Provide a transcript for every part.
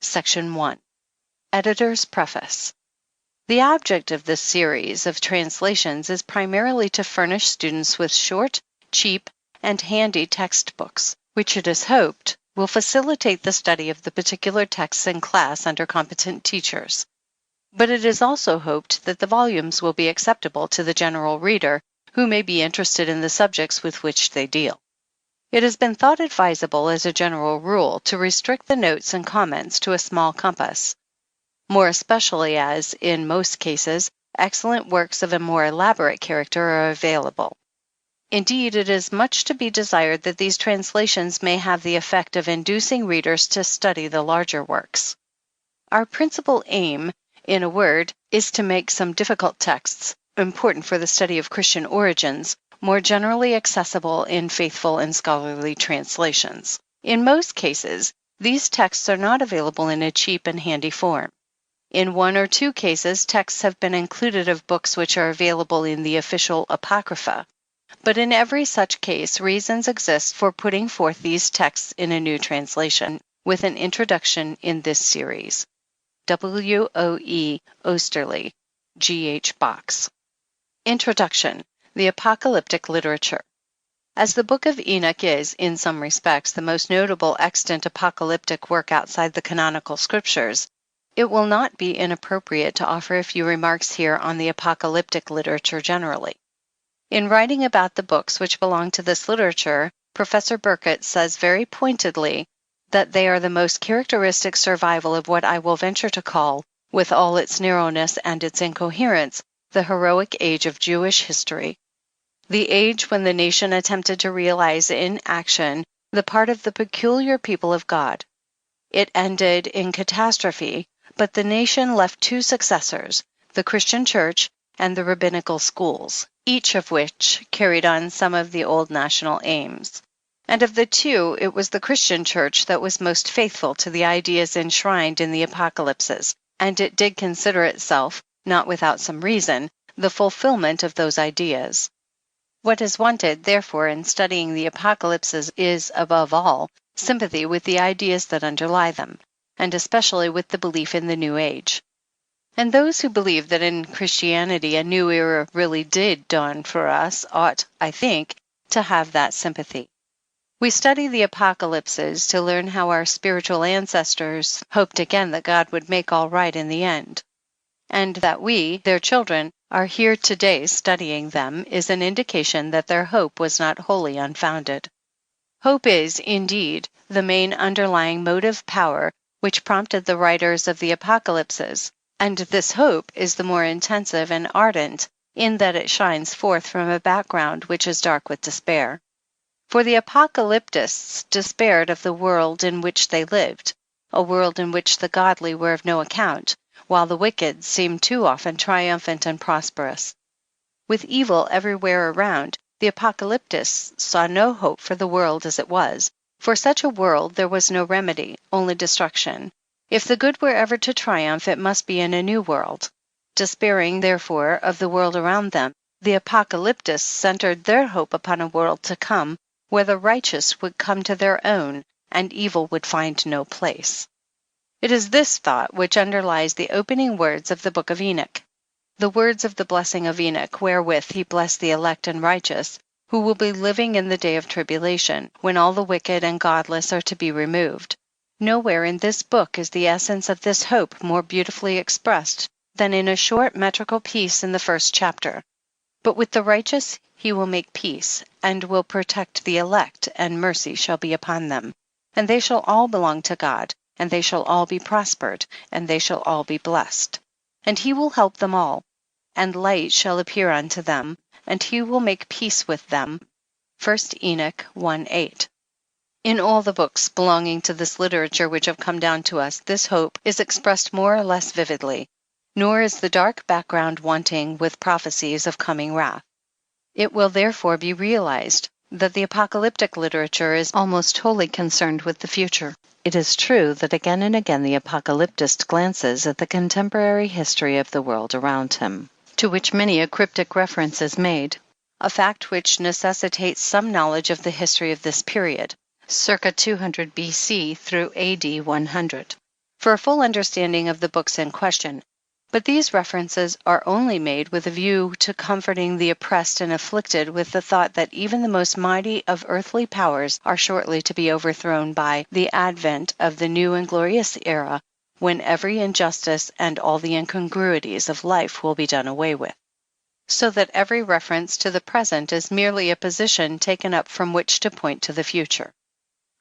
Section 1. Editor's Preface. The object of this series of translations is primarily to furnish students with short, cheap, and handy textbooks, which it is hoped will facilitate the study of the particular texts in class under competent teachers. But it is also hoped that the volumes will be acceptable to the general reader who may be interested in the subjects with which they deal. It has been thought advisable as a general rule to restrict the notes and comments to a small compass, more especially as, in most cases, excellent works of a more elaborate character are available. Indeed, it is much to be desired that these translations may have the effect of inducing readers to study the larger works. Our principal aim, in a word, is to make some difficult texts, important for the study of Christian origins, more generally accessible in faithful and scholarly translations. In most cases, these texts are not available in a cheap and handy form. In one or two cases, texts have been included of books which are available in the official Apocrypha, but in every such case, reasons exist for putting forth these texts in a new translation, with an introduction in this series. W. O. E. Osterley, G. H. Box. Introduction. The Apocalyptic Literature. As the Book of Enoch is, in some respects, the most notable extant apocalyptic work outside the canonical scriptures, it will not be inappropriate to offer a few remarks here on the apocalyptic literature generally. In writing about the books which belong to this literature, Professor Burkett says very pointedly that they are the most characteristic survival of what I will venture to call, with all its narrowness and its incoherence, the heroic age of Jewish history. The age when the nation attempted to realize in action the part of the peculiar people of God. It ended in catastrophe, but the nation left two successors, the Christian Church and the rabbinical schools, each of which carried on some of the old national aims. And of the two, it was the Christian Church that was most faithful to the ideas enshrined in the apocalypses, and it did consider itself, not without some reason, the fulfillment of those ideas. What is wanted, therefore, in studying the apocalypses is, above all, sympathy with the ideas that underlie them, and especially with the belief in the new age. And those who believe that in Christianity a new era really did dawn for us ought, I think, to have that sympathy. We study the apocalypses to learn how our spiritual ancestors hoped again that God would make all right in the end. And that we, their children, are here today studying them is an indication that their hope was not wholly unfounded. Hope is, indeed, the main underlying motive power which prompted the writers of the apocalypses, and this hope is the more intensive and ardent in that it shines forth from a background which is dark with despair. For the apocalyptists despaired of the world in which they lived, a world in which the godly were of no account, while the wicked seemed too often triumphant and prosperous. With evil everywhere around, the apocalyptists saw no hope for the world as it was. For such a world there was no remedy, only destruction. If the good were ever to triumph, it must be in a new world. Despairing, therefore, of the world around them, the apocalyptists centered their hope upon a world to come, where the righteous would come to their own, and evil would find no place. It is this thought which underlies the opening words of the Book of Enoch, the words of the blessing of Enoch, wherewith he blessed the elect and righteous, who will be living in the day of tribulation, when all the wicked and godless are to be removed. Nowhere in this book is the essence of this hope more beautifully expressed than in a short metrical piece in the first chapter. But with the righteous he will make peace, and will protect the elect, and mercy shall be upon them. And they shall all belong to God, and they shall all be prospered, and they shall all be blessed. And he will help them all, and light shall appear unto them, and he will make peace with them. 1 Enoch 1:8. In all the books belonging to this literature which have come down to us, this hope is expressed more or less vividly, nor is the dark background wanting with prophecies of coming wrath. It will therefore be realized that the apocalyptic literature is almost wholly concerned with the future. It is true that again and again the apocalyptist glances at the contemporary history of the world around him, to which many a cryptic reference is made, a fact which necessitates some knowledge of the history of this period, circa 200 BC through AD 100. for a full understanding of the books in question, but these references are only made with a view to comforting the oppressed and afflicted with the thought that even the most mighty of earthly powers are shortly to be overthrown by the advent of the new and glorious era, when every injustice and all the incongruities of life will be done away with, so that every reference to the present is merely a position taken up from which to point to the future.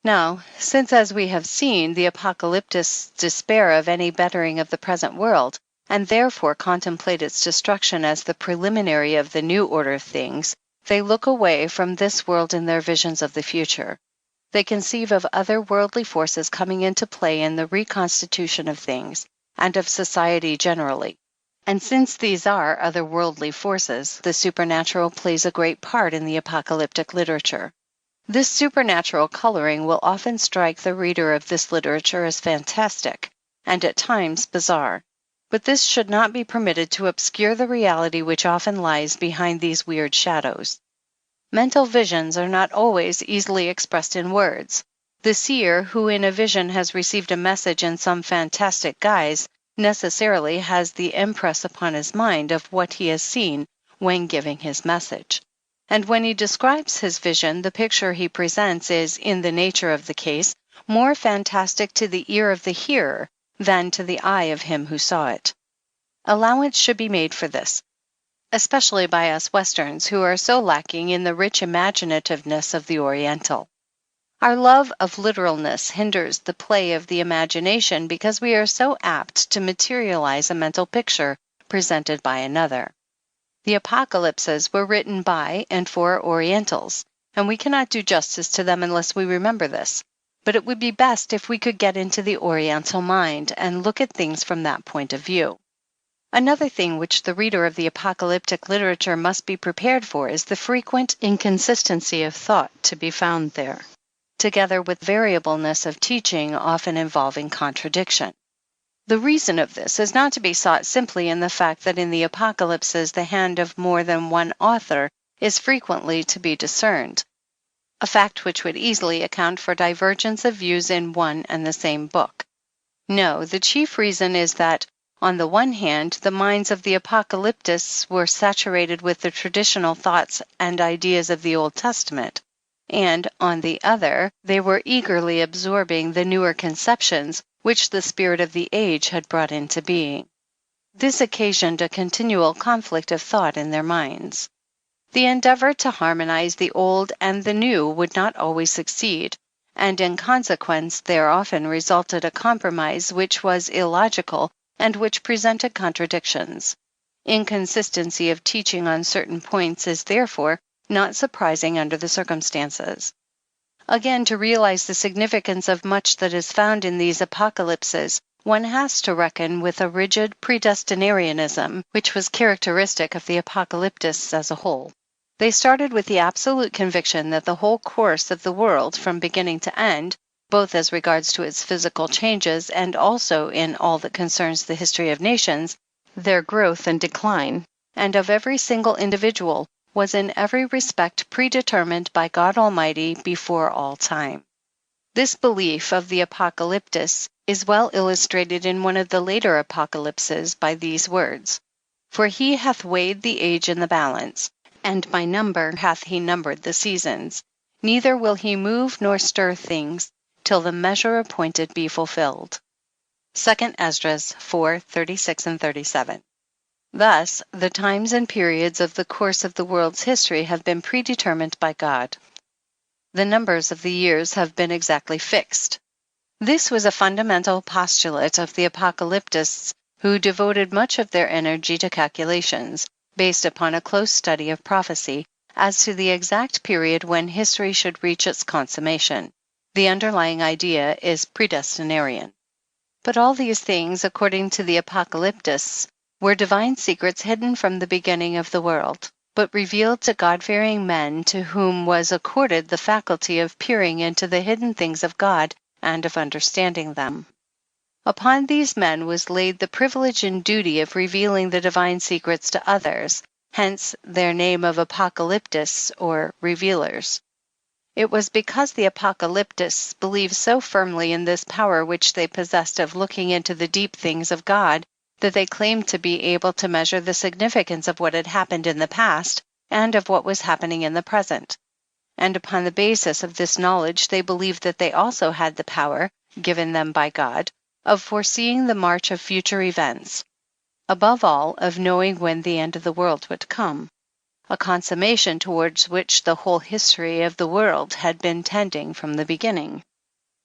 Now, since, as we have seen, the apocalyptists despair of any bettering of the present world, and therefore contemplate its destruction as the preliminary of the new order of things, they look away from this world in their visions of the future. They conceive of other worldly forces coming into play in the reconstitution of things, and of society generally. And since these are other worldly forces, the supernatural plays a great part in the apocalyptic literature. This supernatural coloring will often strike the reader of this literature as fantastic, and at times bizarre, but this should not be permitted to obscure the reality which often lies behind these weird shadows. Mental visions are not always easily expressed in words. The seer who in a vision has received a message in some fantastic guise necessarily has the impress upon his mind of what he has seen when giving his message. And when he describes his vision, the picture he presents is, in the nature of the case, more fantastic to the ear of the hearer than to the eye of him who saw it. Allowance should be made for this, especially by us Westerns, who are so lacking in the rich imaginativeness of the Oriental. Our love of literalness hinders the play of the imagination because we are so apt to materialize a mental picture presented by another. The apocalypses were written by and for Orientals, and we cannot do justice to them unless we remember this, but it would be best if we could get into the Oriental mind and look at things from that point of view. Another thing which the reader of the apocalyptic literature must be prepared for is the frequent inconsistency of thought to be found there, together with variableness of teaching often involving contradiction. The reason of this is not to be sought simply in the fact that in the apocalypses the hand of more than one author is frequently to be discerned, a fact which would easily account for divergence of views in one and the same book. No, the chief reason is that, on the one hand, the minds of the apocalyptists were saturated with the traditional thoughts and ideas of the Old Testament, and, on the other, they were eagerly absorbing the newer conceptions which the spirit of the age had brought into being. This occasioned a continual conflict of thought in their minds. The endeavor to harmonize the old and the new would not always succeed, and in consequence there often resulted a compromise which was illogical and which presented contradictions. Inconsistency of teaching on certain points is therefore not surprising under the circumstances. Again, to realize the significance of much that is found in these apocalypses, one has to reckon with a rigid predestinarianism which was characteristic of the apocalyptists as a whole. They started with the absolute conviction that the whole course of the world from beginning to end, both as regards to its physical changes and also in all that concerns the history of nations, their growth and decline, and of every single individual, was in every respect predetermined by God Almighty before all time. This belief of the apocalyptists is well illustrated in one of the later apocalypses by these words: "For he hath weighed the age in the balance, and by number hath he numbered the seasons. Neither will he move nor stir things, till the measure appointed be fulfilled." 2 Esdras 4:36-37. Thus, the times and periods of the course of the world's history have been predetermined by God. The numbers of the years have been exactly fixed. This was a fundamental postulate of the apocalyptists, who devoted much of their energy to calculations, based upon a close study of prophecy, as to the exact period when history should reach its consummation. The underlying idea is predestinarian. But all these things, according to the apocalyptists, were divine secrets hidden from the beginning of the world, but revealed to God-fearing men to whom was accorded the faculty of peering into the hidden things of God and of understanding them. Upon these men was laid the privilege and duty of revealing the divine secrets to others, hence their name of apocalyptists or revealers. It was because the apocalyptists believed so firmly in this power which they possessed of looking into the deep things of God that they claimed to be able to measure the significance of what had happened in the past and of what was happening in the present. And upon the basis of this knowledge, they believed that they also had the power, given them by God, of foreseeing the march of future events, above all, of knowing when the end of the world would come, a consummation towards which the whole history of the world had been tending from the beginning.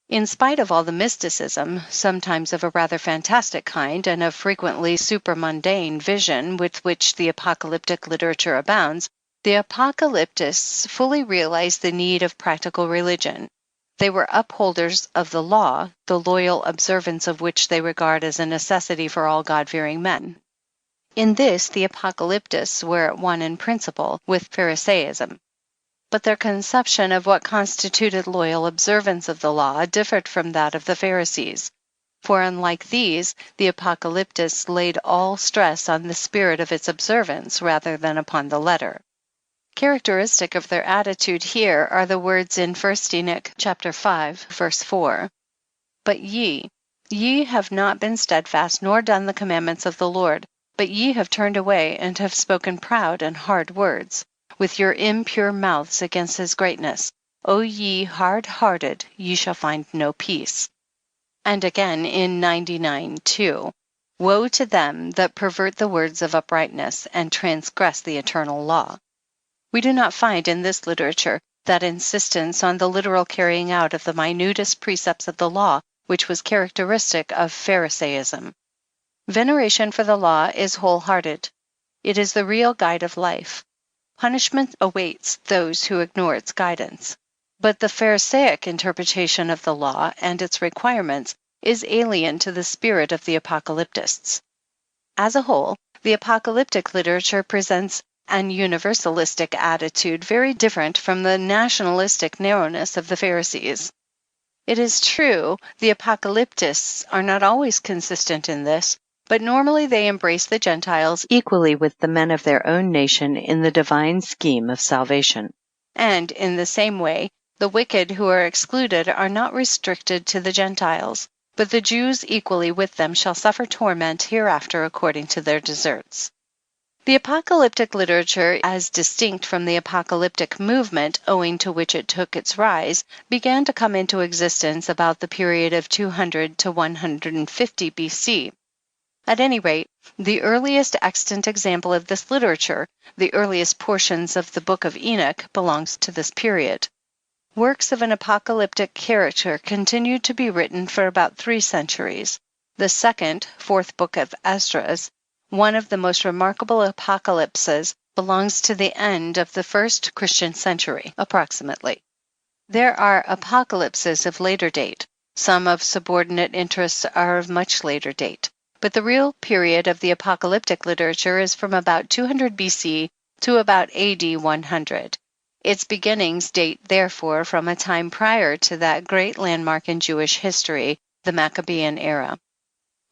In spite of all the mysticism, sometimes of a rather fantastic kind, and of frequently supramundane vision with which the apocalyptic literature abounds, the apocalyptists fully realized the need of practical religion. They were upholders of the law, the loyal observance of which they regard as a necessity for all God-fearing men. In this, the apocalyptists were at one in principle with Pharisaism. But their conception of what constituted loyal observance of the law differed from that of the Pharisees. For unlike these, the apocalyptists laid all stress on the spirit of its observance rather than upon the letter. Characteristic of their attitude here are the words in 1 Enoch chapter 5, verse 4. But ye have not been steadfast nor done the commandments of the Lord, but ye have turned away and have spoken proud and hard words with your impure mouths against his greatness. O ye hard-hearted, ye shall find no peace. And again in 99:2, woe to them that pervert the words of uprightness and transgress the eternal law. We do not find in this literature that insistence on the literal carrying out of the minutest precepts of the law which was characteristic of Pharisaism. Veneration for the law is wholehearted. It is the real guide of life. Punishment awaits those who ignore its guidance. But the Pharisaic interpretation of the law and its requirements is alien to the spirit of the apocalyptists. As a whole, the apocalyptic literature presents an universalistic attitude very different from the nationalistic narrowness of the Pharisees. It is true, the apocalyptists are not always consistent in this, but normally they embrace the Gentiles equally with the men of their own nation in the divine scheme of salvation. And in the same way, the wicked who are excluded are not restricted to the Gentiles, but the Jews equally with them shall suffer torment hereafter according to their deserts. The apocalyptic literature, as distinct from the apocalyptic movement owing to which it took its rise, began to come into existence about the period of 200 to 150 BC. At any rate, the earliest extant example of this literature, the earliest portions of the Book of Enoch, belongs to this period. Works of an apocalyptic character continued to be written for about 3 centuries. The second, 4th book of Esdras, one of the most remarkable apocalypses, belongs to the end of the first Christian century, approximately. There are apocalypses of later date. Some of subordinate interests are of much later date. But the real period of the apocalyptic literature is from about 200 BC to about AD 100. Its beginnings date, therefore, from a time prior to that great landmark in Jewish history, the Maccabean era.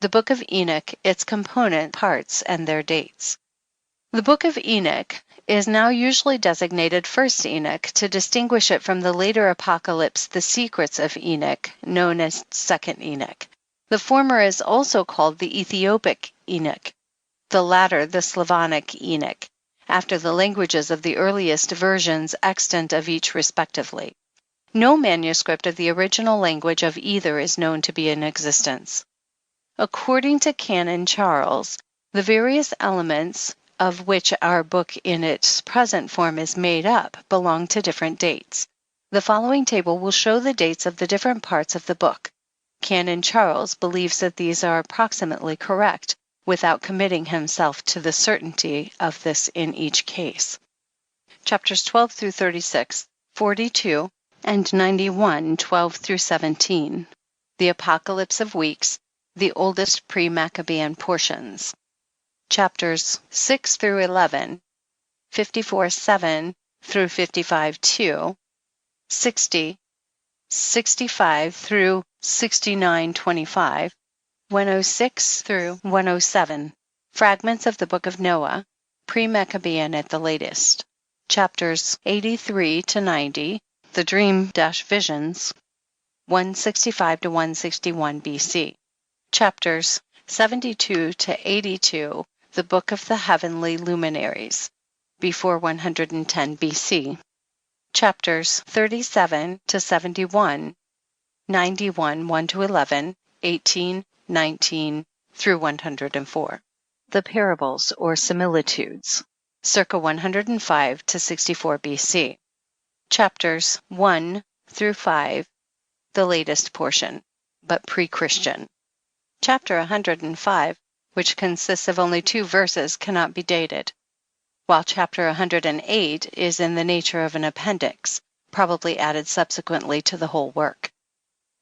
The Book of Enoch, its component parts, and their dates. The Book of Enoch is now usually designated First Enoch to distinguish it from the later apocalypse, The Secrets of Enoch, known as Second Enoch. The former is also called the Ethiopic Enoch, the latter the Slavonic Enoch, after the languages of the earliest versions extant of each respectively. No manuscript of the original language of either is known to be in existence. According to Canon Charles, the various elements of which our book in its present form is made up belong to different dates. The following table will show the dates of the different parts of the book. Canon Charles believes that these are approximately correct, without committing himself to the certainty of this in each case. Chapters 12 through 36, 42, and 91, 12 through 17. The Apocalypse of Weeks, the oldest pre-Maccabean portions. Chapters 6 through 11, 54:7 through 55:2, 60, 65 through 69:25, 106 through 107. Fragments of the Book of Noah, pre-Maccabean at the latest. Chapters 83 to 90, the dream-visions, 165 to 161 BC. Chapters 72 to 82, the Book of the Heavenly Luminaries, before 110 BC. Chapters 37 to 71, 91, 1 to 11, 18, 19, through 104. The parables or similitudes, circa 105 to 64 BC. Chapters 1 through 5, the latest portion, but pre-Christian. Chapter 105, which consists of only 2 verses, cannot be dated, while chapter 108 is in the nature of an appendix, probably added subsequently to the whole work.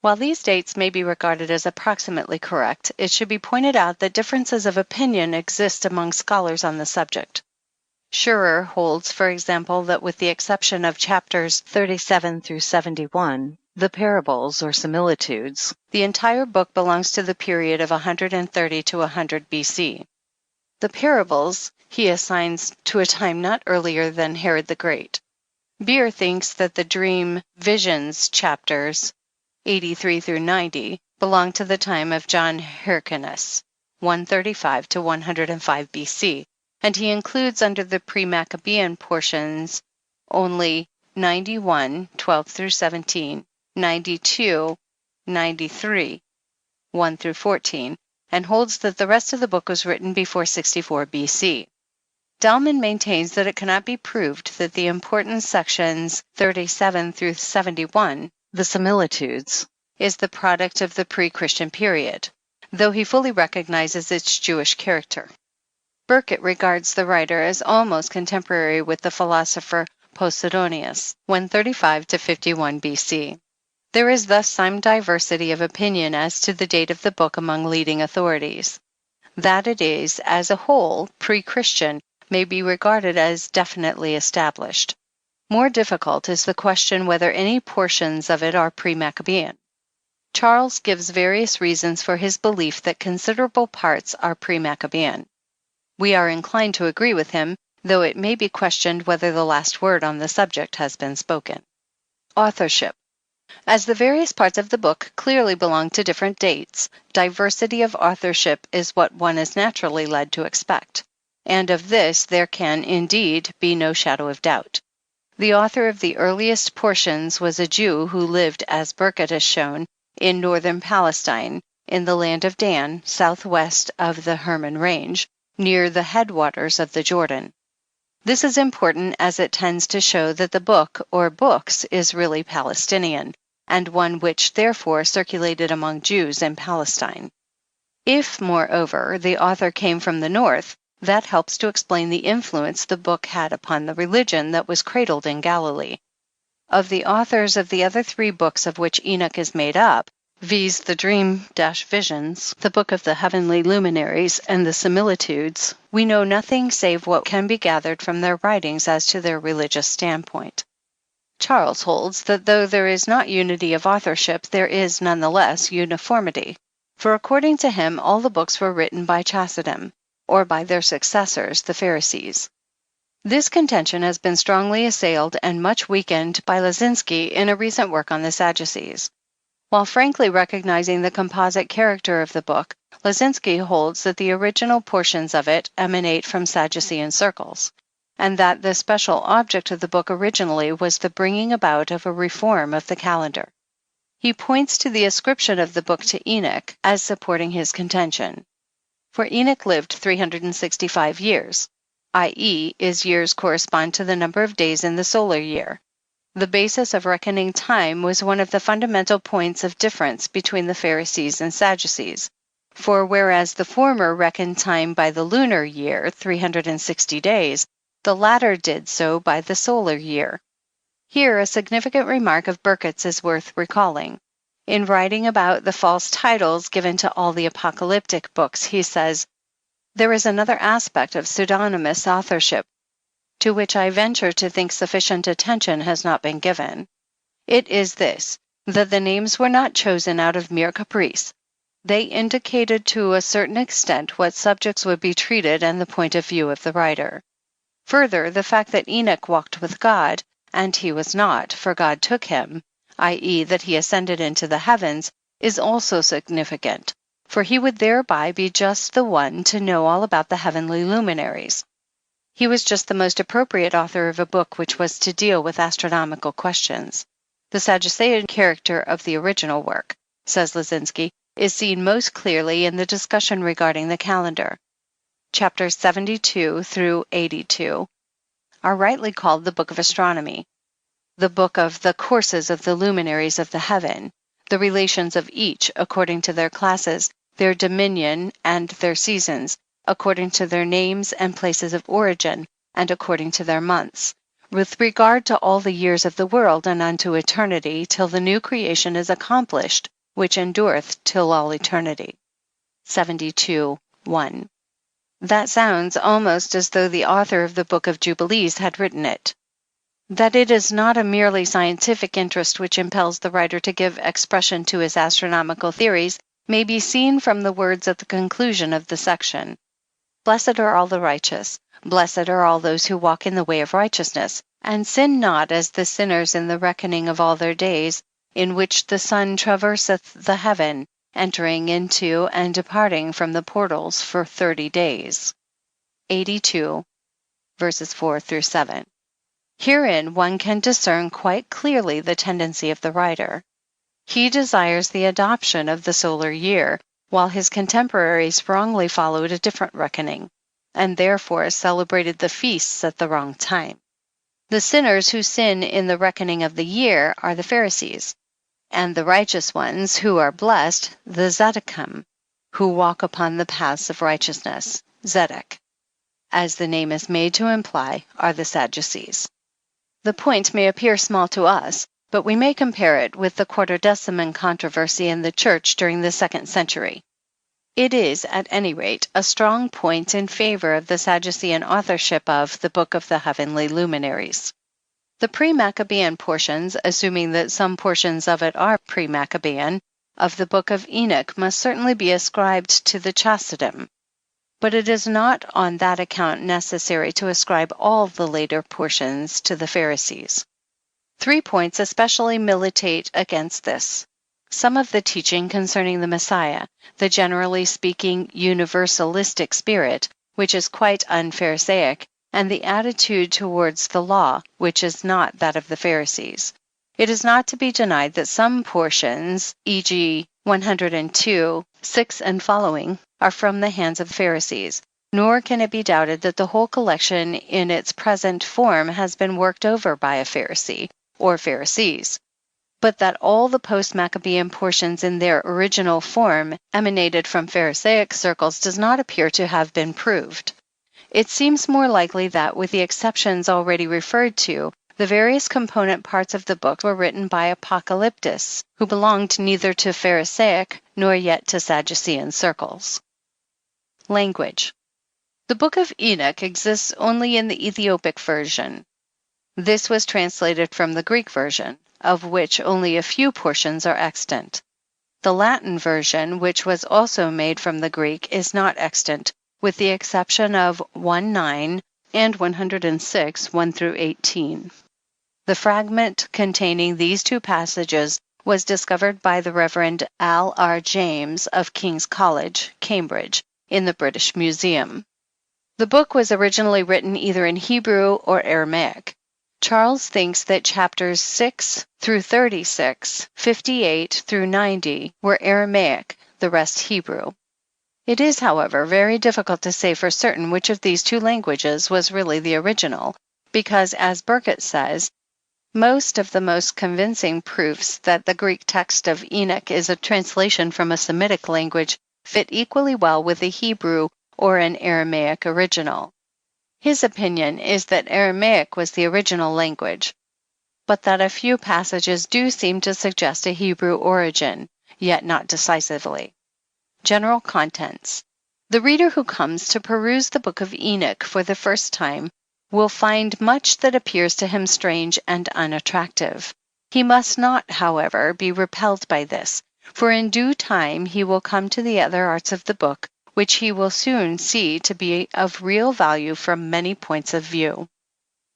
While these dates may be regarded as approximately correct, it should be pointed out that differences of opinion exist among scholars on the subject. Schurer holds, for example, that with the exception of chapters 37 through 71, the parables or similitudes, the entire book belongs to the period of 130 to 100 BC. The parables he assigns to a time not earlier than Herod the Great. Beer thinks that the dream visions chapters 83 through 90 belong to the time of John Hyrcanus, 135 to 105 BC, and he includes under the pre-Maccabean portions only 91, 12 through 17, 92, 93, 1 through 14, and holds that the rest of the book was written before 64 BC. Dalman maintains that it cannot be proved that the important sections 37 through 71, the similitudes, is the product of the pre-Christian period, though he fully recognizes its Jewish character. Burkitt regards the writer as almost contemporary with the philosopher Posidonius, 135 to 51 BC. There is thus some diversity of opinion as to the date of the book among leading authorities. That it is, as a whole, pre-Christian may be regarded as definitely established. More difficult is the question whether any portions of it are pre-Maccabean. Charles gives various reasons for his belief that considerable parts are pre-Maccabean. We are inclined to agree with him, though it may be questioned whether the last word on the subject has been spoken. Authorship. As the various parts of the book clearly belong to different dates, diversity of authorship is what one is naturally led to expect, and of this there can, indeed, be no shadow of doubt. The author of the earliest portions was a Jew who lived, as Burkitt has shown, in northern Palestine, in the land of Dan, southwest of the Hermon Range, near the headwaters of the Jordan. This is important as it tends to show that the book, or books, is really Palestinian, and one which therefore circulated among Jews in Palestine. If, moreover, the author came from the north, that helps to explain the influence the book had upon the religion that was cradled in Galilee. Of the authors of the other 3 books of which Enoch is made up, viz. The dream-visions, the Book of the Heavenly Luminaries, and the similitudes, we know nothing save what can be gathered from their writings as to their religious standpoint. Charles holds that though there is not unity of authorship, there is nonetheless uniformity, for according to him all the books were written by Chassidim, or by their successors, the Pharisees. This contention has been strongly assailed and much weakened by Lazinski in a recent work on the Sadducees. While frankly recognizing the composite character of the book, Lazinski holds that the original portions of it emanate from Sadducean circles, and that the special object of the book originally was the bringing about of a reform of the calendar. He points to the ascription of the book to Enoch as supporting his contention. For Enoch lived 365 years, i.e., his years correspond to the number of days in the solar year. The basis of reckoning time was one of the fundamental points of difference between the Pharisees and Sadducees, for whereas the former reckoned time by the lunar year, 360 days, the latter did so by the solar year. Here a significant remark of Burkitt's is worth recalling. In writing about the false titles given to all the apocalyptic books, he says, "There is another aspect of pseudonymous authorship, to which I venture to think sufficient attention has not been given. It is this, that the names were not chosen out of mere caprice. They indicated to a certain extent what subjects would be treated and the point of view of the writer. Further, the fact that Enoch walked with God, and he was not, for God took him, i.e., that he ascended into the heavens, is also significant, for he would thereby be just the one to know all about the heavenly luminaries. He was just the most appropriate author of a book which was to deal with astronomical questions. The Sadducean character of the original work, says Lisinski, is seen most clearly in the discussion regarding the calendar. Chapters 72 through 82 are rightly called the Book of Astronomy, the book of the courses of the luminaries of the heaven, the relations of each according to their classes, their dominion, and their seasons, according to their names and places of origin, and according to their months, with regard to all the years of the world and unto eternity, till the new creation is accomplished, which endureth till all eternity. 72:1. That sounds almost as though the author of the Book of Jubilees had written it. That it is not a merely scientific interest which impels the writer to give expression to his astronomical theories may be seen from the words at the conclusion of the section. Blessed are all the righteous, blessed are all those who walk in the way of righteousness, and sin not as the sinners in the reckoning of all their days, in which the sun traverseth the heaven, entering into and departing from the portals for 30 days. 82, verses 4 through 7. Herein one can discern quite clearly the tendency of the writer. He desires the adoption of the solar year, while his contemporaries wrongly followed a different reckoning, and therefore celebrated the feasts at the wrong time. The sinners who sin in the reckoning of the year are the Pharisees, and the righteous ones who are blessed, the Zedekim, who walk upon the paths of righteousness, Zedek, as the name is made to imply, are the Sadducees. The point may appear small to us, but we may compare it with the quartodeciman controversy in the Church during the 2nd century. It is, at any rate, a strong point in favor of the Sadducean authorship of the Book of the Heavenly Luminaries. The pre-Maccabean portions, assuming that some portions of it are pre-Maccabean, of the Book of Enoch must certainly be ascribed to the Chassidim, but it is not on that account necessary to ascribe all the later portions to the Pharisees. 3 points especially militate against this. Some of the teaching concerning the Messiah, the generally speaking universalistic spirit, which is quite un-Pharisaic, and the attitude towards the law, which is not that of the Pharisees. It is not to be denied that some portions, e.g. 102, 6 and following, are from the hands of Pharisees, nor can it be doubted that the whole collection in its present form has been worked over by a Pharisee, or Pharisees, but that all the post-Maccabean portions in their original form emanated from Pharisaic circles does not appear to have been proved. It seems more likely that, with the exceptions already referred to, the various component parts of the book were written by apocalyptists, who belonged neither to Pharisaic nor yet to Sadducean circles. Language. The Book of Enoch exists only in the Ethiopic version. This was translated from the Greek version, of which only a few portions are extant. The Latin version, which was also made from the Greek, is not extant, with the exception of 1:9 and 106, 1 through 18. The fragment containing these 2 passages was discovered by the Reverend Al R. James of King's College, Cambridge, in the British Museum. The book was originally written either in Hebrew or Aramaic. Charles thinks that chapters 6 through 36, 58 through 90 were Aramaic, the rest Hebrew. It is, however, very difficult to say for certain which of these 2 languages was really the original, because, as Burkitt says, most of the most convincing proofs that the Greek text of Enoch is a translation from a Semitic language fit equally well with the Hebrew or an Aramaic original. His opinion is that Aramaic was the original language, but that a few passages do seem to suggest a Hebrew origin, yet not decisively. General contents. The reader who comes to peruse the Book of Enoch for the first time will find much that appears to him strange and unattractive. He must not, however, be repelled by this, for in due time he will come to the other arts of the book, which he will soon see to be of real value from many points of view.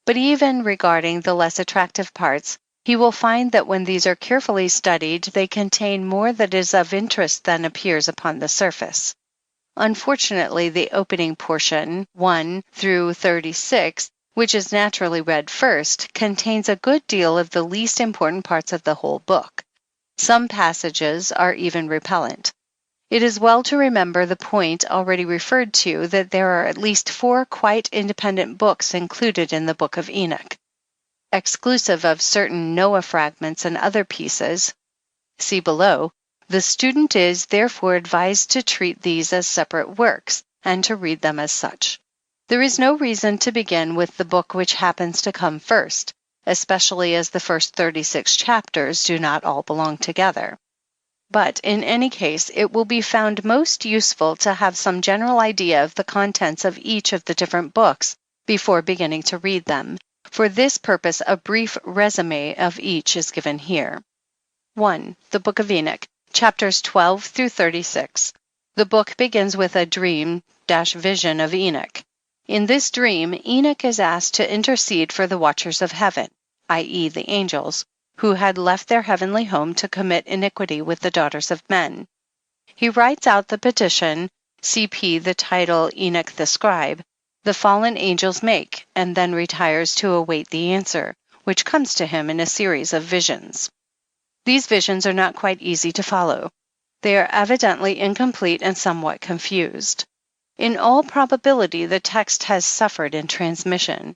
But even regarding the less attractive parts, he will find that when these are carefully studied, they contain more that is of interest than appears upon the surface. Unfortunately, the opening portion, 1 through 36, which is naturally read first, contains a good deal of the least important parts of the whole book. Some passages are even repellent. It is well to remember the point already referred to, that there are at least 4 quite independent books included in the Book of Enoch. Exclusive of certain Noah fragments and other pieces, see below, the student is therefore advised to treat these as separate works, and to read them as such. There is no reason to begin with the book which happens to come first, especially as the first 36 chapters do not all belong together. But in any case, it will be found most useful to have some general idea of the contents of each of the different books before beginning to read them. For this purpose, a brief resume of each is given here. 1. The Book of Enoch, chapters 12 through 36. The book begins with a dream-vision of Enoch. In this dream, Enoch is asked to intercede for the watchers of heaven, i.e. the angels, who had left their heavenly home to commit iniquity with the daughters of men. He writes out the petition, CP the title Enoch the scribe, the fallen angels make, and then retires to await the answer, which comes to him in a series of visions. These visions are not quite easy to follow. They are evidently incomplete and somewhat confused. In all probability, the text has suffered in transmission.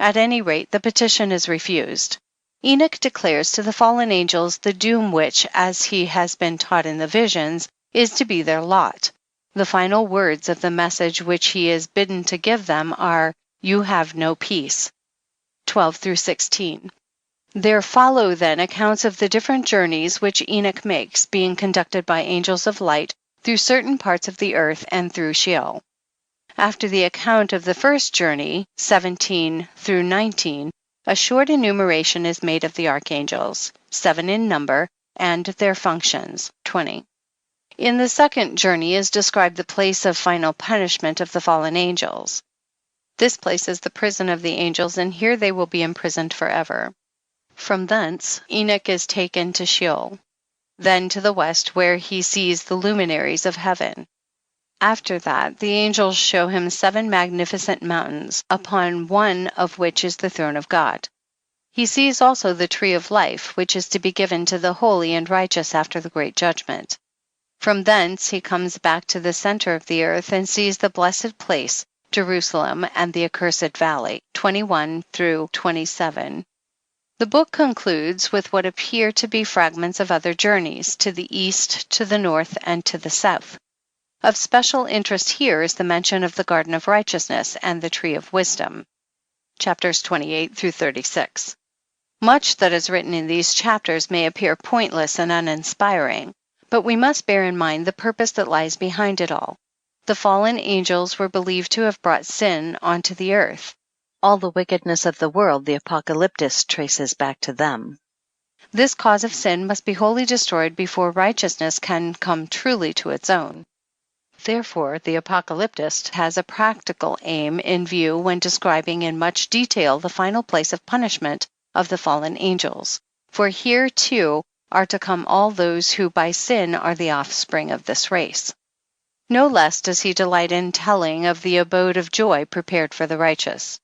At any rate, the petition is refused. Enoch declares to the fallen angels the doom which, as he has been taught in the visions, is to be their lot. The final words of the message which he is bidden to give them are, "You have no peace." 12 through 16. There follow then accounts of the different journeys which Enoch makes, being conducted by angels of light through certain parts of the earth and through Sheol. After the account of the first journey, 17 through 19, a short enumeration is made of the archangels, 7 in number, and their functions, 20. In the second journey is described the place of final punishment of the fallen angels. This place is the prison of the angels, and here they will be imprisoned forever. From thence, Enoch is taken to Sheol, then to the west, where he sees the luminaries of heaven. After that, the angels show him 7 magnificent mountains, upon one of which is the throne of God. He sees also the tree of life, which is to be given to the holy and righteous after the great judgment. From thence he comes back to the center of the earth and sees the blessed place, Jerusalem, and the accursed valley, 21 through 27. The book concludes with what appear to be fragments of other journeys, to the east, to the north, and to the south. Of special interest here is the mention of the Garden of Righteousness and the Tree of Wisdom, chapters 28 through 36. Much that is written in these chapters may appear pointless and uninspiring, but we must bear in mind the purpose that lies behind it all. The fallen angels were believed to have brought sin onto the earth. All the wickedness of the world the apocalyptist traces back to them. This cause of sin must be wholly destroyed before righteousness can come truly to its own. Therefore, the apocalyptist has a practical aim in view when describing in much detail the final place of punishment of the fallen angels. For here, too, are to come all those who by sin are the offspring of this race. No less does he delight in telling of the abode of joy prepared for the righteous.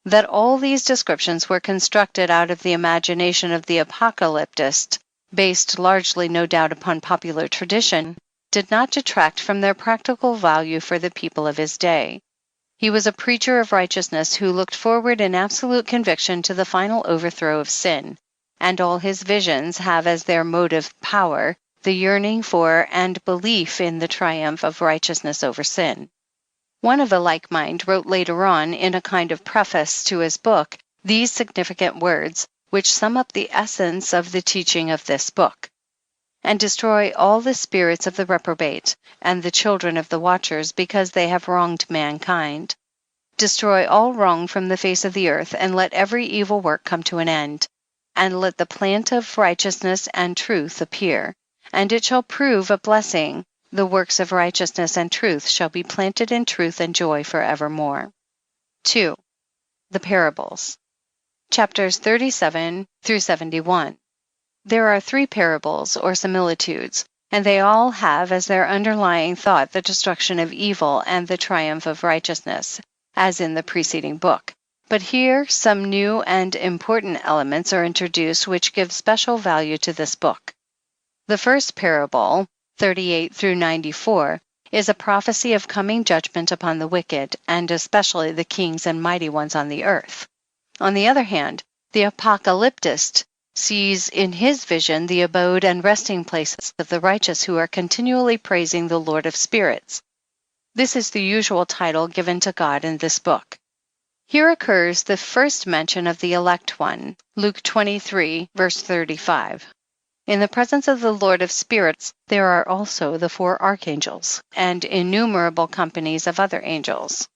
That all these descriptions were constructed out of the imagination of the apocalyptist, based largely no doubt upon popular tradition, did not detract from their practical value for the people of his day. He was a preacher of righteousness who looked forward in absolute conviction to the final overthrow of sin, and all his visions have as their motive power the yearning for and belief in the triumph of righteousness over sin. One of a like mind wrote later on, in a kind of preface to his book, these significant words, which sum up the essence of the teaching of this book: "And destroy all the spirits of the reprobate, and the children of the watchers, because they have wronged mankind. Destroy all wrong from the face of the earth, and let every evil work come to an end. And let the plant of righteousness and truth appear, and it shall prove a blessing. The works of righteousness and truth shall be planted in truth and joy forevermore." 2. The parables. Chapters 37 through 71. There are 3 parables or similitudes, and they all have as their underlying thought the destruction of evil and the triumph of righteousness, as in the preceding book. But here some new and important elements are introduced which give special value to this book. The first parable, 38 through 94, is a prophecy of coming judgment upon the wicked, and especially the kings and mighty ones on the earth. On the other hand, the apocalyptist sees in his vision the abode and resting places of the righteous who are continually praising the Lord of spirits. This is the usual title given to God in this book. Here occurs the first mention of the elect one, Luke 23, verse 35. In the presence of the Lord of spirits, there are also the 4 archangels, and innumerable companies of other angels.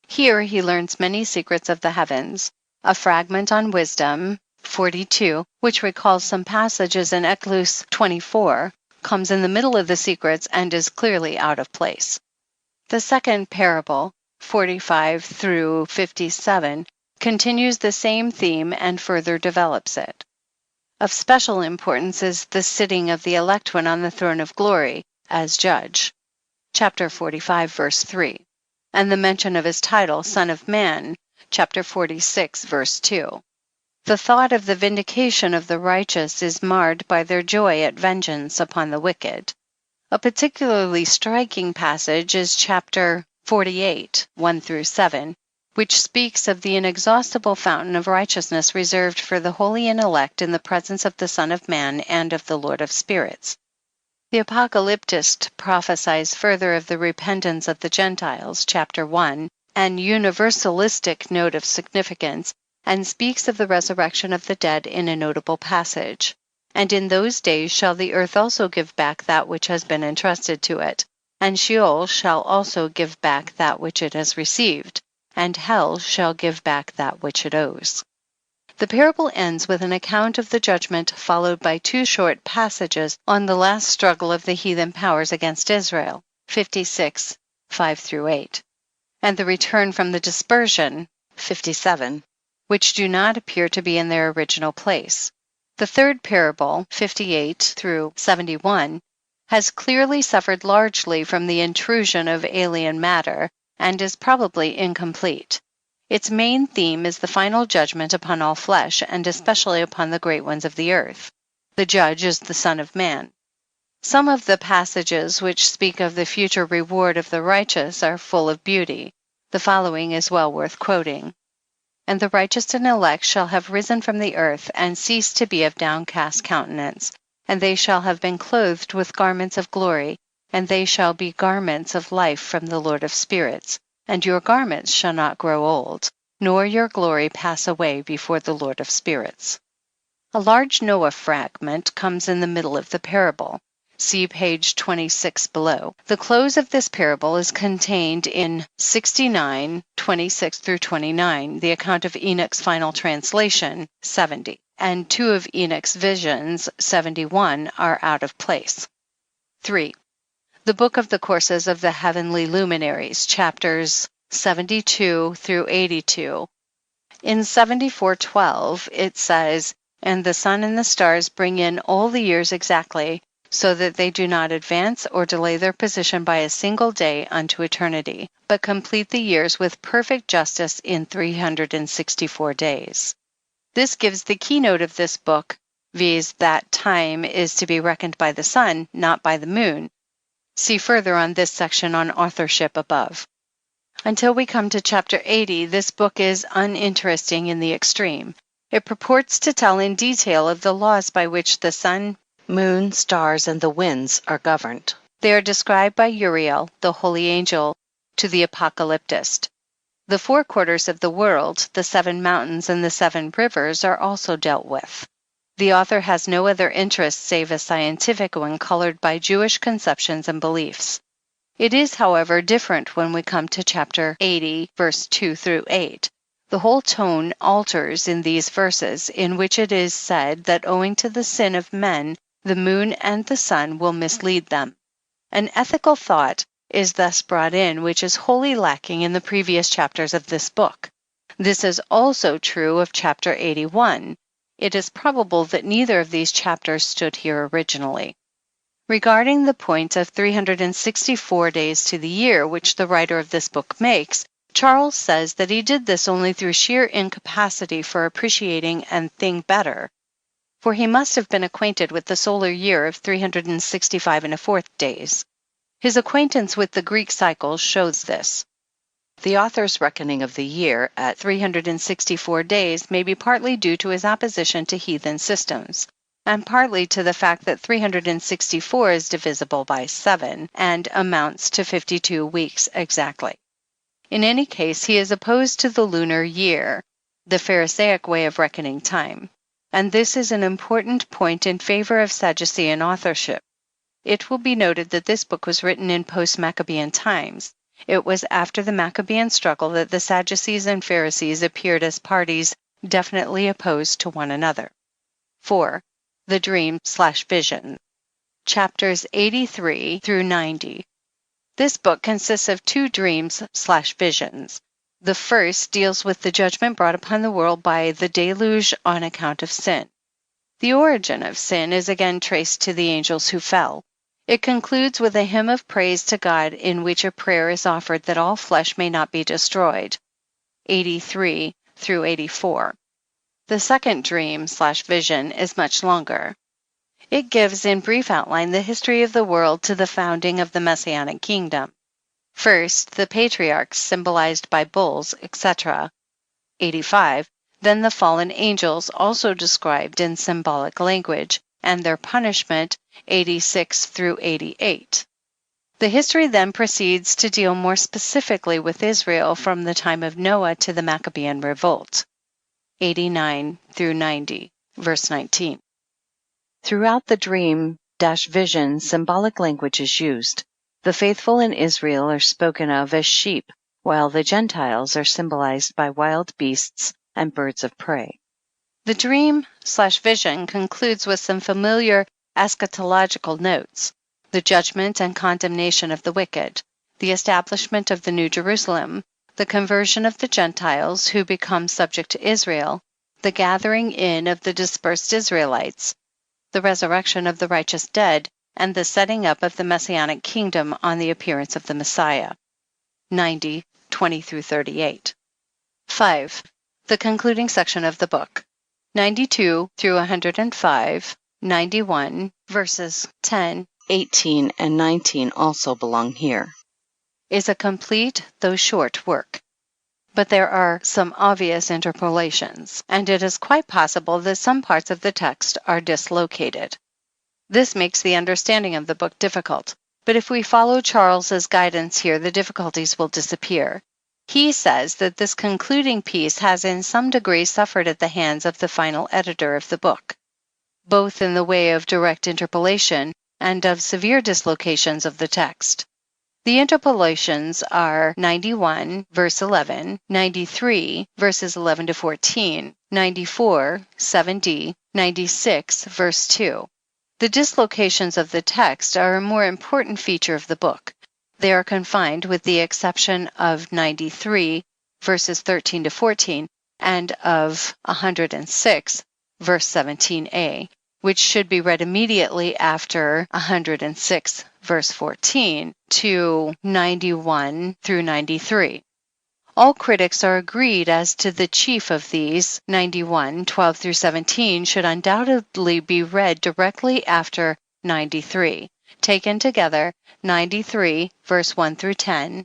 Here he learns many secrets of the heavens. A fragment on wisdom, 42, which recalls some passages in Exodus 24, comes in the middle of the secrets and is clearly out of place. The second parable, 45 through 57, continues the same theme and further develops it. Of special importance is the sitting of the elect one on the throne of glory as judge, chapter 45, verse 3, and the mention of his title, Son of Man, chapter 46, verse 2. The thought of the vindication of the righteous is marred by their joy at vengeance upon the wicked. A particularly striking passage is chapter 48, 1 through 7, which speaks of the inexhaustible fountain of righteousness reserved for the holy and elect in the presence of the Son of Man and of the Lord of spirits. The apocalyptist prophesies further of the repentance of the Gentiles, chapter 1, an universalistic note of significance, and speaks of the resurrection of the dead in a notable passage. And in those days shall the earth also give back that which has been entrusted to it, and Sheol shall also give back that which it has received, and hell shall give back that which it owes. The parable ends with an account of the judgment, followed by 2 short passages on the last struggle of the heathen powers against Israel, 56, 5 through 8, and the return from the dispersion, 57, which do not appear to be in their original place. The third parable, 58 through 71, has clearly suffered largely from the intrusion of alien matter, and is probably incomplete. Its main theme is the final judgment upon all flesh, and especially upon the great ones of the earth. The judge is the Son of Man. Some of the passages which speak of the future reward of the righteous are full of beauty. The following is well worth quoting. And the righteous and elect shall have risen from the earth, and ceased to be of downcast countenance, and they shall have been clothed with garments of glory, and they shall be garments of life from the Lord of spirits, and your garments shall not grow old, nor your glory pass away before the Lord of spirits. A large Noah fragment comes in the middle of the parable. See page 26 below. The close of this parable is contained in 69, 26 through 29, the account of Enoch's final translation, 70, and 2 of Enoch's visions, 71, are out of place. 3. The Book of the Courses of the Heavenly Luminaries, chapters 72 through 82. In 74:12 it says, "And the sun and the stars bring in all the years exactly, so that they do not advance or delay their position by a single day unto eternity, but complete the years with perfect justice in 364 days. This gives the keynote of this book, viz. that time is to be reckoned by the sun, not by the moon. See further on this section on authorship above. Until we come to chapter 80, this book is uninteresting in the extreme. It purports to tell in detail of the laws by which the sun, moon, stars, and the winds are governed. They are described by Uriel, the holy angel, to the apocalyptist. The 4 quarters of the world, the 7 mountains, and the 7 rivers are also dealt with. The author has no other interest save a scientific one colored by Jewish conceptions and beliefs. It is, however, different when we come to chapter 80, verse 2 through 8. The whole tone alters in these verses, in which it is said that owing to the sin of men, the moon and the sun will mislead them. An ethical thought is thus brought in, which is wholly lacking in the previous chapters of this book. This is also true of chapter 81. It is probable that neither of these chapters stood here originally. Regarding the point of 364 days to the year, which the writer of this book makes, Charles says that he did this only through sheer incapacity for appreciating and think better, for he must have been acquainted with the solar year of 365 1/4 days. His acquaintance with the Greek cycles shows this. The author's reckoning of the year at 364 days may be partly due to his opposition to heathen systems, and partly to the fact that 364 is divisible by 7 and amounts to 52 weeks exactly. In any case, he is opposed to the lunar year, the Pharisaic way of reckoning time, and this is an important point in favor of Sadducean authorship. It will be noted that this book was written in post-Maccabean times. It was after the Maccabean struggle that the Sadducees and Pharisees appeared as parties definitely opposed to one another. 4. The Dream/Vision. Chapters 83 through 90. This book consists of 2 dreams/visions. The first deals with the judgment brought upon the world by the deluge on account of sin. The origin of sin is again traced to the angels who fell. It concludes with a hymn of praise to God in which a prayer is offered that all flesh may not be destroyed. 83 through 84. The second dream/vision is much longer. It gives in brief outline the history of the world to the founding of the Messianic kingdom. First, the patriarchs symbolized by bulls, etc. 85. Then the fallen angels, also described in symbolic language, and their punishment, 86 through 88. The history then proceeds to deal more specifically with Israel from the time of Noah to the Maccabean revolt. 89 through 90, verse 19. Throughout the dream-vision, symbolic language is used. The faithful in Israel are spoken of as sheep, while the Gentiles are symbolized by wild beasts and birds of prey. The dream/vision concludes with some familiar eschatological notes: the judgment and condemnation of the wicked, the establishment of the New Jerusalem, the conversion of the Gentiles who become subject to Israel, the gathering in of the dispersed Israelites, the resurrection of the righteous dead, and the setting up of the Messianic kingdom on the appearance of the Messiah. 90, 20 through 38. 5. The concluding section of the book. 92 through 105, 91, verses 10, 18, and 19 also belong here. Is a complete, though short, work. But there are some obvious interpolations, and it is quite possible that some parts of the text are dislocated. This makes the understanding of the book difficult, but if we follow Charles's guidance here, the difficulties will disappear. He says that this concluding piece has in some degree suffered at the hands of the final editor of the book, both in the way of direct interpolation and of severe dislocations of the text. The interpolations are 91, verse 11, 93, verses 11 to 14, 94, 7d, 96, verse 2. The dislocations of the text are a more important feature of the book. They are confined, with the exception of 93, verses 13 to 14, and of 106, verse 17a, which should be read immediately after 106, verse 14, to 91 through 93. All critics are agreed as to the chief of these. 91, 12 through 17 should undoubtedly be read directly after 93. Taken together, 93, verse 1 through 10,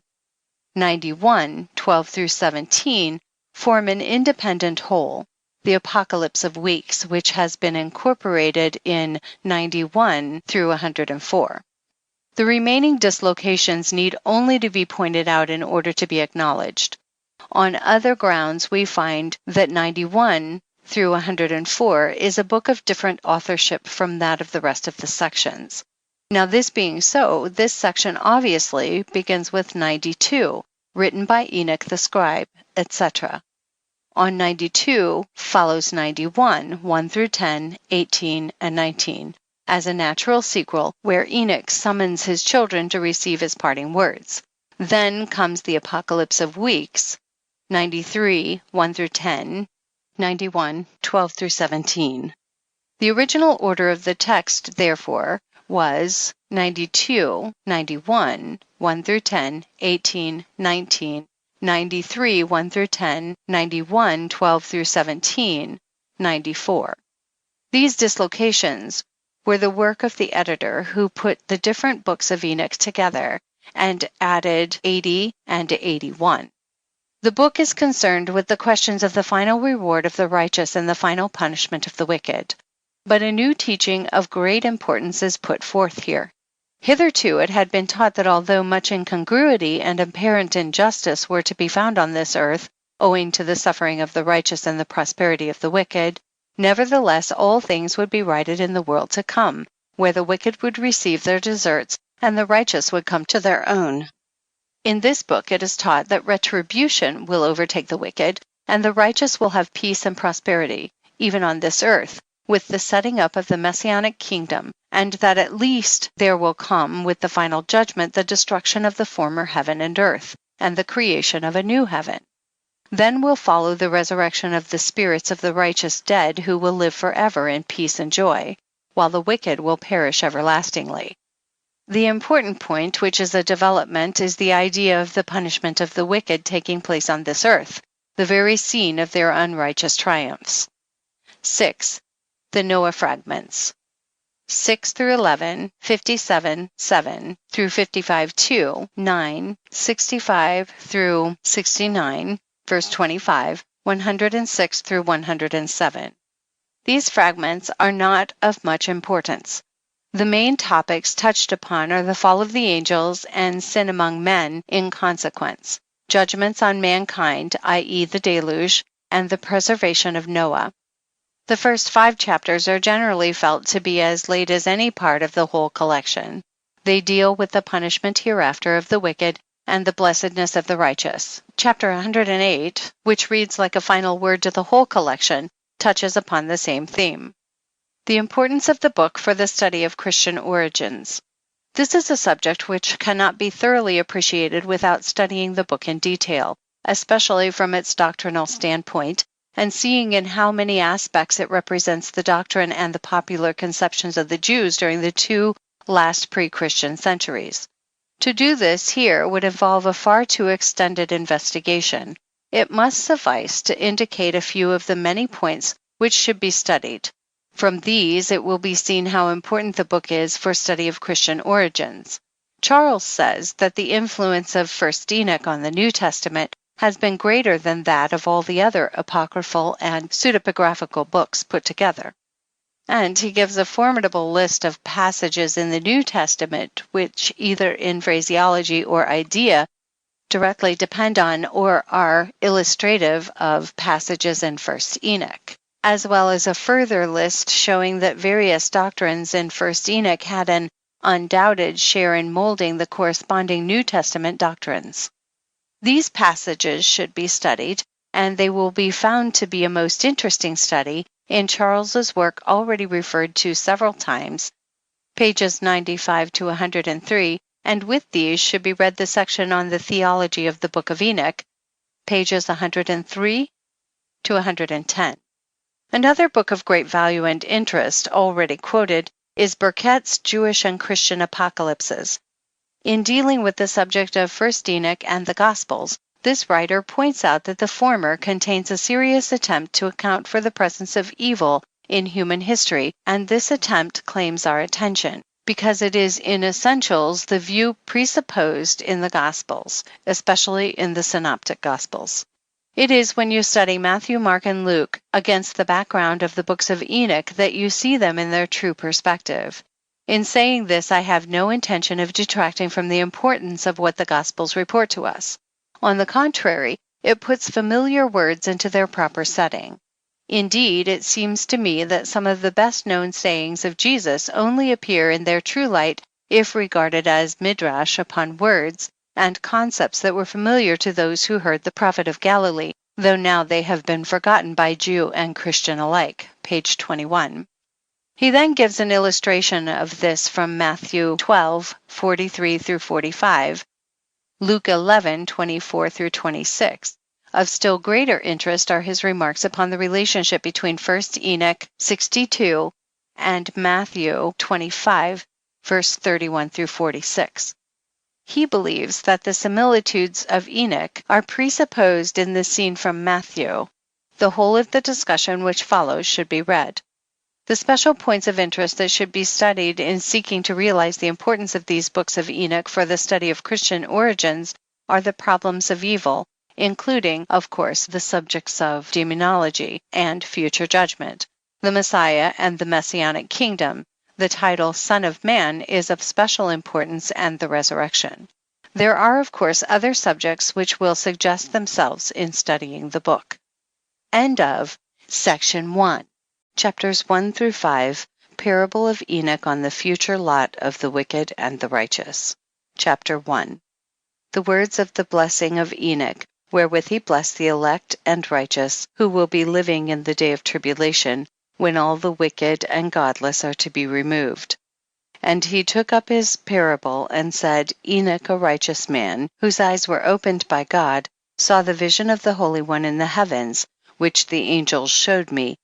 91, 12 through 17, form an independent whole, the Apocalypse of Weeks, which has been incorporated in 91 through 104. The remaining dislocations need only to be pointed out in order to be acknowledged. On other grounds, we find that 91 through 104 is a book of different authorship from that of the rest of the sections. Now, this being so, this section obviously begins with 92, written by Enoch the scribe, etc. On 92 follows 91, 1 through 10, 18, and 19, as a natural sequel where Enoch summons his children to receive his parting words. Then comes the Apocalypse of Weeks, 93, 1 through 10, 91, 12 through 17. The original order of the text, therefore, was 92, 91, 1 through 10, 18, 19, 93, 1 through 10, 91, 12 through 17, 94. These dislocations were the work of the editor who put the different books of Enoch together and added 80 and 81. The book is concerned with the questions of the final reward of the righteous and the final punishment of the wicked. But a new teaching of great importance is put forth here. Hitherto it had been taught that although much incongruity and apparent injustice were to be found on this earth, owing to the suffering of the righteous and the prosperity of the wicked, nevertheless all things would be righted in the world to come, where the wicked would receive their deserts and the righteous would come to their own. In this book it is taught that retribution will overtake the wicked, and the righteous will have peace and prosperity, even on this earth, with the setting up of the Messianic kingdom, and that at least there will come with the final judgment the destruction of the former heaven and earth, and the creation of a new heaven. Then will follow the resurrection of the spirits of the righteous dead who will live forever in peace and joy, while the wicked will perish everlastingly. The important point, which is a development, is the idea of the punishment of the wicked taking place on this earth, the very scene of their unrighteous triumphs. 6. The Noah fragments. 6 through 11, 57, 7 through 55, 2, 9, 65 through 69, verse 25, 106 through 107. These fragments are not of much importance. The main topics touched upon are the fall of the angels and sin among men in consequence, judgments on mankind, i.e. the deluge, and the preservation of Noah. The first 5 chapters are generally felt to be as late as any part of the whole collection. They deal with the punishment hereafter of the wicked and the blessedness of the righteous. Chapter 108, which reads like a final word to the whole collection, touches upon the same theme. The importance of the book for the study of Christian origins. This is a subject which cannot be thoroughly appreciated without studying the book in detail, especially from its doctrinal standpoint, and seeing in how many aspects it represents the doctrine and the popular conceptions of the Jews during the 2 last pre-Christian centuries. To do this here would involve a far too extended investigation. It must suffice to indicate a few of the many points which should be studied. From these, it will be seen how important the book is for study of Christian origins. Charles says that the influence of 1st Enoch on the New Testament has been greater than that of all the other apocryphal and pseudepigraphical books put together. And he gives a formidable list of passages in the New Testament which, either in phraseology or idea, directly depend on or are illustrative of passages in 1st Enoch, as well as a further list showing that various doctrines in 1st Enoch had an undoubted share in molding the corresponding New Testament doctrines. These passages should be studied, and they will be found to be a most interesting study in Charles's work already referred to several times, pages 95 to 103, and with these should be read the section on the theology of the Book of Enoch, pages 103 to 110. Another book of great value and interest, already quoted, is Burkett's Jewish and Christian Apocalypses. In dealing with the subject of 1st Enoch and the Gospels, this writer points out that the former contains a serious attempt to account for the presence of evil in human history, and this attempt claims our attention, because it is in essentials the view presupposed in the Gospels, especially in the Synoptic Gospels. It is when you study Matthew, Mark, and Luke against the background of the books of Enoch that you see them in their true perspective. In saying this, I have no intention of detracting from the importance of what the Gospels report to us. On the contrary, it puts familiar words into their proper setting. Indeed, it seems to me that some of the best-known sayings of Jesus only appear in their true light if regarded as midrash upon words and concepts that were familiar to those who heard the prophet of Galilee, though now they have been forgotten by Jew and Christian alike. Page 21. He then gives an illustration of this from Matthew 12, 43 through 45, Luke 11, 24 through 26, Of still greater interest are his remarks upon the relationship between 1 Enoch 62 and Matthew 25, verse 31 through 46. He believes that the similitudes of Enoch are presupposed in the scene from Matthew. The whole of the discussion which follows should be read. The special points of interest that should be studied in seeking to realize the importance of these books of Enoch for the study of Christian origins are the problems of evil, including, of course, the subjects of demonology and future judgment, the Messiah and the Messianic kingdom. The title Son of Man is of special importance, and the resurrection. There are, of course, other subjects which will suggest themselves in studying the book. End of Section 1. Chapters 1 through 5, Parable of Enoch on the future lot of the wicked and the righteous. Chapter 1. The words of the blessing of Enoch, wherewith he blessed the elect and righteous, who will be living in the day of tribulation, when all the wicked and godless are to be removed. And he took up his parable and said, Enoch, a righteous man, whose eyes were opened by God, saw the vision of the Holy One in the heavens, which the angels showed me.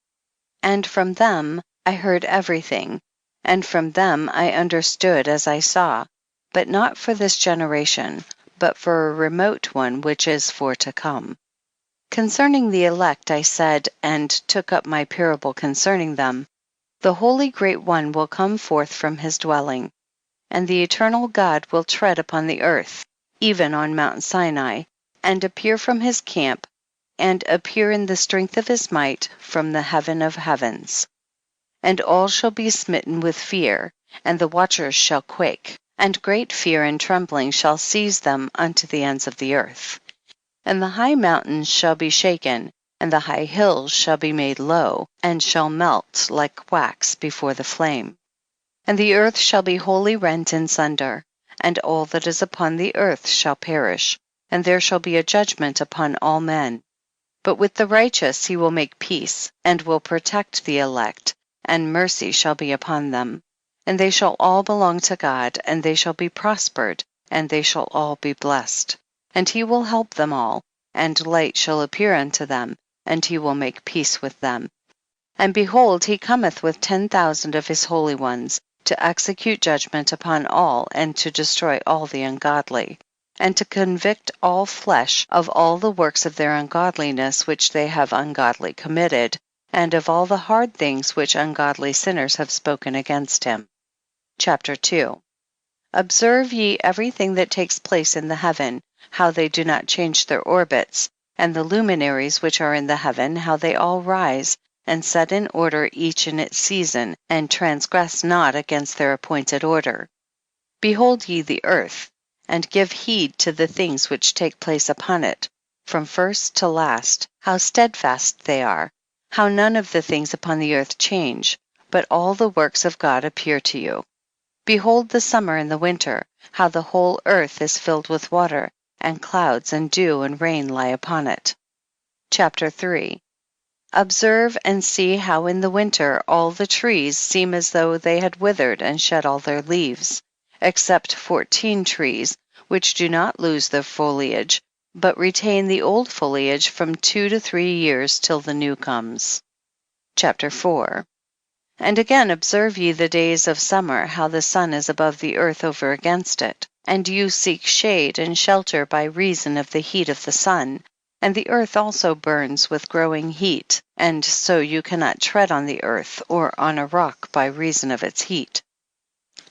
And from them I heard everything, and from them I understood as I saw, but not for this generation, but for a remote one which is for to come. Concerning the elect I said, and took up my parable concerning them, the Holy Great One will come forth from his dwelling, and the eternal God will tread upon the earth, even on Mount Sinai, and appear from his camp, and appear in the strength of his might from the heaven of heavens. And all shall be smitten with fear, and the watchers shall quake, and great fear and trembling shall seize them unto the ends of the earth. And the high mountains shall be shaken, and the high hills shall be made low, and shall melt like wax before the flame. And the earth shall be wholly rent in sunder, and all that is upon the earth shall perish, and there shall be a judgment upon all men. But with the righteous he will make peace, and will protect the elect, and mercy shall be upon them. And they shall all belong to God, and they shall be prospered, and they shall all be blessed. And he will help them all, and light shall appear unto them, and he will make peace with them. And behold, he cometh with 10,000 of his holy ones, to execute judgment upon all, and to destroy all the ungodly, and to convict all flesh of all the works of their ungodliness which they have ungodly committed, and of all the hard things which ungodly sinners have spoken against him. Chapter 2. Observe ye everything that takes place in the heaven, how they do not change their orbits, and the luminaries which are in the heaven, how they all rise, and set in order each in its season, and transgress not against their appointed order. Behold ye the earth, and give heed to the things which take place upon it, from first to last, how steadfast they are, how none of the things upon the earth change, but all the works of God appear to you. Behold the summer and the winter, how the whole earth is filled with water, and clouds and dew and rain lie upon it. Chapter 3. Observe and see how in the winter all the trees seem as though they had withered and shed all their leaves, except 14 trees, which do not lose their foliage, but retain the old foliage from 2 to 3 years till the new comes. Chapter 4. And again observe ye the days of summer, how the sun is above the earth over against it, and you seek shade and shelter by reason of the heat of the sun, and the earth also burns with growing heat, and so you cannot tread on the earth or on a rock by reason of its heat.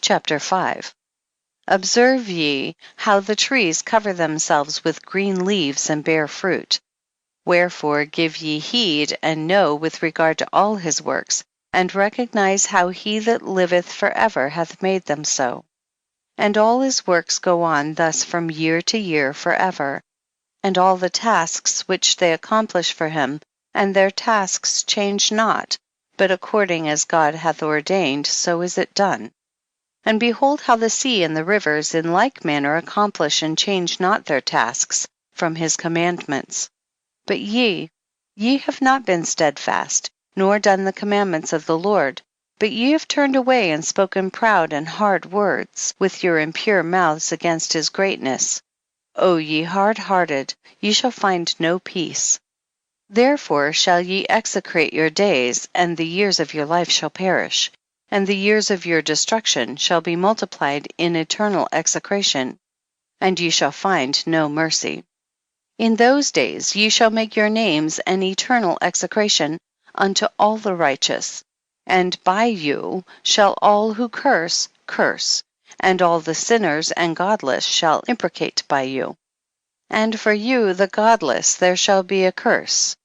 Chapter 5. Observe ye how the trees cover themselves with green leaves and bear fruit. Wherefore give ye heed, and know with regard to all his works, and recognize how he that liveth forever hath made them so. And all his works go on thus from year to year forever, and all the tasks which they accomplish for him, and their tasks change not, but according as God hath ordained, so is it done. And behold how the sea and the rivers in like manner accomplish and change not their tasks from his commandments. But ye have not been steadfast, nor done the commandments of the Lord, but ye have turned away and spoken proud and hard words with your impure mouths against his greatness. O ye hard-hearted, ye shall find no peace. Therefore shall ye execrate your days, and the years of your life shall perish, and the years of your destruction shall be multiplied in eternal execration, and ye shall find no mercy. In those days ye shall make your names an eternal execration unto all the righteous, and by you shall all who curse, curse, and all the sinners and godless shall imprecate by you. And for you the godless there shall be a curse,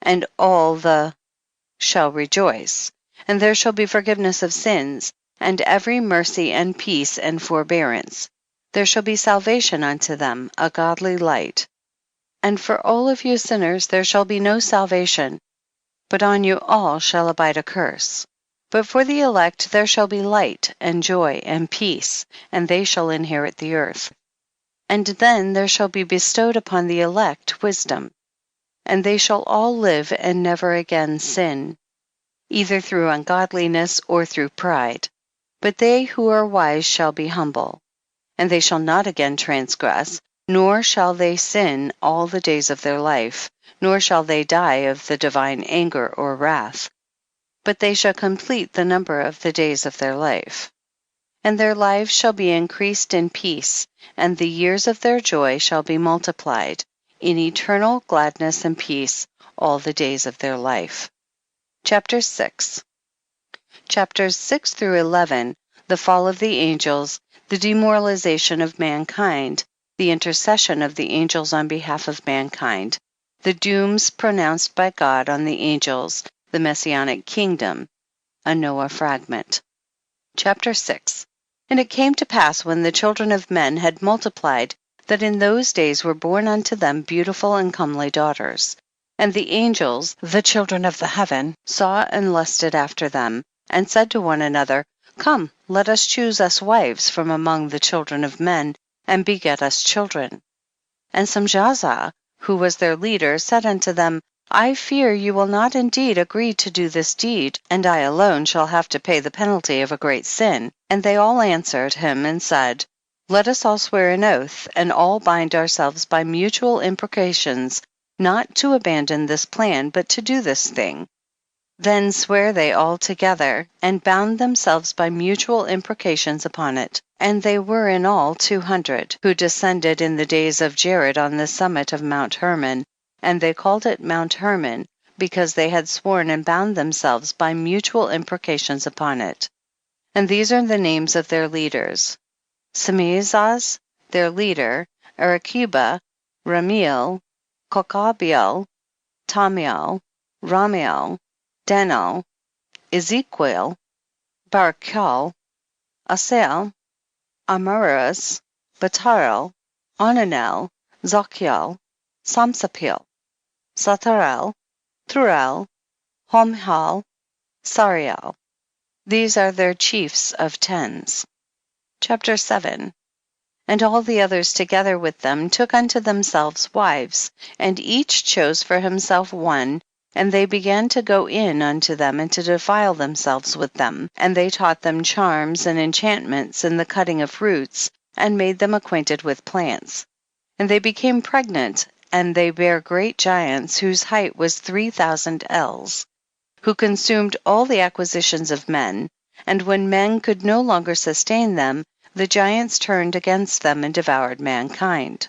and all the shall rejoice, and there shall be forgiveness of sins, and every mercy and peace and forbearance. There shall be salvation unto them, a godly light. And for all of you sinners there shall be no salvation, but on you all shall abide a curse. But for the elect there shall be light and joy and peace, and they shall inherit the earth. And then there shall be bestowed upon the elect wisdom, and they shall all live and never again sin, either through ungodliness or through pride. But they who are wise shall be humble, and they shall not again transgress, nor shall they sin all the days of their life, nor shall they die of the divine anger or wrath, but they shall complete the number of the days of their life. And their lives shall be increased in peace, and the years of their joy shall be multiplied in eternal gladness and peace all the days of their life. Chapter 6. Chapters 6 through 11, the fall of the angels, the demoralization of mankind, the intercession of the angels on behalf of mankind, the dooms pronounced by God on the angels, the Messianic kingdom, a Noah fragment. Chapter 6. And it came to pass when the children of men had multiplied, that in those days were born unto them beautiful and comely daughters. And the angels, the children of the heaven, saw and lusted after them, and said to one another, Come, let us choose us wives from among the children of men, and beget us children. And Samjaza, who was their leader, said unto them, I fear you will not indeed agree to do this deed, and I alone shall have to pay the penalty of a great sin. And they all answered him and said, Let us all swear an oath, and all bind ourselves by mutual imprecations, not to abandon this plan, but to do this thing. Then sware they all together, and bound themselves by mutual imprecations upon it. And they were in all 200, who descended in the days of Jared on the summit of Mount Hermon, and they called it Mount Hermon, because they had sworn and bound themselves by mutual imprecations upon it. And these are the names of their leaders: Semizaz, their leader, Arakiba, Ramiel, Kokabiel, Tamiel, Ramiel, Denal, Ezekiel, Barachel, Asael, Amaras, Batarel, Onanel, Zokiel, Samsapil, Satarel, Thurel, Homhal, Sariel. These are their chiefs of tens. Chapter 7. And all the others together with them took unto themselves wives, and each chose for himself one, and they began to go in unto them and to defile themselves with them. And they taught them charms and enchantments and the cutting of roots, and made them acquainted with plants. And they became pregnant, and they bare great giants, whose height was 3,000 ells, who consumed all the acquisitions of men. And when men could no longer sustain them, the giants turned against them and devoured mankind.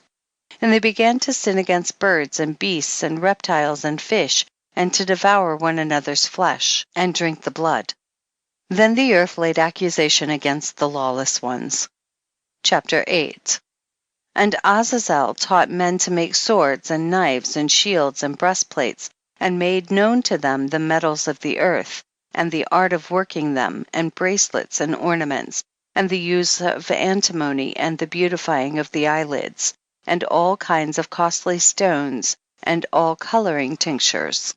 And they began to sin against birds and beasts and reptiles and fish, and to devour one another's flesh, and drink the blood. Then the earth laid accusation against the lawless ones. Chapter 8. And Azazel taught men to make swords and knives and shields and breastplates, and made known to them the metals of the earth, and the art of working them, and bracelets and ornaments, and the use of antimony, and the beautifying of the eyelids, and all kinds of costly stones, and all coloring tinctures.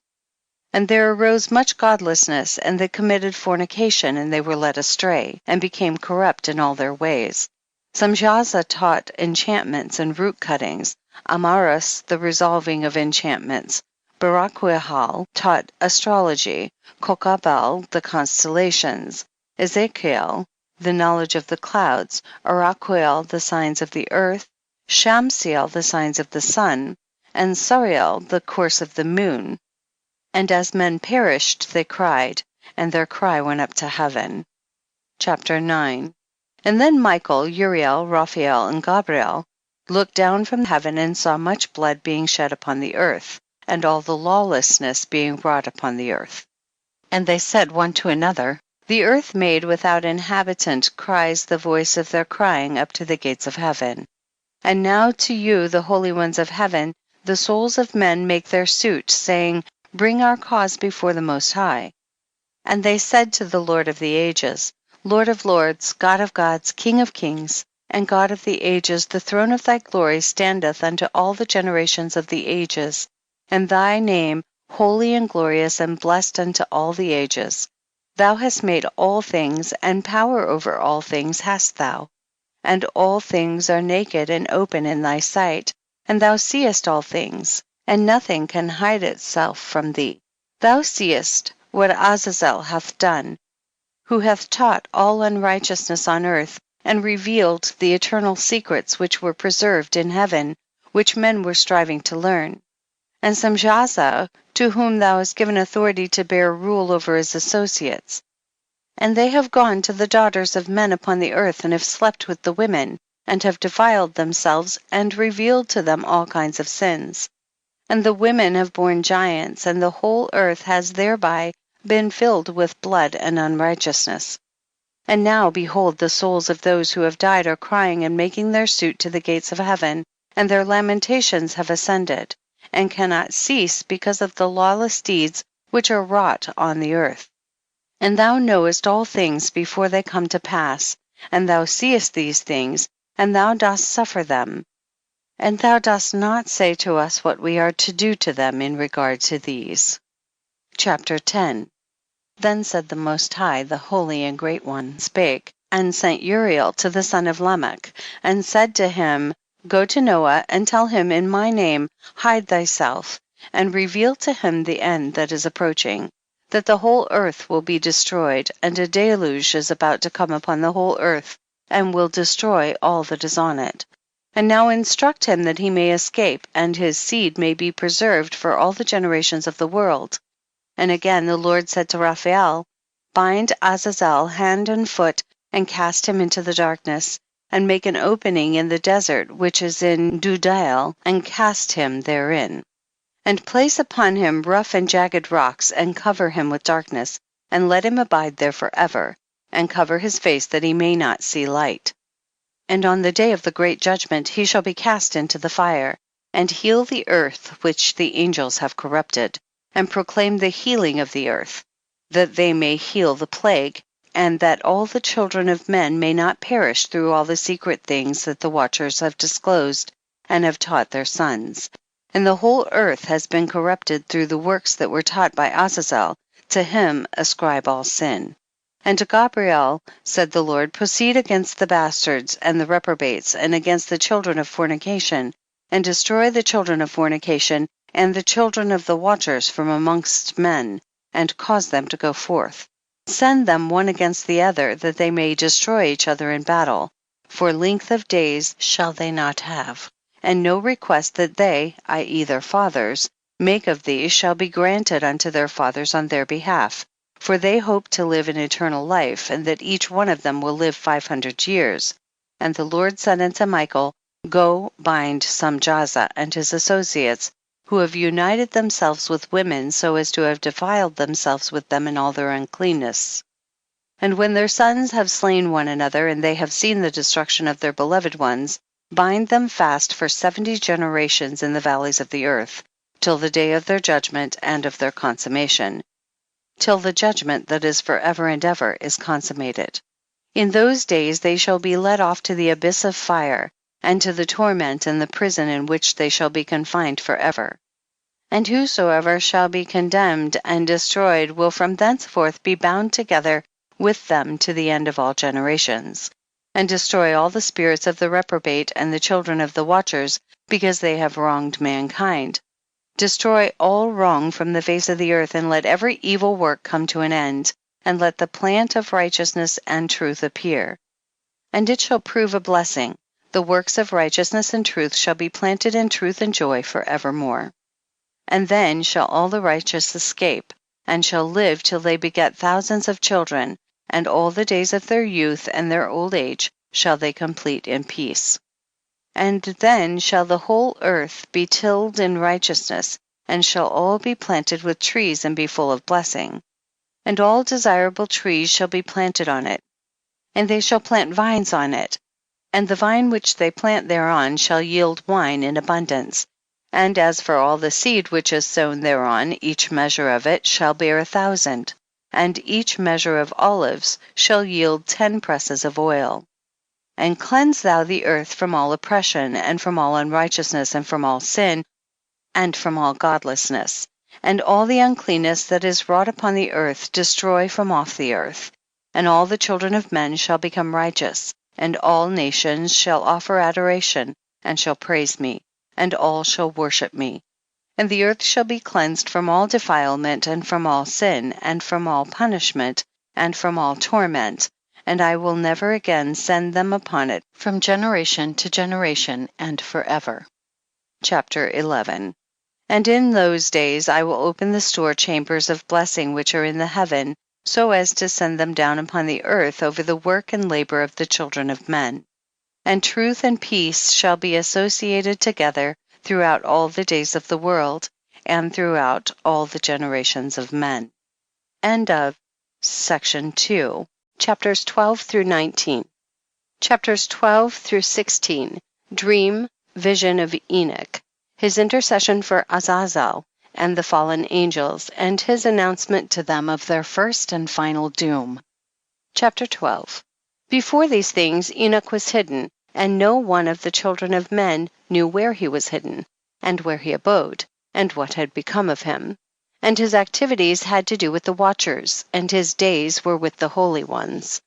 And there arose much godlessness, and they committed fornication, and they were led astray, and became corrupt in all their ways. Samjaza taught enchantments and root cuttings, Amaras the resolving of enchantments, Barakwihal taught astrology, Kokabel the constellations, Ezekiel the knowledge of the clouds, Araquiel the signs of the earth, Shamsiel the signs of the sun, and Sariel the course of the moon. And as men perished they cried, and their cry went up to heaven. Chapter 9. And then Michael, Uriel, Raphael, and Gabriel looked down from heaven and saw much blood being shed upon the earth, and all the lawlessness being wrought upon the earth. And they said one to another, the earth made without inhabitant cries the voice of their crying up to the gates of heaven. And now to you, the holy ones of heaven, the souls of men make their suit, saying, bring our cause before the Most High. And they said to the Lord of the ages, Lord of lords, God of gods, King of kings, and God of the ages, the throne of thy glory standeth unto all the generations of the ages, and thy name holy and glorious and blessed unto all the ages. Thou hast made all things, and power over all things hast thou. And all things are naked and open in thy sight, and thou seest all things, and nothing can hide itself from thee. Thou seest what Azazel hath done, who hath taught all unrighteousness on earth, and revealed the eternal secrets which were preserved in heaven, which men were striving to learn. And Samjaza, to whom thou hast given authority to bear rule over his associates. And they have gone to the daughters of men upon the earth, and have slept with the women, and have defiled themselves, and revealed to them all kinds of sins. And the women have borne giants, and the whole earth has thereby been filled with blood and unrighteousness. And now behold, the souls of those who have died are crying and making their suit to the gates of heaven, and their lamentations have ascended, and cannot cease because of the lawless deeds which are wrought on the earth. And thou knowest all things before they come to pass, and thou seest these things, and thou dost suffer them. And thou dost not say to us what we are to do to them in regard to these. Chapter 10. Then said the Most High, the Holy and Great One, spake, and sent Uriel to the son of Lamech, and said to him, go to Noah, and tell him in my name, hide thyself, and reveal to him the end that is approaching, that the whole earth will be destroyed, and a deluge is about to come upon the whole earth, and will destroy all that is on it. And now instruct him that he may escape, and his seed may be preserved for all the generations of the world. And again the Lord said to Raphael, bind Azazel hand and foot, and cast him into the darkness, and make an opening in the desert which is in Dudael, and cast him therein. And place upon him rough and jagged rocks, and cover him with darkness, and let him abide there forever, and cover his face that he may not see light. And on the day of the great judgment he shall be cast into the fire, and heal the earth which the angels have corrupted, and proclaim the healing of the earth, that they may heal the plague, and that all the children of men may not perish through all the secret things that the watchers have disclosed and have taught their sons. And the whole earth has been corrupted through the works that were taught by Azazel, to him ascribe all sin. And to Gabriel said the Lord, proceed against the bastards and the reprobates, and against the children of fornication, and destroy the children of fornication, and the children of the watchers from amongst men, and cause them to go forth. Send them one against the other, that they may destroy each other in battle. For length of days shall they not have, and no request that they, i.e. their fathers, make of thee shall be granted unto their fathers on their behalf. For they hope to live in eternal life, and that each one of them will live 500 years. And the Lord said unto Michael, go bind Samjaza and his associates, who have united themselves with women so as to have defiled themselves with them in all their uncleanness. And when their sons have slain one another, and they have seen the destruction of their beloved ones, bind them fast for 70 generations in the valleys of the earth, till the day of their judgment and of their consummation, till the judgment that is forever and ever is consummated. In those days they shall be led off to the abyss of fire, and to the torment and the prison in which they shall be confined forever. And whosoever shall be condemned and destroyed will from thenceforth be bound together with them to the end of all generations, and destroy all the spirits of the reprobate and the children of the watchers, because they have wronged mankind. Destroy all wrong from the face of the earth, and let every evil work come to an end, and let the plant of righteousness and truth appear. And it shall prove a blessing, the works of righteousness and truth shall be planted in truth and joy forevermore. And then shall all the righteous escape, and shall live till they beget thousands of children, and all the days of their youth and their old age shall they complete in peace. And then shall the whole earth be tilled in righteousness, and shall all be planted with trees and be full of blessing. And all desirable trees shall be planted on it, and they shall plant vines on it, and the vine which they plant thereon shall yield wine in abundance. And as for all the seed which is sown thereon, each measure of it shall bear 1,000, and each measure of olives shall yield 10 presses of oil. And cleanse thou the earth from all oppression, and from all unrighteousness, and from all sin, and from all godlessness. And all the uncleanness that is wrought upon the earth destroy from off the earth. And all the children of men shall become righteous, and all nations shall offer adoration, and shall praise me, and all shall worship me. And the earth shall be cleansed from all defilement, and from all sin, and from all punishment, and from all torment, and I will never again send them upon it from generation to generation and forever. Chapter 11. And in those days I will open the store chambers of blessing which are in the heaven, so as to send them down upon the earth over the work and labor of the children of men. And truth and peace shall be associated together throughout all the days of the world, and throughout all the generations of men. End of section 2, chapters 12 through 19. Chapters 12 through 16, dream, vision of Enoch, his intercession for Azazel and the fallen angels, and his announcement to them of their first and final doom. Chapter 12. Before these things Enoch was hidden, and no one of the children of men knew where he was hidden, and where he abode, and what had become of him. And his activities had to do with the watchers, and his days were with the holy ones.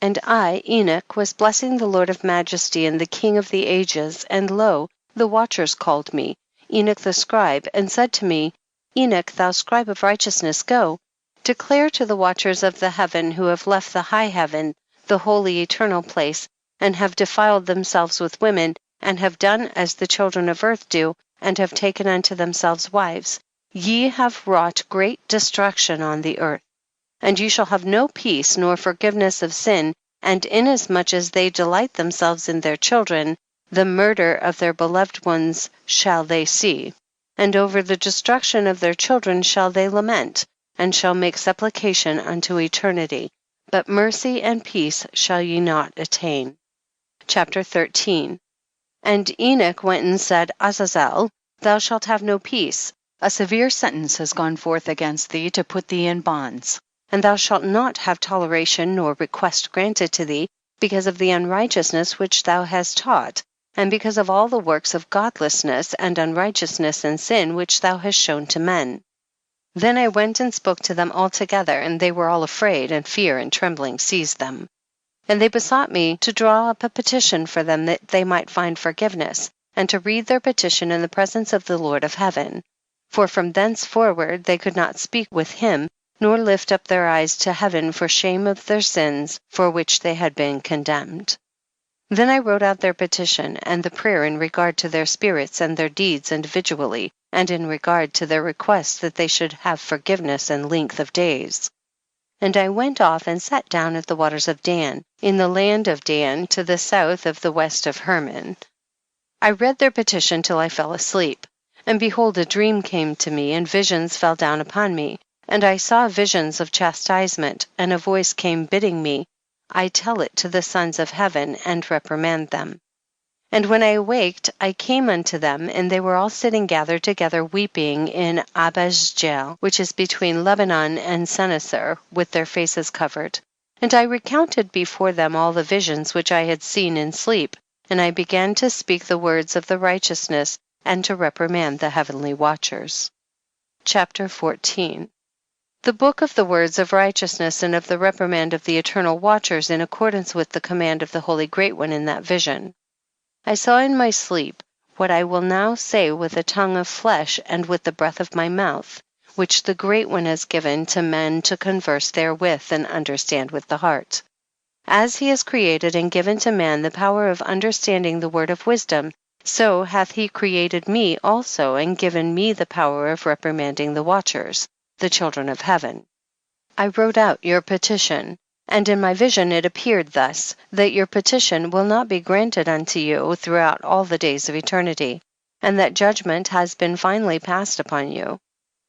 And I, Enoch, was blessing the Lord of majesty and the King of the ages, and lo, the watchers called me, Enoch the scribe, and said to me, Enoch, thou scribe of righteousness, go, declare to the watchers of the heaven who have left the high heaven, the holy eternal place, and have defiled themselves with women, and have done as the children of earth do, and have taken unto themselves wives. Ye have wrought great destruction on the earth, and ye shall have no peace nor forgiveness of sin, and inasmuch as they delight themselves in their children, the murder of their beloved ones shall they see, and over the destruction of their children shall they lament, and shall make supplication unto eternity, but mercy and peace shall ye not attain. Chapter 13. And Enoch went and said, Azazel, thou shalt have no peace. A severe sentence has gone forth against thee to put thee in bonds, and thou shalt not have toleration nor request granted to thee, because of the unrighteousness which thou hast taught, and because of all the works of godlessness and unrighteousness and sin which thou hast shown to men. Then I went and spoke to them all together, and they were all afraid, and fear and trembling seized them. And they besought me to draw up a petition for them that they might find forgiveness, and to read their petition in the presence of the Lord of heaven. For from thenceforward they could not speak with him, nor lift up their eyes to heaven for shame of their sins for which they had been condemned. Then I wrote out their petition, and the prayer in regard to their spirits and their deeds individually, and in regard to their request that they should have forgiveness and length of days. And I went off and sat down at the waters of Dan, in the land of Dan, to the south of the west of Hermon. I read their petition till I fell asleep. And behold, a dream came to me, and visions fell down upon me. And I saw visions of chastisement, and a voice came bidding me, I tell it to the sons of heaven, and reprimand them. And when I awaked, I came unto them, and they were all sitting gathered together weeping in Abazjel, which is between Lebanon and Sennacer, with their faces covered. And I recounted before them all the visions which I had seen in sleep, and I began to speak the words of the righteousness, and to reprimand the heavenly watchers. Chapter 14. The book of the words of righteousness and of the reprimand of the eternal watchers in accordance with the command of the Holy Great One in that vision. I saw in my sleep what I will now say with a tongue of flesh and with the breath of my mouth, which the Great One has given to men to converse therewith and understand with the heart. As he has created and given to man the power of understanding the word of wisdom, so hath he created me also and given me the power of reprimanding the watchers, the children of heaven. I wrote out your petition, and in my vision it appeared thus, that your petition will not be granted unto you throughout all the days of eternity, and that judgment has been finally passed upon you.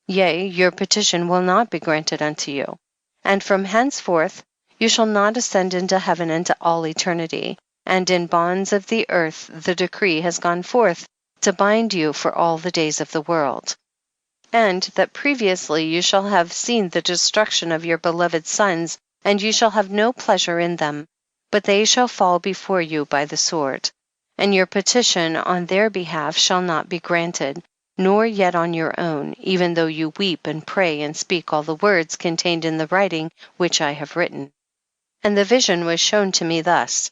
Yea, your petition will not be granted unto you. And from henceforth you shall not ascend into heaven into all eternity, and in bonds of the earth the decree has gone forth to bind you for all the days of the world. And that previously you shall have seen the destruction of your beloved sons, and you shall have no pleasure in them, but they shall fall before you by the sword. And your petition on their behalf shall not be granted, nor yet on your own, even though you weep and pray and speak all the words contained in the writing which I have written. And the vision was shown to me thus.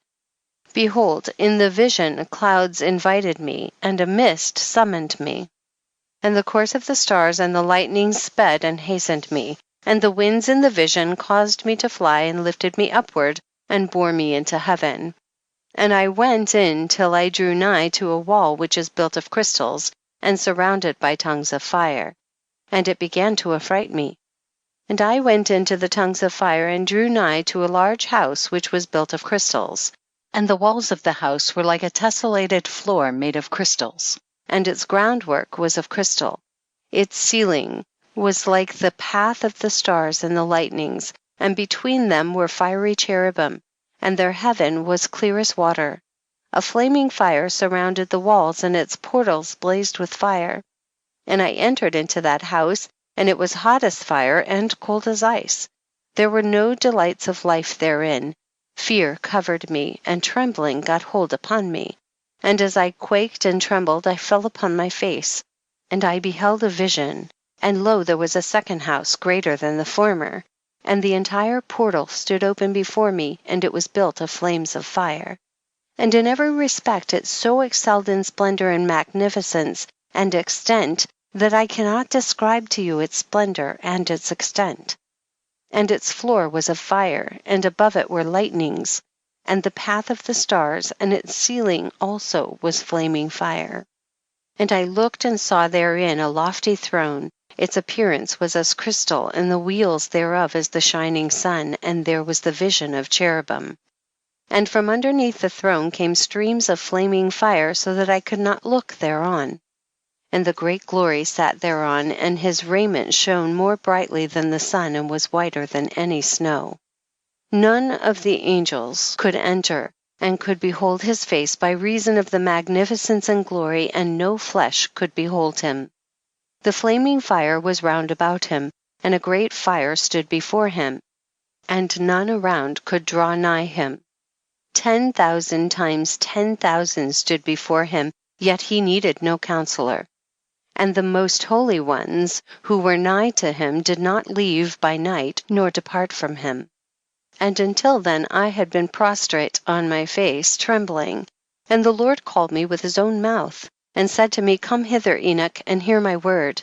Behold, in the vision clouds invited me, and a mist summoned me. And the course of the stars and the lightnings sped and hastened me, and the winds in the vision caused me to fly and lifted me upward and bore me into heaven. And I went in till I drew nigh to a wall which is built of crystals, and surrounded by tongues of fire. And it began to affright me. And I went into the tongues of fire and drew nigh to a large house which was built of crystals. And the walls of the house were like a tessellated floor made of crystals, and its groundwork was of crystal. Its ceiling was like the path of the stars and the lightnings, and between them were fiery cherubim, and their heaven was clear as water. A flaming fire surrounded the walls, and its portals blazed with fire. And I entered into that house, and it was hot as fire and cold as ice. There were no delights of life therein. Fear covered me, and trembling got hold upon me. And as I quaked and trembled, I fell upon my face. And I beheld a vision, and lo, there was a second house greater than the former, and the entire portal stood open before me, and it was built of flames of fire. And in every respect it so excelled in splendor and magnificence and extent, that I cannot describe to you its splendor and its extent. And its floor was of fire, and above it were lightnings, and the path of the stars, and its ceiling also was flaming fire. And I looked and saw therein a lofty throne. Its appearance was as crystal, and the wheels thereof as the shining sun, and there was the vision of cherubim. And from underneath the throne came streams of flaming fire, so that I could not look thereon. And the great glory sat thereon, and his raiment shone more brightly than the sun, and was whiter than any snow. None of the angels could enter, and could behold his face by reason of the magnificence and glory, and no flesh could behold him. The flaming fire was round about him, and a great fire stood before him, and none around could draw nigh him. 10,000 times 10,000 stood before him, yet he needed no counselor. And the most holy ones who were nigh to him did not leave by night, nor depart from him. And until then I had been prostrate on my face, trembling. And the Lord called me with his own mouth, and said to me, Come hither, Enoch, and hear my word.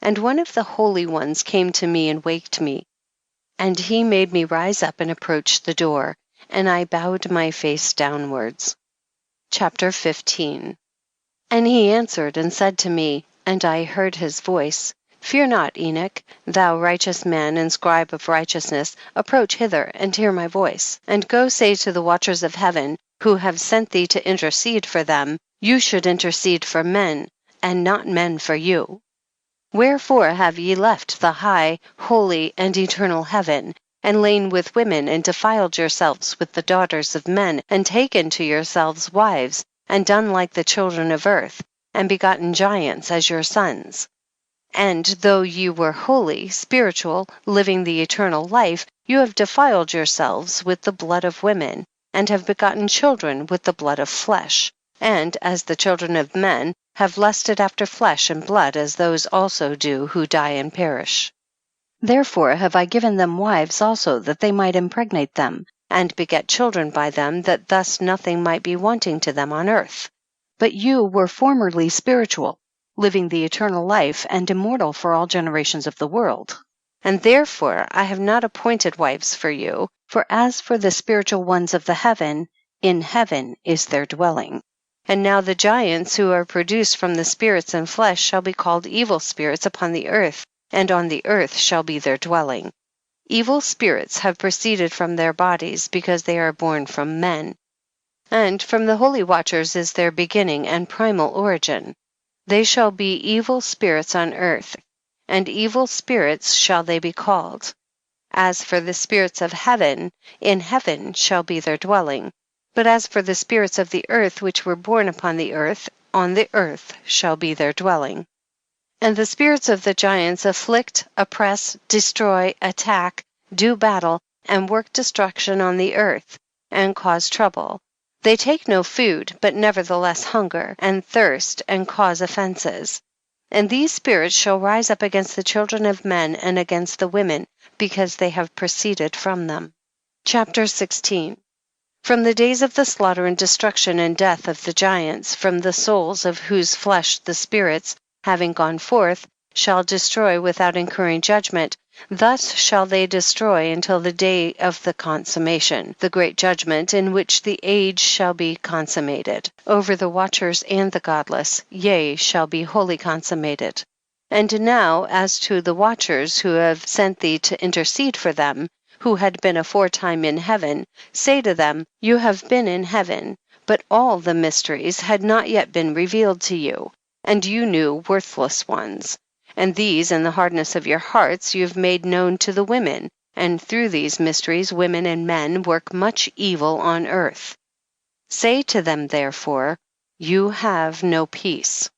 And one of the holy ones came to me and waked me. And he made me rise up and approach the door, and I bowed my face downwards. Chapter 15. And he answered and said to me, and I heard his voice, Fear not, Enoch, thou righteous man and scribe of righteousness, approach hither and hear my voice, and go say to the watchers of heaven, who have sent thee to intercede for them, you should intercede for men, and not men for you. Wherefore have ye left the high, holy, and eternal heaven, and lain with women, and defiled yourselves with the daughters of men, and taken to yourselves wives, and done like the children of earth, and begotten giants as your sons? And though ye were holy, spiritual, living the eternal life, you have defiled yourselves with the blood of women, and have begotten children with the blood of flesh, and, as the children of men, have lusted after flesh and blood, as those also do who die and perish. Therefore have I given them wives also, that they might impregnate them, and beget children by them, that thus nothing might be wanting to them on earth. But you were formerly spiritual, living the eternal life, and immortal for all generations of the world. And therefore I have not appointed wives for you, for as for the spiritual ones of the heaven, in heaven is their dwelling. And now the giants who are produced from the spirits and flesh shall be called evil spirits upon the earth, and on the earth shall be their dwelling. Evil spirits have proceeded from their bodies, because they are born from men. And from the holy watchers is their beginning and primal origin. They shall be evil spirits on earth, and evil spirits shall they be called. As for the spirits of heaven, in heaven shall be their dwelling. But as for the spirits of the earth which were born upon the earth, on the earth shall be their dwelling. And the spirits of the giants afflict, oppress, destroy, attack, do battle, and work destruction on the earth, and cause trouble. They take no food, but nevertheless hunger, and thirst, and cause offenses. And these spirits shall rise up against the children of men and against the women, because they have proceeded from them. Chapter 16. From the days of the slaughter and destruction and death of the giants, from the souls of whose flesh the spirits, having gone forth, shall destroy without incurring judgment, thus shall they destroy until the day of the consummation, the great judgment, in which the age shall be consummated, over the watchers and the godless, yea, shall be wholly consummated. And now as to the watchers who have sent thee to intercede for them, who had been aforetime in heaven, say to them, you have been in heaven, but all the mysteries had not yet been revealed to you, and you knew worthless ones. And these in the hardness of your hearts you have made known to the women, and through these mysteries women and men work much evil on earth. Say to them therefore, you have no peace.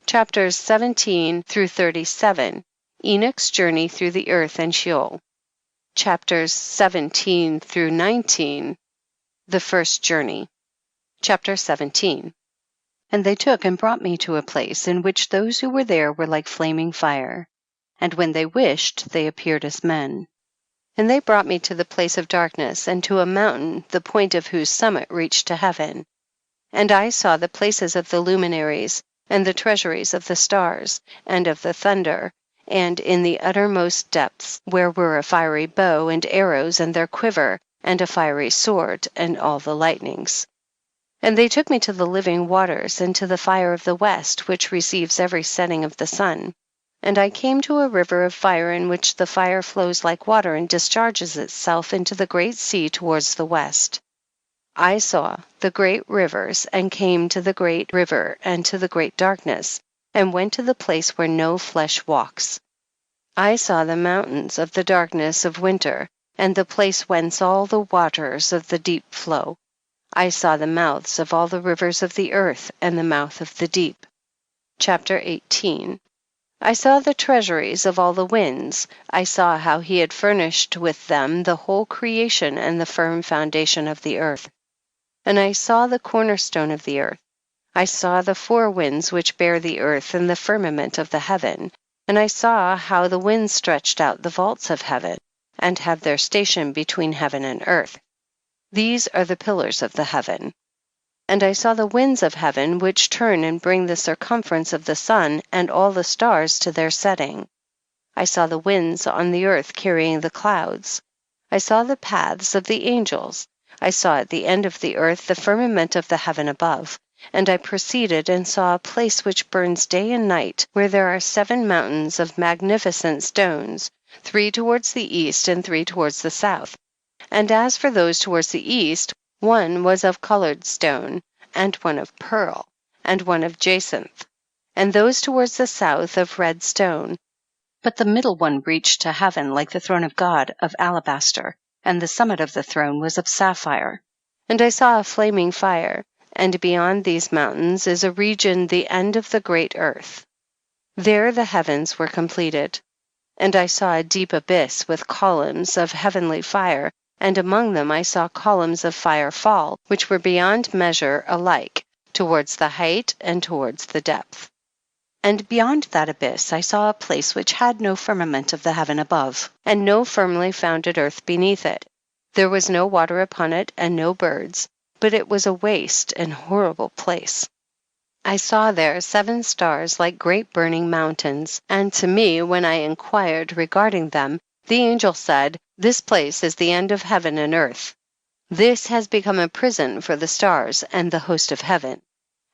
Chapters 17 through 37. Enoch's journey through the earth and Sheol. Chapters 17 through 19. The first journey. Chapter 17. And they took and brought me to a place in which those who were there were like flaming fire. And when they wished, they appeared as men. And they brought me to the place of darkness, and to a mountain, the point of whose summit reached to heaven. And I saw the places of the luminaries, and the treasuries of the stars, and of the thunder, and in the uttermost depths, where were a fiery bow and arrows and their quiver, and a fiery sword, and all the lightnings. And they took me to the living waters, and to the fire of the west, which receives every setting of the sun. And I came to a river of fire, in which the fire flows like water, and discharges itself into the great sea towards the west. I saw the great rivers, and came to the great river, and to the great darkness, and went to the place where no flesh walks. I saw the mountains of the darkness of winter, and the place whence all the waters of the deep flow. I saw the mouths of all the rivers of the earth, and the mouth of the deep. Chapter 18. I saw the treasuries of all the winds. I saw how he had furnished with them the whole creation and the firm foundation of the earth. And I saw the cornerstone of the earth. I saw the four winds which bear the earth and the firmament of the heaven. And I saw how the winds stretched out the vaults of heaven, and have their station between heaven and earth. These are the pillars of the heaven. And I saw the winds of heaven, which turn and bring the circumference of the sun and all the stars to their setting. I saw the winds on the earth carrying the clouds. I saw the paths of the angels. I saw at the end of the earth the firmament of the heaven above. And I proceeded and saw a place which burns day and night, where there are 7 mountains of magnificent stones, 3 towards the east and 3 towards the south. And as for those towards the east, one was of colored stone, and one of pearl, and one of jacinth, and those towards the south of red stone. But the middle one reached to heaven like the throne of God of alabaster, and the summit of the throne was of sapphire. And I saw a flaming fire, and beyond these mountains is a region the end of the great earth. There the heavens were completed. And I saw a deep abyss with columns of heavenly fire, and among them I saw columns of fire fall, which were beyond measure alike, towards the height and towards the depth. And beyond that abyss I saw a place which had no firmament of the heaven above, and no firmly founded earth beneath it. There was no water upon it, and no birds, but it was a waste and horrible place. I saw there 7 stars like great burning mountains, and to me, when I inquired regarding them, the angel said, "This place is the end of heaven and earth. This has become a prison for the stars and the host of heaven.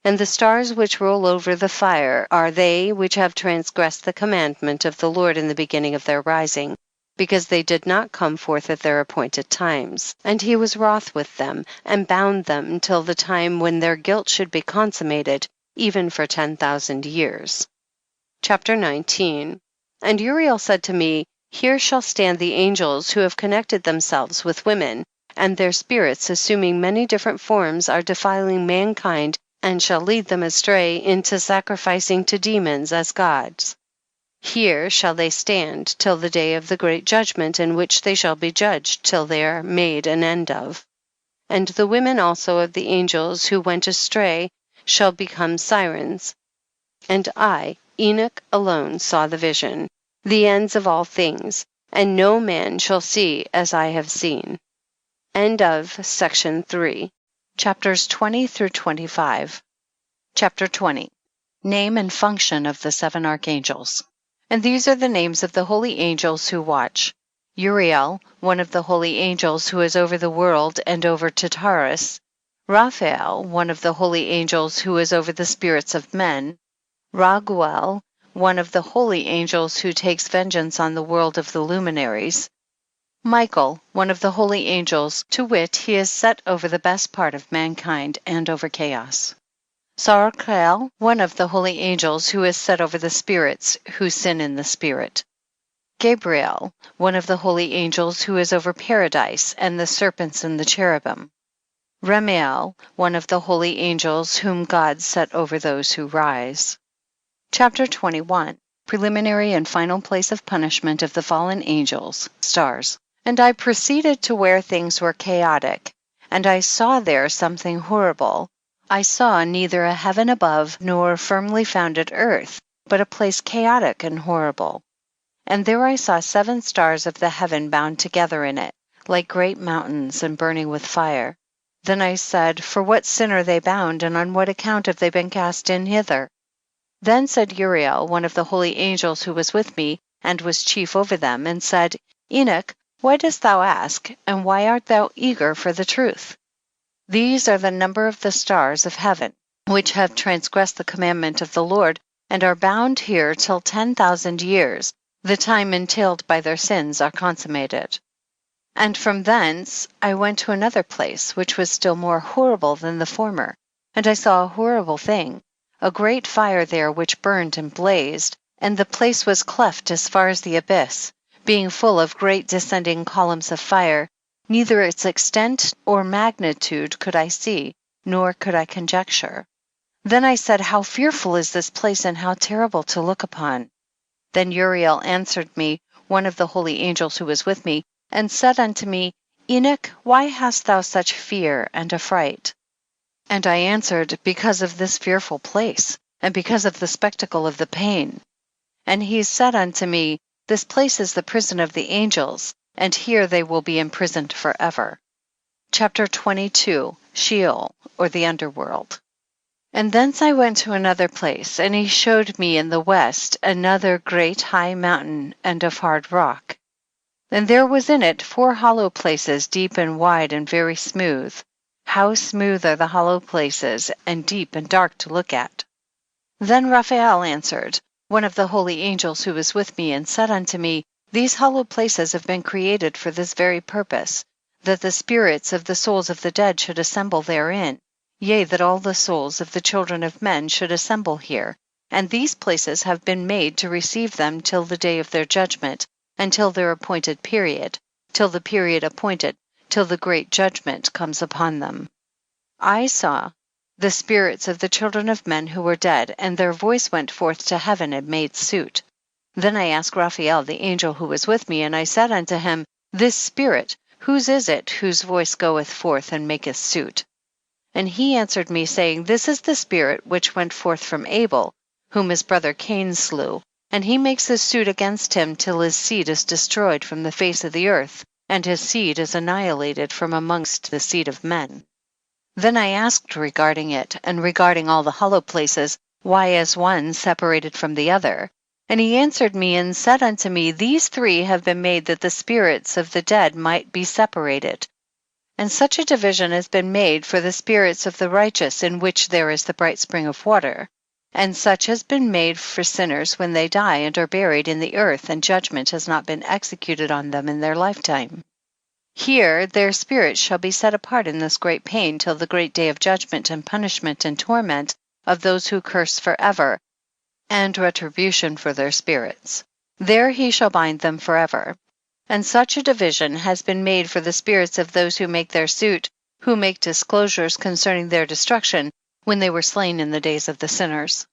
And the stars which roll over the fire are they which have transgressed the commandment of the Lord in the beginning of their rising, because they did not come forth at their appointed times. And he was wroth with them, and bound them till the time when their guilt should be consummated, even for 10,000 years." Chapter 19. And Uriel said to me, "Here shall stand the angels who have connected themselves with women, and their spirits, assuming many different forms, are defiling mankind, and shall lead them astray into sacrificing to demons as gods. Here shall they stand till the day of the great judgment, in which they shall be judged till they are made an end of. And the women also of the angels who went astray shall become sirens. And I, Enoch, alone saw the vision, the ends of all things, and no man shall see as I have seen." End of section 3. Chapters 20 through 25. Chapter 20. Name and function of the 7 archangels. And these are the names of the holy angels who watch: Uriel, one of the holy angels who is over the world and over Tartarus; Raphael, one of the holy angels who is over the spirits of men; Raguel, one of the holy angels who takes vengeance on the world of the luminaries; Michael, one of the holy angels, to wit, he is set over the best part of mankind and over chaos; Sarakel, one of the holy angels who is set over the spirits who sin in the spirit; Gabriel, one of the holy angels who is over paradise and the serpents and the cherubim; Remiel, one of the holy angels whom God set over those who rise. Chapter 21. Preliminary and final place of punishment of the fallen angels, stars. And I proceeded to where things were chaotic, and I saw there something horrible. I saw neither a heaven above nor firmly founded earth, but a place chaotic and horrible. And there I saw 7 stars of the heaven bound together in it, like great mountains, and burning with fire. Then I said, "For what sin are they bound, and on what account have they been cast in hither?" Then said Uriel, one of the holy angels who was with me, and was chief over them, and said, "Enoch, why dost thou ask, and why art thou eager for the truth? These are the number of the stars of heaven, which have transgressed the commandment of the Lord, and are bound here till 10,000 years, the time entailed by their sins, are consummated." And from thence I went to another place, which was still more horrible than the former, and I saw a horrible thing, a great fire there which burned and blazed, and the place was cleft as far as the abyss, being full of great descending columns of fire. Neither its extent or magnitude could I see, nor could I conjecture. Then I said, "How fearful is this place, and how terrible to look upon!" Then Uriel answered me, one of the holy angels who was with me, and said unto me, "Enoch, why hast thou such fear and affright?" And I answered, "Because of this fearful place, and because of the spectacle of the pain." And he said unto me, "This place is the prison of the angels, and here they will be imprisoned forever." Chapter 22. Sheol, or the underworld. And thence I went to another place, and he showed me in the west another great high mountain, and of hard rock. And there was in it 4 hollow places, deep and wide and very smooth. How smooth are the hollow places, and deep and dark to look at! Then Raphael answered, one of the holy angels who was with me, and said unto me, "These hollow places have been created for this very purpose, that the spirits of the souls of the dead should assemble therein, yea, that all the souls of the children of men should assemble here, and these places have been made to receive them till the day of their judgment, until their appointed period, till the period appointed, till the great judgment comes upon them." I saw the spirits of the children of men who were dead, and their voice went forth to heaven and made suit. Then I asked Raphael the angel who was with me, and I said unto him, "This spirit, whose is it whose voice goeth forth and maketh suit?" And he answered me, saying, "This is the spirit which went forth from Abel, whom his brother Cain slew, and he makes his suit against him till his seed is destroyed from the face of the earth, and his seed is annihilated from amongst the seed of men." Then I asked regarding it, and regarding all the hollow places, why is one separated from the other? And he answered me and said unto me, these three have been made that the spirits of the dead might be separated. And such a division has been made for the spirits of the righteous, in which there is the bright spring of water. And such has been made for sinners when they die and are buried in the earth, and judgment has not been executed on them in their lifetime. Here their spirits shall be set apart in this great pain till the great day of judgment and punishment and torment of those who curse forever, and retribution for their spirits. There he shall bind them forever. And such a division has been made for the spirits of those who make their suit, who make disclosures concerning their destruction, when they were slain in the days of the sinners.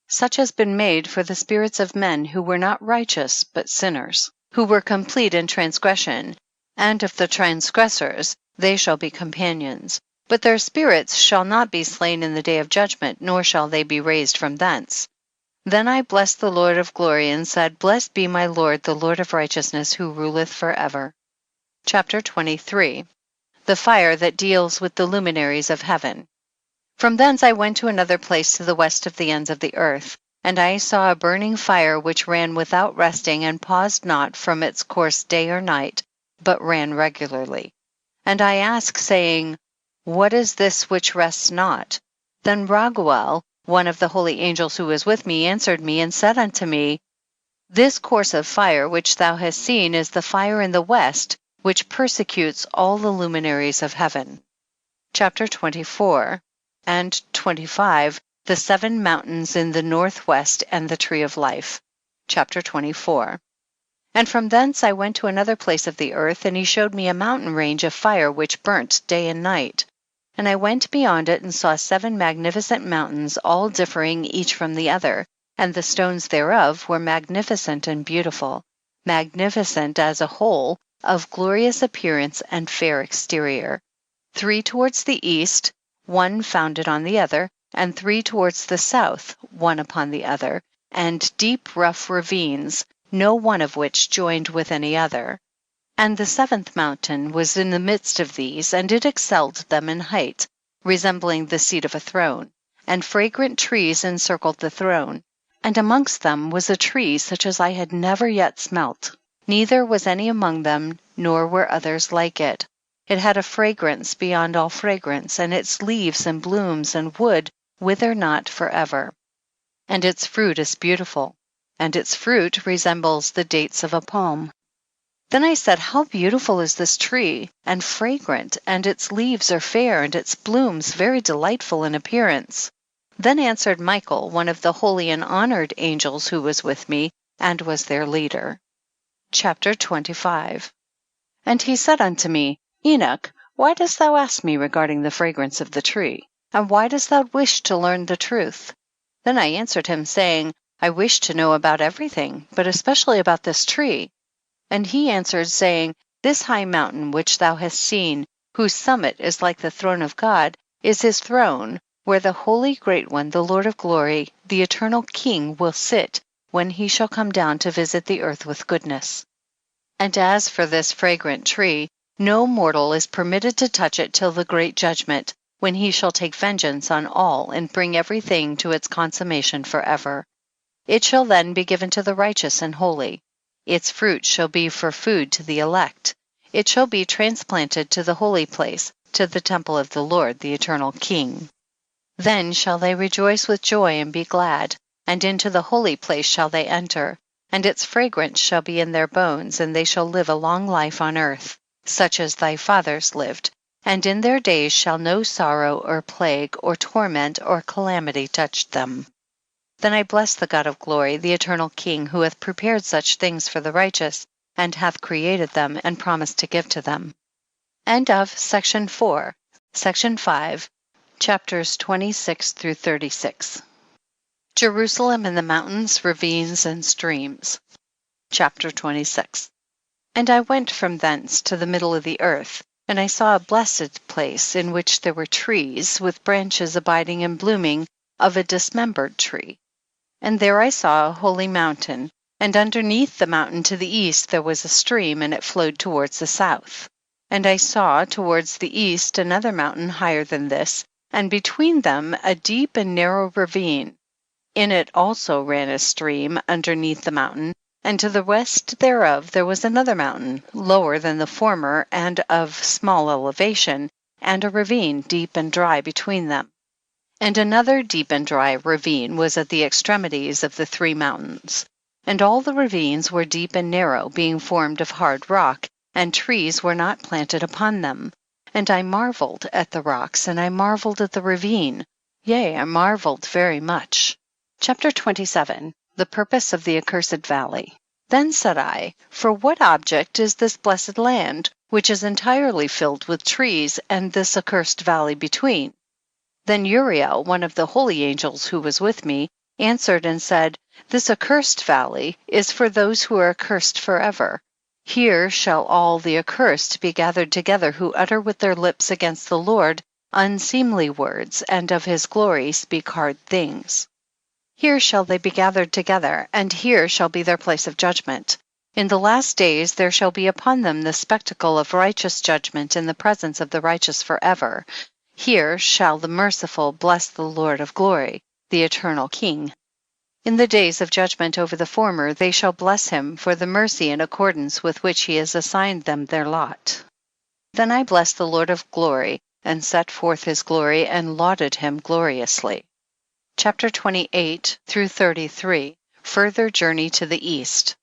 Such has been made for the spirits of men who were not righteous but sinners, who were complete in transgression, and of the transgressors they shall be companions. But their spirits shall not be slain in the day of judgment, nor shall they be raised from thence. Then I blessed the Lord of glory and said, blessed be my Lord, the Lord of righteousness, who ruleth forever. Chapter 23. The fire that deals with the luminaries of heaven. From thence I went to another place to the west of the ends of the earth, and I saw a burning fire which ran without resting, and paused not from its course day or night, but ran regularly. And I asked, saying, what is this which rests not? Then Raguel, one of the holy angels who was with me, answered me and said unto me, this course of fire which thou hast seen is the fire in the west, which persecutes all the luminaries of heaven. Chapter 24 and 25. The 7 mountains in the northwest and the tree of life. Chapter 24. And from thence I went to another place of the earth, and he showed me a mountain range of fire which burnt day and night. And I went beyond it and saw 7 magnificent mountains, all differing each from the other, and the stones thereof were magnificent and beautiful, magnificent as a whole, of glorious appearance and fair exterior. 3 towards the east, one founded on the other, and 3 towards the south, one upon the other, and deep rough ravines, no one of which joined with any other. And the 7th mountain was in the midst of these, and it excelled them in height, resembling the seat of a throne, and fragrant trees encircled the throne. And amongst them was a tree such as I had never yet smelt, neither was any among them, nor were others like it. It had a fragrance beyond all fragrance, and its leaves and blooms and wood wither not forever. And its fruit is beautiful, and its fruit resembles the dates of a palm. Then I said, how beautiful is this tree, and fragrant, and its leaves are fair, and its blooms very delightful in appearance. Then answered Michael, one of the holy and honored angels who was with me, and was their leader. Chapter 25. And he said unto me, Enoch, why dost thou ask me regarding the fragrance of the tree? And why dost thou wish to learn the truth? Then I answered him, saying, I wish to know about everything, but especially about this tree. And he answered, saying, this high mountain which thou hast seen, whose summit is like the throne of God, is his throne, where the holy great one, the Lord of glory, the eternal King, will sit, when he shall come down to visit the earth with goodness. And as for this fragrant tree, no mortal is permitted to touch it till the great judgment, when he shall take vengeance on all, and bring everything to its consummation forever. It shall then be given to the righteous and holy. Its fruit shall be for food to the elect. It shall be transplanted to the holy place, to the temple of the Lord, the eternal King. Then shall they rejoice with joy and be glad, and into the holy place shall they enter, and its fragrance shall be in their bones, and they shall live a long life on earth, such as thy fathers lived, and in their days shall no sorrow or plague or torment or calamity touch them. Then I bless the God of glory, the eternal King, who hath prepared such things for the righteous, and hath created them, and promised to give to them. End of section 4. Section 5, chapters 26 through 36. Jerusalem and the mountains, ravines, and streams. Chapter 26. And I went from thence to the middle of the earth, and I saw a blessed place, in which there were trees, with branches abiding and blooming, of a dismembered tree. And there I saw a holy mountain, and underneath the mountain to the east there was a stream, and it flowed towards the south. And I saw towards the east another mountain higher than this, and between them a deep and narrow ravine. In it also ran a stream underneath the mountain, and to the west thereof there was another mountain, lower than the former and of small elevation, and a ravine deep and dry between them. And another deep and dry ravine was at the extremities of the 3 mountains. And all the ravines were deep and narrow, being formed of hard rock, and trees were not planted upon them. And I marveled at the rocks, and I marveled at the ravine, yea, I marveled very much. Chapter 27. The purpose of the accursed valley. Then said I, for what object is this blessed land, which is entirely filled with trees, and this accursed valley between? Then Uriel, one of the holy angels who was with me, answered and said, this accursed valley is for those who are accursed forever. Here shall all the accursed be gathered together who utter with their lips against the Lord unseemly words, and of his glory speak hard things. Here shall they be gathered together, and here shall be their place of judgment. In the last days there shall be upon them the spectacle of righteous judgment in the presence of the righteous forever. Here shall the merciful bless the Lord of glory, the eternal King. In the days of judgment over the former they shall bless him for the mercy in accordance with which he has assigned them their lot. Then I blessed the Lord of glory, and set forth his glory, and lauded him gloriously. Chapter 28 through 33. Further journey to the east.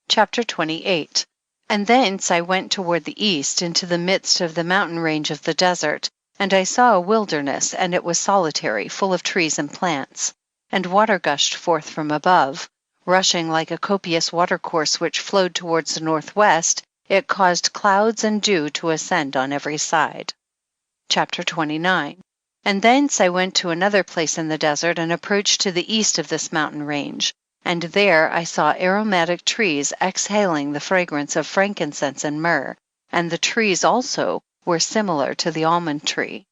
Chapter 28. And thence I went toward the east into the midst of the mountain range of the desert, and I saw a wilderness, and it was solitary, full of trees and plants. And water gushed forth from above, rushing like a copious watercourse which flowed towards the northwest. It caused clouds and dew to ascend on every side. Chapter 29. And thence I went to another place in the desert, and approached to the east of this mountain range. And there I saw aromatic trees exhaling the fragrance of frankincense and myrrh, and the trees also were similar to the almond tree.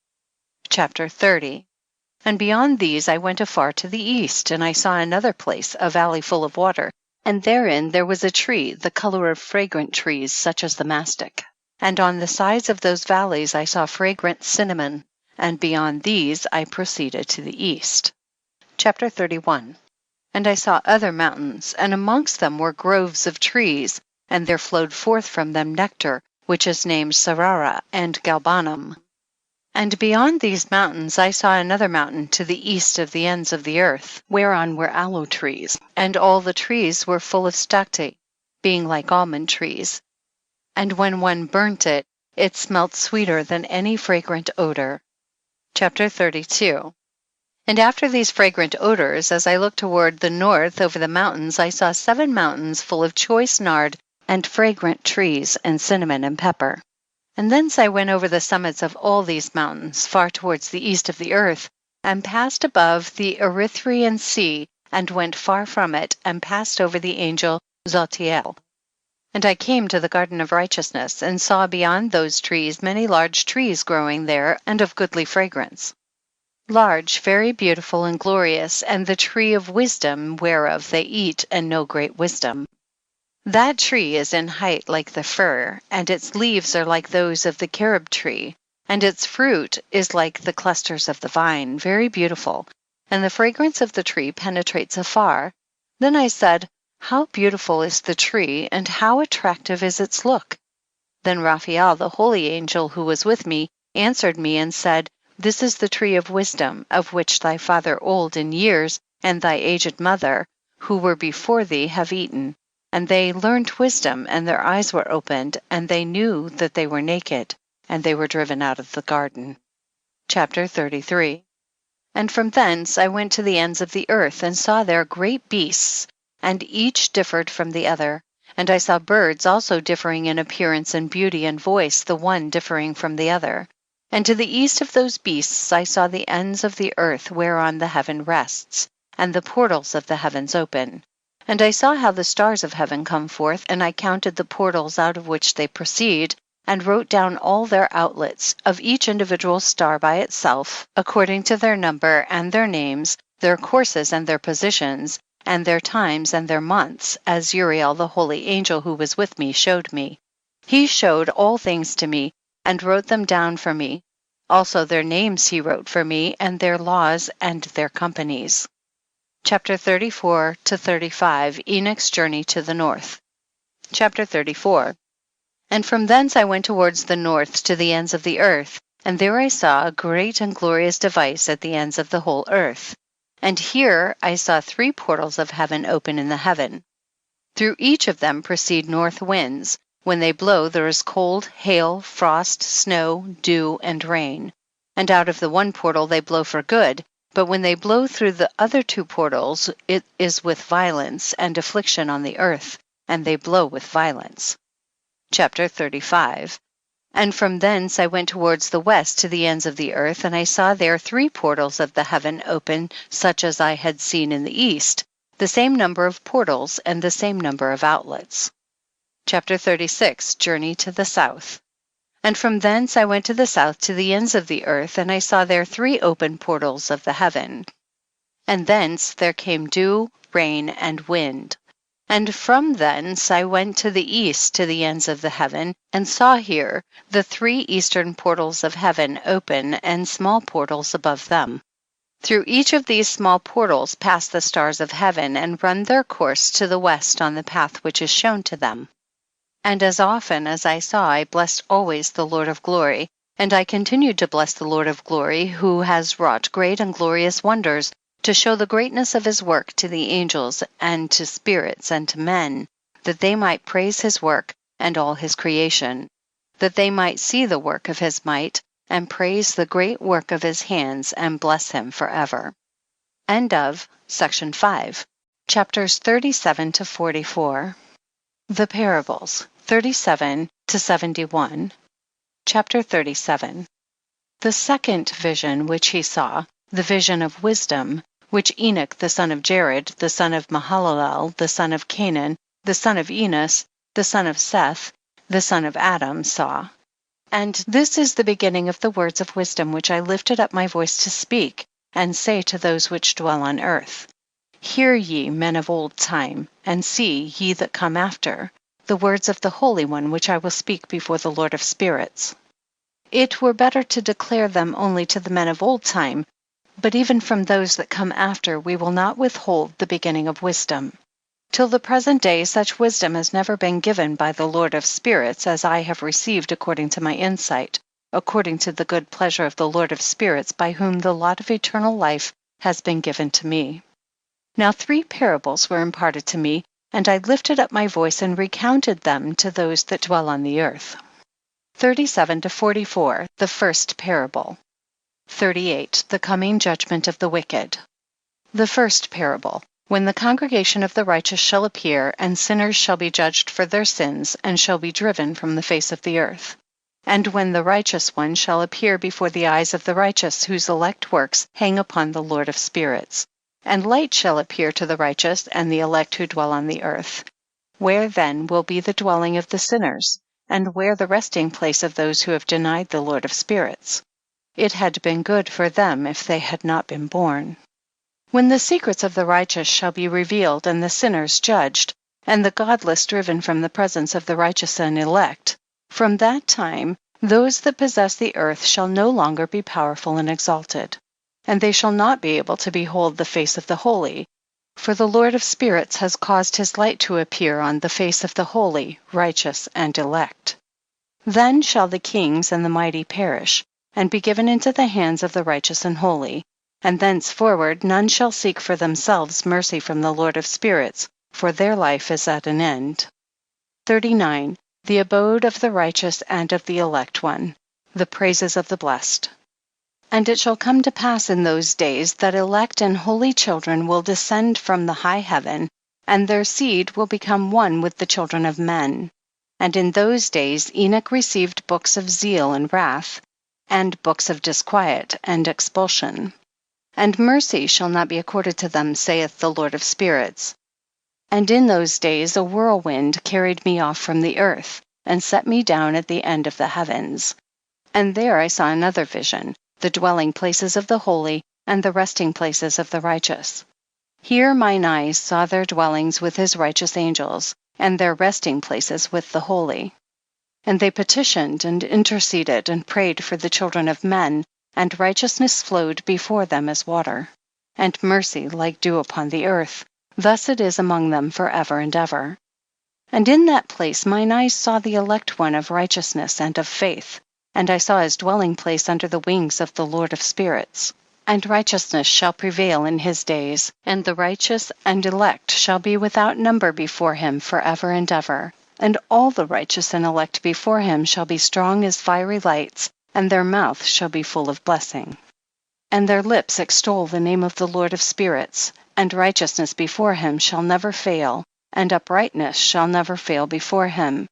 Chapter 30. And beyond these I went afar to the east, and I saw another place, a valley full of water, and therein there was a tree, the color of fragrant trees, such as the mastic. And on the sides of those valleys I saw fragrant cinnamon, and beyond these I proceeded to the east. Chapter 31. And I saw other mountains, and amongst them were groves of trees, and there flowed forth from them nectar, which is named Sarara and Galbanum. And beyond these mountains I saw another mountain to the east of the ends of the earth, whereon were aloe trees, and all the trees were full of stacte, being like almond trees. And when one burnt it, it smelt sweeter than any fragrant odor. Chapter 32. And after these fragrant odors, as I looked toward the north over the mountains, I saw 7 mountains full of choice nard and fragrant trees and cinnamon and pepper. And thence I went over the summits of all these mountains, far towards the east of the earth, and passed above the Erythraean sea, and went far from it, and passed over the angel Zotiel. And I came to the garden of righteousness, and saw beyond those trees many large trees growing there, and of goodly fragrance. Large, very beautiful and glorious, and the tree of wisdom, whereof they eat and know great wisdom. That tree is in height like the fir, and its leaves are like those of the carob tree, and its fruit is like the clusters of the vine, very beautiful, and the fragrance of the tree penetrates afar. Then I said, how beautiful is the tree, and how attractive is its look. Then Raphael, the holy angel who was with me, answered me and said, this is the tree of wisdom, of which thy father old in years, and thy aged mother, who were before thee, have eaten. And they learned wisdom, and their eyes were opened, and they knew that they were naked, and they were driven out of the garden. Chapter 33. And from thence I went to the ends of the earth, and saw there great beasts, and each differed from the other. And I saw birds also differing in appearance and beauty and voice, the one differing from the other. And to the east of those beasts I saw the ends of the earth whereon the heaven rests, and the portals of the heavens open. And I saw how the stars of heaven come forth, and I counted the portals out of which they proceed, and wrote down all their outlets, of each individual star by itself, according to their number and their names, their courses and their positions, and their times and their months, as Uriel the holy angel who was with me showed me. He showed all things to me, and wrote them down for me. Also their names he wrote for me, and their laws and their companies. Chapter 34 to 35, Enoch's journey to the north. Chapter 34. And from thence I went towards the north to the ends of the earth, and there I saw a great and glorious device at the ends of the whole earth. And here I saw 3 portals of heaven open in the heaven. Through each of them proceed north winds. When they blow, there is cold, hail, frost, snow, dew, and rain. And out of the one portal they blow for good, but when they blow through the other 2 portals, it is with violence and affliction on the earth, and they blow with violence. Chapter 35. And from thence I went towards the west to the ends of the earth, and I saw there 3 portals of the heaven open, such as I had seen in the east, the same number of portals and the same number of outlets. Chapter 36. Journey to the south. And from thence I went to the south to the ends of the earth, and I saw there 3 open portals of the heaven. And thence there came dew, rain, and wind. And from thence I went to the east to the ends of the heaven, and saw here the 3 eastern portals of heaven open, and small portals above them. Through each of these small portals pass the stars of heaven, and run their course to the west on the path which is shown to them. And as often as I saw, I blessed always the Lord of glory, and I continued to bless the Lord of glory, who has wrought great and glorious wonders, to show the greatness of his work to the angels, and to spirits, and to men, that they might praise his work and all his creation, that they might see the work of his might, and praise the great work of his hands, and bless him forever. End of section 5. Chapters 37 to 44. The parables, 37 to 71. Chapter 37. The second vision which he saw, the vision of wisdom, which Enoch the son of Jared, the son of Mahalalel, the son of Canaan, the son of Enos, the son of Seth, the son of Adam, saw. And this is the beginning of the words of wisdom which I lifted up my voice to speak, and say to those which dwell on earth. Hear ye, men of old time, and see, ye that come after, the words of the Holy One which I will speak before the Lord of spirits. It were better to declare them only to the men of old time, but even from those that come after we will not withhold the beginning of wisdom. Till the present day such wisdom has never been given by the Lord of spirits as I have received according to my insight, according to the good pleasure of the Lord of spirits, by whom the lot of eternal life has been given to me. Now 3 parables were imparted to me, and I lifted up my voice and recounted them to those that dwell on the earth. 37 to 44. The first parable. 38. The coming judgment of the wicked. The first parable. When the congregation of the righteous shall appear, and sinners shall be judged for their sins, and shall be driven from the face of the earth. And when the righteous one shall appear before the eyes of the righteous, whose elect works hang upon the Lord of spirits. And light shall appear to the righteous and the elect who dwell on the earth. Where then will be the dwelling of the sinners, and where the resting place of those who have denied the Lord of spirits? It had been good for them if they had not been born. When the secrets of the righteous shall be revealed, and the sinners judged, and the godless driven from the presence of the righteous and elect, from that time those that possess the earth shall no longer be powerful and exalted, and they shall not be able to behold the face of the holy, for the Lord of spirits has caused his light to appear on the face of the holy, righteous, and elect. Then shall the kings and the mighty perish, and be given into the hands of the righteous and holy, and thenceforward none shall seek for themselves mercy from the Lord of spirits, for their life is at an end. 39. The abode of the righteous and of the elect one. The praises of the blessed. And it shall come to pass in those days that elect and holy children will descend from the high heaven, and their seed will become one with the children of men. And in those days Enoch received books of zeal and wrath, and books of disquiet and expulsion. And mercy shall not be accorded to them, saith the Lord of spirits. And in those days a whirlwind carried me off from the earth, and set me down at the end of the heavens. And there I saw another vision, the dwelling places of the holy, and the resting places of the righteous. Here mine eyes saw their dwellings with his righteous angels, and their resting places with the holy. And they petitioned and interceded and prayed for the children of men, and righteousness flowed before them as water, and mercy like dew upon the earth. Thus it is among them forever and ever. And in that place mine eyes saw the elect one of righteousness and of faith, and I saw his dwelling place under the wings of the Lord of spirits. And righteousness shall prevail in his days, and the righteous and elect shall be without number before him forever and ever. And all the righteous and elect before him shall be strong as fiery lights, and their mouth shall be full of blessing. And their lips extol the name of the Lord of spirits, and righteousness before him shall never fail, and uprightness shall never fail before him.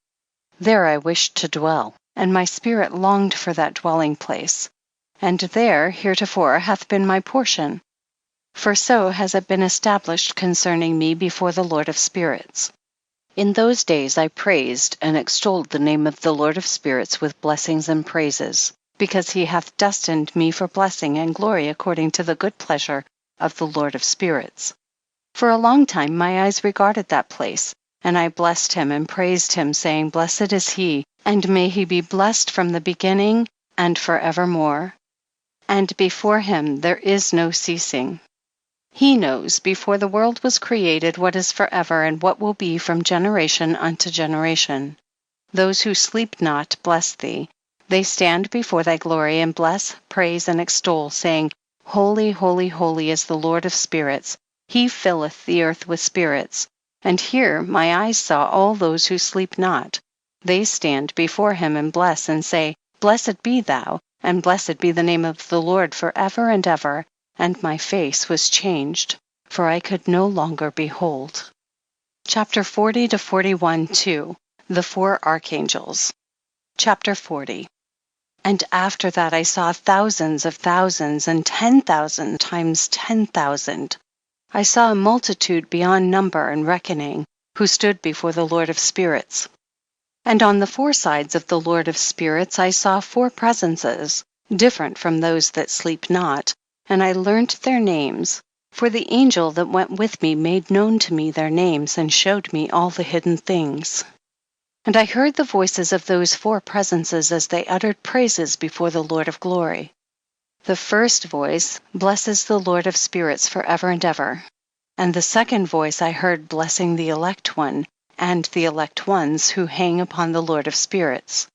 There I wished to dwell, and my spirit longed for that dwelling place. And there heretofore hath been my portion. For so has it been established concerning me before the Lord of spirits. In those days I praised and extolled the name of the Lord of spirits with blessings and praises, because he hath destined me for blessing and glory according to the good pleasure of the Lord of spirits. For a long time my eyes regarded that place, and I blessed him and praised him, saying, Blessed is he, and may he be blessed from the beginning and forevermore. And before him there is no ceasing. He knows before the world was created what is forever and what will be from generation unto generation. Those who sleep not bless thee. They stand before thy glory and bless, praise, and extol, saying, Holy, holy, holy is the Lord of spirits. He filleth the earth with spirits. And here my eyes saw all those who sleep not. They stand before him and bless, and say, Blessed be thou, and blessed be the name of the Lord forever and ever. And my face was changed, for I could no longer behold. Chapter 40 to 41:2. The four archangels. Chapter 40. And after that I saw thousands of thousands and 10,000 times 10,000. I saw a multitude beyond number and reckoning, who stood before the Lord of spirits. And on the four sides of the Lord of spirits I saw four presences, different from those that sleep not, and I learnt their names, for the angel that went with me made known to me their names, and showed me all the hidden things. And I heard the voices of those four presences as they uttered praises before the Lord of glory. The first voice blesses the Lord of spirits forever and ever. And the second voice I heard blessing the elect one, and the elect ones who hang upon the Lord of spirits.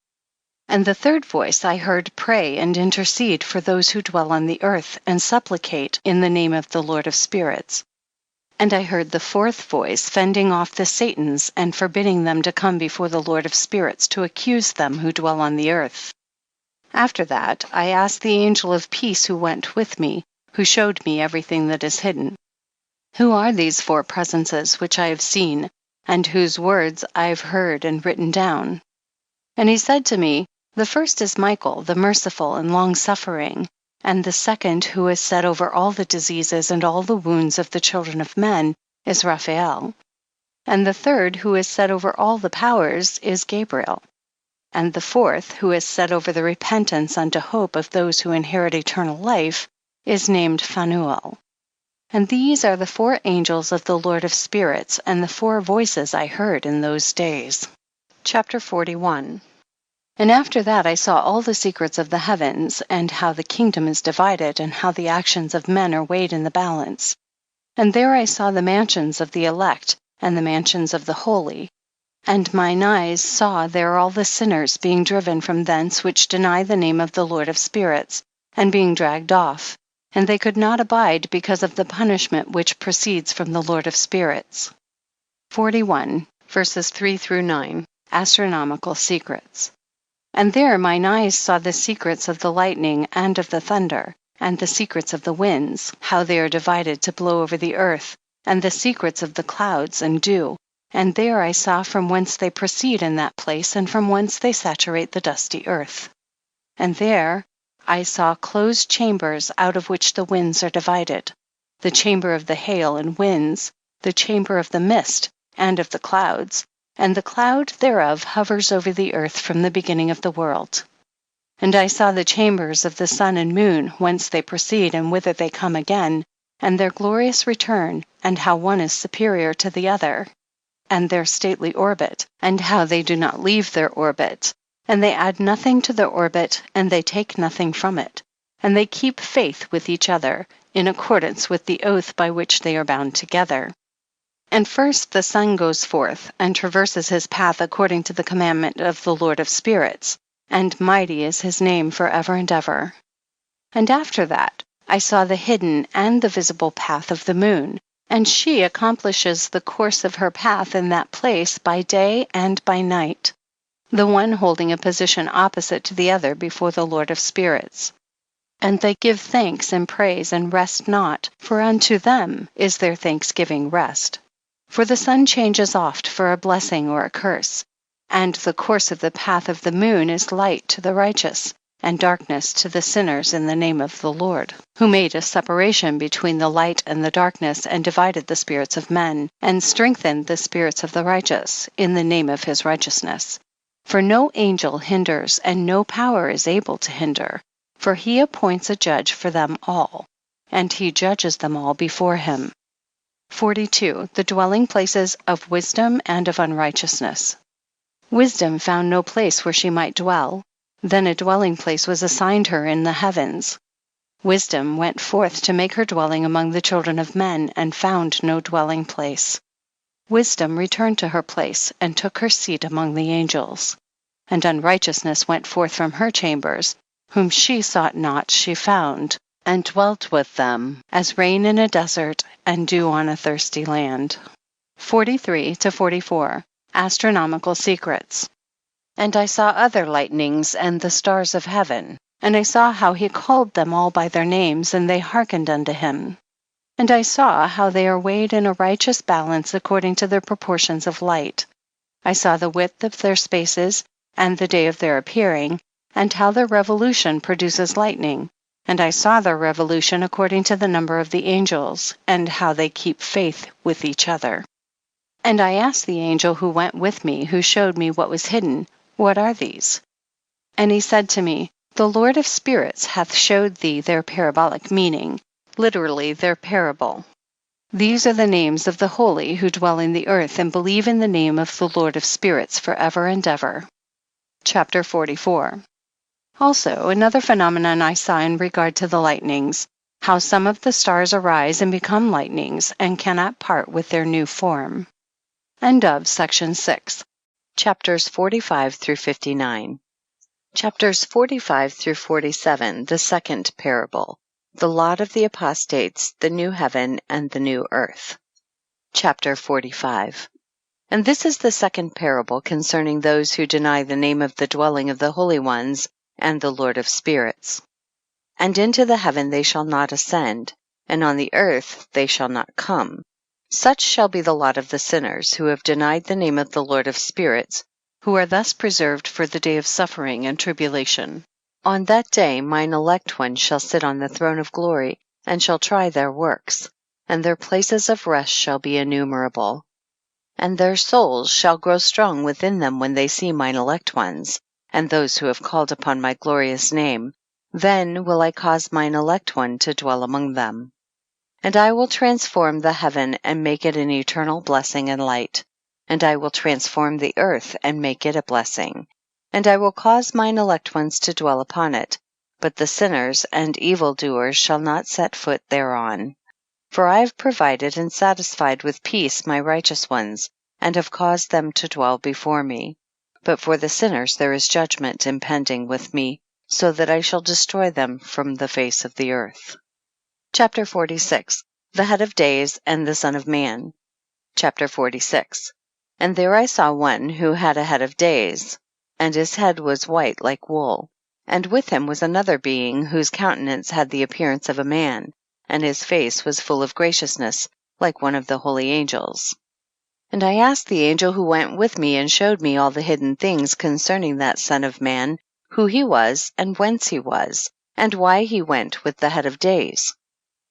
And the third voice I heard pray and intercede for those who dwell on the earth, and supplicate in the name of the Lord of spirits. And I heard the fourth voice fending off the Satans and forbidding them to come before the Lord of spirits to accuse them who dwell on the earth. After that I asked the angel of peace who went with me, who showed me everything that is hidden. Who are these four presences which I have seen, and whose words I have heard and written down? And he said to me, The first is Michael, the merciful and long-suffering, and the second, who is set over all the diseases and all the wounds of the children of men, is Raphael. And the third, who is set over all the powers, is Gabriel. And the fourth, who is set over the repentance unto hope of those who inherit eternal life, is named Phanuel. And these are the four angels of the Lord of spirits, and the four voices I heard in those days. Chapter 41. And after that I saw all the secrets of the heavens, and how the kingdom is divided, and how the actions of men are weighed in the balance. And there I saw the mansions of the elect, and the mansions of the holy. And mine eyes saw there all the sinners being driven from thence which deny the name of the Lord of spirits, and being dragged off. And they could not abide because of the punishment which proceeds from the Lord of spirits. 41, verses 3-9, astronomical secrets. And there mine eyes saw the secrets of the lightning and of the thunder, and the secrets of the winds, how they are divided to blow over the earth, and the secrets of the clouds and dew. And there I saw from whence they proceed in that place, and from whence they saturate the dusty earth. And there I saw closed chambers out of which the winds are divided, the chamber of the hail and winds, the chamber of the mist and of the clouds, and the cloud thereof hovers over the earth from the beginning of the world. And I saw the chambers of the sun and moon, whence they proceed and whither they come again, and their glorious return, and how one is superior to the other, and their stately orbit, and how they do not leave their orbit, and they add nothing to their orbit, and they take nothing from it, and they keep faith with each other, in accordance with the oath by which they are bound together. And first the sun goes forth, and traverses his path according to the commandment of the Lord of spirits, and mighty is his name forever and ever. And after that I saw the hidden and the visible path of the moon, and she accomplishes the course of her path in that place by day and by night, the one holding a position opposite to the other before the Lord of spirits. And they give thanks and praise and rest not, for unto them is their thanksgiving rest. For the sun changes oft for a blessing or a curse, and the course of the path of the moon is light to the righteous, and darkness to the sinners in the name of the Lord, who made a separation between the light and the darkness, and divided the spirits of men, and strengthened the spirits of the righteous in the name of his righteousness. For no angel hinders, and no power is able to hinder, for he appoints a judge for them all, and he judges them all before him. 42. The dwelling places of wisdom and of unrighteousness. Wisdom found no place where she might dwell. Then a dwelling place was assigned her in the heavens. Wisdom went forth to make her dwelling among the children of men, and found no dwelling place. Wisdom returned to her place, and took her seat among the angels. And unrighteousness went forth from her chambers, whom she sought not she found, and dwelt with them, as rain in a desert, and dew on a thirsty land. 43 to 44. Astronomical secrets. And I saw other lightnings and the stars of heaven, and I saw how he called them all by their names, and they hearkened unto him. And I saw how they are weighed in a righteous balance according to their proportions of light. I saw the width of their spaces, and the day of their appearing, and how their revolution produces lightning. And I saw their revolution according to the number of the angels, and how they keep faith with each other. And I asked the angel who went with me, who showed me what was hidden, what are these? And he said to me, the Lord of spirits hath showed thee their parabolic meaning, literally their parable. These are the names of the holy who dwell in the earth and believe in the name of the Lord of spirits forever and ever. Chapter 44. Also another phenomenon I saw in regard to the lightnings, how some of the stars arise and become lightnings, and cannot part with their new form. End of section 6. Chapters 45 through 59. Chapters 45 through 47, the second parable, the lot of the apostates, the new heaven and the new earth. Chapter 45. And this is the second parable concerning those who deny the name of the dwelling of the holy ones and the Lord of spirits. And into the heaven they shall not ascend, and on the earth they shall not come. Such shall be the lot of the sinners who have denied the name of the Lord of spirits, who are thus preserved for the day of suffering and tribulation. On that day mine elect ones shall sit on the throne of glory, and shall try their works, and their places of rest shall be innumerable. And their souls shall grow strong within them when they see mine elect ones, and those who have called upon my glorious name. Then will I cause mine elect one to dwell among them. And I will transform the heaven and make it an eternal blessing and light. And I will transform the earth and make it a blessing. And I will cause mine elect ones to dwell upon it. But the sinners and evildoers shall not set foot thereon. For I have provided and satisfied with peace my righteous ones, and have caused them to dwell before me. But for the sinners there is judgment impending with me, so that I shall destroy them from the face of the earth. Chapter 46. The head of days and the Son of Man. Chapter 46. And there I saw one who had a head of days, and his head was white like wool. And with him was another being whose countenance had the appearance of a man, and his face was full of graciousness, like one of the holy angels. And I asked the angel who went with me and showed me all the hidden things concerning that Son of Man, who he was, and whence he was, and why he went with the head of days.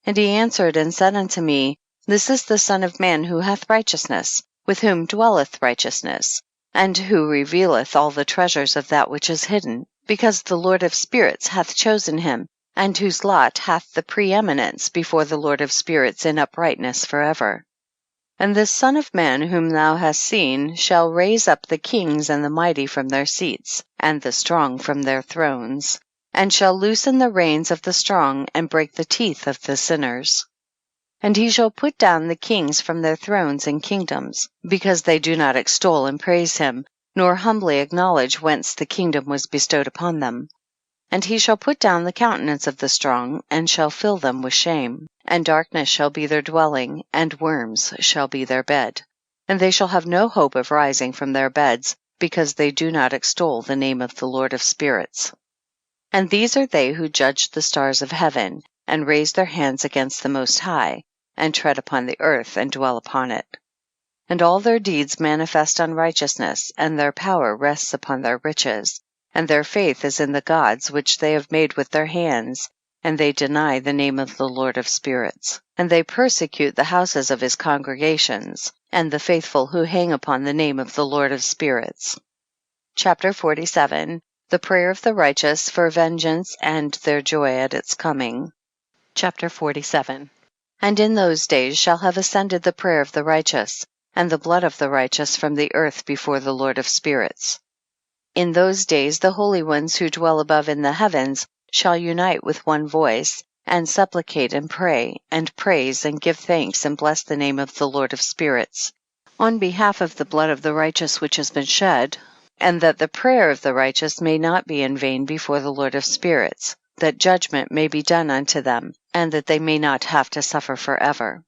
And he answered and said unto me, This is the Son of Man who hath righteousness, with whom dwelleth righteousness, and who revealeth all the treasures of that which is hidden, because the Lord of spirits hath chosen him, and whose lot hath the preeminence before the Lord of spirits in uprightness forever. And this Son of Man whom thou hast seen shall raise up the kings and the mighty from their seats, and the strong from their thrones, and shall loosen the reins of the strong, and break the teeth of the sinners. And he shall put down the kings from their thrones and kingdoms, because they do not extol and praise him, nor humbly acknowledge whence the kingdom was bestowed upon them. And he shall put down the countenance of the strong, and shall fill them with shame. And darkness shall be their dwelling, and worms shall be their bed. And they shall have no hope of rising from their beds, because they do not extol the name of the Lord of spirits. And these are they who judge the stars of heaven, and raise their hands against the Most High, and tread upon the earth, and dwell upon it. And all their deeds manifest unrighteousness, and their power rests upon their riches, and their faith is in the gods which they have made with their hands, and they deny the name of the Lord of spirits. And they persecute the houses of his congregations, and the faithful who hang upon the name of the Lord of spirits. Chapter 47. The prayer of the righteous for vengeance, and their joy at its coming. Chapter 47. And in those days shall have ascended the prayer of the righteous, and the blood of the righteous from the earth before the Lord of spirits. In those days the holy ones who dwell above in the heavens shall unite with one voice, and supplicate and pray, and praise and give thanks and bless the name of the Lord of spirits, on behalf of the blood of the righteous which has been shed, and that the prayer of the righteous may not be in vain before the Lord of spirits, that judgment may be done unto them, and that they may not have to suffer forever.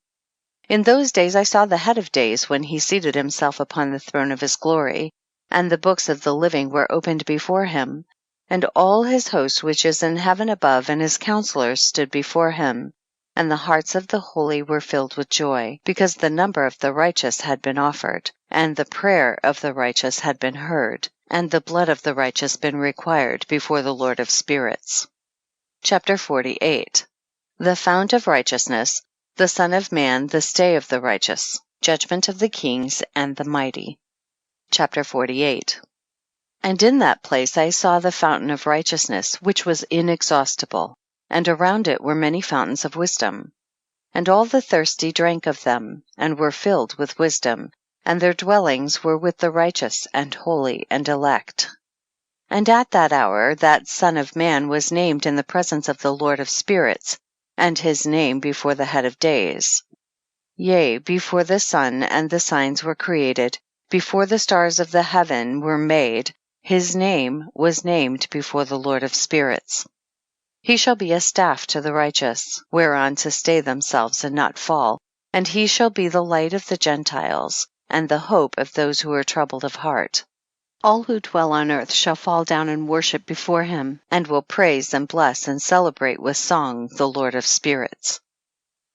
In those days I saw the head of days when he seated himself upon the throne of his glory, and the books of the living were opened before him, and all his host which is in heaven above and his counselors stood before him, and the hearts of the holy were filled with joy, because the number of the righteous had been offered, and the prayer of the righteous had been heard, and the blood of the righteous been required before the Lord of spirits. Chapter 48. The fount of righteousness, the Son of Man, the stay of the righteous, judgment of the kings and the mighty. Chapter 48. And in that place I saw the fountain of righteousness, which was inexhaustible, and around it were many fountains of wisdom. And all the thirsty drank of them, and were filled with wisdom, and their dwellings were with the righteous and holy and elect. And at that hour that Son of Man was named in the presence of the Lord of spirits, and his name before the head of days. Yea, before the sun and the signs were created, before the stars of the heaven were made, his name was named before the Lord of spirits. He shall be a staff to the righteous, whereon to stay themselves and not fall, and he shall be the light of the Gentiles, and the hope of those who are troubled of heart. All who dwell on earth shall fall down and worship before him, and will praise and bless and celebrate with song the Lord of spirits.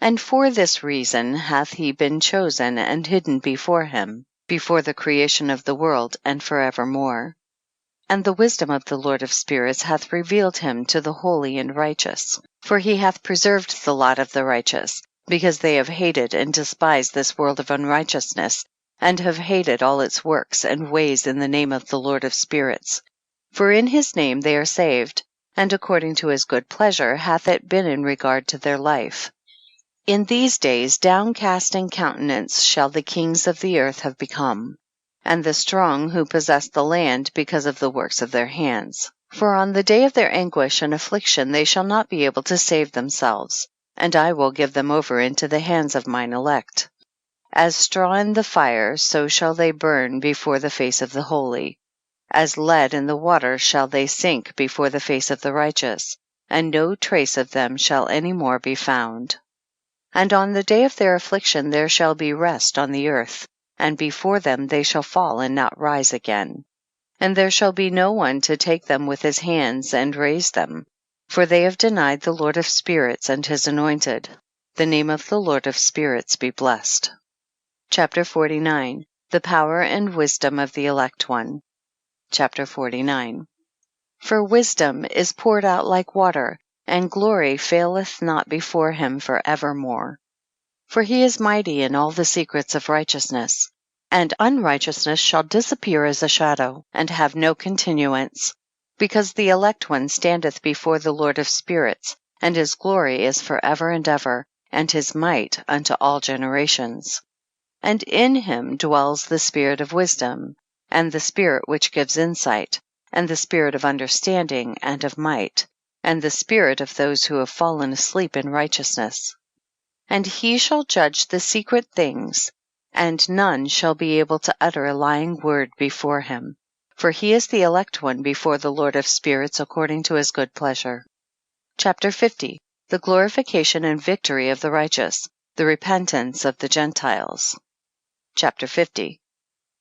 And for this reason hath he been chosen and hidden before him, before the creation of the world, and forevermore. And the wisdom of the Lord of spirits hath revealed him to the holy and righteous. For he hath preserved the lot of the righteous, because they have hated and despised this world of unrighteousness, and have hated all its works and ways in the name of the Lord of spirits. For in his name they are saved, and according to his good pleasure hath it been in regard to their life. In these days downcast in countenance shall the kings of the earth have become, and the strong who possess the land because of the works of their hands. For on the day of their anguish and affliction they shall not be able to save themselves, and I will give them over into the hands of mine elect. As straw in the fire, so shall they burn before the face of the holy. As lead in the water shall they sink before the face of the righteous, and no trace of them shall any more be found. And on the day of their affliction there shall be rest on the earth, and before them they shall fall and not rise again. And there shall be no one to take them with his hands and raise them, for they have denied the Lord of spirits and his anointed. The name of the Lord of spirits be blessed. Chapter 49. The power and wisdom of the elect one. Chapter 49. For wisdom is poured out like water, and glory faileth not before him for evermore. For he is mighty in all the secrets of righteousness, and unrighteousness shall disappear as a shadow, and have no continuance, because the elect one standeth before the Lord of spirits, and his glory is for ever and ever, and his might unto all generations. And in him dwells the spirit of wisdom, and the spirit which gives insight, and the spirit of understanding and of might, and the spirit of those who have fallen asleep in righteousness. And he shall judge the secret things, and none shall be able to utter a lying word before him. For he is the elect one before the Lord of spirits according to his good pleasure. Chapter 50. The glorification and victory of the righteous, the repentance of the Gentiles. Chapter 50.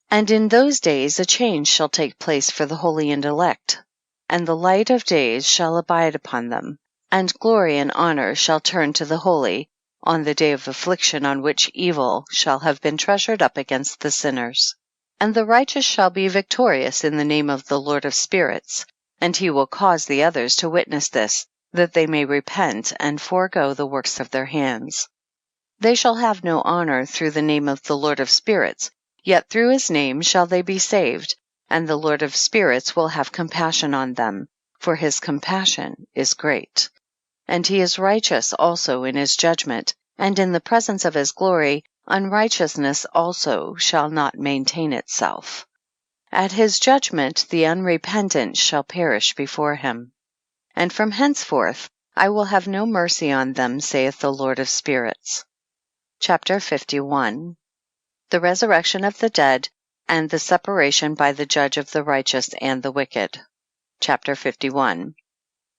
And in those days a change shall take place for the holy and elect, and the light of days shall abide upon them, and glory and honor shall turn to the holy, on the day of affliction on which evil shall have been treasured up against the sinners. And the righteous shall be victorious in the name of the Lord of spirits, and he will cause the others to witness this, that they may repent and forego the works of their hands. They shall have no honor through the name of the Lord of spirits, yet through his name shall they be saved, and the Lord of spirits will have compassion on them, for his compassion is great. And he is righteous also in his judgment, and in the presence of his glory unrighteousness also shall not maintain itself. At his judgment the unrepentant shall perish before him. And from henceforth I will have no mercy on them, saith the Lord of spirits. Chapter 51. The resurrection of the dead, and the separation by the judge of the righteous and the wicked. Chapter 51.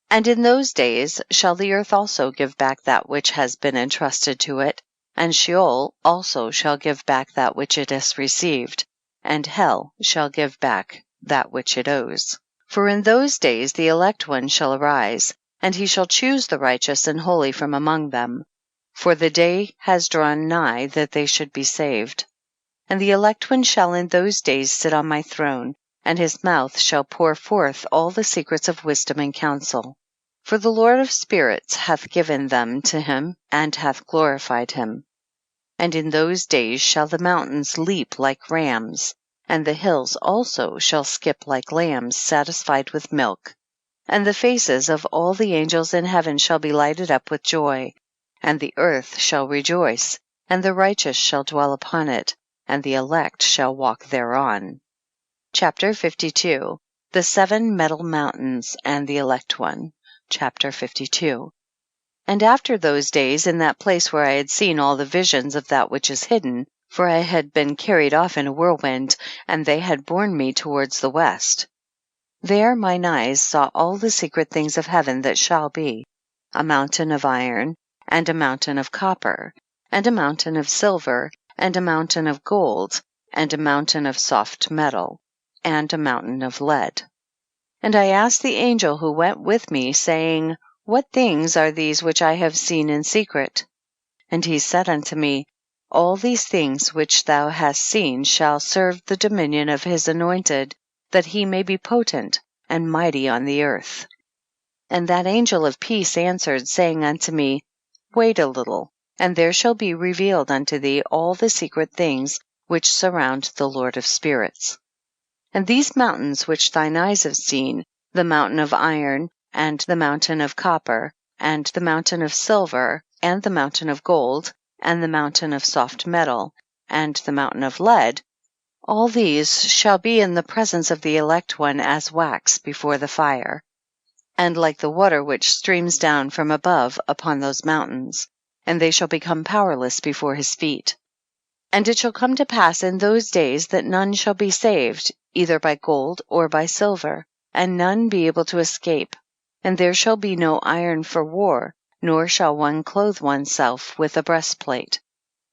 And in those days shall the earth also give back that which has been entrusted to it, and Sheol also shall give back that which it has received, and hell shall give back that which it owes. For in those days the elect one shall arise, and he shall choose the righteous and holy from among them. For the day has drawn nigh that they should be saved. And the elect one shall in those days sit on my throne, and his mouth shall pour forth all the secrets of wisdom and counsel. For the Lord of spirits hath given them to him, and hath glorified him. And in those days shall the mountains leap like rams, and the hills also shall skip like lambs satisfied with milk. And the faces of all the angels in heaven shall be lighted up with joy, and the earth shall rejoice, and the righteous shall dwell upon it, and the elect shall walk thereon. Chapter 52. The 7 metal mountains and the elect one. Chapter 52. And after those days, in that place where I had seen all the visions of that which is hidden, for I had been carried off in a whirlwind, and they had borne me towards the west. There mine eyes saw all the secret things of heaven that shall be, a mountain of iron, and a mountain of copper, and a mountain of silver, and a mountain of gold, and a mountain of soft metal, and a mountain of lead. And I asked the angel who went with me, saying, What things are these which I have seen in secret? And he said unto me, All these things which thou hast seen shall serve the dominion of his anointed, that he may be potent and mighty on the earth. And that angel of peace answered, saying unto me, Wait a little, and there shall be revealed unto thee all the secret things which surround the Lord of spirits. And these mountains which thine eyes have seen, the mountain of iron, and the mountain of copper, and the mountain of silver, and the mountain of gold, and the mountain of soft metal, and the mountain of lead, all these shall be in the presence of the elect one as wax before the fire, and like the water which streams down from above upon those mountains, and they shall become powerless before his feet. And it shall come to pass in those days that none shall be saved, either by gold or by silver, and none be able to escape. And there shall be no iron for war, nor shall one clothe oneself with a breastplate.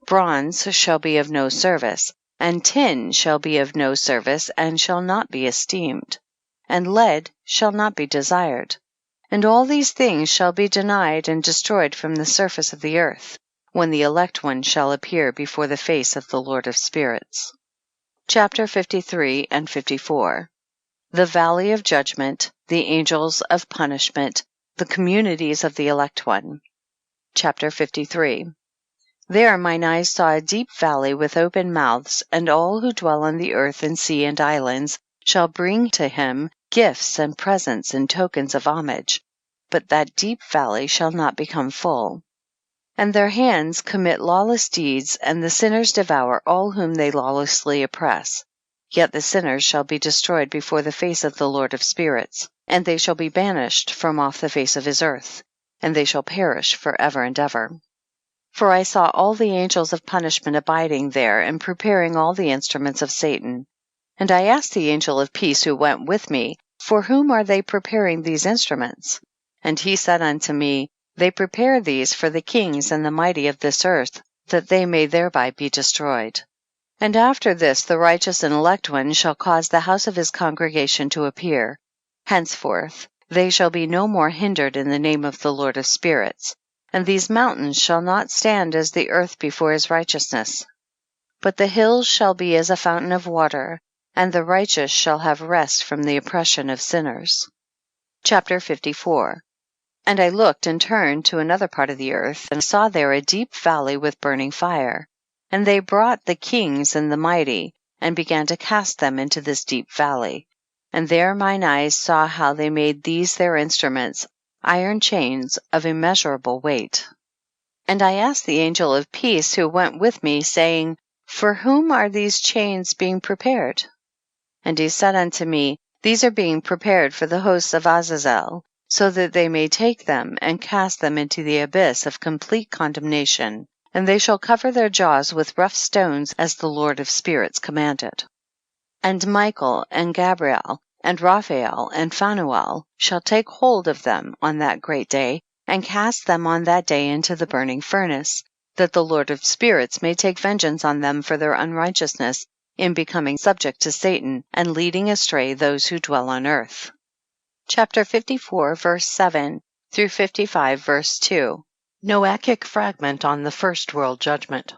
Bronze shall be of no service, and tin shall be of no service, and shall not be esteemed, and lead shall not be desired. And all these things shall be denied and destroyed from the surface of the earth, when the elect one shall appear before the face of the Lord of spirits. Chapter 53 and 54. The valley of judgment, the angels of punishment, the communities of the elect one. Chapter 53. There mine eyes saw a deep valley with open mouths, and all who dwell on the earth and sea and islands shall bring to him gifts and presents and tokens of homage, but that deep valley shall not become full. And their hands commit lawless deeds, and the sinners devour all whom they lawlessly oppress. yet the sinners shall be destroyed before the face of the Lord of spirits, and they shall be banished from off the face of his earth, and they shall perish for ever and ever. For I saw all the angels of punishment abiding there, and preparing all the instruments of Satan. And I asked the angel of peace who went with me, for whom are they preparing these instruments? And he said unto me, they prepare these for the kings and the mighty of this earth, that they may thereby be destroyed. And after this the righteous and elect one shall cause the house of his congregation to appear. Henceforth they shall be no more hindered in the name of the Lord of spirits. And these mountains shall not stand as the earth before his righteousness, but the hills shall be as a fountain of water, and the righteous shall have rest from the oppression of sinners. Chapter 54. And I looked and turned to another part of the earth, and saw there a deep valley with burning fire. And they brought the kings and the mighty, and began to cast them into this deep valley. And there mine eyes saw how they made these their instruments, iron chains of immeasurable weight. And I asked the angel of peace who went with me, saying, for whom are these chains being prepared? And he said unto me, these are being prepared for the hosts of Azazel, so that they may take them and cast them into the abyss of complete condemnation, and they shall cover their jaws with rough stones, as the Lord of spirits commanded. And Michael and Gabriel and Raphael and Phanuel shall take hold of them on that great day, and cast them on that day into the burning furnace, that the Lord of spirits may take vengeance on them for their unrighteousness in becoming subject to Satan, and leading astray those who dwell on earth. Chapter 54, verse 7 through 55, verse 2. Noachic fragment on the first world judgment.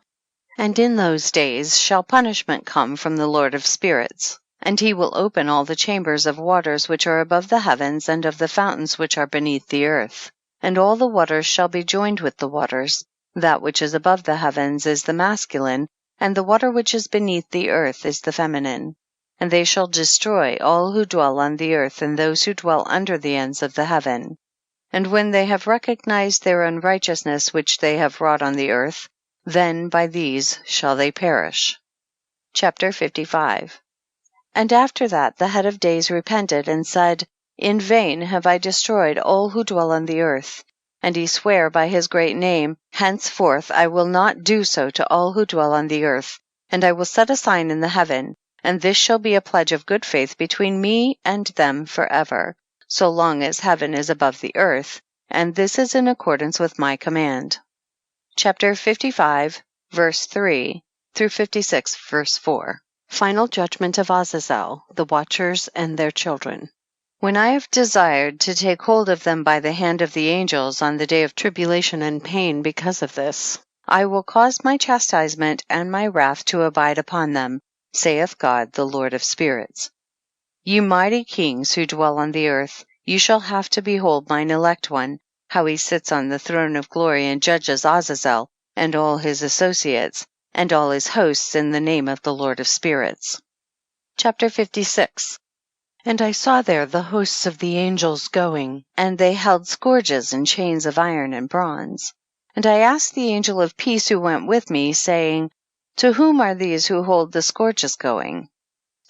And in those days shall punishment come from the Lord of spirits, and he will open all the chambers of waters which are above the heavens, and of the fountains which are beneath the earth. And all the waters shall be joined with the waters. That which is above the heavens is the masculine, and the water which is beneath the earth is the feminine. And they shall destroy all who dwell on the earth, and those who dwell under the ends of the heaven. And when they have recognized their unrighteousness which they have wrought on the earth, then by these shall they perish. Chapter 55. And after that the head of days repented, and said, in vain have I destroyed all who dwell on the earth. And he sware by his great name, henceforth I will not do so to all who dwell on the earth. And I will set a sign in the heaven, and this shall be a pledge of good faith between me and them forever, so long as heaven is above the earth, and this is in accordance with my command. Chapter 55, verse 3 through 56, verse 4. Final judgment of Azazel, the watchers and their children. When I have desired to take hold of them by the hand of the angels on the day of tribulation and pain because of this, I will cause my chastisement and my wrath to abide upon them, saith God, the Lord of spirits. Ye mighty kings who dwell on the earth, you shall have to behold mine elect one, how he sits on the throne of glory and judges Azazel and all his associates, and all his hosts in the name of the Lord of spirits. Chapter 56. And I saw there the hosts of the angels going, and they held scourges and chains of iron and bronze. And I asked the angel of peace who went with me, saying, to whom are these who hold the scourges going?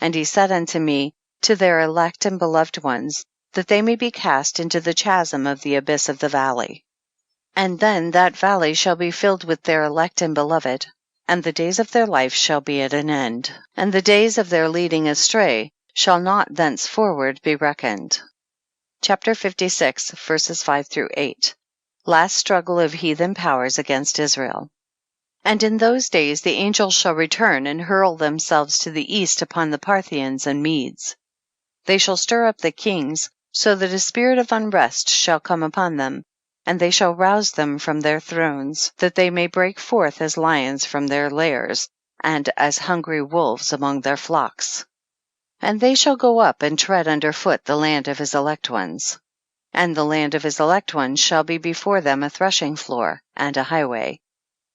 And he said unto me, to their elect and beloved ones, that they may be cast into the chasm of the abyss of the valley. And then that valley shall be filled with their elect and beloved, and the days of their life shall be at an end, and the days of their leading astray shall not thenceforward be reckoned. Chapter 56, verses 5 through 8. Last struggle of heathen powers against Israel. And in those days the angels shall return and hurl themselves to the east upon the Parthians and Medes. They shall stir up the kings, so that a spirit of unrest shall come upon them, and they shall rouse them from their thrones, that they may break forth as lions from their lairs, and as hungry wolves among their flocks. And they shall go up and tread under foot the land of his elect ones. And the land of his elect ones shall be before them a threshing floor and a highway.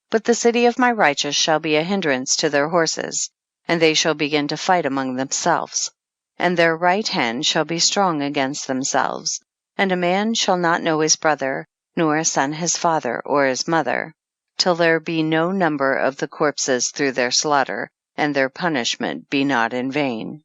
But the city of my righteous shall be a hindrance to their horses, and they shall begin to fight among themselves. And their right hand shall be strong against themselves, and a man shall not know his brother, nor a son his father or his mother, till there be no number of the corpses through their slaughter, and their punishment be not in vain.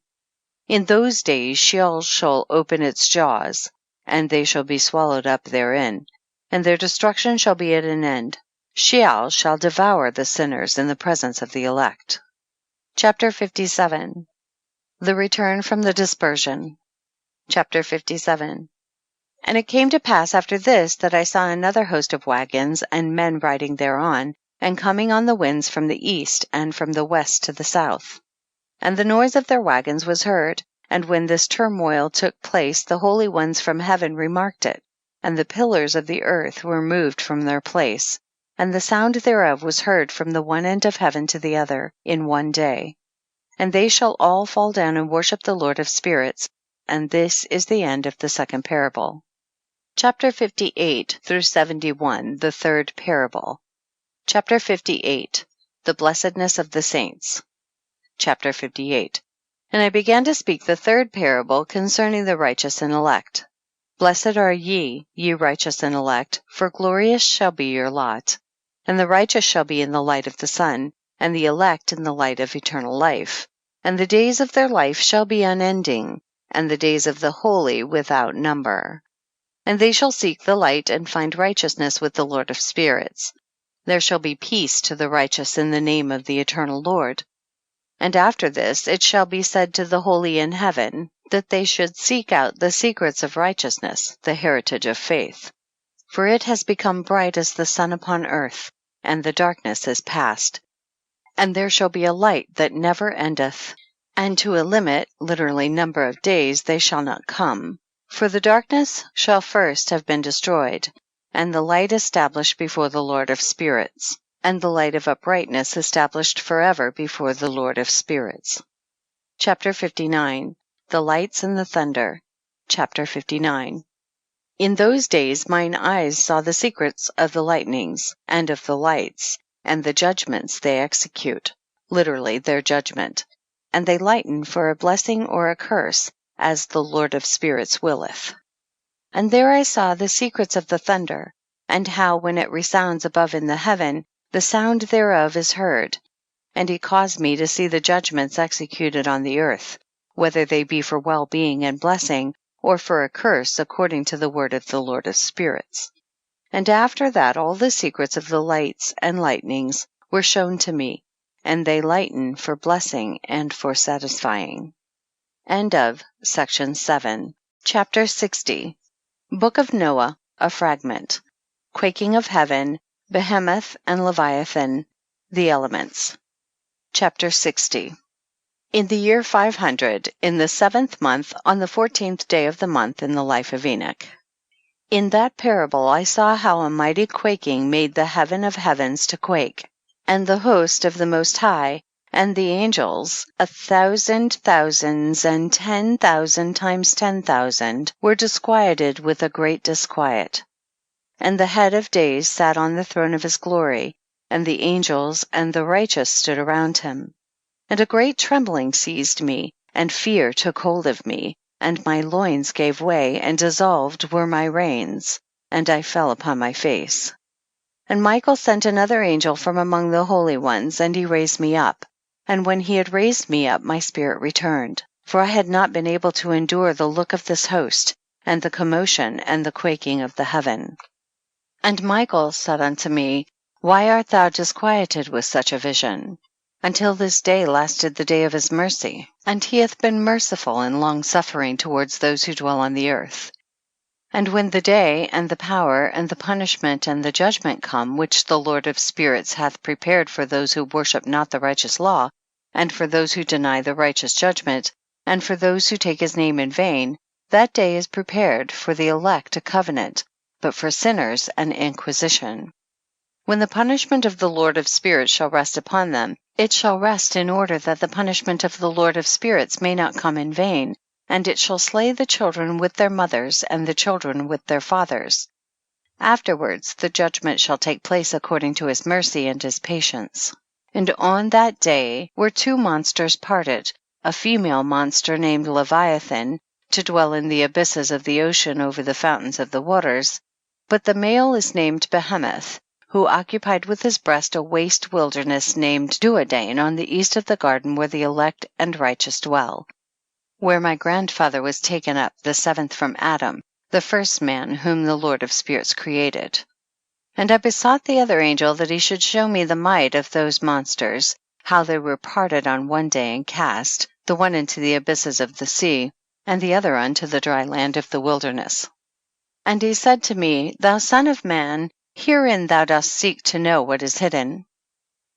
In those days Sheol shall open its jaws, and they shall be swallowed up therein, and their destruction shall be at an end. Sheol shall devour the sinners in the presence of the elect. Chapter 57. The return from the dispersion. Chapter 57. And it came to pass after this that I saw another host of wagons and men riding thereon, and coming on the winds from the east and from the west to the south. And the noise of their wagons was heard, and when this turmoil took place the holy ones from heaven remarked it, and the pillars of the earth were moved from their place, and the sound thereof was heard from the one end of heaven to the other in one day. And they shall all fall down and worship the Lord of spirits, and this is the end of the second parable. Chapter 58 through 71, the third parable. Chapter 58, the blessedness of the saints. Chapter 58. And I began to speak the third parable concerning the righteous and elect. Blessed are ye, ye righteous and elect, for glorious shall be your lot. And the righteous shall be in the light of the sun, and the elect in the light of eternal life. And the days of their life shall be unending, and the days of the holy without number. And they shall seek the light and find righteousness with the Lord of spirits. There shall be peace to the righteous in the name of the eternal Lord. And after this it shall be said to the holy in heaven, that they should seek out the secrets of righteousness, the heritage of faith. For it has become bright as the sun upon earth, and the darkness is past. And there shall be a light that never endeth, and to a limit, literally number of days, they shall not come. For the darkness shall first have been destroyed, and the light established before the Lord of spirits, and the light of uprightness established forever before the Lord of spirits. Chapter 59. The lights and the thunder. Chapter 59. In those days mine eyes saw the secrets of the lightnings, and of the lights, and the judgments they execute, literally their judgment, and they lighten for a blessing or a curse, as the Lord of spirits willeth. And there I saw the secrets of the thunder, and how when it resounds above in the heaven, the sound thereof is heard. And he caused me to see the judgments executed on the earth, whether they be for well-being and blessing, or for a curse, according to the word of the Lord of spirits. And after that all the secrets of the lights and lightnings were shown to me, and they lighten for blessing and for satisfying. End of section 7. Chapter 60. Book of Noah, a fragment. Quaking of heaven, Behemoth and Leviathan, the elements. Chapter 60. In the year 500, in the 7th month, on the 14th day of the month in the life of Enoch. In that parable I saw how a mighty quaking made the heaven of heavens to quake, and the host of the Most High, and the angels, 1,000 thousands and 10,000 times 10,000, were disquieted with a great disquiet. And the head of days sat on the throne of his glory, and the angels and the righteous stood around him. And a great trembling seized me, and fear took hold of me, and my loins gave way, and dissolved were my reins, and I fell upon my face. And Michael sent another angel from among the holy ones, and he raised me up. And when he had raised me up, my spirit returned, for I had not been able to endure the look of this host, and the commotion and the quaking of the heaven. And Michael said unto me, Why art thou disquieted with such a vision? Until this day lasted the day of his mercy, and he hath been merciful and long-suffering towards those who dwell on the earth. And when the day, and the power, and the punishment, and the judgment come, which the Lord of spirits hath prepared for those who worship not the righteous law, and for those who deny the righteous judgment, and for those who take his name in vain, that day is prepared for the elect a covenant, but for sinners an inquisition. When the punishment of the Lord of spirits shall rest upon them, it shall rest in order that the punishment of the Lord of spirits may not come in vain, and it shall slay the children with their mothers, and the children with their fathers. Afterwards the judgment shall take place according to his mercy and his patience. And on that day were two monsters parted, a female monster named Leviathan, to dwell in the abysses of the ocean over the fountains of the waters, but the male is named Behemoth, who occupied with his breast a waste wilderness named Duodain on the east of the garden where the elect and righteous dwell, where my grandfather was taken up, the seventh from Adam, the first man whom the Lord of Spirits created. And I besought the other angel that he should show me the might of those monsters, how they were parted on one day and cast, the one into the abysses of the sea, and the other unto the dry land of the wilderness. And he said to me, Thou son of man, herein thou dost seek to know what is hidden.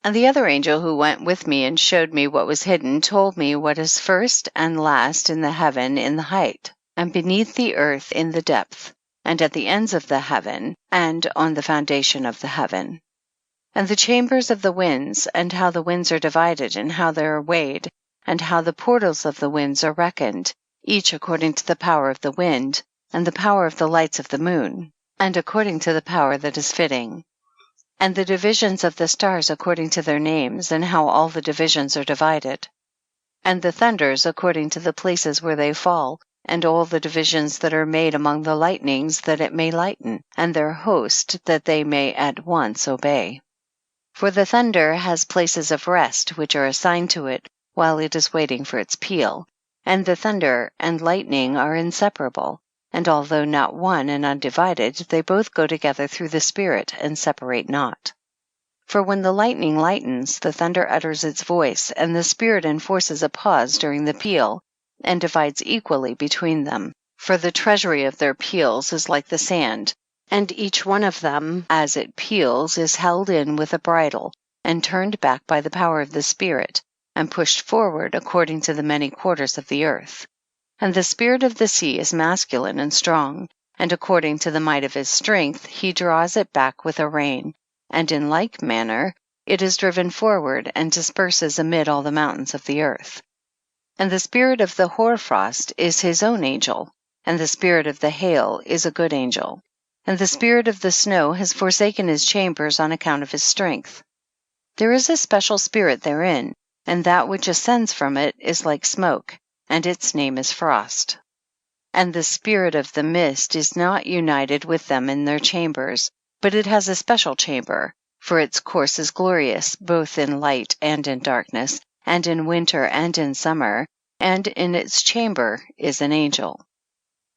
And the other angel who went with me and showed me what was hidden told me what is first and last in the heaven in the height, and beneath the earth in the depth, and at the ends of the heaven, and on the foundation of the heaven. And the chambers of the winds, and how the winds are divided, and how they are weighed, and how the portals of the winds are reckoned, each according to the power of the wind, and the power of the lights of the moon, and according to the power that is fitting. And the divisions of the stars according to their names, and how all the divisions are divided. And the thunders according to the places where they fall, and all the divisions that are made among the lightnings, that it may lighten, and their host, that they may at once obey. For the thunder has places of rest, which are assigned to it, while it is waiting for its peal, and the thunder and lightning are inseparable, and although not one and undivided, they both go together through the Spirit, and separate not. For when the lightning lightens, the thunder utters its voice, and the Spirit enforces a pause during the peal, and divides equally between them. For the treasury of their peals is like the sand, and each one of them, as it peals, is held in with a bridle, and turned back by the power of the Spirit, and pushed forward according to the many quarters of the earth. And the spirit of the sea is masculine and strong, and according to the might of his strength he draws it back with a rein, and in like manner it is driven forward and disperses amid all the mountains of the earth. And the spirit of the hoarfrost is his own angel, and the spirit of the hail is a good angel, and the spirit of the snow has forsaken his chambers on account of his strength. There is a special spirit therein, and that which ascends from it is like smoke, and its name is frost. And the spirit of the mist is not united with them in their chambers, but it has a special chamber, for its course is glorious, both in light and in darkness, and in winter and in summer, and in its chamber is an angel.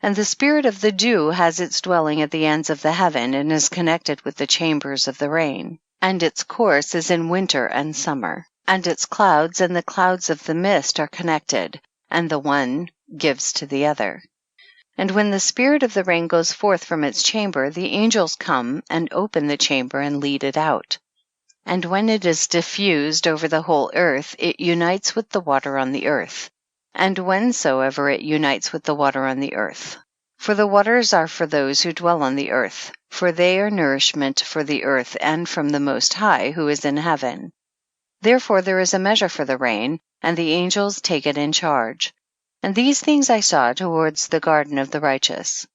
And the spirit of the dew has its dwelling at the ends of the heaven, and is connected with the chambers of the rain, and its course is in winter and summer, and its clouds and the clouds of the mist are connected, and the one gives to the other. And when the spirit of the rain goes forth from its chamber, the angels come and open the chamber and lead it out. And when it is diffused over the whole earth, it unites with the water on the earth, and whensoever it unites with the water on the earth. For the waters are for those who dwell on the earth, for they are nourishment for the earth and from the Most High who is in heaven. Therefore there is a measure for the rain, and the angels take it in charge. And these things I saw towards the garden of the righteous.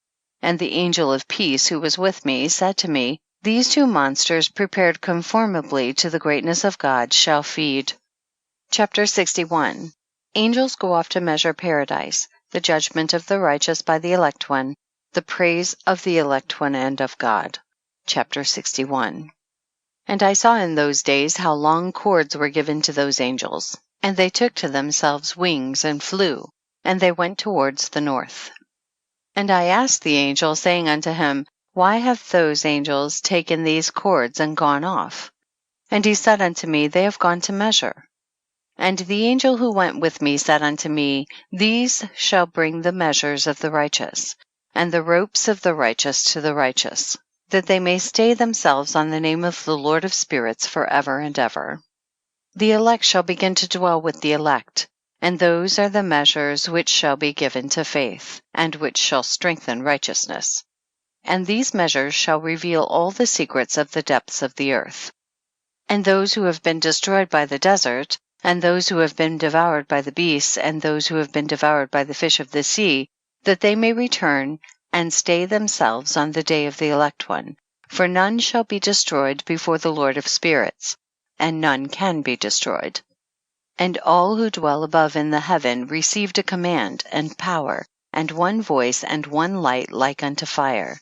And the angel of peace who was with me said to me, These two monsters prepared conformably to the greatness of God shall feed. Chapter 61. Angels go off to measure paradise, the judgment of the righteous by the elect one, the praise of the elect one and of God. Chapter 61. And I saw in those days how long cords were given to those angels, and they took to themselves wings and flew, and they went towards the north. And I asked the angel, saying unto him, Why have those angels taken these cords and gone off? And he said unto me, They have gone to measure. And the angel who went with me said unto me, These shall bring the measures of the righteous, and the ropes of the righteous to the righteous, that they may stay themselves on the name of the Lord of spirits forever and ever. The elect shall begin to dwell with the elect, and those are the measures which shall be given to faith, and which shall strengthen righteousness. And these measures shall reveal all the secrets of the depths of the earth. And those who have been destroyed by the desert, and those who have been devoured by the beasts, and those who have been devoured by the fish of the sea, that they may return and stay themselves on the day of the elect one, for none shall be destroyed before the Lord of spirits, and none can be destroyed. And all who dwell above in the heaven received a command and power, and one voice and one light like unto fire.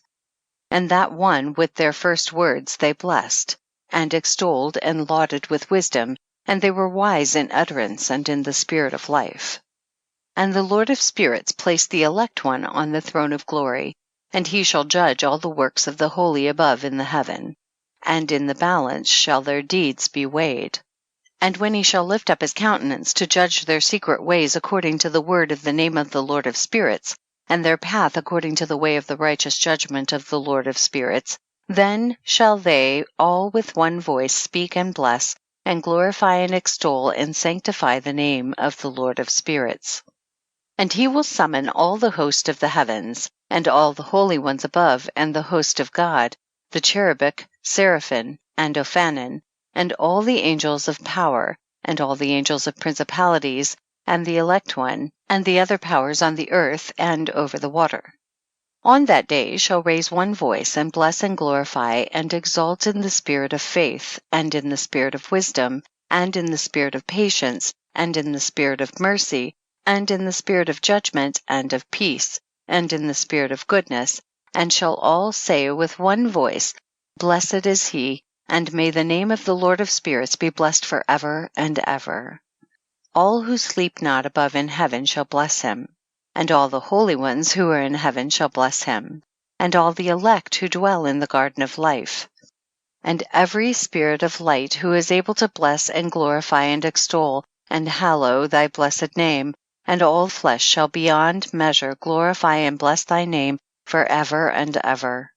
and that one with their first words they blessed, and extolled and lauded with wisdom, and they were wise in utterance and in the spirit of life. And the Lord of spirits placed the elect one on the throne of glory, and he shall judge all the works of the holy above in the heaven, and in the balance shall their deeds be weighed. And when he shall lift up his countenance to judge their secret ways according to the word of the name of the Lord of spirits, and their path according to the way of the righteous judgment of the Lord of spirits, then shall they all with one voice speak and bless, and glorify and extol and sanctify the name of the Lord of spirits. And he will summon all the host of the heavens, and all the holy ones above, and the host of God, the cherubic, seraphim, and ophanim, and all the angels of power, and all the angels of principalities, and the elect one, and the other powers on the earth and over the water. On that day shall raise one voice, and bless and glorify, and exalt in the spirit of faith, and in the spirit of wisdom, and in the spirit of patience, and in the spirit of mercy, and in the spirit of judgment and of peace, and in the spirit of goodness, and shall all say with one voice, Blessed is he, and may the name of the Lord of spirits be blessed forever and ever. All who sleep not above in heaven shall bless him, and all the holy ones who are in heaven shall bless him, and all the elect who dwell in the garden of life. And every spirit of light who is able to bless and glorify and extol and hallow thy blessed name, and all flesh shall beyond measure glorify and bless thy name forever and ever.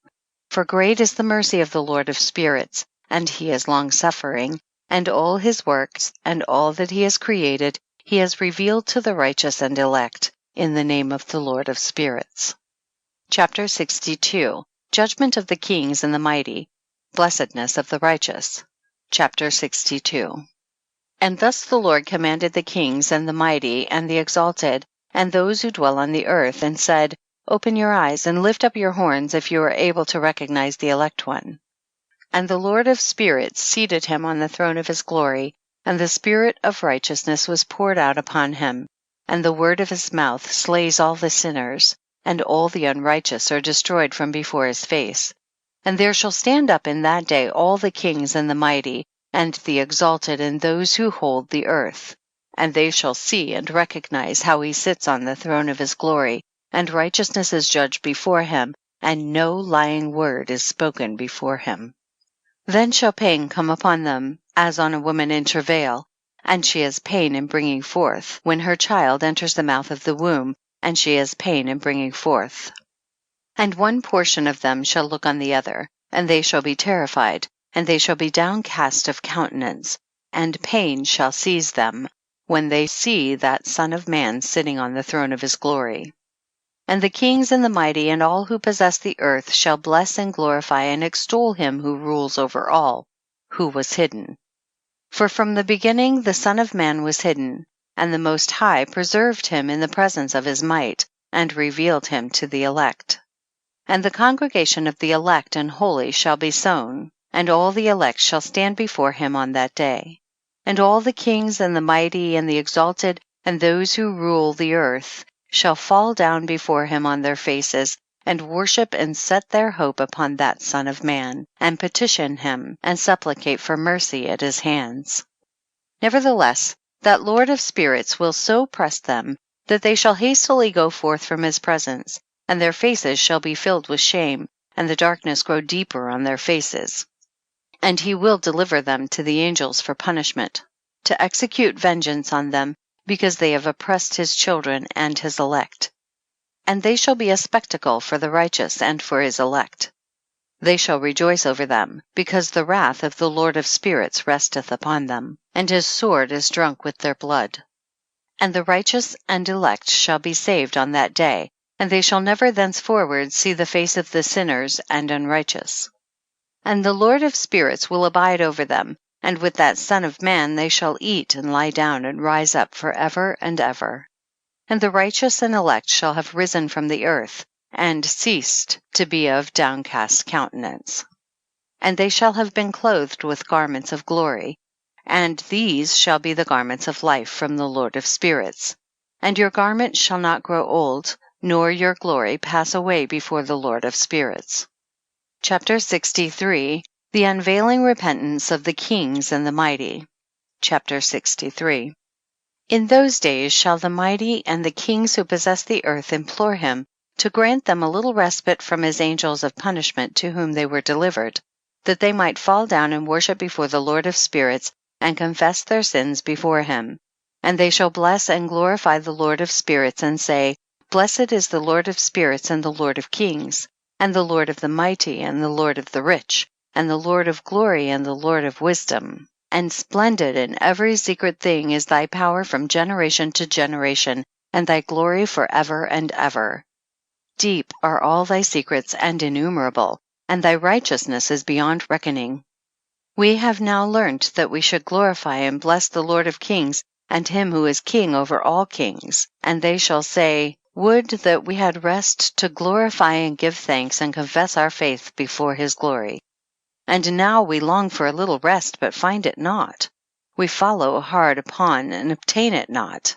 For great is the mercy of the Lord of spirits, and he is long-suffering, and all his works and all that he has created he has revealed to the righteous and elect, in the name of the Lord of spirits. Chapter 62. Judgment of the kings and the mighty, blessedness of the righteous. Chapter 62. And thus the Lord commanded the kings and the mighty and the exalted, and those who dwell on the earth, and said, Open your eyes and lift up your horns if you are able to recognize the elect one. And the Lord of spirits seated him on the throne of his glory, and the spirit of righteousness was poured out upon him, and the word of his mouth slays all the sinners, and all the unrighteous are destroyed from before his face. And there shall stand up in that day all the kings and the mighty, and the exalted, and those who hold the earth. And they shall see and recognize how he sits on the throne of his glory, and righteousness is judged before him, and no lying word is spoken before him. Then shall pain come upon them, as on a woman in travail, and she has pain in bringing forth, when her child enters the mouth of the womb, and she has pain in bringing forth. And one portion of them shall look on the other, and they shall be terrified, and they shall be downcast of countenance, and pain shall seize them, when they see that Son of Man sitting on the throne of his glory. And the kings and the mighty and all who possess the earth shall bless and glorify and extol him who rules over all, who was hidden. For from the beginning the Son of Man was hidden, and the Most High preserved him in the presence of his might, and revealed him to the elect. And the congregation of the elect and holy shall be sown, and all the elect shall stand before him on that day. And all the kings and the mighty and the exalted and those who rule the earth shall fall down before him on their faces, and worship and set their hope upon that Son of Man, and petition him, and supplicate for mercy at his hands. Nevertheless, that Lord of spirits will so press them, that they shall hastily go forth from his presence, and their faces shall be filled with shame, and the darkness grow deeper on their faces. And he will deliver them to the angels for punishment, to execute vengeance on them, because they have oppressed his children and his elect. And they shall be a spectacle for the righteous and for his elect. They shall rejoice over them, because the wrath of the Lord of spirits resteth upon them, and his sword is drunk with their blood. And the righteous and elect shall be saved on that day, and they shall never thenceforward see the face of the sinners and unrighteous. And the Lord of spirits will abide over them, and with that Son of Man they shall eat and lie down and rise up forever and ever. And the righteous and elect shall have risen from the earth, and ceased to be of downcast countenance. And they shall have been clothed with garments of glory, and these shall be the garments of life from the Lord of spirits. And your garment shall not grow old, nor your glory pass away before the Lord of spirits. Chapter 63. The unveiling repentance of the kings and the mighty. Chapter 63. In those days shall the mighty and the kings who possess the earth implore him to grant them a little respite from his angels of punishment to whom they were delivered, that they might fall down and worship before the Lord of spirits and confess their sins before him. And they shall bless and glorify the Lord of spirits and say, Blessed is the Lord of spirits and the Lord of kings, and the Lord of the mighty and the Lord of the rich, and the Lord of glory and the Lord of wisdom. And splendid in every secret thing is thy power from generation to generation, and thy glory forever and ever. Deep are all thy secrets and innumerable, and thy righteousness is beyond reckoning. We have now learnt that we should glorify and bless the Lord of kings, and him who is king over all kings. And they shall say, Would that we had rest to glorify and give thanks and confess our faith before his glory. And now we long for a little rest, but find it not. We follow hard upon and obtain it not.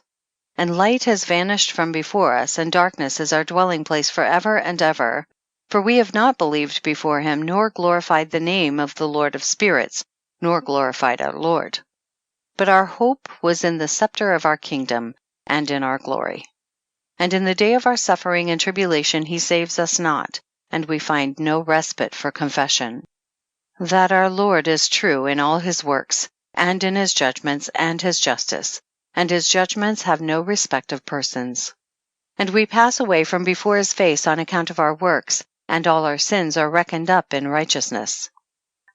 And light has vanished from before us, and darkness is our dwelling place forever and ever. For we have not believed before him, nor glorified the name of the Lord of spirits, nor glorified our Lord. But our hope was in the scepter of our kingdom, and in our glory. And in the day of our suffering and tribulation he saves us not, and we find no respite for confession. That our Lord is true in all his works, and in his judgments and his justice, and his judgments have no respect of persons. And we pass away from before his face on account of our works, and all our sins are reckoned up in righteousness.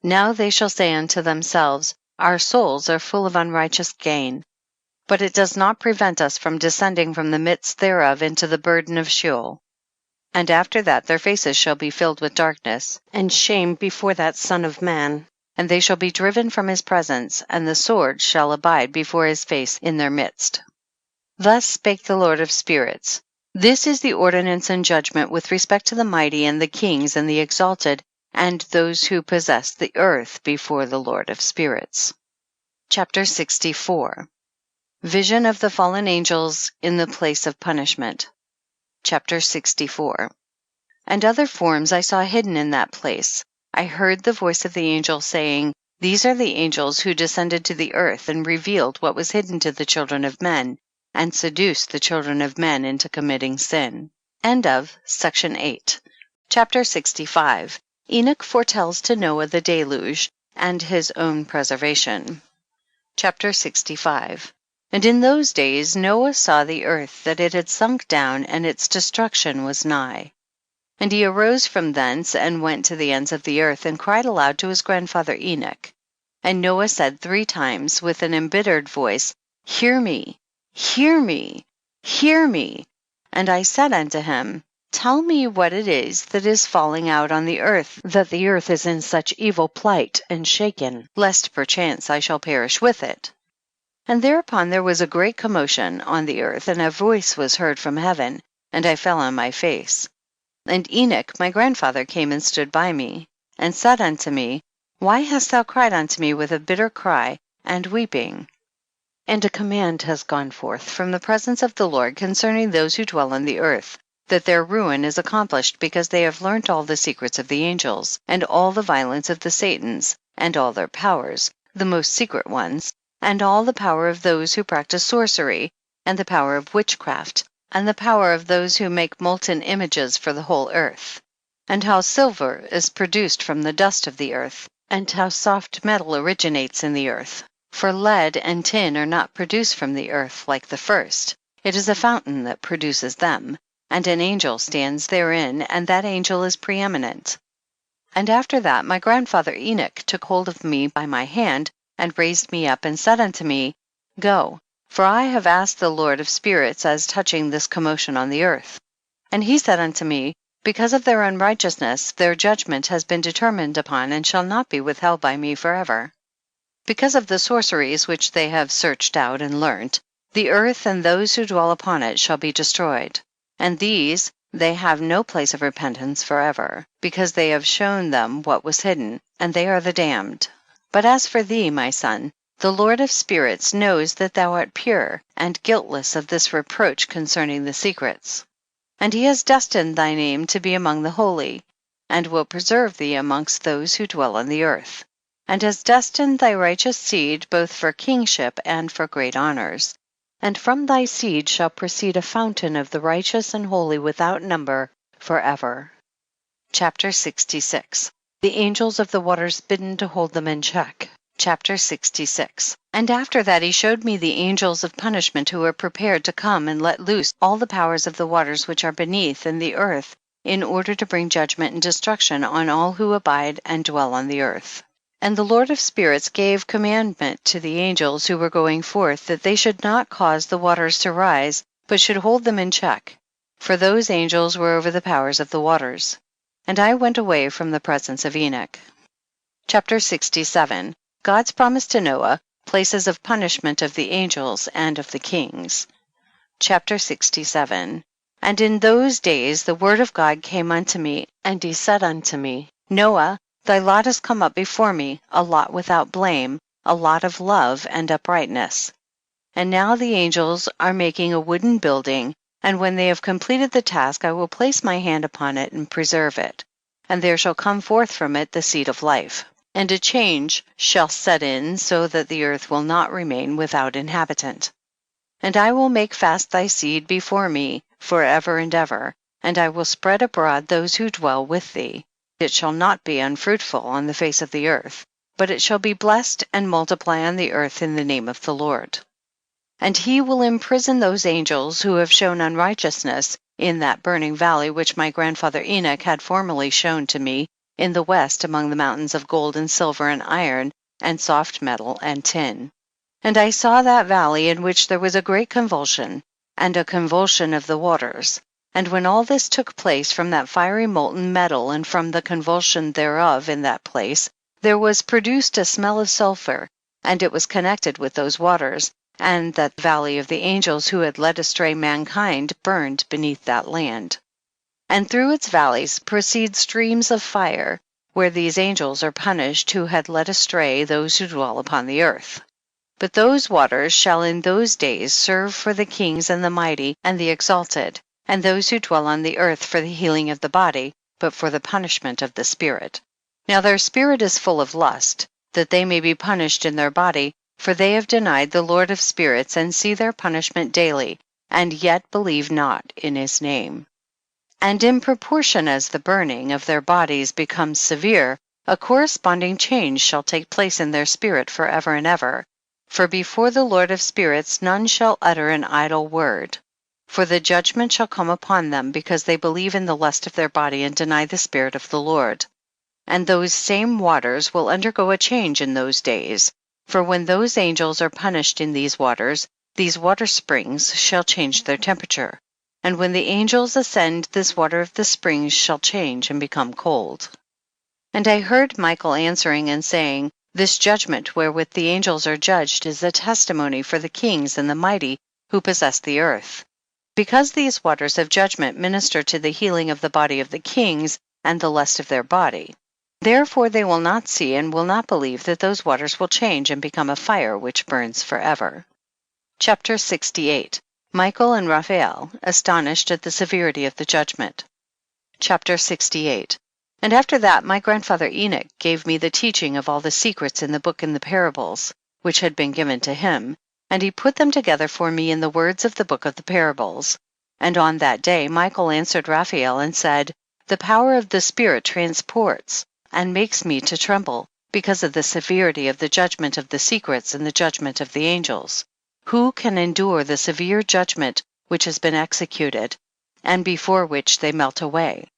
Now they shall say unto themselves, Our souls are full of unrighteous gain. But it does not prevent us from descending from the midst thereof into the burden of Sheol. And after that their faces shall be filled with darkness, and shame before that Son of Man, and they shall be driven from his presence, and the sword shall abide before his face in their midst. Thus spake the Lord of spirits. This is the ordinance and judgment with respect to the mighty and the kings and the exalted, and those who possess the earth before the Lord of spirits. Chapter 64. Vision of the fallen angels in the place of punishment. Chapter 64. And other forms I saw hidden in that place. I heard the voice of the angel saying, These are the angels who descended to the earth and revealed what was hidden to the children of men, and seduced the children of men into committing sin. End of section 8. Chapter 65. Enoch foretells to Noah the deluge, and his own preservation. Chapter 65. And in those days Noah saw the earth that it had sunk down, and its destruction was nigh. And he arose from thence, and went to the ends of the earth, and cried aloud to his grandfather Enoch. And Noah said 3 times with an embittered voice, Hear me, hear me, hear me. And I said unto him, Tell me what it is that is falling out on the earth, that the earth is in such evil plight and shaken, lest perchance I shall perish with it. And thereupon there was a great commotion on the earth, and a voice was heard from heaven, and I fell on my face. And Enoch my grandfather came and stood by me, and said unto me, Why hast thou cried unto me with a bitter cry, and weeping? And a command has gone forth from the presence of the Lord concerning those who dwell on the earth, that their ruin is accomplished because they have learnt all the secrets of the angels, and all the violence of the Satans, and all their powers, the most secret ones, and all the power of those who practice sorcery, and the power of witchcraft, and the power of those who make molten images for the whole earth, and how silver is produced from the dust of the earth, and how soft metal originates in the earth. For lead and tin are not produced from the earth like the first, it is a fountain that produces them, and an angel stands therein, and that angel is preeminent. And after that my grandfather Enoch took hold of me by my hand, and raised me up, and said unto me, Go, for I have asked the Lord of spirits as touching this commotion on the earth. And he said unto me, Because of their unrighteousness their judgment has been determined upon, and shall not be withheld by me forever. Because of the sorceries which they have searched out and learnt, the earth and those who dwell upon it shall be destroyed. And these they have no place of repentance forever, because they have shown them what was hidden, and they are the damned. But as for thee, my son, the Lord of spirits knows that thou art pure, and guiltless of this reproach concerning the secrets. And he has destined thy name to be among the holy. and will preserve thee amongst those who dwell on the earth, and has destined thy righteous seed both for kingship and for great honors. And from thy seed shall proceed a fountain of the righteous and holy without number forever. Chapter 66. The angels of the waters bidden to hold them in check. Chapter 66. And after that he showed me the angels of punishment, who are prepared to come and let loose all the powers of the waters which are beneath in the earth, in order to bring judgment and destruction on all who abide and dwell on the earth. And the Lord of spirits gave commandment to the angels who were going forth, that they should not cause the waters to rise, but should hold them in check, for those angels were over the powers of the waters. And I went away from the presence of Enoch. Chapter 67. God's promise to Noah, places of punishment of the angels and of the kings. Chapter 67. And in those days the word of God came unto me, and he said unto me, Noah, thy lot is come up before me, a lot without blame, a lot of love and uprightness. And now the angels are making a wooden building, and when they have completed the task, I will place my hand upon it and preserve it. And there shall come forth from it the seed of life. And a change shall set in, so that the earth will not remain without inhabitant. And I will make fast thy seed before me forever and ever, and I will spread abroad those who dwell with thee. It shall not be unfruitful on the face of the earth, but it shall be blessed and multiply on the earth in the name of the Lord. And he will imprison those angels who have shown unrighteousness in that burning valley which my grandfather Enoch had formerly shown to me in the west among the mountains of gold and silver and iron and soft metal and tin. And I saw that valley in which there was a great convulsion, and a convulsion of the waters. And when all this took place from that fiery molten metal and from the convulsion thereof in that place, there was produced a smell of sulfur, and it was connected with those waters, and that valley of the angels who had led astray mankind burned beneath that land. And through its valleys proceed streams of fire, where these angels are punished who had led astray those who dwell upon the earth. But those waters shall in those days serve for the kings and the mighty and the exalted, and those who dwell on the earth for the healing of the body, but for the punishment of the spirit. Now their spirit is full of lust, that they may be punished in their body, for they have denied the Lord of spirits and see their punishment daily, and yet believe not in his name. And in proportion as the burning of their bodies becomes severe, a corresponding change shall take place in their spirit forever and ever. For before the Lord of spirits none shall utter an idle word. For the judgment shall come upon them, because they believe in the lust of their body and deny the Spirit of the Lord. And those same waters will undergo a change in those days. For when those angels are punished in these waters, these water springs shall change their temperature. And when the angels ascend, this water of the springs shall change and become cold. And I heard Michael answering and saying, this judgment wherewith the angels are judged is a testimony for the kings and the mighty who possess the earth. Because these waters of judgment minister to the healing of the body of the kings and the lust of their body. Therefore they will not see and will not believe that those waters will change and become a fire which burns forever. Chapter 68. Michael and Raphael, astonished at the severity of the judgment. Chapter 68. And after that my grandfather Enoch gave me the teaching of all the secrets in the book and the parables, which had been given to him, and he put them together for me in the words of the book of the parables. And on that day Michael answered Raphael and said, the power of the Spirit transports, and makes me to tremble, because of the severity of the judgment of the secrets and the judgment of the angels. Who can endure the severe judgment which has been executed, and before which they melt away?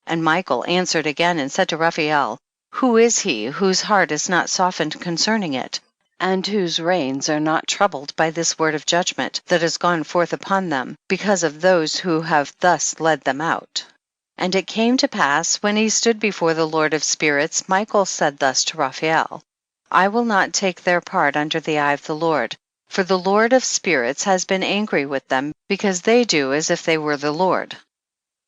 And Michael answered again and said to Raphael, who is he whose heart is not softened concerning it, and whose reins are not troubled by this word of judgment that has gone forth upon them, because of those who have thus led them out? And it came to pass, when he stood before the Lord of spirits, Michael said thus to Raphael, I will not take their part under the eye of the Lord, for the Lord of spirits has been angry with them, because they do as if they were the Lord.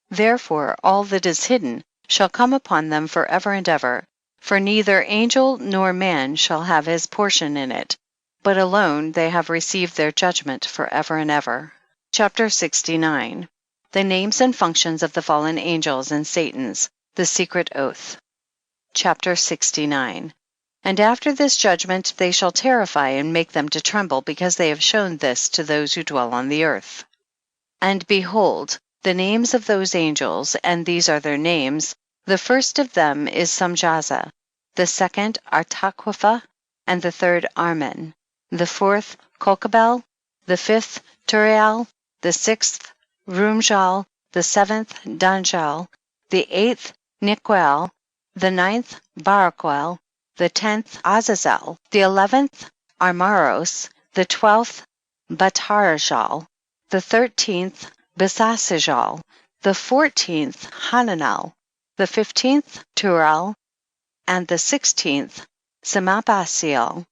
Therefore all that is hidden shall come upon them forever and ever, for neither angel nor man shall have his portion in it, but alone they have received their judgment forever and ever. Chapter 69. The names and functions of the fallen angels and Satans, The secret oath. Chapter 69. And after this judgment they shall terrify and make them to tremble, because they have shown this to those who dwell on the earth. And behold, the names of those angels, and these are their names: the first of them is Samjaza, the second Artaquapha, and the third Armen, the fourth Kokabel, the fifth Turiel, the sixth Rumjal, the seventh Danjal, the eighth Niquel, the ninth Baraquel, the 10th Azazel, the 11th Armaros, the 12th Batarjal, the 13th Besasajal, the 14th Hananel, the 15th Turel, and the 16th Samapasiel,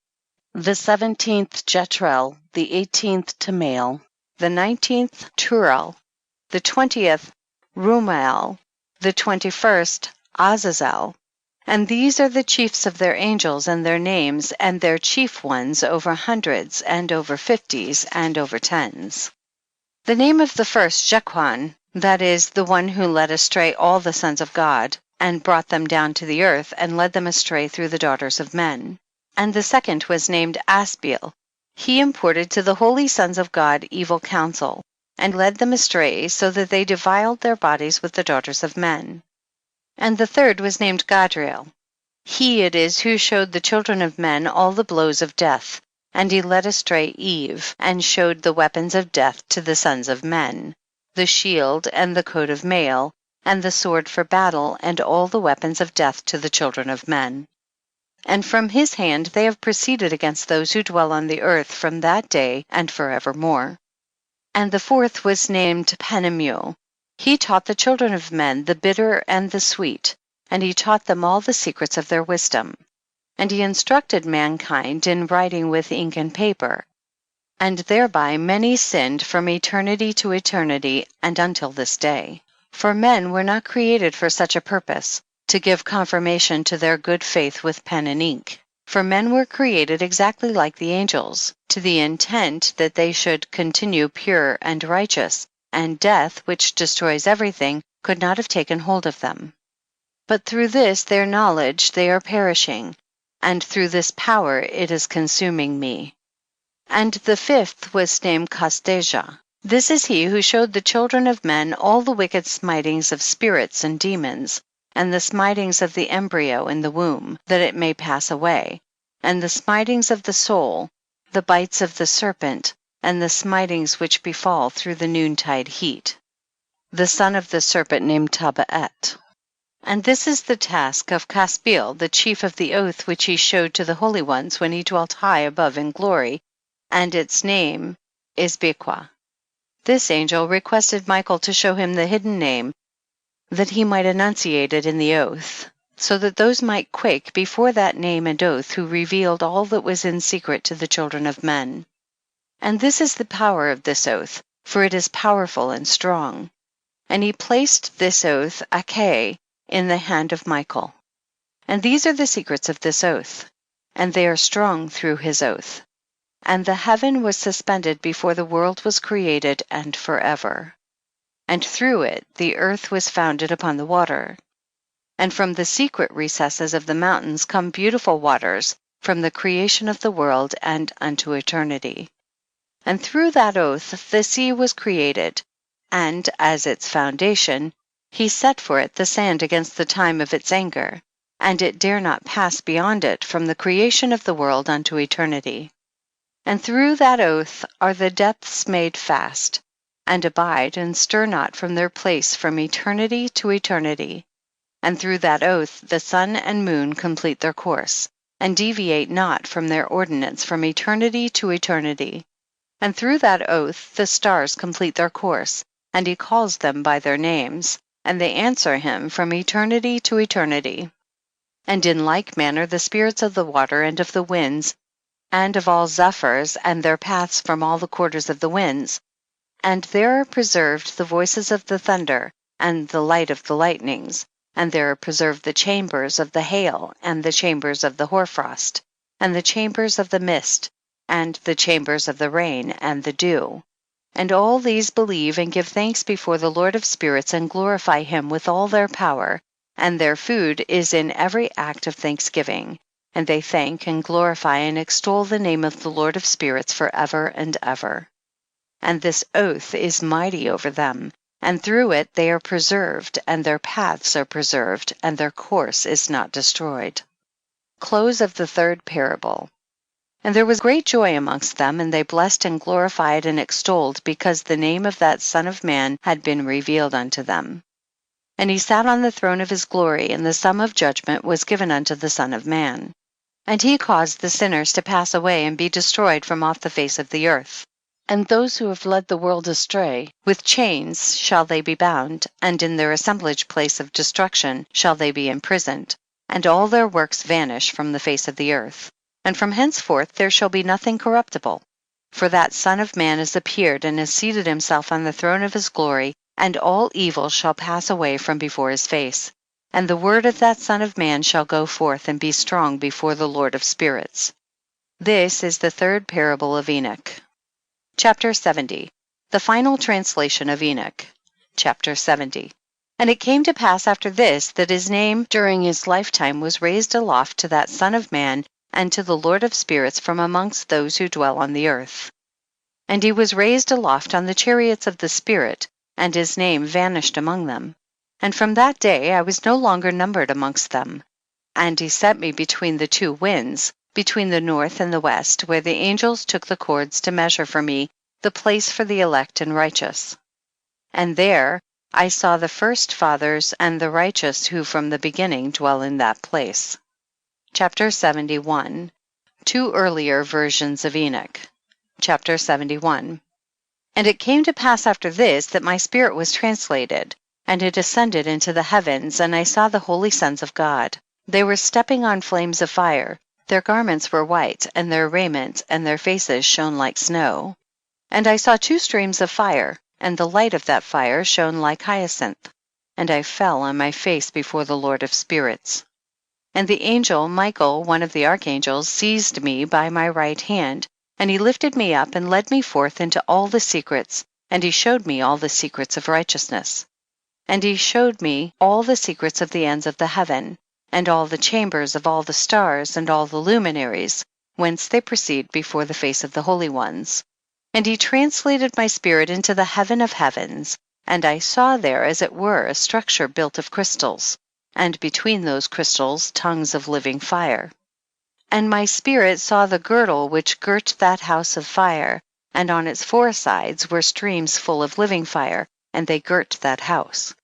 the 17th Jetrel, the 18th Tamael, the 19th Turel, the 20th Rumael, the 21st Azazel. And these are the chiefs of their angels, and their names, and their chief ones, over hundreds, and over 50s, and over 10s. The name of the first, Jequan, that is, the one who led astray all the sons of God, and brought them down to the earth, and led them astray through the daughters of men. And the second was named Asbeel. He imported to the holy sons of God evil counsel, and led them astray, so that they defiled their bodies with the daughters of men. And the third was named Gadriel. He it is who showed the children of men all the blows of death, and he led astray Eve, and showed the weapons of death to the sons of men, the shield, and the coat of mail, and the sword for battle, and all the weapons of death to the children of men. And from his hand they have proceeded against those who dwell on the earth from that day and forevermore. And the fourth was named Penemu. He taught the children of men the bitter and the sweet, and he taught them all the secrets of their wisdom. And he instructed mankind in writing with ink and paper, and thereby many sinned from eternity to eternity and until this day. For men were not created for such a purpose, to give confirmation to their good faith with pen and ink. For men were created exactly like the angels, to the intent that they should continue pure and righteous, and death, which destroys everything, could not have taken hold of them. But through this their knowledge they are perishing, and through this power it is consuming me. And the fifth was named Kasdeja. This is he who showed the children of men all the wicked smitings of spirits and demons, and the smitings of the embryo in the womb, that it may pass away, and the smitings of the soul, the bites of the serpent, and the smitings which befall through the noontide heat. The son of the serpent named Tabaet. And this is the task of Caspiel, the chief of the oath which he showed to the holy ones when he dwelt high above in glory, and its name is Bequa. This angel requested Michael to show him the hidden name, that he might enunciate it in the oath, so that those might quake before that name and oath who revealed all that was in secret to the children of men. And this is the power of this oath, for it is powerful and strong. And he placed this oath, Akeh, in the hand of Michael. And these are the secrets of this oath, and they are strong through his oath. And the heaven was suspended before the world was created and forever. And through it the earth was founded upon the water. And from the secret recesses of the mountains come beautiful waters, from the creation of the world and unto eternity. And through that oath the sea was created, and as its foundation, he set for it the sand against the time of its anger, and it dare not pass beyond it from the creation of the world unto eternity. And through that oath are the depths made fast, and abide and stir not from their place from eternity to eternity. And through that oath the sun and moon complete their course, and deviate not from their ordinance from eternity to eternity. And through that oath the stars complete their course, and he calls them by their names, and they answer him from eternity to eternity. And in like manner the spirits of the water and of the winds, and of all zephyrs, and their paths from all the quarters of the winds. And there are preserved the voices of the thunder, and the light of the lightnings, and there are preserved the chambers of the hail, and the chambers of the hoarfrost, and the chambers of the mist, and the chambers of the rain, and the dew. And all these believe and give thanks before the Lord of spirits, and glorify him with all their power, and their food is in every act of thanksgiving. And they thank and glorify and extol the name of the Lord of spirits forever and ever. And this oath is mighty over them, and through it they are preserved, and their paths are preserved, and their course is not destroyed. Close of the third parable. And there was great joy amongst them, and they blessed and glorified and extolled, because the name of that Son of Man had been revealed unto them. And he sat on the throne of his glory, and the sum of judgment was given unto the Son of Man. And he caused the sinners to pass away and be destroyed from off the face of the earth. And those who have led the world astray, with chains shall they be bound, and in their assemblage place of destruction shall they be imprisoned, and all their works vanish from the face of the earth. And from henceforth there shall be nothing corruptible. For that Son of Man is appeared, and has seated himself on the throne of his glory, and all evil shall pass away from before his face. And the word of that Son of Man shall go forth and be strong before the Lord of spirits. This is the third parable of Enoch. Chapter 70. The final translation of Enoch. Chapter 70. And it came to pass after this, that his name during his lifetime was raised aloft to that Son of Man, and to the Lord of spirits from amongst those who dwell on the earth. And he was raised aloft on the chariots of the Spirit, and his name vanished among them. And from that day I was no longer numbered amongst them. And he set me between the two winds, between the north and the west, where the angels took the cords to measure for me the place for the elect and righteous. And there I saw the first fathers and the righteous who from the beginning dwell in that place. Chapter 71. Two earlier versions of Enoch. Chapter 71. And it came to pass after this, that my spirit was translated, and it ascended into the heavens, and I saw the holy sons of God. They were stepping on flames of fire. Their garments were white, and their raiment and their faces shone like snow. And I saw two streams of fire, and the light of that fire shone like hyacinth. And I fell on my face before the Lord of spirits. And the angel Michael, one of the archangels, seized me by my right hand, and he lifted me up and led me forth into all the secrets, and he showed me all the secrets of righteousness. And he showed me all the secrets of the ends of the heaven, and all the chambers of all the stars and all the luminaries, whence they proceed before the face of the holy ones. And he translated my spirit into the heaven of heavens, and I saw there as it were a structure built of crystals, and between those crystals tongues of living fire. And my spirit saw the girdle which girt that house of fire, and on its four sides were streams full of living fire, and they girt that house.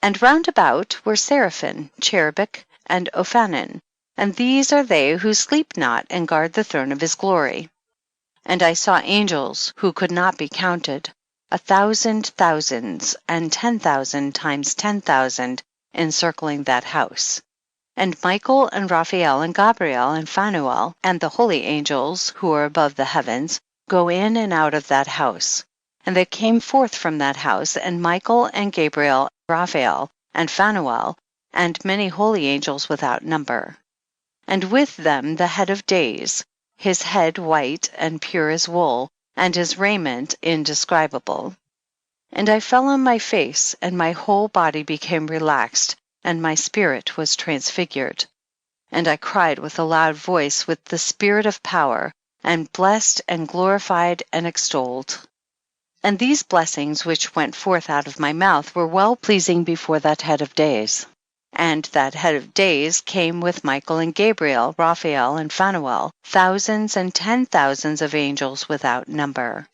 And round about were seraphim, cherubic, and ophanim, and these are they who sleep not and guard the throne of his glory. And I saw angels who could not be counted, 1,000 thousands, and 10,000 times 10,000, encircling that house. And Michael and Raphael and Gabriel and Phanuel and the holy angels who are above the heavens go in and out of that house. And they came forth from that house, and Michael and Gabriel, Raphael and Phanuel, and many holy angels without number. And with them the head of days, his head white and pure as wool, and his raiment indescribable. And I fell on my face, and my whole body became relaxed, and my spirit was transfigured. And I cried with a loud voice with the spirit of power, and blessed and glorified and extolled. And these blessings which went forth out of my mouth were well pleasing before that head of days. And that head of days came with Michael and Gabriel, Raphael and Phanuel, thousands and 10,000s of angels without number.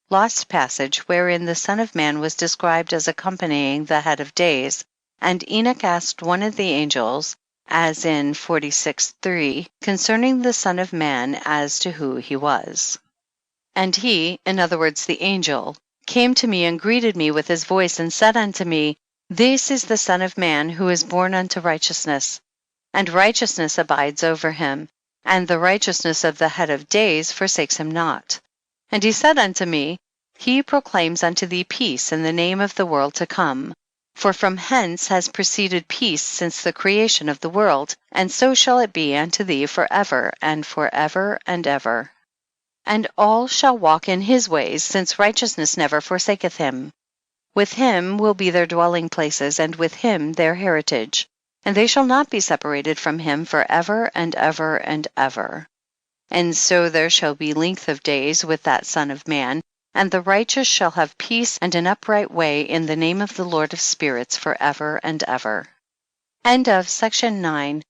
Lost passage, wherein the Son of Man was described as accompanying the head of days, and Enoch asked one of the angels, as in 46:3, concerning the Son of Man as to who he was. And he, in other words the angel, came to me and greeted me with his voice and said unto me, This is the Son of Man who is born unto righteousness, and righteousness abides over him, and the righteousness of the head of days forsakes him not. And he said unto me, He proclaims unto thee peace in the name of the world to come. For from hence has proceeded peace since the creation of the world, and so shall it be unto thee forever and forever and ever. And all shall walk in his ways, since righteousness never forsaketh him. With him will be their dwelling places, and with him their heritage. And they shall not be separated from him for ever and ever and ever. And so there shall be length of days with that Son of Man, and the righteous shall have peace and an upright way in the name of the Lord of spirits for ever and ever. End of section 9.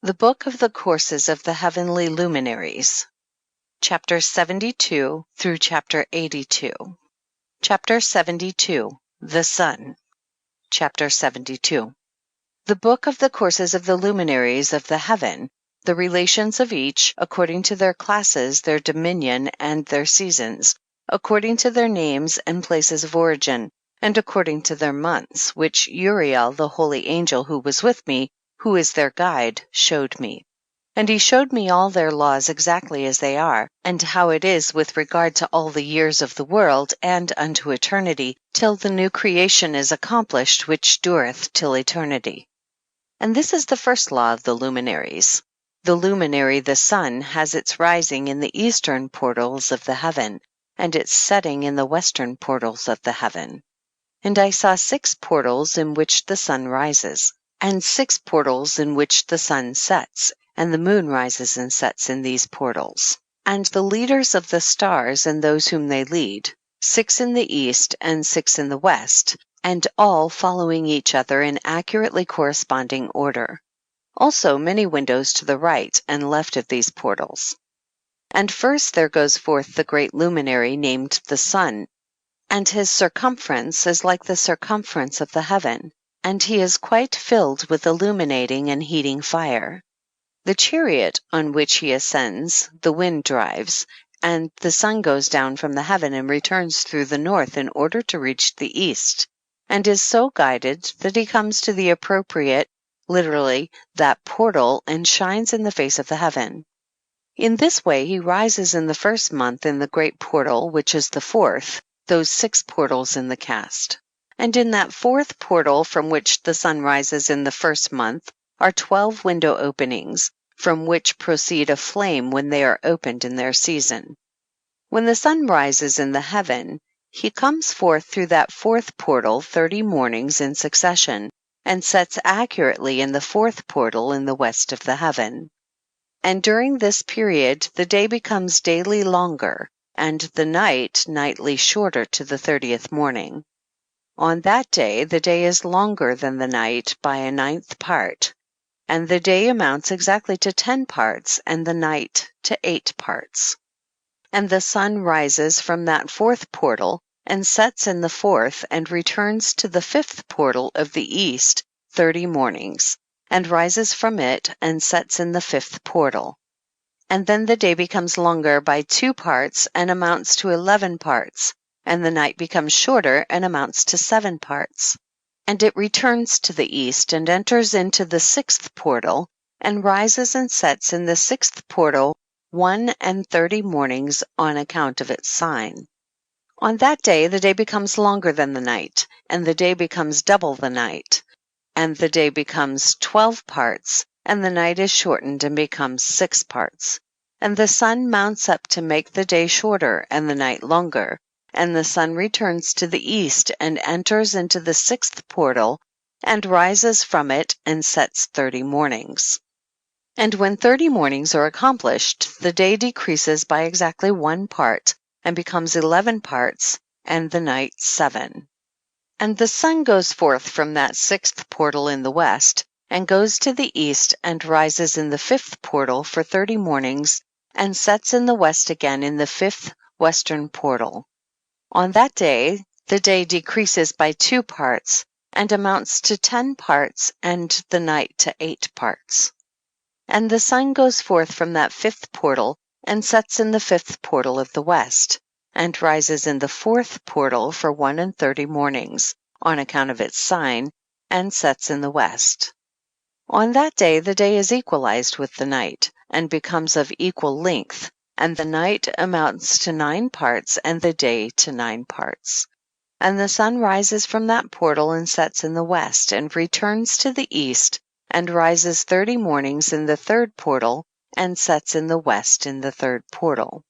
The Book of the Courses of the Heavenly Luminaries. Chapter 72 through chapter 82. Chapter 72. The Sun. Chapter 72. The Book of the Courses of the Luminaries of the Heaven, the relations of each, according to their classes, their dominion, and their seasons, according to their names and places of origin, and according to their months, which Uriel, the holy angel who was with me, who is their guide, showed me. And he showed me all their laws exactly as they are, and how it is with regard to all the years of the world, and unto eternity, till the new creation is accomplished, which dureth till eternity. And this is the first law of the luminaries. The luminary, the sun, has its rising in the eastern portals of the heaven, and its setting in the western portals of the heaven. And I saw 6 portals in which the sun rises, and 6 portals in which the sun sets, and the moon rises and sets in these portals. And the leaders of the stars and those whom they lead, 6 in the east and 6 in the west, and all following each other in accurately corresponding order. Also many windows to the right and left of these portals. And first there goes forth the great luminary named the sun, and his circumference is like the circumference of the heaven, and he is quite filled with illuminating and heating fire. The chariot on which he ascends, the wind drives, and the sun goes down from the heaven and returns through the north in order to reach the east, and is so guided that he comes to the appropriate, literally, that portal, and shines in the face of the heaven. In this way he rises in the first month in the great portal, which is the 4th, those 6 portals in the cast. And in that 4th portal from which the sun rises in the first month are 12 window openings, from which proceed a flame when they are opened in their season. When the sun rises in the heaven, he comes forth through that 4th portal 30 mornings in succession, and sets accurately in the 4th portal in the west of the heaven. And during this period the day becomes daily longer, and the night nightly shorter to the 30th morning. On that day the day is longer than the night by a 9th part, and the day amounts exactly to 10 parts, and the night to 8 parts. And the sun rises from that 4th portal, and sets in the 4th, and returns to the 5th portal of the east 30 mornings, and rises from it, and sets in the 5th portal. And then the day becomes longer by 2 parts, and amounts to 11 parts, and the night becomes shorter, and amounts to 7 parts. And it returns to the east, and enters into the 6th portal, and rises and sets in the 6th portal 31 mornings on account of its sign. On that day the day becomes longer than the night, and the day becomes double the night, and the day becomes 12 parts, and the night is shortened and becomes 6 parts. And the sun mounts up to make the day shorter and the night longer, and the sun returns to the east and enters into the 6th portal, and rises from it and sets 30 mornings. And when 30 mornings are accomplished, the day decreases by exactly 1 part, and becomes 11 parts, and the night 7. And the sun goes forth from that 6th portal in the west, and goes to the east, and rises in the 5th portal for 30 mornings, and sets in the west again in the 5th western portal. On that day the day decreases by 2 parts, and amounts to 10 parts, and the night to 8 parts. And the sun goes forth from that 5th portal, and sets in the 5th portal of the west, and rises in the 4th portal for 31 mornings, on account of its sign, and sets in the west. On that day the day is equalized with the night, and becomes of equal length, and the night amounts to 9 parts, and the day to 9 parts. And the sun rises from that portal and sets in the west, and returns to the east, and rises 30 mornings in the 3rd portal, and sets in the west in the 3rd portal.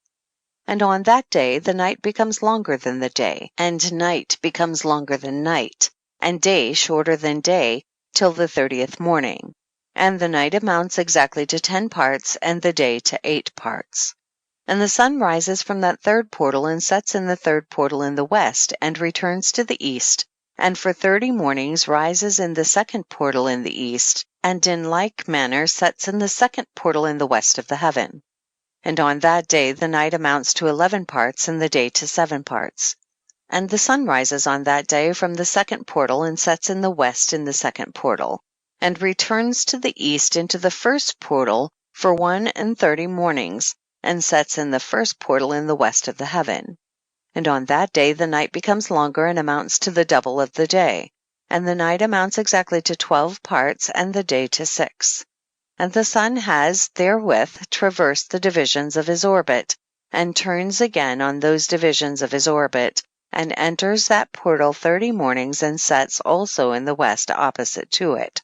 And on that day the night becomes longer than the day, and night becomes longer than night, and day shorter than day, till the 30th morning. And the night amounts exactly to 10 parts, and the day to 8 parts. And the sun rises from that third portal, and sets in the third portal in the west, and returns to the east, and for 30 mornings rises in the second portal in the east, and in like manner sets in the second portal in the west of the heaven. And on that day the night amounts to 11 parts, and the day to 7 parts. And the sun rises on that day from the second portal, and sets in the west in the second portal, and returns to the east into the first portal for 31 mornings, and sets in the first portal in the west of the heaven. And on that day the night becomes longer, and amounts to the double of the day, and the night amounts exactly to 12 parts, and the day to 6. And the sun has therewith traversed the divisions of his orbit, and turns again on those divisions of his orbit, and enters that portal 30 mornings, and sets also in the west opposite to it.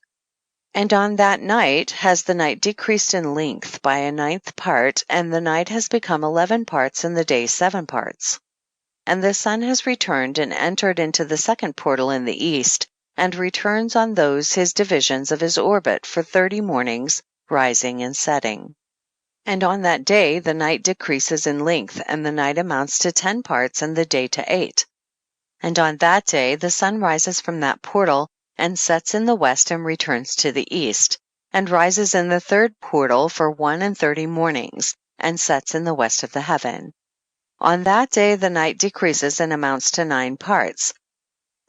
And on that night has the night decreased in length by a 9th part, and the night has become 11 parts, and the day 7 parts. And the sun has returned and entered into the second portal in the east, and returns on those his divisions of his orbit for 30 mornings, rising and setting. And on that day the night decreases in length, and the night amounts to 10 parts, and the day to 8. And on that day the sun rises from that portal, and sets in the west, and returns to the east, and rises in the third portal for 31 mornings, and sets in the west of the heaven. On that day the night decreases and amounts to 9 parts,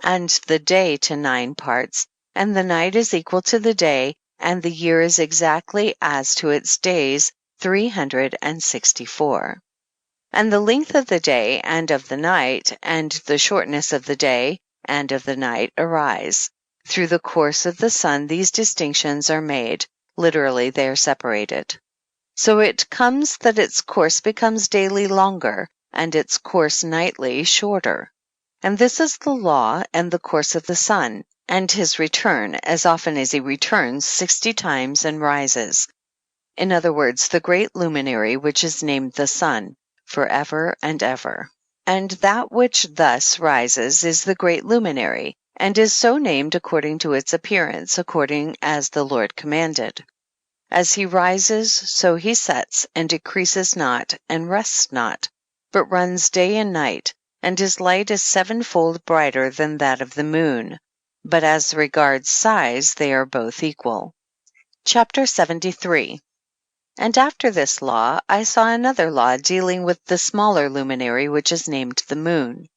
and the day to 9 parts, and the night is equal to the day, and the year is exactly as to its days 364. And the length of the day and of the night, and the shortness of the day and of the night arise. Through the course of the sun these distinctions are made, literally they are separated. So it comes that its course becomes daily longer, and its course nightly shorter. And this is the law and the course of the sun, and his return, as often as he returns 60 times and rises. In other words, the great luminary which is named the sun, forever and ever. And that which thus rises is the great luminary, and is so named according to its appearance, according as the Lord commanded. As he rises, so he sets, and decreases not, and rests not, but runs day and night, and his light is 7-fold brighter than that of the moon. But as regards size, they are both equal. Chapter 73. And after this law, I saw another law dealing with the smaller luminary which is named the moon.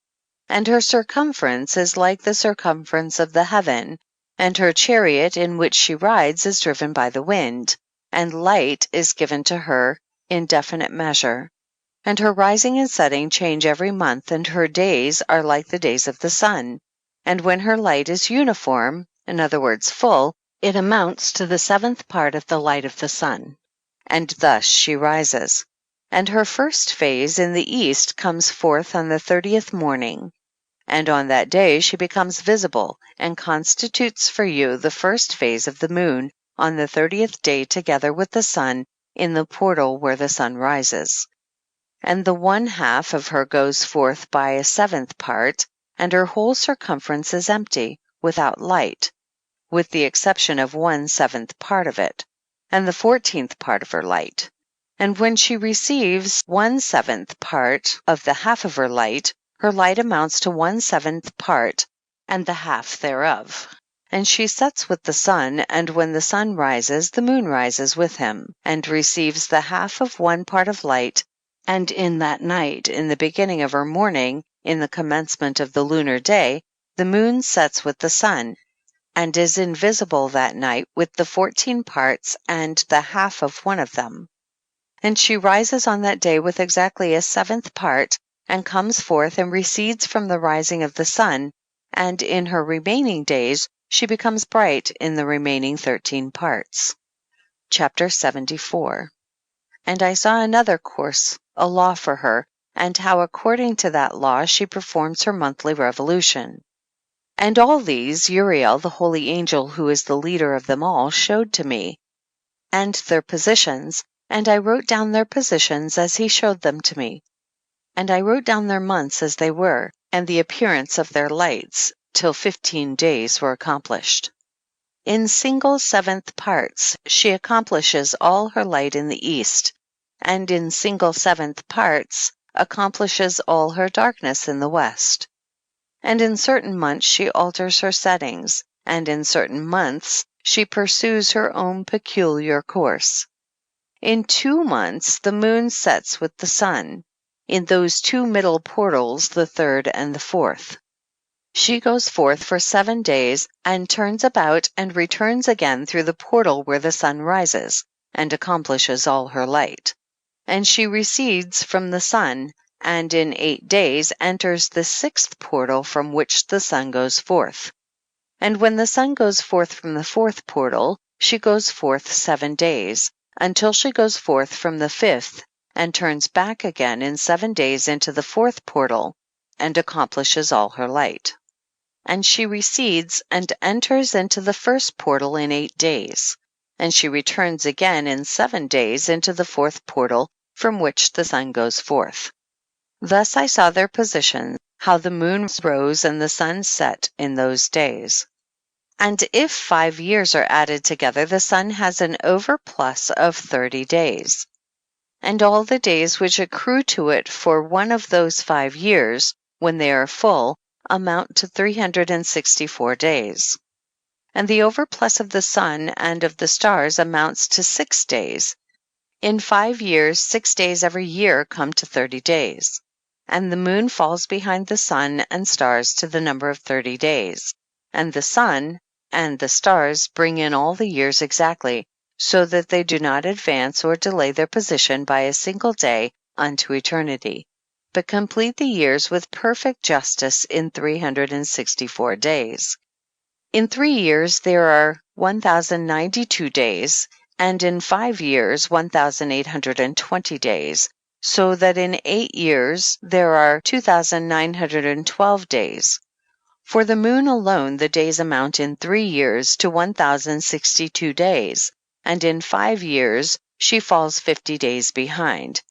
And her circumference is like the circumference of the heaven, and her chariot in which she rides is driven by the wind, and light is given to her in definite measure. And her rising and setting change every month, and her days are like the days of the sun. And when her light is uniform, in other words full, it amounts to the 7th part of the light of the sun. And thus she rises. And her first phase in the east comes forth on the 30th morning. And on that day she becomes visible, and constitutes for you the first phase of the moon on the 30th day together with the sun in the portal where the sun rises. And the 1/2 of her goes forth by a 7th part, and her whole circumference is empty, without light, with the exception of 1/7 part of it, and the 14th part of her light. And when she receives 1/7 part of the half of her light amounts to 1/7 part and the half thereof. And she sets with the sun, and when the sun rises, the moon rises with him, and receives the half of 1 part of light. And in that night, in the beginning of her morning, in the commencement of the lunar day, the moon sets with the sun, and is invisible that night with the 14 parts and the half of 1 of them. And she rises on that day with exactly a 7th part, and comes forth and recedes from the rising of the sun, and in her remaining days she becomes bright in the remaining 13 parts. Chapter 74. And I saw another course, a law for her, and how according to that law she performs her monthly revolution. And all these Uriel, the holy angel who is the leader of them all, showed to me, and their positions, and I wrote down their positions as he showed them to me. And I wrote down their months as they were, and the appearance of their lights, till 15 days were accomplished. In single seventh parts she accomplishes all her light in the east, and in single seventh parts accomplishes all her darkness in the west. And in certain months she alters her settings, and in certain months she pursues her own peculiar course. In 2 months the moon sets with the sun, in those 2 middle portals, the 3rd and the 4th. She goes forth for 7 days, and turns about and returns again through the portal where the sun rises, and accomplishes all her light. And she recedes from the sun, and in 8 days enters the 6th portal from which the sun goes forth. And when the sun goes forth from the 4th portal, she goes forth 7 days, until she goes forth from the 5th, and turns back again in 7 days into the 4th portal, and accomplishes all her light. And she recedes and enters into the 1st portal in 8 days, and she returns again in 7 days into the 4th portal from which the sun goes forth. Thus I saw their positions, how the moon rose and the sun set in those days. And if 5 years are added together, the sun has an overplus of 30 days. And all the days which accrue to it for one of those 5 years, when they are full, amount to 364 days. And the overplus of the sun and of the stars amounts to 6 days. In 5 years, 6 days every year come to 30 days. And the moon falls behind the sun and stars to the number of 30 days. And the sun and the stars bring in all the years exactly, so that they do not advance or delay their position by a single day unto eternity, but complete the years with perfect justice in 364 days. In 3 years there are 1,092 days, and in 5 years 1,820 days, so that in 8 years there are 2,912 days. For the moon alone the days amount in 3 years to 1,062 days, and in 5 years she falls 50 days behind.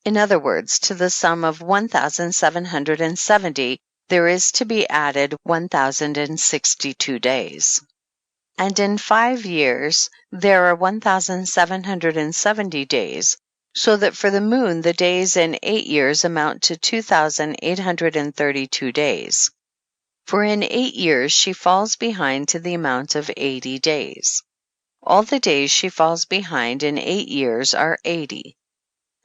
In other words, to the sum of 1,770 there is to be added 1,062 days. And in 5 years there are 1,770 days, so that for the moon the days in 8 years amount to 2,832 days. For in 8 years she falls behind to the amount of 80 days. All the days she falls behind in 8 years are 80.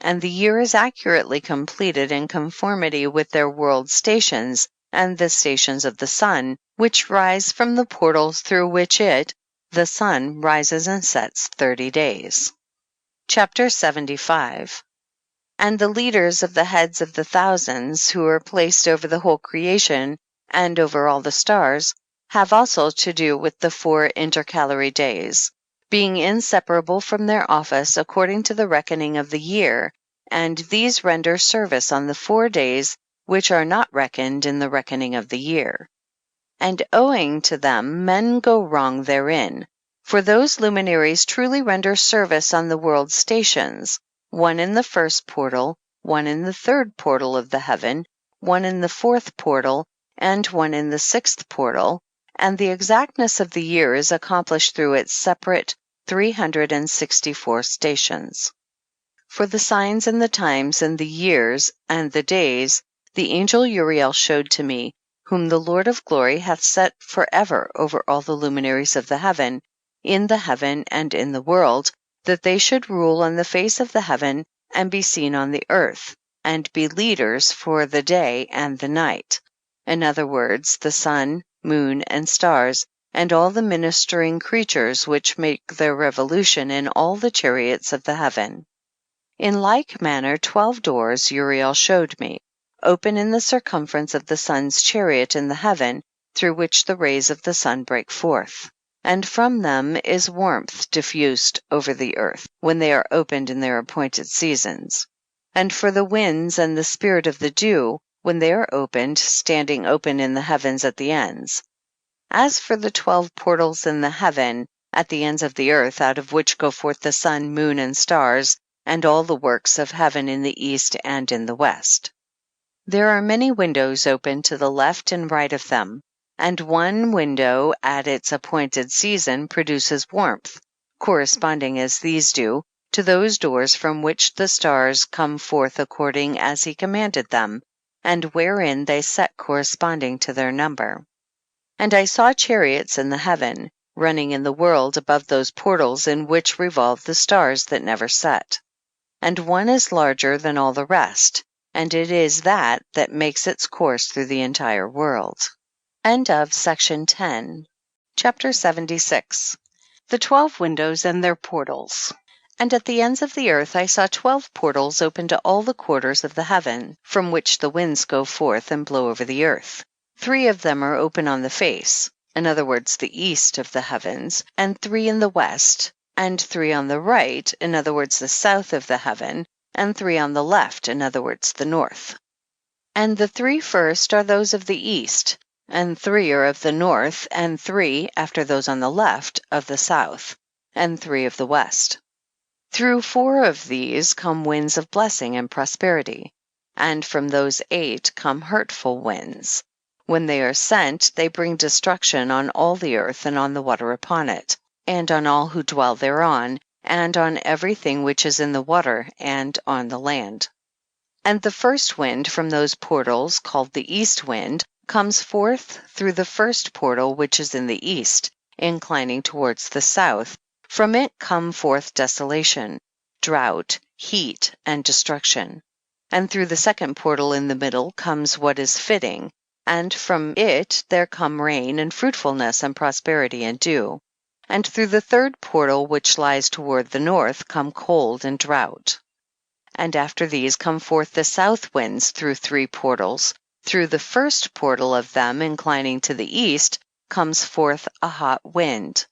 And the year is accurately completed in conformity with their world stations and the stations of the sun, which rise from the portals through which it, the sun, rises and sets 30 days. Chapter 75. And the leaders of the heads of the thousands, who are placed over the whole creation and over all the stars, have also to do with the 4 intercalary days, being inseparable from their office according to the reckoning of the year, and these render service on the 4 days which are not reckoned in the reckoning of the year. And owing to them men go wrong therein, for those luminaries truly render service on the world stations, one in the 1st portal, one in the 3rd portal of the heaven, one in the 4th portal, and one in the 6th portal, and the exactness of the year is accomplished through its separate 364 stations. For the signs and the times and the years and the days the angel Uriel showed to me, whom the Lord of glory hath set forever over all the luminaries of the heaven, in the heaven and in the world, that they should rule on the face of the heaven and be seen on the earth, and be leaders for the day and the night. In other words, the sun, moon, and stars, and all the ministering creatures which make their revolution in all the chariots of the heaven. In like manner 12 doors Uriel showed me, open in the circumference of the sun's chariot in the heaven, through which the rays of the sun break forth. And from them is warmth diffused over the earth, when they are opened in their appointed seasons. And for the winds and the spirit of the dew, when they are opened, standing open in the heavens at the ends. As for the 12 portals in the heaven, at the ends of the earth, out of which go forth the sun, moon, and stars, and all the works of heaven in the east and in the west. There are many windows open to the left and right of them, and one window at its appointed season produces warmth, corresponding as these do to those doors from which the stars come forth according as he commanded them, and wherein they set corresponding to their number. And I saw chariots in the heaven, running in the world above those portals in which revolve the stars that never set. And one is larger than all the rest, and it is that makes its course through the entire world. End of section 10. Chapter 76. The 12 windows and their portals. And at the ends of the earth I saw 12 portals open to all the quarters of the heaven, from which the winds go forth and blow over the earth. 3 of them are open on the face, in other words, the east of the heavens, and 3 in the west, and 3 on the right, in other words, the south of the heaven, and 3 on the left, in other words, the north. And the 3 first are those of the east, and 3 are of the north, and 3, after those on the left, of the south, and 3 of the west. Through 4 of these come winds of blessing and prosperity, and from those 8 come hurtful winds. When they are sent, they bring destruction on all the earth and on the water upon it, and on all who dwell thereon, and on everything which is in the water and on the land. And the first wind from those portals, called the east wind, comes forth through the first portal which is in the east, inclining towards the south. From it come forth desolation, drought, heat, and destruction. And through the second portal in the middle comes what is fitting, and from it there come rain and fruitfulness and prosperity and dew. And through the third portal which lies toward the north come cold and drought. And after these come forth the south winds through 3 portals. Through the first portal of them inclining to the east comes forth a hot wind.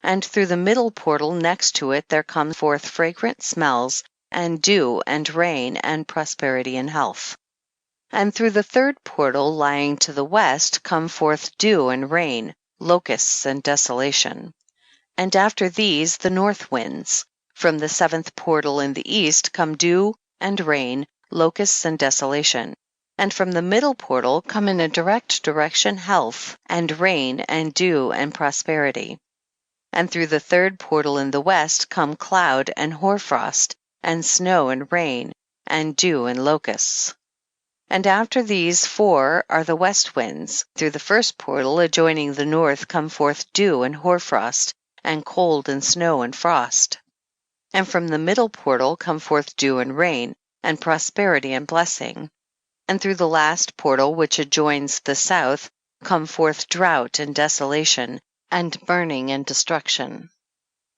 And through the middle portal next to it there come forth fragrant smells, and dew, and rain, and prosperity and health. And through the third portal lying to the west come forth dew and rain, locusts and desolation. And after these the north winds. From the 7th portal in the east come dew and rain, locusts and desolation. And from the middle portal come in a direct direction health, and rain, and dew, and prosperity. And through the 3rd portal in the west come cloud and hoarfrost, and snow and rain, and dew and locusts. And after these 4 are the west winds. Through the first portal adjoining the north come forth dew and hoarfrost, and cold and snow and frost. And from the middle portal come forth dew and rain, and prosperity and blessing. And through the last portal which adjoins the south come forth drought and desolation, and burning and destruction.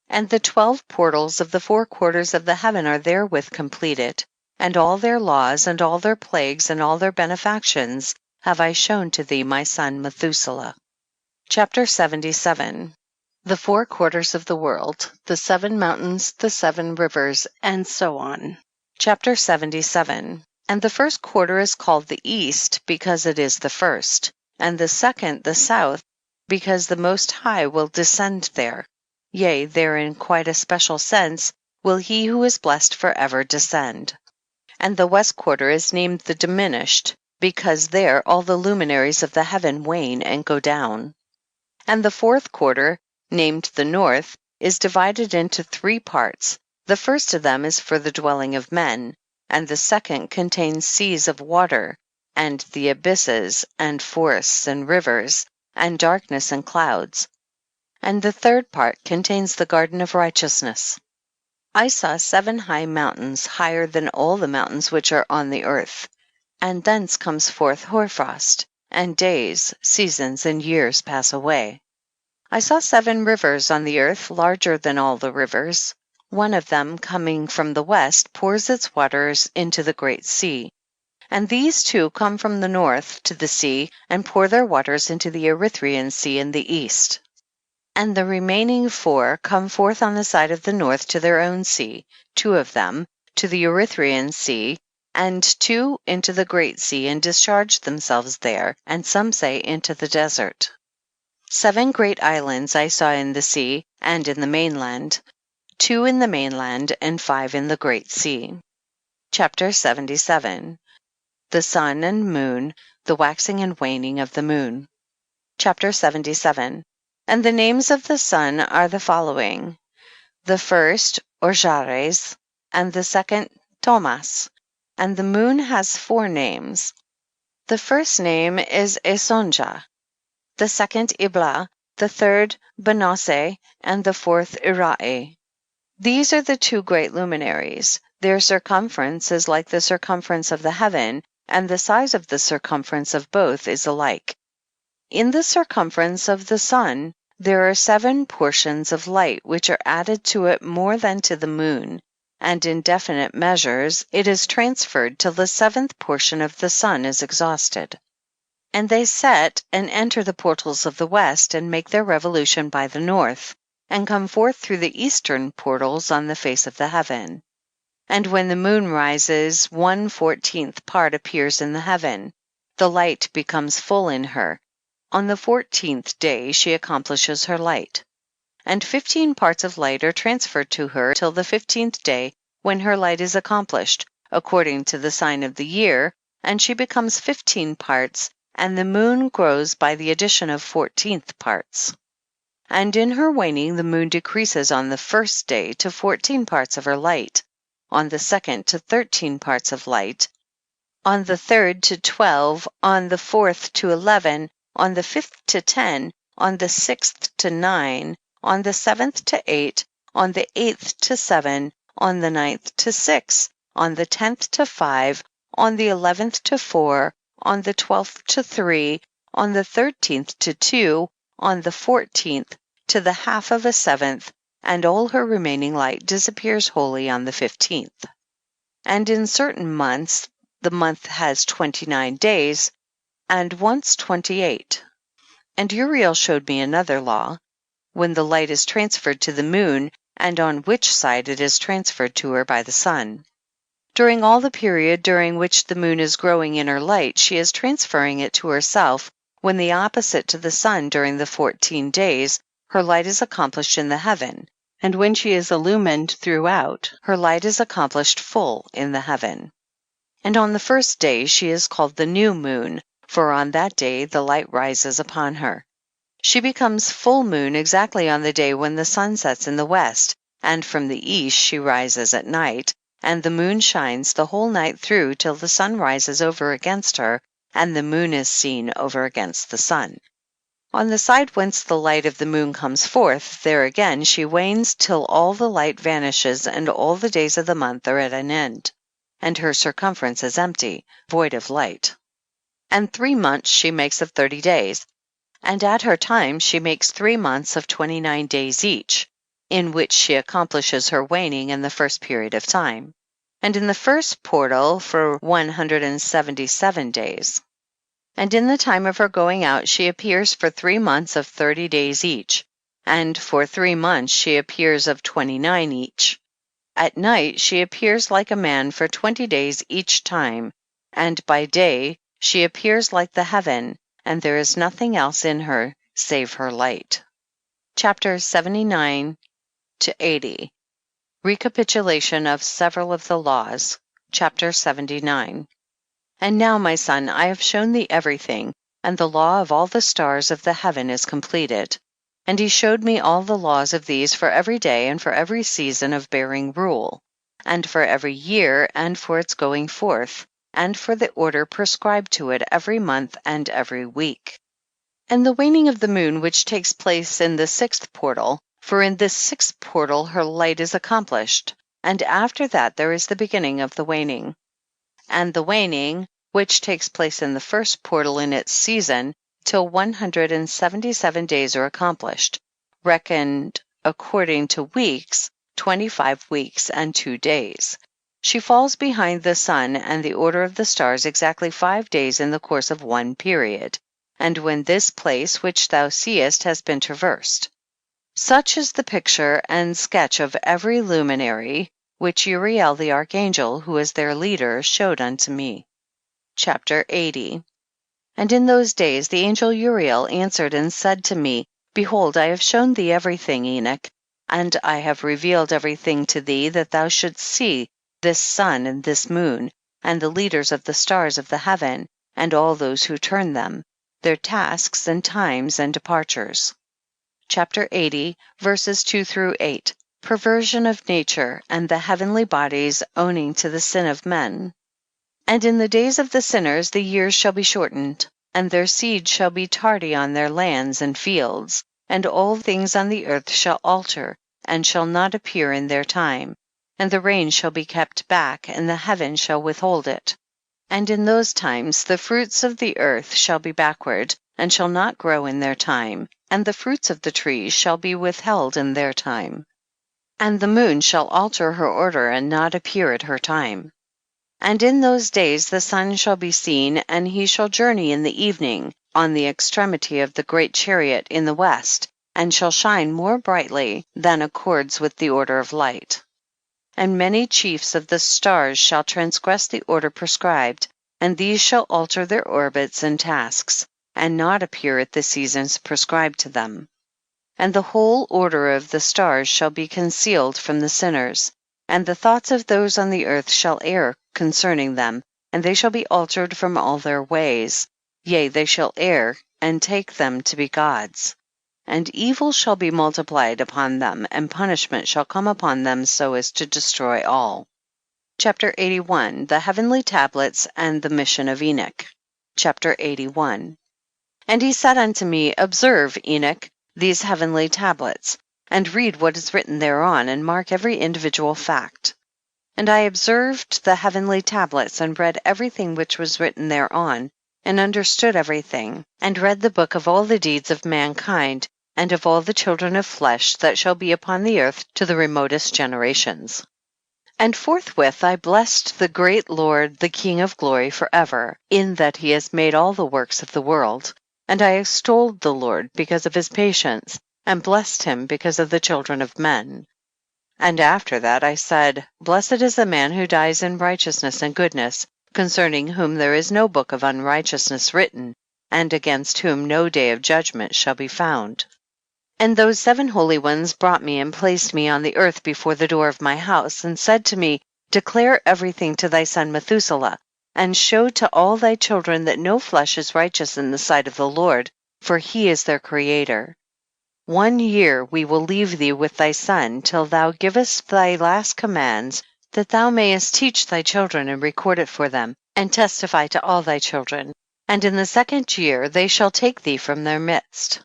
And the 12 portals of the 4 quarters of the heaven are therewith completed, and all their laws, and all their plagues, and all their benefactions have I shown to thee, my son Methuselah. Chapter 77. The 4 quarters of the world, the 7 mountains, the 7 rivers, and so on. Chapter 77. And the first quarter is called the east, because it is the first, and the second the south, because the Most High will descend there. Yea, there in quite a special sense will he who is blessed forever descend. And the west quarter is named the diminished, because there all the luminaries of the heaven wane and go down. And the 4th quarter, named the north, is divided into 3 parts. The first of them is for the dwelling of men, and the second contains seas of water, and the abysses, and forests, and rivers, and darkness and clouds. And the 3rd part contains the garden of righteousness. I saw 7 high mountains, higher than all the mountains which are on the earth, and thence comes forth hoarfrost, and days, seasons, and years pass away. I saw 7 rivers on the earth, larger than all the rivers. One of them, coming from the west, pours its waters into the great sea. And these 2 come from the north to the sea, and pour their waters into the Erythraean Sea in the east. And the remaining 4 come forth on the side of the north to their own sea, 2 of them to the Erythraean Sea, and 2 into the great sea, and discharge themselves there, and some say into the desert. 7 great islands I saw in the sea, and in the mainland, 2 in the mainland, and 5 in the great sea. Chapter 77. the sun and moon, the waxing and waning of the moon. Chapter 77. And the names of the sun are the following: the first, Orjares, and the second, Thomas. And the moon has 4 names. The first name is Esonja, the second Ibla, the third Benose, and the fourth Irae. These are the 2 great luminaries. Their circumference is like the circumference of the heaven, and the size of the circumference of both is alike. In the circumference of the sun there are 7 portions of light which are added to it more than to the moon, and in definite measures it is transferred till the 7th portion of the sun is exhausted. And they set and enter the portals of the west, and make their revolution by the north, and come forth through the eastern portals on the face of the heaven. And when the moon rises, 1/14th part appears in the heaven. The light becomes full in her. On the 14th day she accomplishes her light. And 15 parts of light are transferred to her till the 15th day, when her light is accomplished, according to the sign of the year, and she becomes 15 parts, and the moon grows by the addition of 14th parts. And in her waning the moon decreases on the 1st day to 14 parts of her light, on the 2nd to 13 parts of light, on the 3rd to 12, on the 4th to 11, on the 5th to 10, on the 6th to 9, on the 7th to 8, on the 8th to 7, on the 9th to 6, on the 10th to 5, on the 11th to 4, on the 12th to 3, on the 13th to 2, on the 14th to the half of a 7th, and all her remaining light disappears wholly on the 15th. And in certain months, the month has 29 days, and once 28. And Uriel showed me another law, when the light is transferred to the moon, and on which side it is transferred to her by the sun. During all the period during which the moon is growing in her light, she is transferring it to herself, when the opposite to the sun during the 14 days, her light is accomplished in the heaven, and when she is illumined throughout, her light is accomplished full in the heaven. And on the 1st day she is called the new moon, for on that day the light rises upon her. She becomes full moon exactly on the day when the sun sets in the west, and from the east she rises at night, and the moon shines the whole night through till the sun rises over against her, and the moon is seen over against the sun. On the side whence the light of the moon comes forth, there again she wanes till all the light vanishes, and all the days of the month are at an end, and her circumference is empty, void of light. And 3 months she makes of 30 days, and at her time she makes 3 months of 29 days each, in which she accomplishes her waning in the first period of time, and in the first portal for 177 days. And in the time of her going out she appears for 3 months of 30 days each, and for 3 months she appears of 29 each. At night she appears like a man for 20 days each time, and by day she appears like the heaven, and there is nothing else in her save her light. Chapter 79 to 80. Recapitulation of several of the laws. Chapter 79. And now, my son, I have shown thee everything, and the law of all the stars of the heaven is completed. And he showed me all the laws of these for every day and for every season of bearing rule, and for every year and for its going forth, and for the order prescribed to it every month and every week. And the waning of the moon which takes place in the 6th portal, for in this 6th portal her light is accomplished, and after that there is the beginning of the waning. And the waning, which takes place in the 1st portal in its season, till 177 days are accomplished, reckoned according to weeks, 25 weeks and 2 days. She falls behind the sun and the order of the stars exactly 5 days in the course of one period, and when this place which thou seest has been traversed. Such is the picture and sketch of every luminary, which Uriel the archangel, who is their leader, showed unto me. Chapter 80. And in those days the angel Uriel answered and said to me, Behold, I have shown thee everything, Enoch, and I have revealed everything to thee that thou shouldst see this sun and this moon, and the leaders of the stars of the heaven, and all those who turn them, their tasks and times and departures. Chapter 80, verses 2-8. Perversion of nature, and the heavenly bodies owning to the sin of men. And in the days of the sinners the years shall be shortened, and their seed shall be tardy on their lands and fields, and all things on the earth shall alter, and shall not appear in their time, and the rain shall be kept back, and the heaven shall withhold it. And in those times the fruits of the earth shall be backward, and shall not grow in their time, and the fruits of the trees shall be withheld in their time. And the moon shall alter her order, and not appear at her time. And in those days the sun shall be seen, and he shall journey in the evening, on the extremity of the great chariot in the west, and shall shine more brightly than accords with the order of light. And many chiefs of the stars shall transgress the order prescribed, and these shall alter their orbits and tasks, and not appear at the seasons prescribed to them. And the whole order of the stars shall be concealed from the sinners, and the thoughts of those on the earth shall err concerning them, and they shall be altered from all their ways. Yea, they shall err, and take them to be gods. And evil shall be multiplied upon them, and punishment shall come upon them so as to destroy all. Chapter 81, the heavenly tablets and the mission of Enoch. Chapter 81. And he said unto me, Observe, Enoch, these heavenly tablets, and read what is written thereon, and mark every individual fact. And I observed the heavenly tablets, and read everything which was written thereon, and understood everything, and read the book of all the deeds of mankind, and of all the children of flesh that shall be upon the earth to the remotest generations. And forthwith I blessed the great Lord, the King of glory, forever, in that he has made all the works of the world. And I extolled the Lord because of his patience, and blessed him because of the children of men. And after that I said, Blessed is the man who dies in righteousness and goodness, concerning whom there is no book of unrighteousness written, and against whom no day of judgment shall be found. And those 7 holy ones brought me and placed me on the earth before the door of my house, and said to me, Declare everything to thy son Methuselah, and show to all thy children that no flesh is righteous in the sight of the Lord, for he is their creator. 1 year we will leave thee with thy son, till thou givest thy last commands, that thou mayest teach thy children and record it for them, and testify to all thy children. And in the 2nd year they shall take thee from their midst.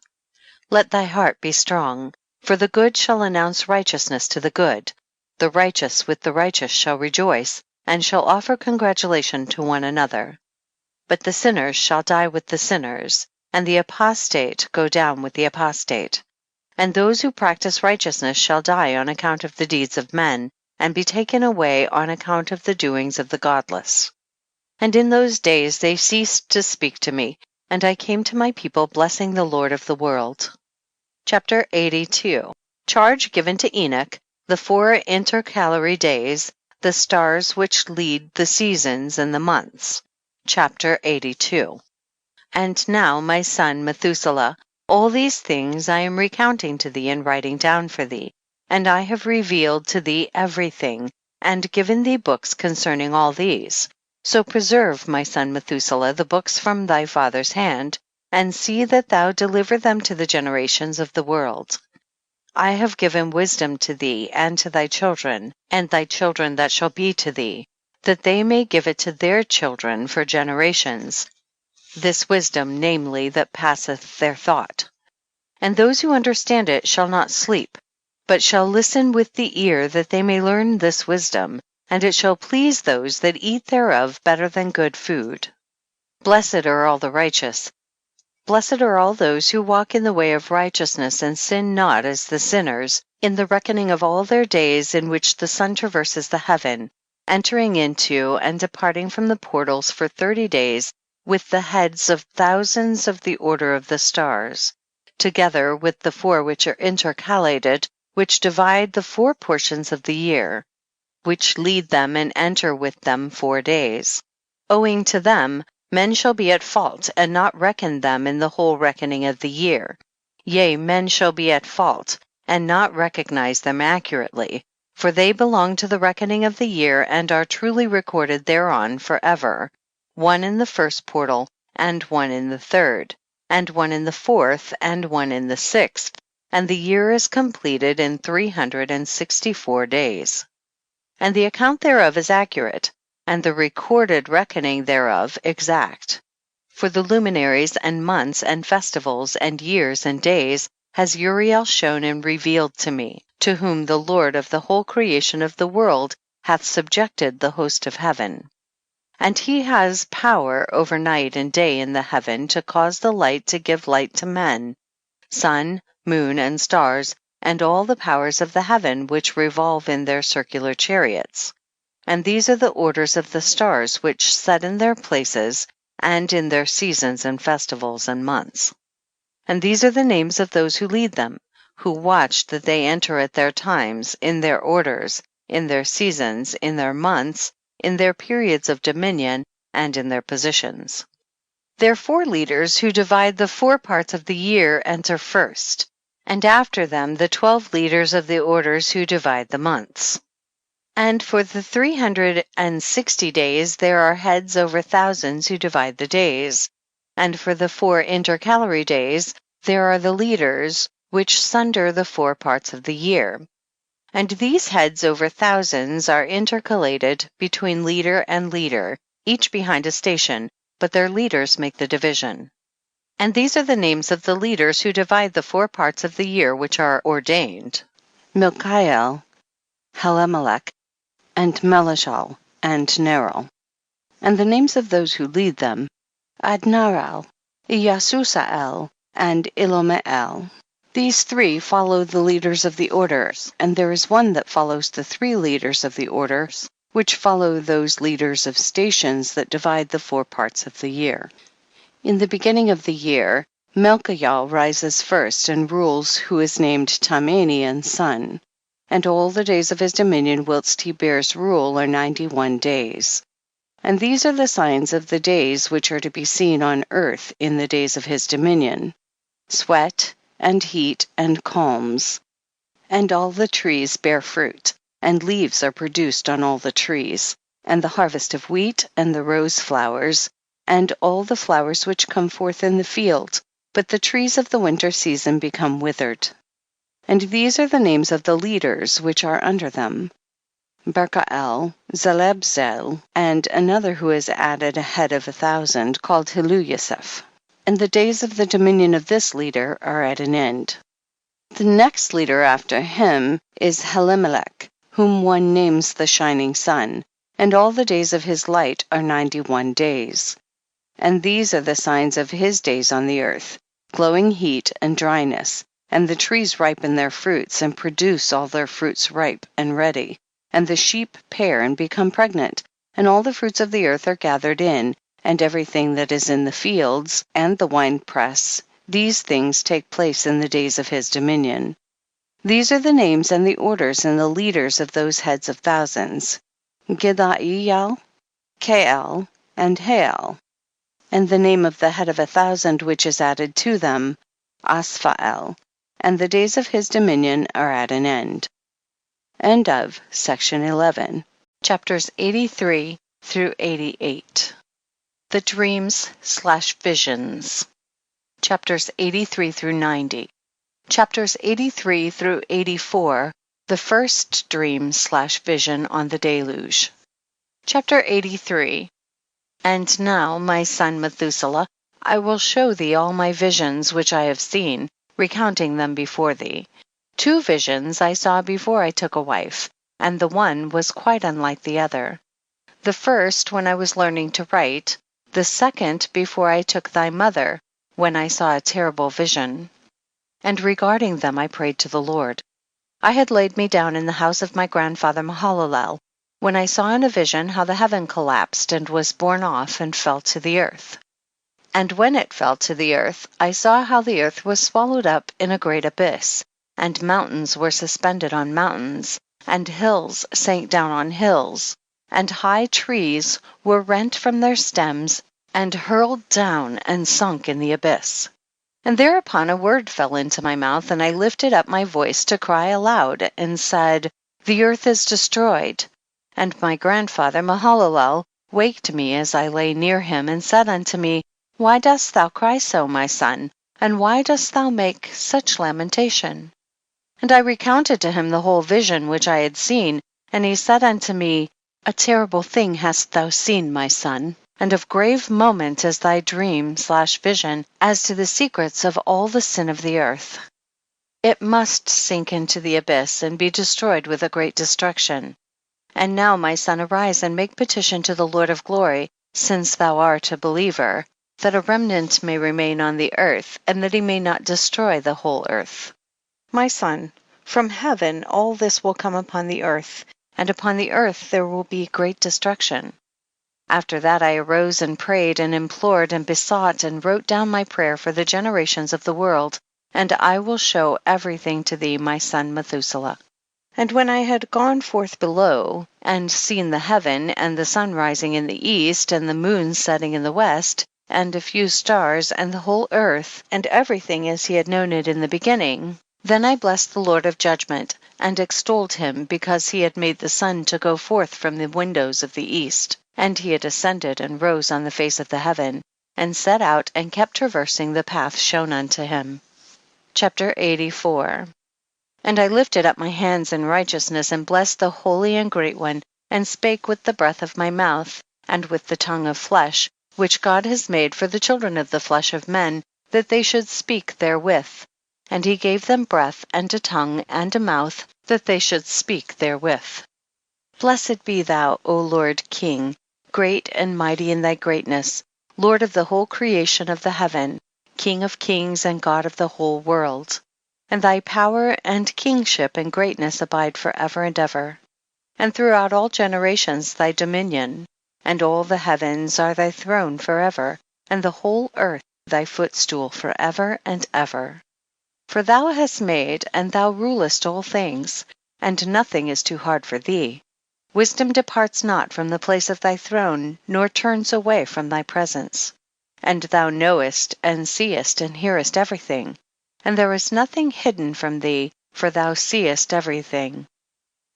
Let thy heart be strong, for the good shall announce righteousness to the good. The righteous with the righteous shall rejoice, and shall offer congratulation to one another. But the sinners shall die with the sinners, and the apostate go down with the apostate. And those who practice righteousness shall die on account of the deeds of men, and be taken away on account of the doings of the godless. And in those days they ceased to speak to me, and I came to my people blessing the Lord of the world. Chapter 82. Charge given to Enoch, the 4 intercalary days, the stars which lead the seasons and the months. Chapter 82. And now, my son Methuselah, all these things I am recounting to thee and writing down for thee, and I have revealed to thee everything, and given thee books concerning all these. So preserve, my son Methuselah, the books from thy father's hand, and see that thou deliver them to the generations of the world. I have given wisdom to thee and to thy children, and thy children that shall be to thee, that they may give it to their children for generations, this wisdom, namely, that passeth their thought. And those who understand it shall not sleep, but shall listen with the ear, that they may learn this wisdom, and it shall please those that eat thereof better than good food. Blessed are all the righteous. Blessed are all those who walk in the way of righteousness and sin not as the sinners, in the reckoning of all their days in which the sun traverses the heaven, entering into and departing from the portals for 30 days, with the heads of thousands of the order of the stars, together with the 4 which are intercalated, which divide the 4 portions of the year, which lead them and enter with them 4 days. Owing to them, men shall be at fault, and not reckon them in the whole reckoning of the year. Yea, men shall be at fault, and not recognize them accurately, for they belong to the reckoning of the year and are truly recorded thereon forever, one in the first portal, and one in the third, and one in the fourth, and one in the sixth, and the year is completed in 364 days. And the account thereof is accurate, and the recorded reckoning thereof exact. For the luminaries and months and festivals and years and days has Uriel shown and revealed to me, to whom the Lord of the whole creation of the world hath subjected the host of heaven. And he has power over night and day in the heaven to cause the light to give light to men, sun, moon, and stars, and all the powers of the heaven which revolve in their circular chariots. And these are the orders of the stars which set in their places, and in their seasons and festivals and months. And these are the names of those who lead them, who watch that they enter at their times, in their orders, in their seasons, in their months, in their periods of dominion, and in their positions. Their 4 leaders who divide the 4 parts of the year enter first, and after them the 12 leaders of the orders who divide the months. And for the 360 days there are heads over thousands who divide the days, and for the 4 intercalary days there are the leaders which sunder the 4 parts of the year. And these heads over thousands are intercalated between leader and leader, each behind a station, but their leaders make the division. And these are the names of the leaders who divide the 4 parts of the year which are ordained: Milkael, Helamelech, and Melishal, and Neril. And the names of those who lead them: Adnaral, Yasusael, and Ilomeel. These 3 follow the leaders of the orders, and there is one that follows the 3 leaders of the orders, which follow those leaders of stations that divide the 4 parts of the year. In the beginning of the year, Melchiel rises first and rules, who is named Tamanian's son. And all the days of his dominion whilst he bears rule are 91 days. And these are the signs of the days which are to be seen on earth in the days of his dominion: sweat, and heat, and calms. And all the trees bear fruit, and leaves are produced on all the trees, and the harvest of wheat, and the rose flowers, and all the flowers which come forth in the field, but the trees of the winter season become withered. And these are the names of the leaders which are under them: Berkael, Zelebzel, and another who is added a head of 1,000, called Hiluyaseph. And the days of the dominion of this leader are at an end. The next leader after him is Helamelech, whom one names the shining sun, and all the days of his light are 91 days. And these are the signs of his days on the earth: glowing heat and dryness, and the trees ripen their fruits and produce all their fruits ripe and ready, and the sheep pair and become pregnant, and all the fruits of the earth are gathered in, and everything that is in the fields, and the winepress. These things take place in the days of his dominion. These are the names and the orders and the leaders of those heads of thousands: Gidael, Kael, and Hael. And the name of the head of 1,000 which is added to them: Asphael. And the days of his dominion are at an end. End of section 11. Chapters 83 through 88. The dreams/visions. Chapters 83 through 90. Chapters 83 through 84. The first dream/vision on the deluge. Chapter 83. And now, my son Methuselah, I will show thee all my visions which I have seen, recounting them before thee. 2 visions I saw before I took a wife, and the one was quite unlike the other. The first when I was learning to write, the second before I took thy mother, when I saw a terrible vision. And regarding them I prayed to the Lord. I had laid me down in the house of my grandfather Mahalalel, when I saw in a vision how the heaven collapsed and was borne off and fell to the earth. And when it fell to the earth, I saw how the earth was swallowed up in a great abyss, and mountains were suspended on mountains, and hills sank down on hills, and high trees were rent from their stems, and hurled down and sunk in the abyss. And thereupon a word fell into my mouth, and I lifted up my voice to cry aloud, and said, The earth is destroyed. And my grandfather Mahalalel waked me as I lay near him, and said unto me, Why dost thou cry so, my son? And why dost thou make such lamentation? And I recounted to him the whole vision which I had seen, and he said unto me, A terrible thing hast thou seen, my son, and of grave moment is thy dream/vision as to the secrets of all the sin of the earth. It must sink into the abyss and be destroyed with a great destruction. And now, my son, arise and make petition to the Lord of glory, since thou art a believer, that a remnant may remain on the earth, and that he may not destroy the whole earth. My son, from heaven all this will come upon the earth, and upon the earth there will be great destruction. After that I arose and prayed and implored and besought and wrote down my prayer for the generations of the world, and I will show everything to thee, my son Methuselah. And when I had gone forth below, and seen the heaven, and the sun rising in the east, and the moon setting in the west, and a few stars, and the whole earth, and everything as he had known it in the beginning, then I blessed the Lord of judgment, and extolled him, because he had made the sun to go forth from the windows of the east, and he had ascended and rose on the face of the heaven, and set out and kept traversing the path shown unto him. Chapter 84. And I lifted up my hands in righteousness, and blessed the Holy and Great One, and spake with the breath of my mouth, and with the tongue of flesh, which God has made for the children of the flesh of men, that they should speak therewith. And he gave them breath, and a tongue, and a mouth, that they should speak therewith. Blessed be thou, O Lord King, great and mighty in thy greatness, Lord of the whole creation of the heaven, King of kings and God of the whole world. And thy power and kingship and greatness abide forever and ever. And throughout all generations thy dominion, and all the heavens are thy throne forever, and the whole earth thy footstool forever and ever. For thou hast made, and thou rulest all things, and nothing is too hard for thee. Wisdom departs not from the place of thy throne, nor turns away from thy presence. And thou knowest, and seest, and hearest everything. And there is nothing hidden from thee, for thou seest everything.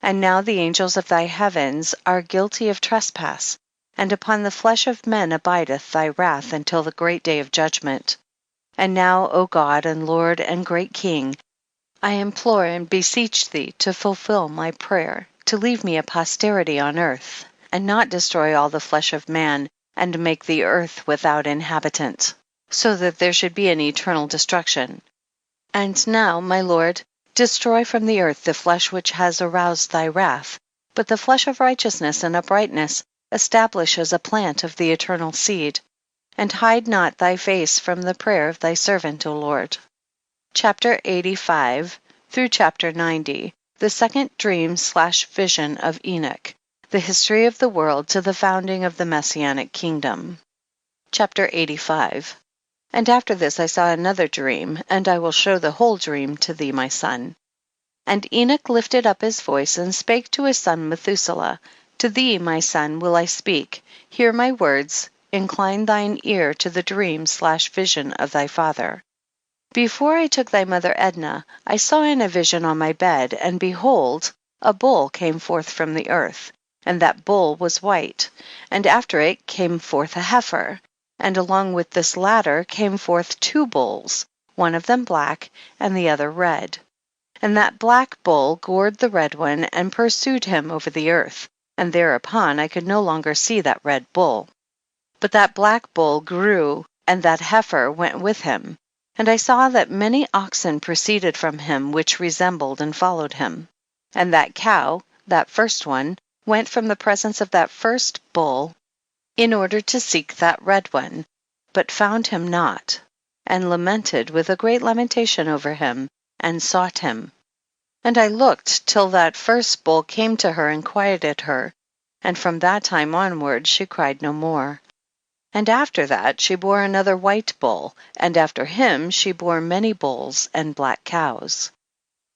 And now the angels of thy heavens are guilty of trespass, and upon the flesh of men abideth thy wrath until the great day of judgment. And now, O God and Lord and great King, I implore and beseech thee to fulfill my prayer, to leave me a posterity on earth, and not destroy all the flesh of man, and make the earth without inhabitant, so that there should be an eternal destruction. And now, my Lord, destroy from the earth the flesh which has aroused thy wrath, but the flesh of righteousness and uprightness establish as a plant of the eternal seed. And hide not thy face from the prayer of thy servant, O Lord. Chapter 85 through chapter 90, the second dream/vision of Enoch, the history of the world to the founding of the Messianic kingdom. Chapter 85. And after this I saw another dream, and I will show the whole dream to thee, my son. And Enoch lifted up his voice and spake to his son Methuselah, To thee, my son, will I speak, hear my words, incline thine ear to the dream/vision of thy father. Before I took thy mother Edna, I saw in a vision on my bed, and behold, a bull came forth from the earth, and that bull was white, and after it came forth a heifer. And along with this latter came forth two bulls, one of them black, and the other red. And that black bull gored the red one, and pursued him over the earth, and thereupon I could no longer see that red bull. But that black bull grew, and that heifer went with him. And I saw that many oxen proceeded from him, which resembled and followed him. And that cow, that first one, went from the presence of that first bull, in order to seek that red one, but found him not, and lamented with a great lamentation over him, and sought him. And I looked till that first bull came to her and quieted her, and from that time onward she cried no more. And after that she bore another white bull, and after him she bore many bulls and black cows.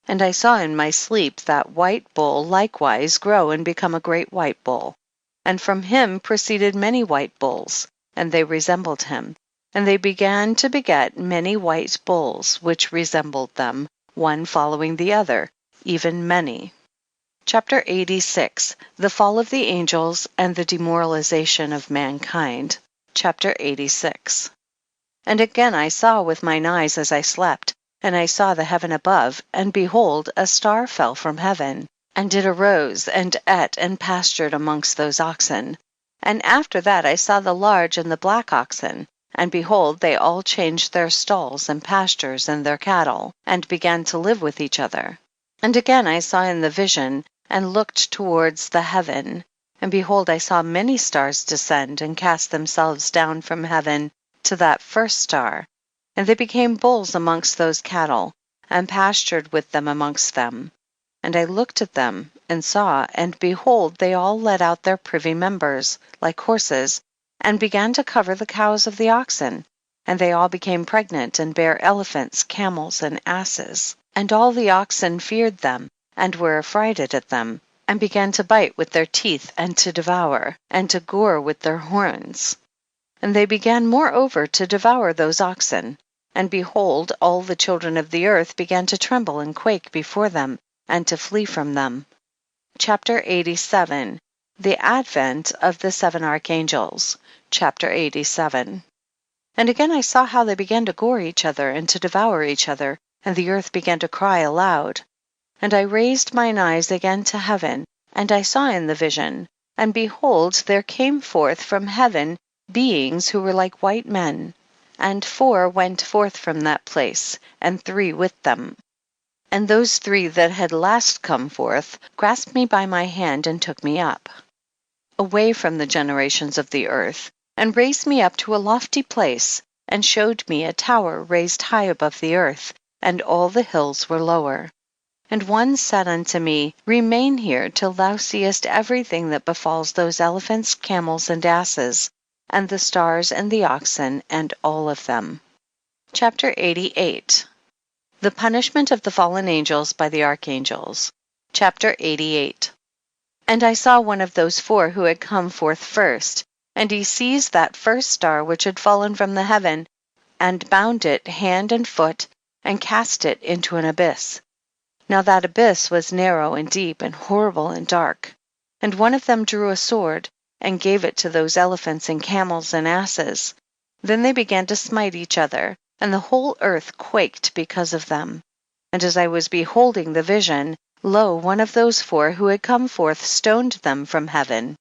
And I saw in my sleep that white bull likewise grow and become a great white bull. And from him proceeded many white bulls, and they resembled him. And they began to beget many white bulls, which resembled them, one following the other, even many. Chapter 86. The fall of the angels and the demoralization of mankind. Chapter 86. And again I saw with mine eyes as I slept, and I saw the heaven above, and behold, a star fell from heaven, and it arose, and ate and pastured amongst those oxen. And after that I saw the large and the black oxen, and behold, they all changed their stalls and pastures and their cattle, and began to live with each other. And again I saw in the vision, and looked towards the heaven, and behold, I saw many stars descend and cast themselves down from heaven to that first star, and they became bulls amongst those cattle, and pastured with them amongst them. And I looked at them, and saw, and behold, they all let out their privy members, like horses, and began to cover the cows of the oxen, and they all became pregnant, and bare elephants, camels, and asses. And all the oxen feared them, and were affrighted at them, and began to bite with their teeth, and to devour, and to gore with their horns. And they began moreover to devour those oxen. And behold, all the children of the earth began to tremble and quake before them, and to flee from them. Chapter 87. The advent of the 7 archangels. Chapter 87. And again I saw how they began to gore each other, and to devour each other, and the earth began to cry aloud. And I raised mine eyes again to heaven, and I saw in the vision, and behold, there came forth from heaven beings who were like white men, and 4 went forth from that place, and 3 with them. And those 3 that had last come forth grasped me by my hand, and took me up, away from the generations of the earth, and raised me up to a lofty place, and showed me a tower raised high above the earth, and all the hills were lower. And one said unto me, Remain here till thou seest everything that befalls those elephants, camels, and asses, and the stars and the oxen, and all of them. Chapter 88. The punishment of the fallen angels by the archangels. Chapter 88. And I saw one of those 4 who had come forth first, and he seized that first star which had fallen from the heaven, and bound it hand and foot, and cast it into an abyss. Now that abyss was narrow and deep, and horrible and dark. And one of them drew a sword, and gave it to those elephants and camels and asses. Then they began to smite each other, and the whole earth quaked because of them. And as I was beholding the vision, lo, one of those 4 who had come forth stoned them from heaven,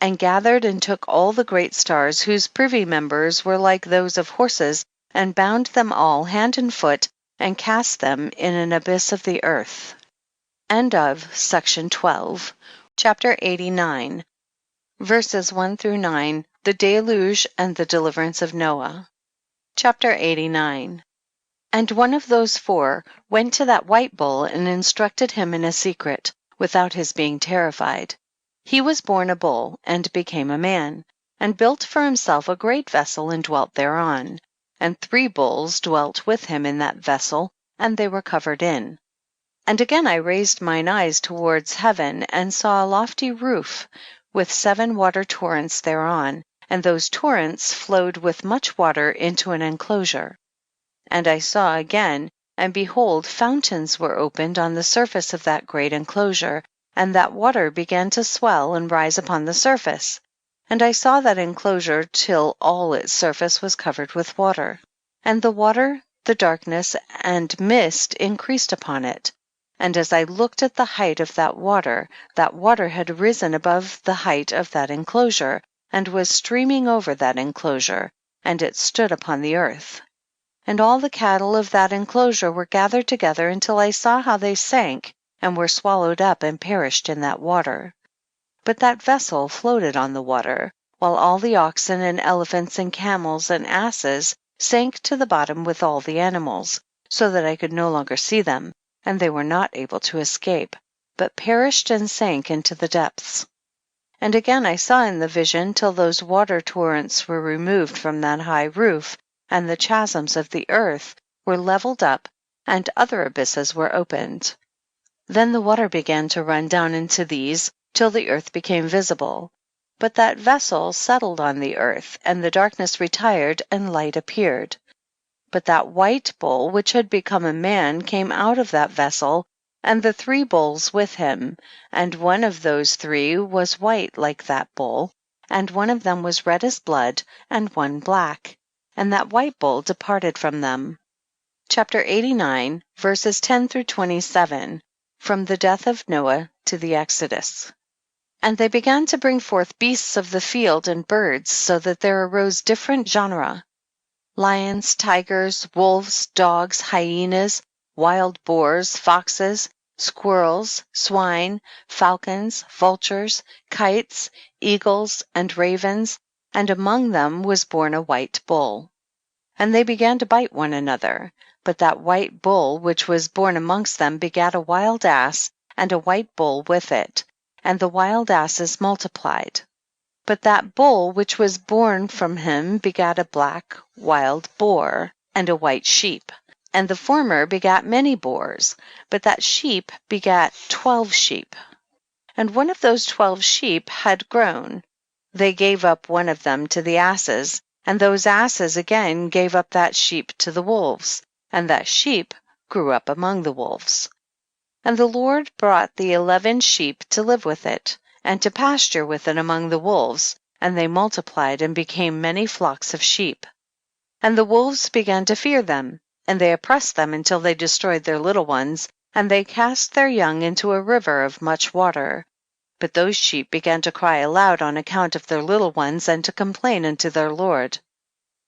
and gathered and took all the great stars, whose privy members were like those of horses, and bound them all hand and foot, and cast them in an abyss of the earth. End of section 12. Chapter 89. Verses 1 through 9. The deluge and the deliverance of Noah. Chapter 89. And one of those 4 went to that white bull, and instructed him in a secret, without his being terrified. He was born a bull, and became a man, and built for himself a great vessel, and dwelt thereon. And 3 bulls dwelt with him in that vessel, and they were covered in. And again I raised mine eyes towards heaven, and saw a lofty roof, with 7 water torrents thereon, and those torrents flowed with much water into an enclosure. And I saw again, and behold, fountains were opened on the surface of that great enclosure, and that water began to swell and rise upon the surface. And I saw that enclosure till all its surface was covered with water. And the water, the darkness, and mist increased upon it. And as I looked at the height of that water had risen above the height of that enclosure, and was streaming over that enclosure, and it stood upon the earth. And all the cattle of that enclosure were gathered together until I saw how they sank, and were swallowed up and perished in that water. But that vessel floated on the water, while all the oxen and elephants and camels and asses sank to the bottom with all the animals, so that I could no longer see them, and they were not able to escape, but perished and sank into the depths. And again I saw in the vision till those water torrents were removed from that high roof, and the chasms of the earth were leveled up, and other abysses were opened. Then the water began to run down into these, till the earth became visible. But that vessel settled on the earth, and the darkness retired, and light appeared. But that white bull, which had become a man, came out of that vessel, and the 3 bulls with him, and one of those 3 was white like that bull, and one of them was red as blood, and one black, and that white bull departed from them. Chapter 89, verses 10 through 27, from the death of Noah to the Exodus. And they began to bring forth beasts of the field and birds, so that there arose different genera: lions, tigers, wolves, dogs, hyenas, wild boars, foxes, squirrels, swine, falcons, vultures, kites, eagles, and ravens, and among them was born a white bull. And they began to bite one another. But that white bull which was born amongst them begat a wild ass, and a white bull with it, and the wild asses multiplied. But that bull which was born from him begat a black wild boar, and a white sheep. And the former begat many boars, but that sheep begat 12 sheep. And one of those 12 sheep had grown. They gave up one of them to the asses, and those asses again gave up that sheep to the wolves, and that sheep grew up among the wolves. And the Lord brought the 11 sheep to live with it, and to pasture with it among the wolves, and they multiplied and became many flocks of sheep. And the wolves began to fear them, and they oppressed them until they destroyed their little ones, and they cast their young into a river of much water. But those sheep began to cry aloud on account of their little ones, and to complain unto their Lord.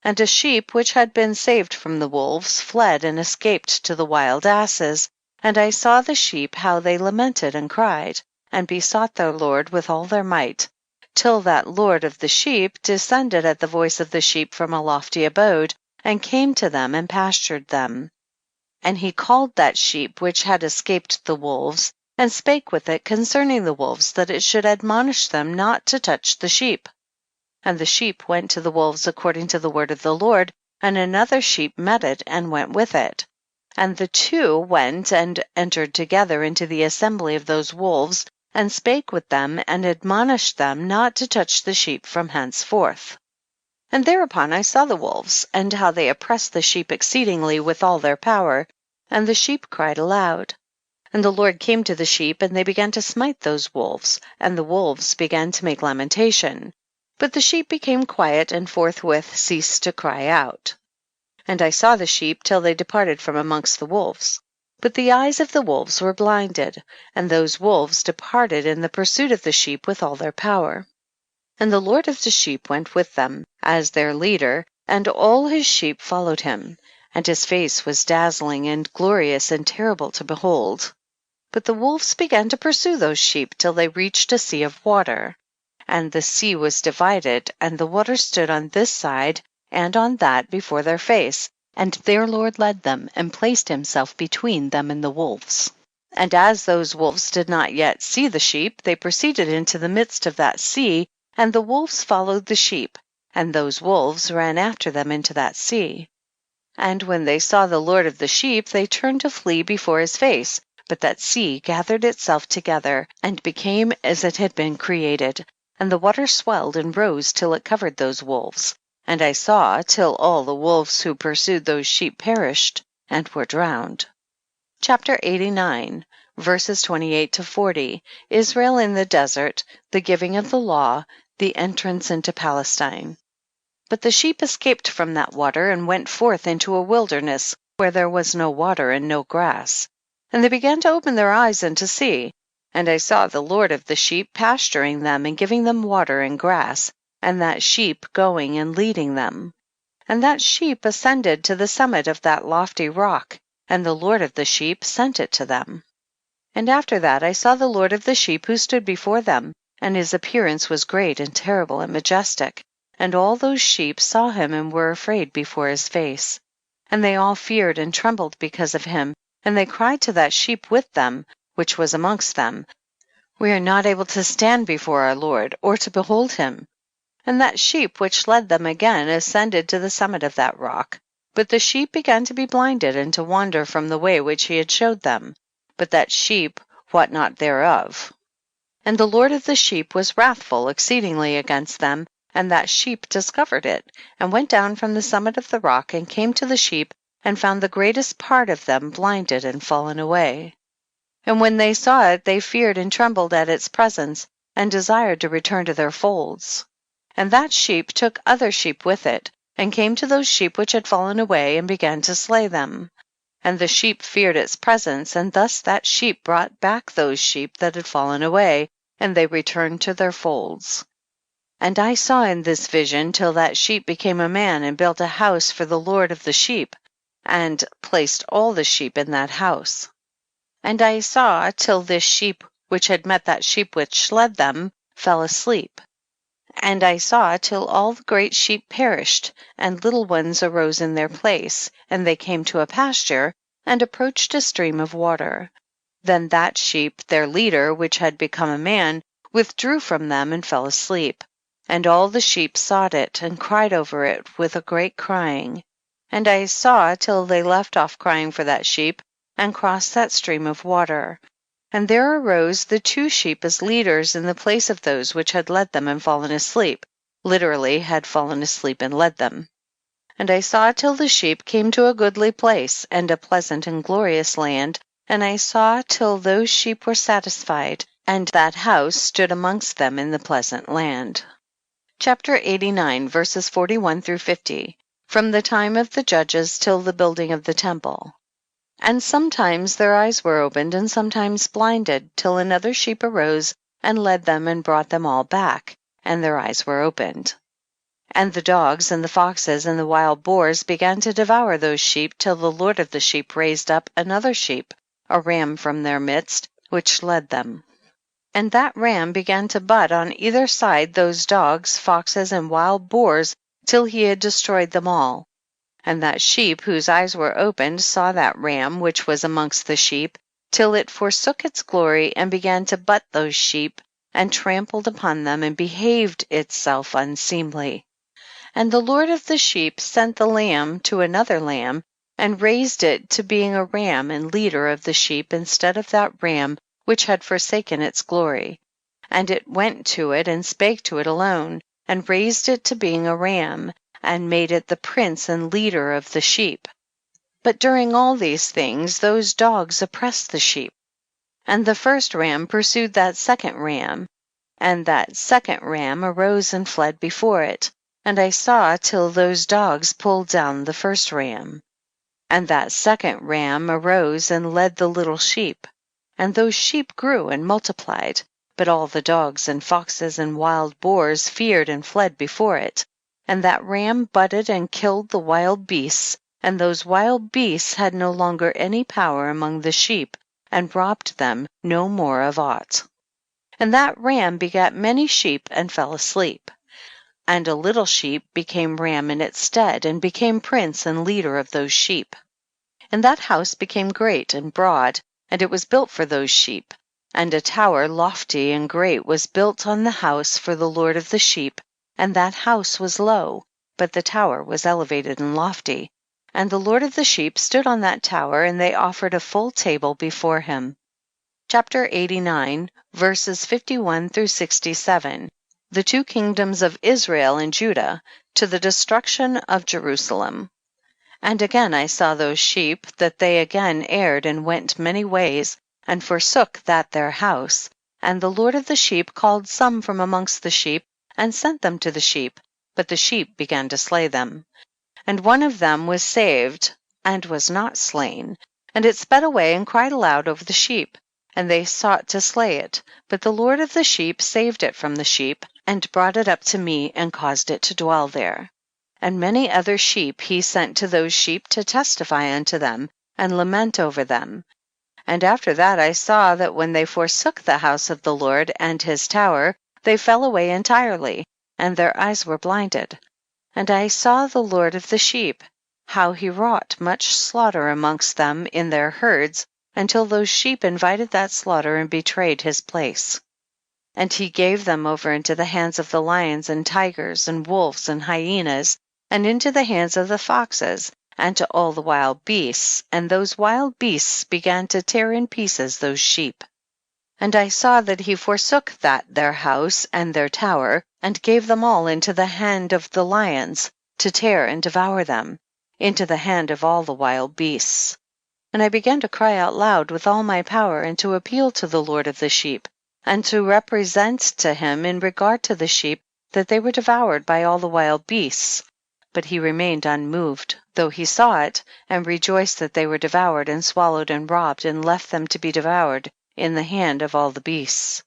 And a sheep which had been saved from the wolves fled and escaped to the wild asses, and I saw the sheep how they lamented and cried, and besought their Lord with all their might, till that Lord of the sheep descended at the voice of the sheep from a lofty abode, and came to them and pastured them. And he called that sheep which had escaped the wolves, and spake with it concerning the wolves, that it should admonish them not to touch the sheep. And the sheep went to the wolves according to the word of the Lord, and another sheep met it and went with it. And the 2 went and entered together into the assembly of those wolves, and spake with them, and admonished them not to touch the sheep from henceforth. And thereupon I saw the wolves, and how they oppressed the sheep exceedingly with all their power, and the sheep cried aloud. And the Lord came to the sheep, and they began to smite those wolves, and the wolves began to make lamentation. But the sheep became quiet, and forthwith ceased to cry out. And I saw the sheep till they departed from amongst the wolves. But the eyes of the wolves were blinded, and those wolves departed in the pursuit of the sheep with all their power. And the Lord of the sheep went with them, as their leader, and all his sheep followed him, and his face was dazzling and glorious and terrible to behold. But the wolves began to pursue those sheep till they reached a sea of water. And the sea was divided, and the water stood on this side and on that before their face, and their Lord led them, and placed himself between them and the wolves. And as those wolves did not yet see the sheep, they proceeded into the midst of that sea, and the wolves followed the sheep, and those wolves ran after them into that sea. And when they saw the Lord of the sheep, they turned to flee before his face, but that sea gathered itself together, and became as it had been created, and the water swelled and rose till it covered those wolves. And I saw till all the wolves who pursued those sheep perished and were drowned. Chapter 89, verses 28 to 40, Israel in the desert, the giving of the law, the entrance into Palestine. But the sheep escaped from that water, and went forth into a wilderness, where there was no water and no grass. And they began to open their eyes and to see. And I saw the Lord of the sheep pasturing them, and giving them water and grass, and that sheep going and leading them. And that sheep ascended to the summit of that lofty rock, and the Lord of the sheep sent it to them. And after that I saw the Lord of the sheep who stood before them, and his appearance was great and terrible and majestic. And all those sheep saw him and were afraid before his face. And they all feared and trembled because of him, and they cried to that sheep with them, which was amongst them, We are not able to stand before our Lord, or to behold him. And that sheep which led them again ascended to the summit of that rock. But the sheep began to be blinded, and to wander from the way which he had showed them. But that sheep wot not thereof. And the Lord of the sheep was wrathful exceedingly against them, and that sheep discovered it, and went down from the summit of the rock, and came to the sheep, and found the greatest part of them blinded and fallen away. And when they saw it, they feared and trembled at its presence, and desired to return to their folds. And that sheep took other sheep with it, and came to those sheep which had fallen away, and began to slay them. And the sheep feared its presence, and thus that sheep brought back those sheep that had fallen away, and they returned to their folds. And I saw in this vision till that sheep became a man, and built a house for the Lord of the sheep, and placed all the sheep in that house. And I saw till this sheep which had met that sheep which led them fell asleep. And I saw till all the great sheep perished, and little ones arose in their place, and they came to a pasture, and approached a stream of water. Then that sheep, their leader, which had become a man, withdrew from them and fell asleep. And all the sheep sought it, and cried over it with a great crying. And I saw till they left off crying for that sheep, and crossed that stream of water. And there arose the two sheep as leaders in the place of those which had led them and fallen asleep, literally had fallen asleep and led them. And I saw till the sheep came to a goodly place, and a pleasant and glorious land, and I saw till those sheep were satisfied, and that house stood amongst them in the pleasant land. Chapter 89, verses 41 through 50, from the time of the judges till the building of the temple. And sometimes their eyes were opened, and sometimes blinded, till another sheep arose and led them and brought them all back, and their eyes were opened. And the dogs and the foxes and the wild boars began to devour those sheep, till the Lord of the sheep raised up another sheep, a ram from their midst, which led them. And that ram began to butt on either side those dogs, foxes, and wild boars, till he had destroyed them all. And that sheep whose eyes were opened saw that ram which was amongst the sheep, till it forsook its glory, and began to butt those sheep, and trampled upon them, and behaved itself unseemly. And the Lord of the sheep sent the lamb to another lamb, and raised it to being a ram and leader of the sheep, instead of that ram which had forsaken its glory. And it went to it and spake to it alone, and raised it to being a ram, and made it the prince and leader of the sheep. But during all these things those dogs oppressed the sheep. And the first ram pursued that second ram, and that second ram arose and fled before it. And I saw till those dogs pulled down the first ram. And that second ram arose and led the little sheep. And those sheep grew and multiplied, but all the dogs and foxes and wild boars feared and fled before it. And that ram butted and killed the wild beasts, and those wild beasts had no longer any power among the sheep, and robbed them no more of aught. And that ram begat many sheep and fell asleep. And a little sheep became ram in its stead, and became prince and leader of those sheep. And that house became great and broad, and it was built for those sheep. And a tower lofty and great was built on the house for the Lord of the sheep, and that house was low, but the tower was elevated and lofty. And the Lord of the sheep stood on that tower, and they offered a full table before him. Chapter 89, verses 51 through 67. The two kingdoms of Israel and Judah, to the destruction of Jerusalem. And again I saw those sheep, that they again erred and went many ways, and forsook that their house. And the Lord of the sheep called some from amongst the sheep, and sent them to the sheep, but the sheep began to slay them. And one of them was saved, and was not slain, and it sped away and cried aloud over the sheep, and they sought to slay it, but the Lord of the sheep saved it from the sheep, and brought it up to me, and caused it to dwell there. And many other sheep he sent to those sheep to testify unto them, and lament over them. And after that I saw that when they forsook the house of the Lord and his tower, they fell away entirely, and their eyes were blinded. And I saw the Lord of the sheep, how he wrought much slaughter amongst them in their herds, until those sheep invited that slaughter and betrayed his place. And he gave them over into the hands of the lions and tigers and wolves and hyenas, and into the hands of the foxes, and to all the wild beasts, and those wild beasts began to tear in pieces those sheep. And I saw that he forsook that their house and their tower, and gave them all into the hand of the lions, to tear and devour them, into the hand of all the wild beasts. And I began to cry out loud with all my power, and to appeal to the Lord of the sheep, and to represent to him in regard to the sheep that they were devoured by all the wild beasts. But he remained unmoved, though he saw it, and rejoiced that they were devoured and swallowed and robbed, and left them to be devoured in the hand of all the beasts.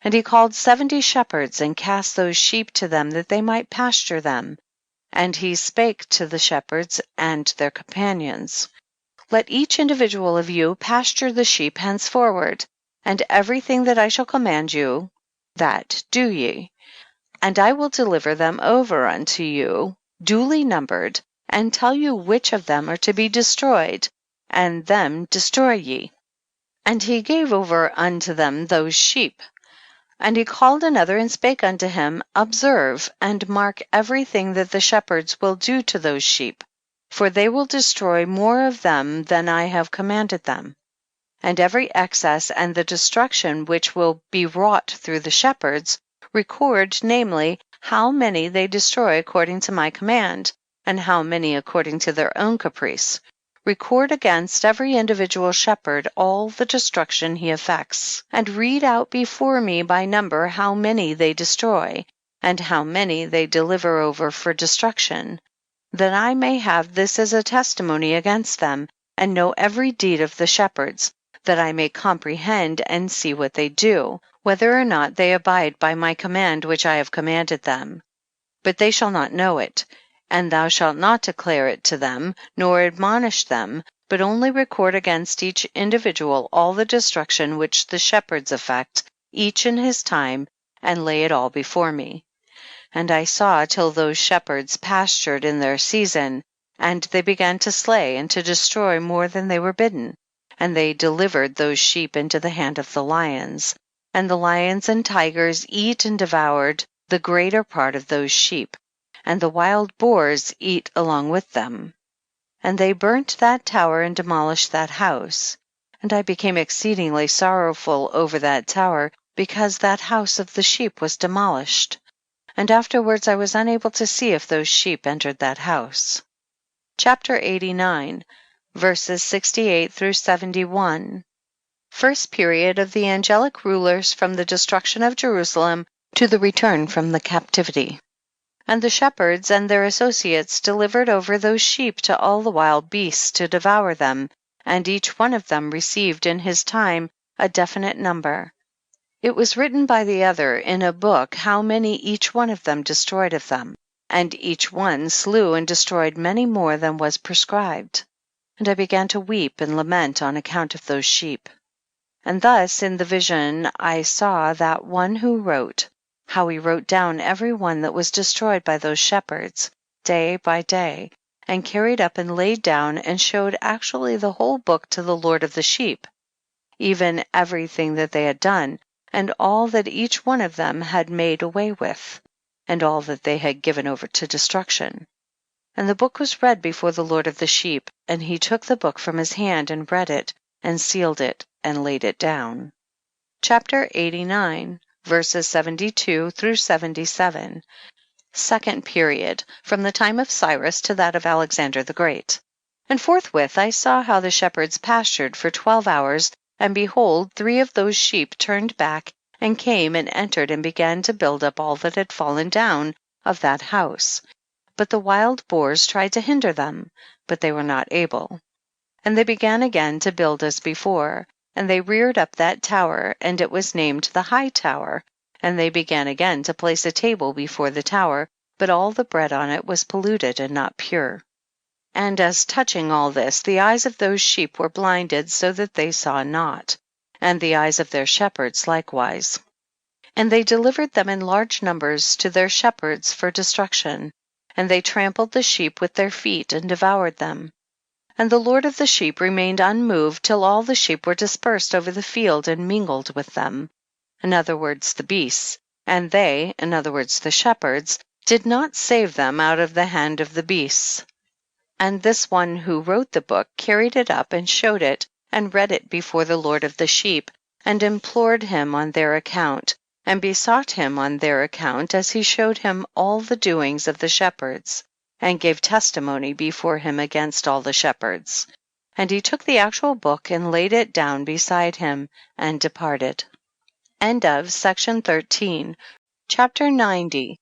And he called 70 shepherds, and cast those sheep to them that they might pasture them. And he spake to the shepherds and their companions, Let each individual of you pasture the sheep henceforward, and everything that I shall command you, that do ye. And I will deliver them over unto you, duly numbered, and tell you which of them are to be destroyed, and them destroy ye. And he gave over unto them those sheep. And he called another and spake unto him, Observe and mark everything that the shepherds will do to those sheep, for they will destroy more of them than I have commanded them. And every excess and the destruction which will be wrought through the shepherds, record, namely, how many they destroy according to my command, and how many according to their own caprice. Record against every individual shepherd all the destruction he effects, and read out before me by number how many they destroy, and how many they deliver over for destruction, that I may have this as a testimony against them, and know every deed of the shepherds, that I may comprehend and see what they do, whether or not they abide by my command which I have commanded them. But they shall not know it, and thou shalt not declare it to them, nor admonish them, but only record against each individual all the destruction which the shepherds effect, each in his time, and lay it all before me. And I saw till those shepherds pastured in their season, and they began to slay and to destroy more than they were bidden. And they delivered those sheep into the hand of the lions. And the lions and tigers eat and devoured the greater part of those sheep, and the wild boars eat along with them. And they burnt that tower and demolished that house. And I became exceedingly sorrowful over that tower, because that house of the sheep was demolished. And afterwards I was unable to see if those sheep entered that house. Chapter 89, verses 68 through 71. First period of the angelic rulers from the destruction of Jerusalem to the return from the captivity. And the shepherds and their associates delivered over those sheep to all the wild beasts to devour them, and each one of them received in his time a definite number. It was written by the other in a book how many each one of them destroyed of them, and each one slew and destroyed many more than was prescribed. And I began to weep and lament on account of those sheep. And thus in the vision I saw that one who wrote, how he wrote down every one that was destroyed by those shepherds, day by day, and carried up and laid down and showed actually the whole book to the Lord of the sheep, even everything that they had done, and all that each one of them had made away with, and all that they had given over to destruction. And the book was read before the Lord of the sheep, and he took the book from his hand and read it, and sealed it, and laid it down. Chapter 89, verses 72 through 77. Second period, from the time of Cyrus to that of Alexander the Great. And forthwith I saw how the shepherds pastured for 12 hours, and behold, 3 of those sheep turned back, and came and entered and began to build up all that had fallen down of that house. But the wild boars tried to hinder them, but they were not able. And they began again to build as before, and they reared up that tower, and it was named the High Tower. And they began again to place a table before the tower, but all the bread on it was polluted and not pure. And as touching all this, the eyes of those sheep were blinded so that they saw not, and the eyes of their shepherds likewise. And they delivered them in large numbers to their shepherds for destruction, and they trampled the sheep with their feet and devoured them. And the Lord of the sheep remained unmoved till all the sheep were dispersed over the field and mingled with them, in other words the beasts, and they, in other words the shepherds, did not save them out of the hand of the beasts. And this one who wrote the book carried it up and showed it, and read it before the Lord of the sheep, and implored him on their account, and besought him on their account, as he showed him all the doings of the shepherds, and gave testimony before him against all the shepherds. And he took the actual book and laid it down beside him and departed. End of section 13. Chapter 90,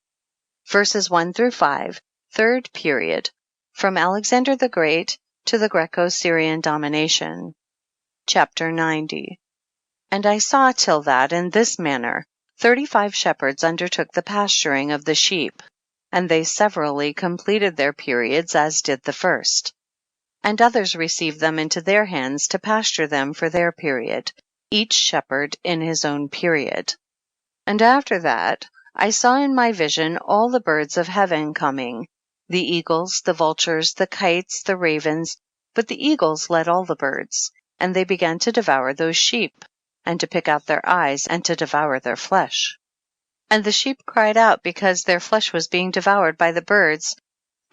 verses 1 through 5, third period, from Alexander the Great to the Greco-Syrian domination. Chapter 90. And I saw till that in this manner 35 shepherds undertook the pasturing of the sheep, and they severally completed their periods as did the first. And others received them into their hands to pasture them for their period, each shepherd in his own period. And after that I saw in my vision all the birds of heaven coming, the eagles, the vultures, the kites, the ravens, but the eagles led all the birds, and they began to devour those sheep, and to pick out their eyes, and to devour their flesh. And the sheep cried out because their flesh was being devoured by the birds.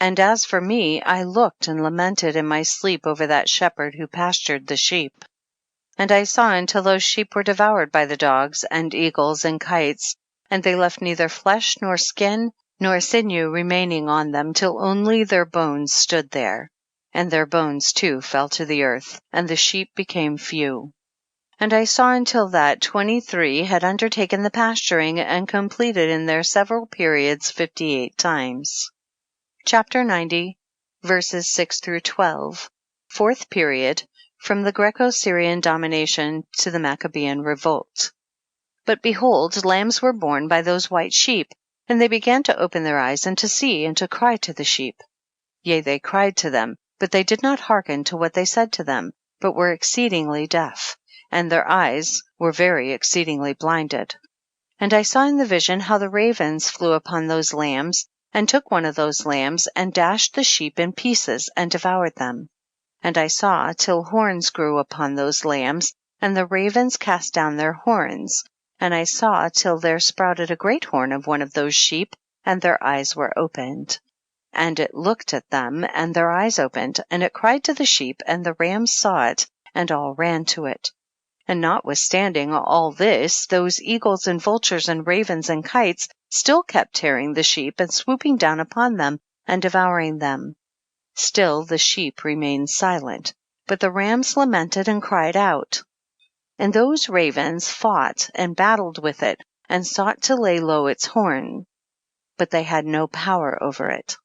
And as for me, I looked and lamented in my sleep over that shepherd who pastured the sheep. And I saw until those sheep were devoured by the dogs, and eagles, and kites, and they left neither flesh, nor skin, nor sinew remaining on them, till only their bones stood there. And their bones too fell to the earth, and the sheep became few. And I saw until that 23 had undertaken the pasturing, and completed in their several periods 58 times. Chapter 90, verses 6 through 12, fourth period, from the Greco-Syrian domination to the Maccabean revolt. But behold, lambs were born by those white sheep, and they began to open their eyes, and to see, and to cry to the sheep. Yea, they cried to them, but they did not hearken to what they said to them, but were exceedingly deaf, and their eyes were very exceedingly blinded. And I saw in the vision how the ravens flew upon those lambs, and took one of those lambs, and dashed the sheep in pieces, and devoured them. And I saw till horns grew upon those lambs, and the ravens cast down their horns. And I saw till there sprouted a great horn of one of those sheep, and their eyes were opened. And it looked at them, and their eyes opened, and it cried to the sheep, and the rams saw it, and all ran to it. And notwithstanding all this, those eagles and vultures and ravens and kites still kept tearing the sheep, and swooping down upon them, and devouring them. Still the sheep remained silent, but the rams lamented and cried out. And those ravens fought and battled with it, and sought to lay low its horn, but they had no power over it.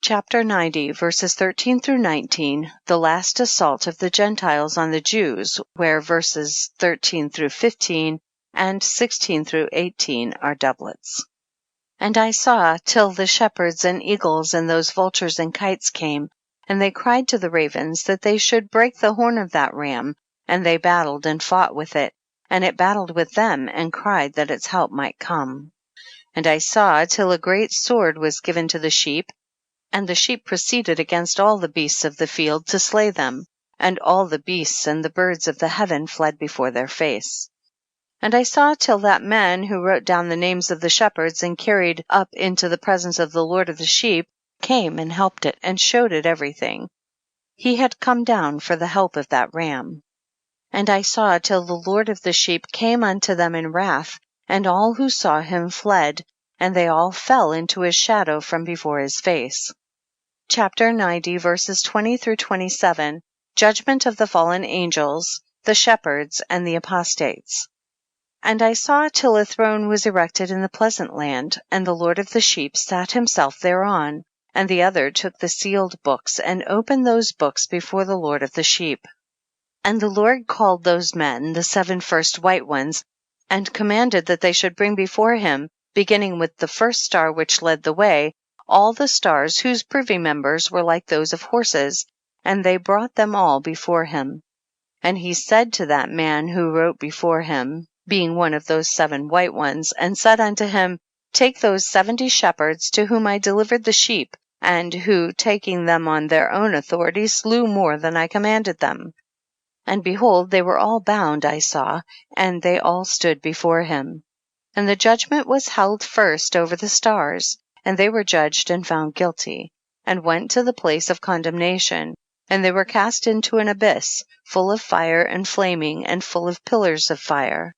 Chapter 90, verses 13 through 19, the last assault of the Gentiles on the Jews, where verses 13 through 15 and 16 through 18 are doublets. And I saw till the shepherds and eagles and those vultures and kites came, and they cried to the ravens that they should break the horn of that ram, and they battled and fought with it, and it battled with them, and cried that its help might come. And I saw till a great sword was given to the sheep, and the sheep proceeded against all the beasts of the field to slay them, and all the beasts and the birds of the heaven fled before their face. And I saw till that man who wrote down the names of the shepherds and carried up into the presence of the Lord of the sheep came and helped it, and showed it everything. He had come down for the help of that ram. And I saw till the Lord of the sheep came unto them in wrath, and all who saw him fled, and they all fell into his shadow from before his face. Chapter 90, verses 20 through 27, judgment of the fallen angels, the shepherds, and the apostates. And I saw till a throne was erected in the pleasant land, and the Lord of the sheep sat himself thereon, and the other took the sealed books, and opened those books before the Lord of the sheep. And the Lord called those men, the 7 first white ones, and commanded that they should bring before him, beginning with the first star which led the way, all the stars whose privy members were like those of horses, and they brought them all before him. And he said to that man who wrote before him, being one of those 7 white ones, and said unto him, Take those 70 shepherds to whom I delivered the sheep, and who, taking them on their own authority, slew more than I commanded them. And behold, they were all bound, I saw, and they all stood before him. And the judgment was held first over the stars, and they were judged and found guilty, and went to the place of condemnation, and they were cast into an abyss, full of fire and flaming, and full of pillars of fire.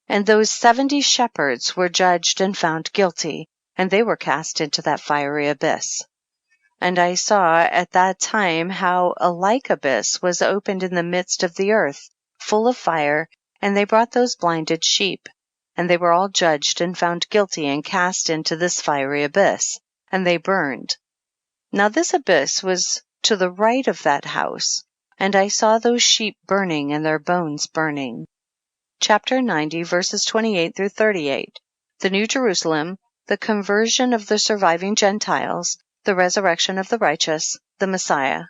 And those 70 shepherds were judged and found guilty, and they were cast into that fiery abyss. And I saw at that time how a like abyss was opened in the midst of the earth, full of fire, and they brought those blinded sheep. And they were all judged and found guilty and cast into this fiery abyss, and they burned. Now this abyss was to the right of that house, and I saw those sheep burning and their bones burning. Chapter 90, verses 28 through 38. The New Jerusalem, the conversion of the surviving Gentiles, the resurrection of the righteous, the Messiah.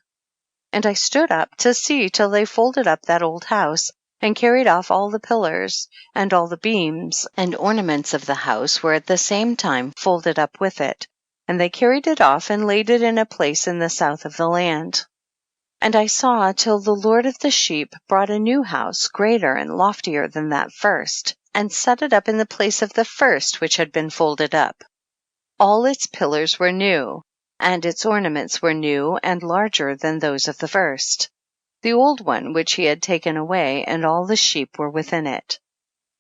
And I stood up to see till they folded up that old house, and carried off all the pillars, and all the beams and ornaments of the house were at the same time folded up with it. And they carried it off and laid it in a place in the south of the land. And I saw till the Lord of the sheep brought a new house, greater and loftier than that first, and set it up in the place of the first which had been folded up. All its pillars were new, and its ornaments were new and larger than those of the first. The old one which he had taken away, and all the sheep were within it.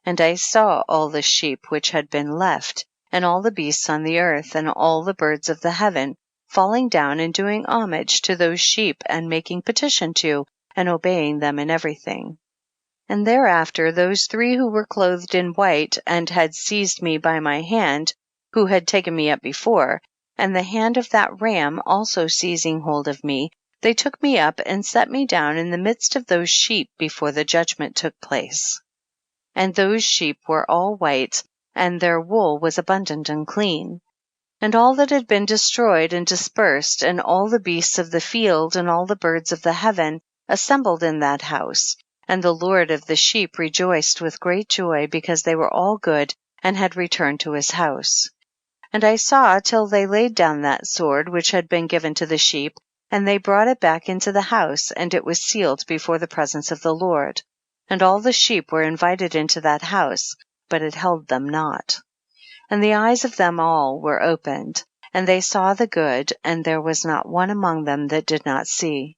And I saw all the sheep which had been left, and all the beasts on the earth, and all the birds of the heaven, falling down and doing homage to those sheep, and making petition to, and obeying them in everything. And thereafter those three who were clothed in white, and had seized me by my hand, who had taken me up before, and the hand of that ram also seizing hold of me, they took me up and set me down in the midst of those sheep before the judgment took place. And those sheep were all white, and their wool was abundant and clean. And all that had been destroyed and dispersed, and all the beasts of the field, and all the birds of the heaven, assembled in that house. And the Lord of the sheep rejoiced with great joy, because they were all good, and had returned to his house. And I saw till they laid down that sword which had been given to the sheep, and they brought it back into the house, and it was sealed before the presence of the Lord. And all the sheep were invited into that house, but it held them not. And the eyes of them all were opened, and they saw the good, and there was not one among them that did not see.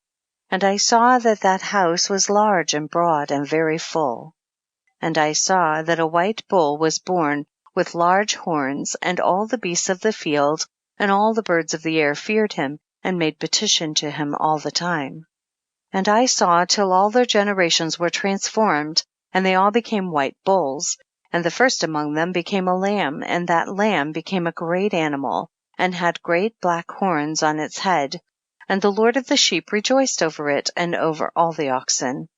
And I saw that that house was large and broad and very full. And I saw that a white bull was born with large horns, and all the beasts of the field and all the birds of the air feared him, and made petition to him all the time. And I saw till all their generations were transformed, and they all became white bulls. And the first among them became a lamb, and that lamb became a great animal, and had great black horns on its head. And the Lord of the sheep rejoiced over it, and over all the oxen.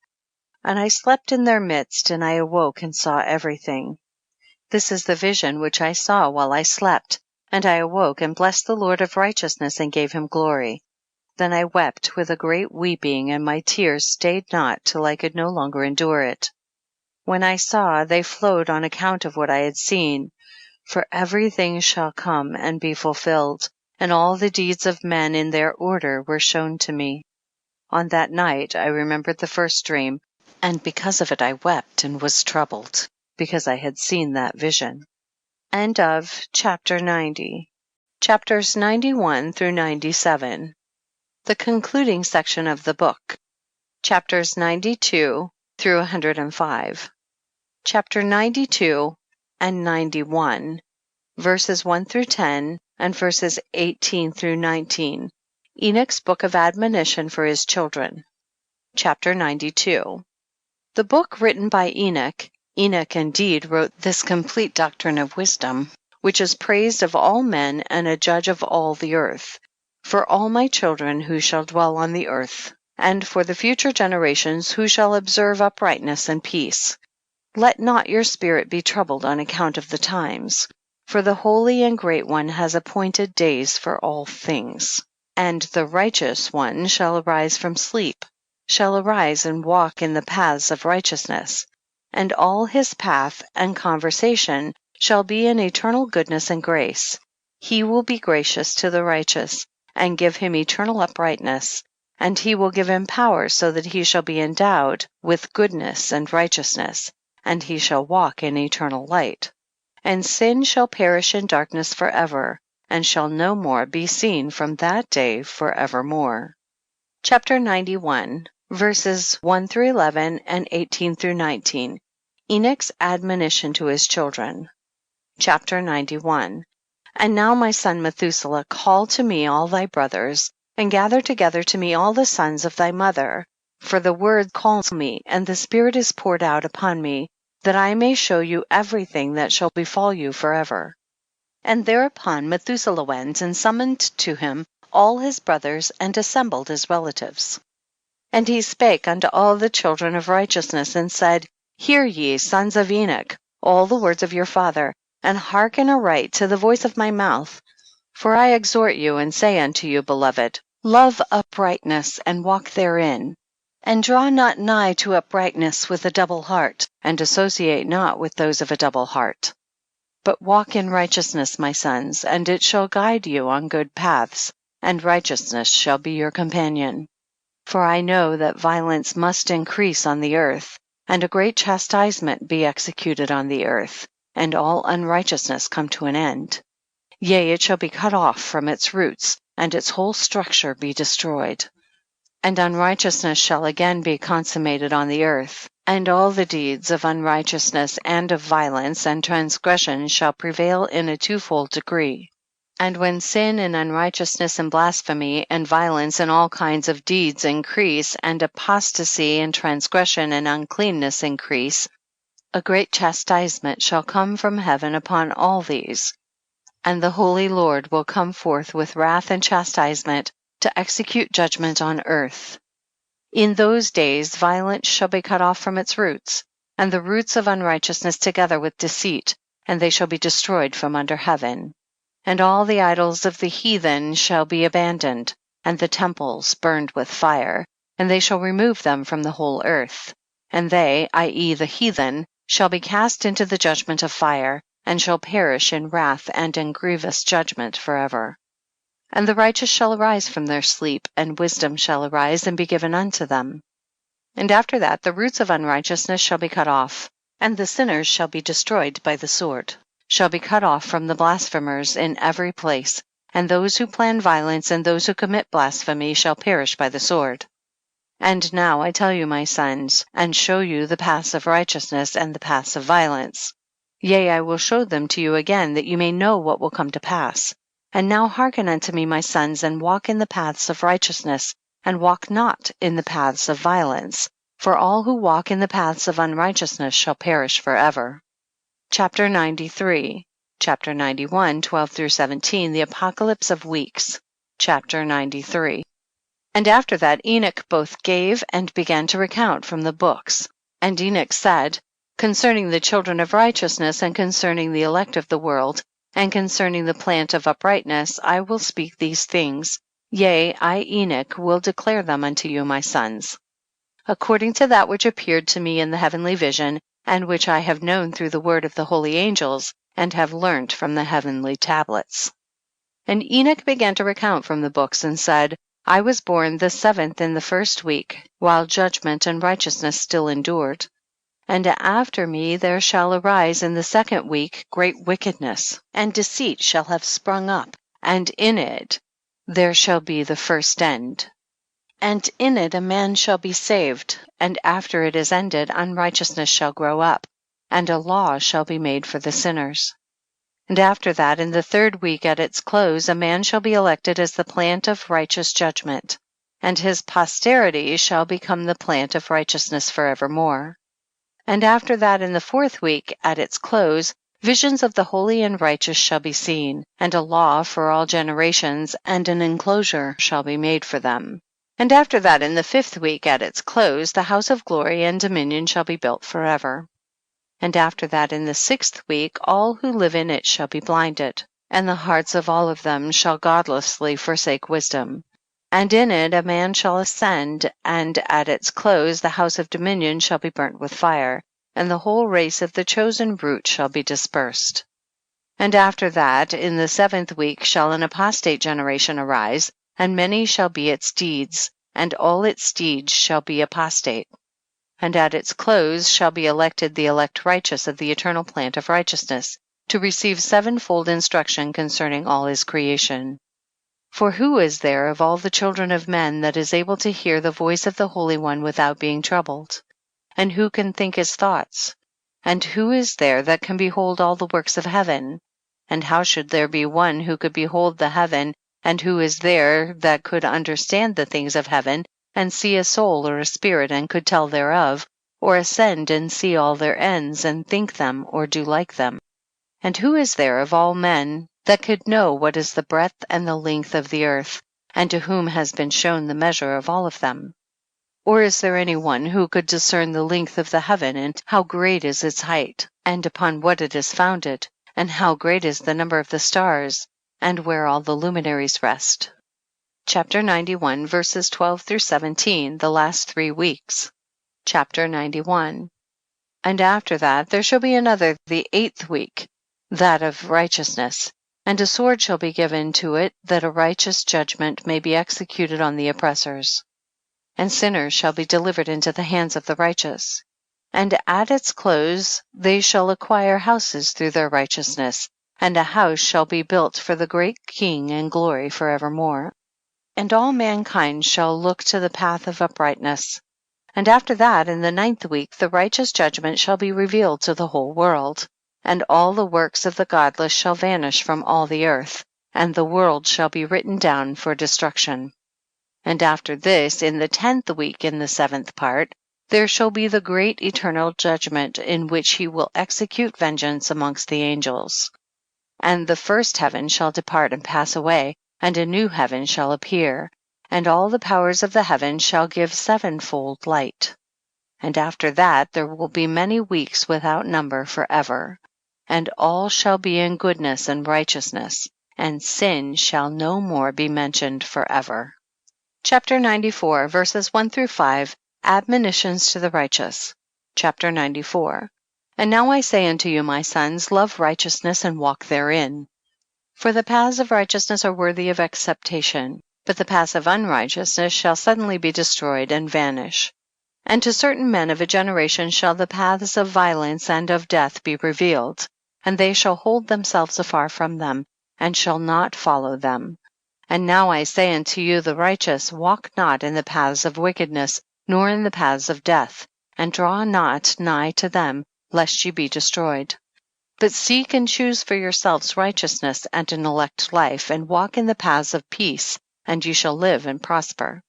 And I slept in their midst, and I awoke and saw everything. This is the vision which I saw while I slept. And I awoke and blessed the Lord of righteousness, and gave him glory. Then I wept with a great weeping, and my tears stayed not till I could no longer endure it. When I saw, they flowed on account of what I had seen. For everything shall come and be fulfilled, and all the deeds of men in their order were shown to me. On that night I remembered the first dream, and because of it I wept and was troubled, because I had seen that vision. End of chapter 90. Chapters 91 through 97. The concluding section of the book. Chapters 92 through 105. Chapter 92 and 91, verses 1 through 10 and verses 18 through 19. Enoch's book of admonition for his children. Chapter 92. The book written by Enoch. Enoch indeed wrote this complete doctrine of wisdom, which is praised of all men and a judge of all the earth, for all my children who shall dwell on the earth, and for the future generations who shall observe uprightness and peace. Let not your spirit be troubled on account of the times, for the Holy and Great One has appointed days for all things. And the righteous one shall arise from sleep, shall arise and walk in the paths of righteousness, and all his path and conversation shall be in eternal goodness and grace. He will be gracious to the righteous, and give him eternal uprightness, and he will give him power so that he shall be endowed with goodness and righteousness, and he shall walk in eternal light. And sin shall perish in darkness forever, and shall no more be seen from that day forevermore. Chapter 91, verses 1 through 11 and 18 through 19. Enoch's admonition to his children. Chapter 91. And now, my son Methuselah, call to me all thy brothers, and gather together to me all the sons of thy mother. For the word calls me, and the Spirit is poured out upon me, that I may show you everything that shall befall you forever. And thereupon Methuselah went and summoned to him all his brothers and assembled his relatives. And he spake unto all the children of righteousness and said, Hear ye, sons of Enoch, all the words of your father, and hearken aright to the voice of my mouth. For I exhort you and say unto you, beloved, love uprightness and walk therein. And draw not nigh to uprightness with a double heart, and associate not with those of a double heart. But walk in righteousness, my sons, and it shall guide you on good paths, and righteousness shall be your companion. For I know that violence must increase on the earth, and a great chastisement be executed on the earth, and all unrighteousness come to an end. Yea, it shall be cut off from its roots, and its whole structure be destroyed. And unrighteousness shall again be consummated on the earth, and all the deeds of unrighteousness and of violence and transgression shall prevail in a twofold degree. And when sin and unrighteousness and blasphemy and violence and all kinds of deeds increase, and apostasy and transgression and uncleanness increase, a great chastisement shall come from heaven upon all these. And the Holy Lord will come forth with wrath and chastisement to execute judgment on earth. In those days violence shall be cut off from its roots, and the roots of unrighteousness together with deceit, and they shall be destroyed from under heaven. And all the idols of the heathen shall be abandoned, and the temples burned with fire, and they shall remove them from the whole earth. And they, i.e. the heathen, shall be cast into the judgment of fire, and shall perish in wrath and in grievous judgment forever. And the righteous shall arise from their sleep, and wisdom shall arise and be given unto them. And after that the roots of unrighteousness shall be cut off, and the sinners shall be destroyed by the sword, shall be cut off from the blasphemers in every place, and those who plan violence and those who commit blasphemy shall perish by the sword. And now I tell you, my sons, and show you the paths of righteousness and the paths of violence. Yea, I will show them to you again, that you may know what will come to pass. And now hearken unto me, my sons, and walk in the paths of righteousness, and walk not in the paths of violence, for all who walk in the paths of unrighteousness shall perish forever. Chapter 93. Chapter 91, 12 through 17, the Apocalypse of Weeks. Chapter 93. And after that Enoch both gave and began to recount from the books. And Enoch said, concerning the children of righteousness, and concerning the elect of the world, and concerning the plant of uprightness, I will speak these things. Yea, I, Enoch, will declare them unto you, my sons, according to that which appeared to me in the heavenly vision, and which I have known through the word of the holy angels, and have learnt from the heavenly tablets. And Enoch began to recount from the books, and said, I was born the 7th in the 1st week, while judgment and righteousness still endured. And after me there shall arise in the 2nd week great wickedness, and deceit shall have sprung up, and in it there shall be the first end. And in it a man shall be saved, and after it is ended unrighteousness shall grow up, and a law shall be made for the sinners. And after that, in the 3rd week at its close, a man shall be elected as the plant of righteous judgment, and his posterity shall become the plant of righteousness forevermore. And after that, in the 4th week at its close, visions of the holy and righteous shall be seen, and a law for all generations, and an enclosure shall be made for them. And after that, in the 5th week at its close, the house of glory and dominion shall be built forever. And after that, in the 6th week, all who live in it shall be blinded, and the hearts of all of them shall godlessly forsake wisdom. And in it a man shall ascend, and at its close the house of dominion shall be burnt with fire, and the whole race of the chosen root shall be dispersed. And after that, in the 7th week shall an apostate generation arise, and many shall be its deeds, and all its deeds shall be apostate. And at its close shall be elected the elect righteous of the eternal plant of righteousness, to receive 7-fold instruction concerning all his creation. For who is there of all the children of men that is able to hear the voice of the Holy One without being troubled? And who can think his thoughts? And who is there that can behold all the works of heaven? And how should there be one who could behold the heaven, and who is there that could understand the things of heaven, and see a soul or a spirit, and could tell thereof, or ascend and see all their ends, and think them, or do like them? And who is there of all men that could know what is the breadth and the length of the earth, and to whom has been shown the measure of all of them? Or is there any one who could discern the length of the heaven, and how great is its height, and upon what it is founded, and how great is the number of the stars, and where all the luminaries rest? Chapter 91, verses 12 through 17, the last 3 weeks. Chapter 91. And after that there shall be another, the 8th week, that of righteousness. And a sword shall be given to it, that a righteous judgment may be executed on the oppressors. And sinners shall be delivered into the hands of the righteous. And at its close they shall acquire houses through their righteousness, and a house shall be built for the great King and glory forevermore. And all mankind shall look to the path of uprightness. And after that, in the 9th week, the righteous judgment shall be revealed to the whole world. And all the works of the godless shall vanish from all the earth, and the world shall be written down for destruction. And after this, in the 10th week, in the 7th part, there shall be the great eternal judgment, in which he will execute vengeance amongst the angels. And the first heaven shall depart and pass away, and a new heaven shall appear, and all the powers of the heaven shall give 7-fold light. And after that there will be many weeks without number forever, and all shall be in goodness and righteousness, and sin shall no more be mentioned forever. Chapter 94, verses 1 through 5, admonitions to the righteous. Chapter 94. And now I say unto you, my sons, love righteousness and walk therein. For the paths of righteousness are worthy of acceptation, but the paths of unrighteousness shall suddenly be destroyed and vanish. And to certain men of a generation shall the paths of violence and of death be revealed, and they shall hold themselves afar from them, and shall not follow them. And now I say unto you, the righteous, walk not in the paths of wickedness, nor in the paths of death, and draw not nigh to them, lest ye be destroyed. But seek and choose for yourselves righteousness and an elect life, and walk in the paths of peace, and ye shall live and prosper.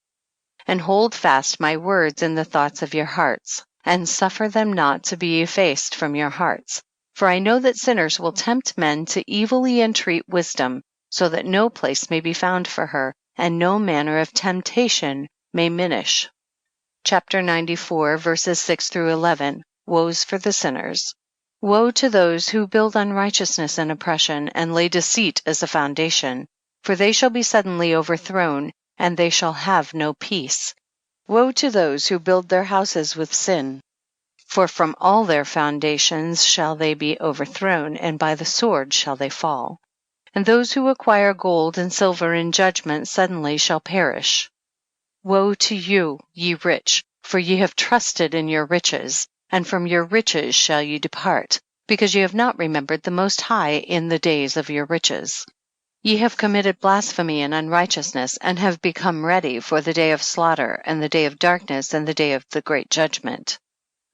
And hold fast my words in the thoughts of your hearts, and suffer them not to be effaced from your hearts. For I know that sinners will tempt men to evilly entreat wisdom, so that no place may be found for her, and no manner of temptation may minish. Chapter 94, verses 6 through 11, woes for the sinners. Woe to those who build unrighteousness and oppression, and lay deceit as a foundation, for they shall be suddenly overthrown, and they shall have no peace. Woe to those who build their houses with sin, for from all their foundations shall they be overthrown, and by the sword shall they fall. And those who acquire gold and silver in judgment suddenly shall perish. Woe to you, ye rich, for ye have trusted in your riches, and from your riches shall ye depart, because ye have not remembered the Most High in the days of your riches. Ye have committed blasphemy and unrighteousness, and have become ready for the day of slaughter, and the day of darkness, and the day of the great judgment.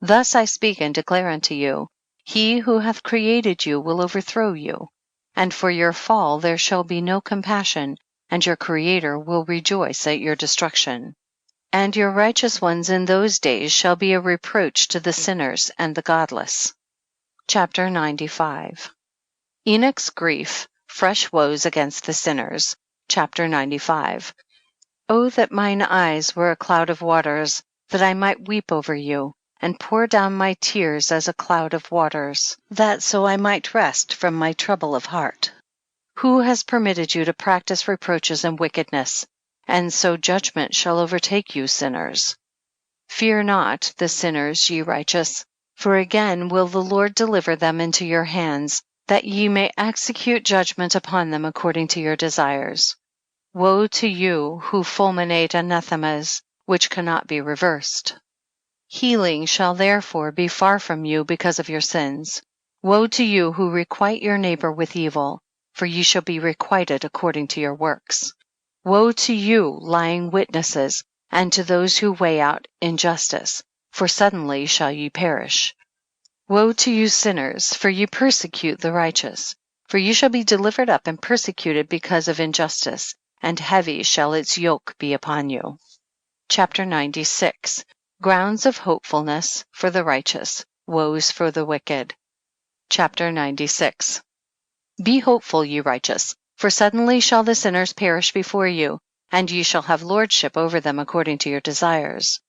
Thus I speak and declare unto you, he who hath created you will overthrow you, and for your fall there shall be no compassion, and your Creator will rejoice at your destruction. And your righteous ones in those days shall be a reproach to the sinners and the godless. Chapter 95. Enoch's grief, fresh woes against the sinners. Chapter 95. O that mine eyes were a cloud of waters, that I might weep over you, and pour down my tears as a cloud of waters, that so I might rest from my trouble of heart. Who has permitted you to practice reproaches and wickedness? And so judgment shall overtake you, sinners. Fear not the sinners, ye righteous, for again will the Lord deliver them into your hands, that ye may execute judgment upon them according to your desires. Woe to you who fulminate anathemas, which cannot be reversed. Healing shall therefore be far from you because of your sins. Woe to you who requite your neighbor with evil, for ye shall be requited according to your works. Woe to you, lying witnesses, and to those who weigh out injustice, for suddenly shall ye perish. Woe to you, sinners, for ye persecute the righteous. For you shall be delivered up and persecuted because of injustice, and heavy shall its yoke be upon you. Chapter 96. Grounds of hopefulness for the righteous, woes for the wicked. Chapter 96. Be hopeful, ye righteous, for suddenly shall the sinners perish before you, and ye shall have lordship over them according to your desires.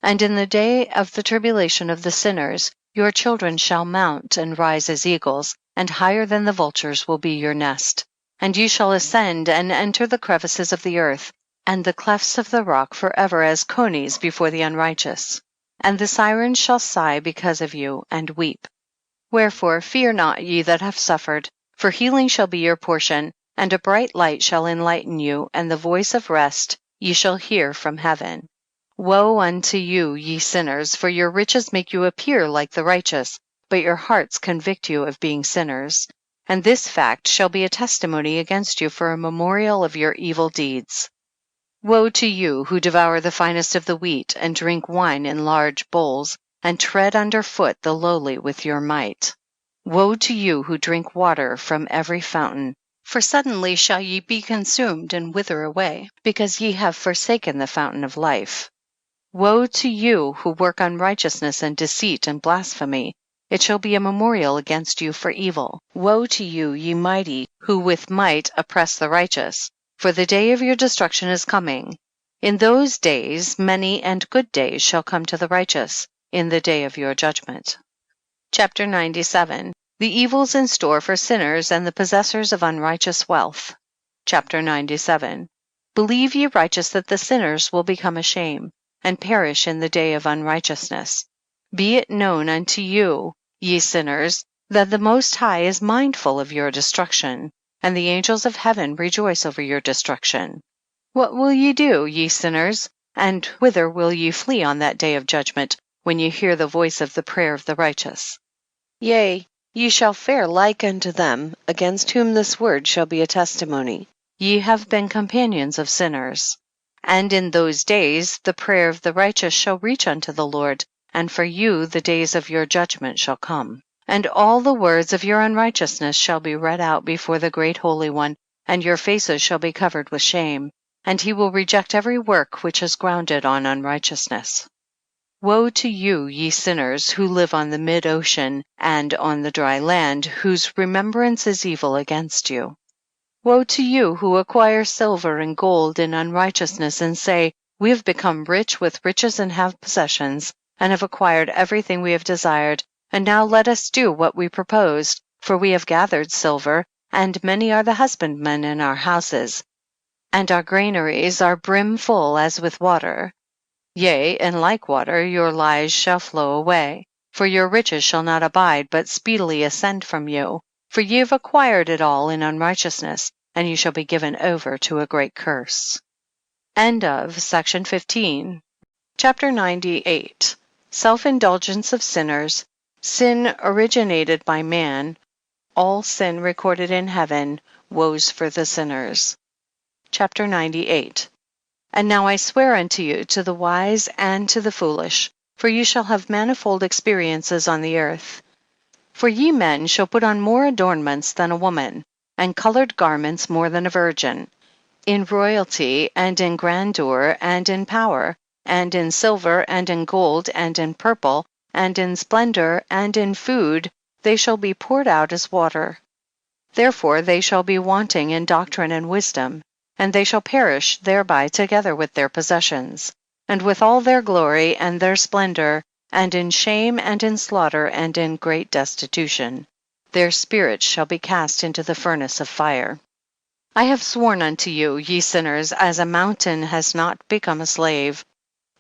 And in the day of the tribulation of the sinners, your children shall mount and rise as eagles, and higher than the vultures will be your nest. And ye shall ascend and enter the crevices of the earth, and the clefts of the rock forever as conies before the unrighteous. And the sirens shall sigh because of you, and weep. Wherefore fear not, ye that have suffered, for healing shall be your portion, and a bright light shall enlighten you, and the voice of rest ye shall hear from heaven. Woe unto you, ye sinners, for your riches make you appear like the righteous, but your hearts convict you of being sinners. And this fact shall be a testimony against you for a memorial of your evil deeds. Woe to you who devour the finest of the wheat, and drink wine in large bowls, and tread under foot the lowly with your might. Woe to you who drink water from every fountain, for suddenly shall ye be consumed and wither away, because ye have forsaken the fountain of life. Woe to you who work unrighteousness and deceit and blasphemy, it shall be a memorial against you for evil. Woe to you, ye mighty, who with might oppress the righteous, for the day of your destruction is coming. In those days many and good days shall come to the righteous, in the day of your judgment. Chapter 97. The evils in store for sinners and the possessors of unrighteous wealth. Chapter 97. Believe ye righteous that the sinners will become ashamed, and perish in the day of unrighteousness. Be it known unto you, ye sinners, that the Most High is mindful of your destruction, and the angels of heaven rejoice over your destruction. What will ye do, ye sinners, and whither will ye flee on that day of judgment, when ye hear the voice of the prayer of the righteous? Yea, ye shall fare like unto them, against whom this word shall be a testimony. Ye have been companions of sinners. And in those days the prayer of the righteous shall reach unto the Lord, and for you the days of your judgment shall come. And all the words of your unrighteousness shall be read out before the great Holy One, and your faces shall be covered with shame, and he will reject every work which is grounded on unrighteousness. Woe to you, ye sinners, who live on the mid-ocean and on the dry land, whose remembrance is evil against you. Woe to you who acquire silver and gold in unrighteousness, and say, we have become rich with riches and have possessions, and have acquired everything we have desired, and now let us do what we proposed, for we have gathered silver, and many are the husbandmen in our houses, and our granaries are brimful as with water. Yea, and like water your lies shall flow away, for your riches shall not abide, but speedily ascend from you. For ye have acquired it all in unrighteousness, and you shall be given over to a great curse. End of section 15. Chapter 98. Self-indulgence of sinners, sin originated by man, all sin recorded in heaven, woes for the sinners. Chapter 98. And now I swear unto you, to the wise and to the foolish, for you shall have manifold experiences on the earth. For ye men shall put on more adornments than a woman, and colored garments more than a virgin, in royalty, and in grandeur, and in power, and in silver, and in gold, and in purple, and in splendor, and in food, they shall be poured out as water. Therefore they shall be wanting in doctrine and wisdom, and they shall perish thereby together with their possessions, and with all their glory and their splendor, and in shame and in slaughter and in great destitution. Their spirits shall be cast into the furnace of fire. I have sworn unto you, ye sinners, as a mountain has not become a slave,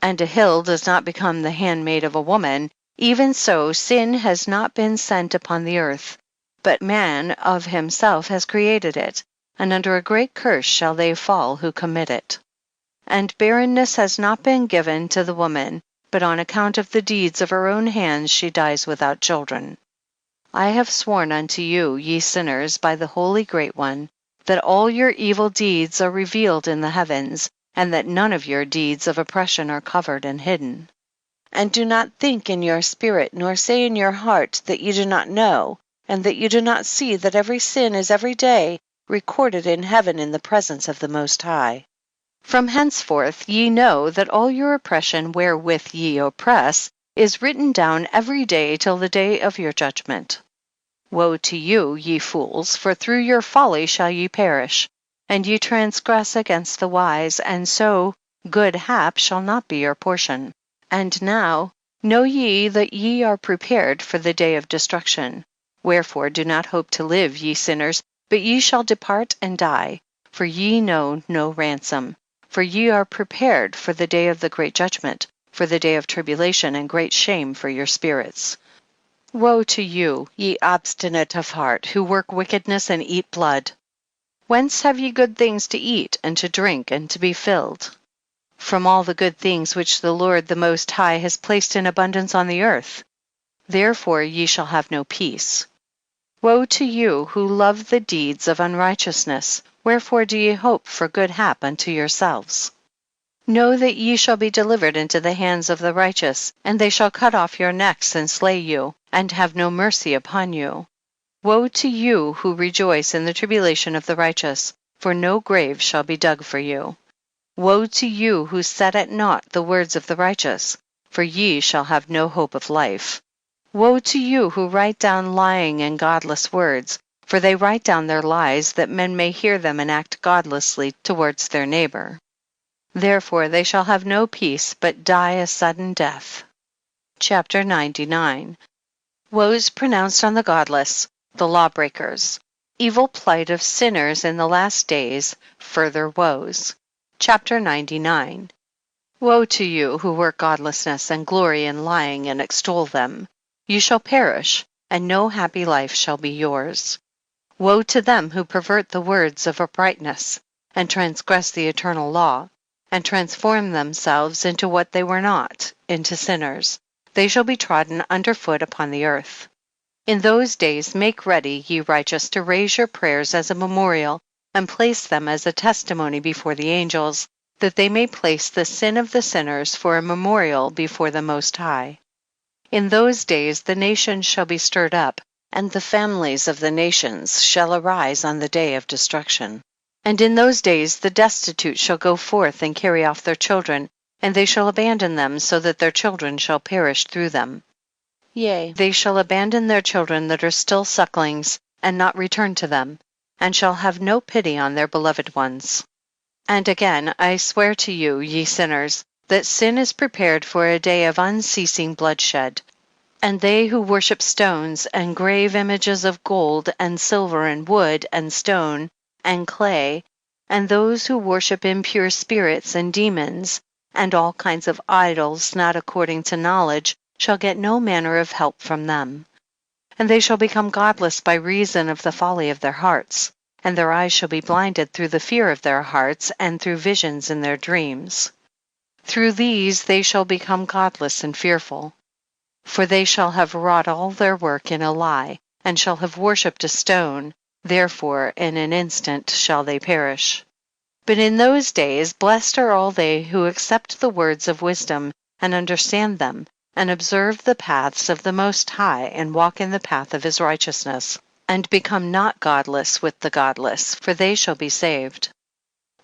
and a hill does not become the handmaid of a woman, even so sin has not been sent upon the earth, but man of himself has created it, and under a great curse shall they fall who commit it. And barrenness has not been given to the woman, but on account of the deeds of her own hands she dies without children. I have sworn unto you, ye sinners, by the Holy Great One, that all your evil deeds are revealed in the heavens, and that none of your deeds of oppression are covered and hidden. And do not think in your spirit, nor say in your heart that you do not know, and that you do not see that every sin is every day recorded in heaven in the presence of the Most High. From henceforth ye know that all your oppression wherewith ye oppress is written down every day till the day of your judgment. Woe to you, ye fools, for through your folly shall ye perish, and ye transgress against the wise, and so good hap shall not be your portion. And now know ye that ye are prepared for the day of destruction. Wherefore do not hope to live, ye sinners, but ye shall depart and die, for ye know no ransom. For ye are prepared for the day of the great judgment, for the day of tribulation and great shame for your spirits. Woe to you, ye obstinate of heart, who work wickedness and eat blood. Whence have ye good things to eat, and to drink, and to be filled? From all the good things which the Lord the Most High has placed in abundance on the earth. Therefore ye shall have no peace. Woe to you, who love the deeds of unrighteousness. Wherefore do ye hope for good hap unto yourselves? Know that ye shall be delivered into the hands of the righteous, and they shall cut off your necks and slay you, and have no mercy upon you. Woe to you who rejoice in the tribulation of the righteous, for no grave shall be dug for you. Woe to you who set at naught the words of the righteous, for ye shall have no hope of life. Woe to you who write down lying and godless words, for they write down their lies that men may hear them and act godlessly towards their neighbor. Therefore they shall have no peace, but die a sudden death. Chapter 99. Woes pronounced on the godless, the lawbreakers. Evil plight of sinners in the last days, further woes. Chapter 99. Woe to you who work godlessness and glory in lying and extol them. You shall perish, and no happy life shall be yours. Woe to them who pervert the words of uprightness, and transgress the eternal law, and transform themselves into what they were not, into sinners. They shall be trodden under foot upon the earth. In those days make ready, ye righteous, to raise your prayers as a memorial, and place them as a testimony before the angels, that they may place the sin of the sinners for a memorial before the Most High. In those days the nations shall be stirred up, and the families of the nations shall arise on the day of destruction. And in those days the destitute shall go forth and carry off their children, and they shall abandon them, so that their children shall perish through them. Yea, they shall abandon their children that are still sucklings, and not return to them, and shall have no pity on their beloved ones. And again I swear to you, ye sinners, that sin is prepared for a day of unceasing bloodshed. And they who worship stones, and grave images of gold, and silver, and wood, and stone, and clay, and those who worship impure spirits and demons, and all kinds of idols not according to knowledge, shall get no manner of help from them. And they shall become godless by reason of the folly of their hearts, and their eyes shall be blinded through the fear of their hearts, and through visions in their dreams. Through these they shall become godless and fearful. For they shall have wrought all their work in a lie, and shall have worshipped a stone, therefore in an instant shall they perish. But in those days blessed are all they who accept the words of wisdom, and understand them, and observe the paths of the Most High, and walk in the path of his righteousness, and become not godless with the godless, for they shall be saved.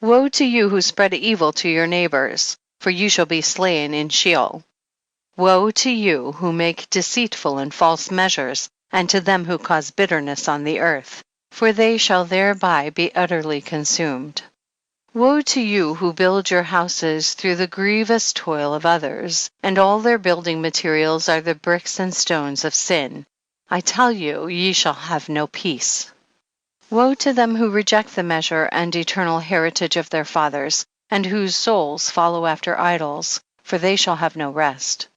Woe to you who spread evil to your neighbors, for you shall be slain in Sheol. Woe to you who make deceitful and false measures, and to them who cause bitterness on the earth, for they shall thereby be utterly consumed. Woe to you who build your houses through the grievous toil of others, and all their building materials are the bricks and stones of sin. I tell you, ye shall have no peace. Woe to them who reject the measure and eternal heritage of their fathers, and whose souls follow after idols, for they shall have no rest.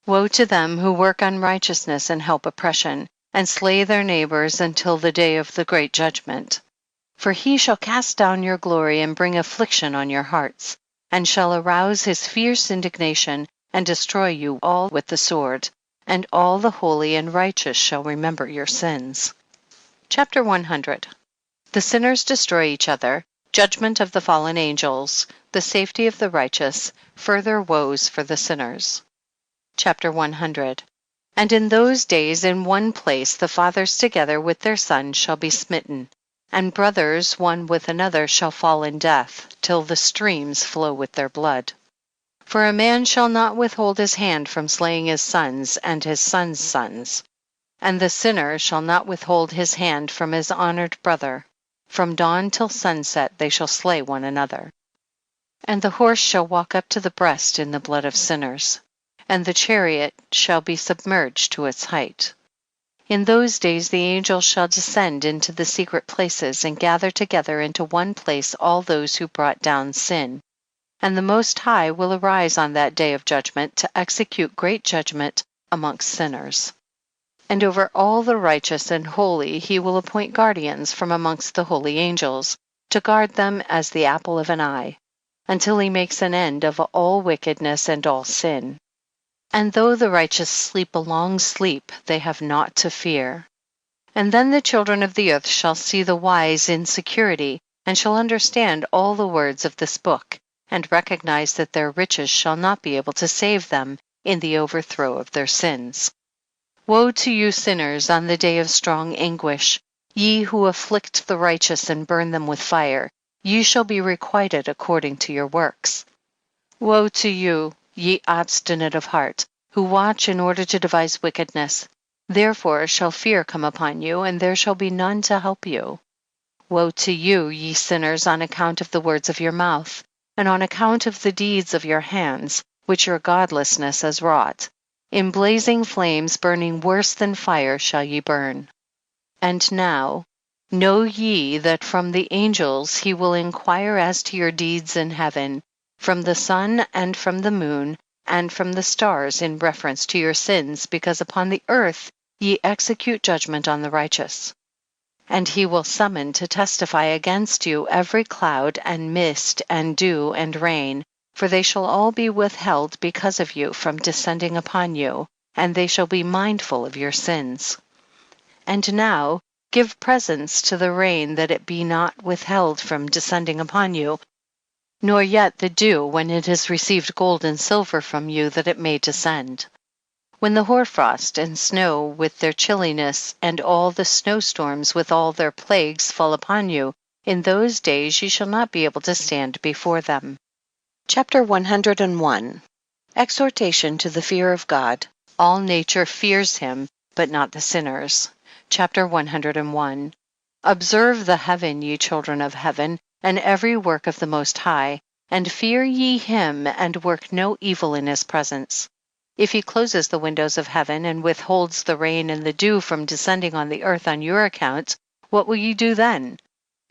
Woe to them who work unrighteousness and help oppression, and slay their neighbors until the day of the great judgment. For he shall cast down your glory and bring affliction on your hearts, and shall arouse his fierce indignation, and destroy you all with the sword, and all the holy and righteous shall remember your sins. Chapter 100. The sinners destroy each other, judgment of the fallen angels, the safety of the righteous, further woes for the sinners. Chapter 100. And in those days in one place the fathers together with their sons shall be smitten, and brothers one with another shall fall in death, till the streams flow with their blood. For a man shall not withhold his hand from slaying his sons and his sons' sons, and the sinner shall not withhold his hand from his honored brother. From dawn till sunset they shall slay one another. And the horse shall walk up to the breast in the blood of sinners, and the chariot shall be submerged to its height. In those days the angels shall descend into the secret places and gather together into one place all those who brought down sin. And the Most High will arise on that day of judgment to execute great judgment amongst sinners. And over all the righteous and holy he will appoint guardians from amongst the holy angels, to guard them as the apple of an eye, until he makes an end of all wickedness and all sin. And though the righteous sleep a long sleep, they have naught to fear. And then the children of the earth shall see the wise in security, and shall understand all the words of this book, and recognize that their riches shall not be able to save them in the overthrow of their sins. Woe to you sinners on the day of strong anguish, ye who afflict the righteous and burn them with fire, ye shall be requited according to your works. Woe to you, ye obstinate of heart, who watch in order to devise wickedness. Therefore shall fear come upon you, and there shall be none to help you. Woe to you, ye sinners, on account of the words of your mouth, and on account of the deeds of your hands, which your godlessness has wrought. In blazing flames, burning worse than fire, shall ye burn. And now, know ye that from the angels he will inquire as to your deeds in heaven, from the sun and from the moon, and from the stars in reference to your sins, because upon the earth ye execute judgment on the righteous. And he will summon to testify against you every cloud and mist and dew and rain, for they shall all be withheld because of you from descending upon you, and they shall be mindful of your sins. And now give presents to the rain, that it be not withheld from descending upon you, nor yet the dew when it has received gold and silver from you, that it may descend. When the hoarfrost and snow with their chilliness, and all the snowstorms with all their plagues fall upon you, in those days ye shall not be able to stand before them. Chapter 101. Exhortation to the fear of God. All nature fears him, but not the sinners. Chapter 101. Observe the heaven, ye children of heaven, and every work of the Most High, and fear ye him, and work no evil in his presence. If he closes the windows of heaven, and withholds the rain and the dew from descending on the earth on your account, what will ye do then?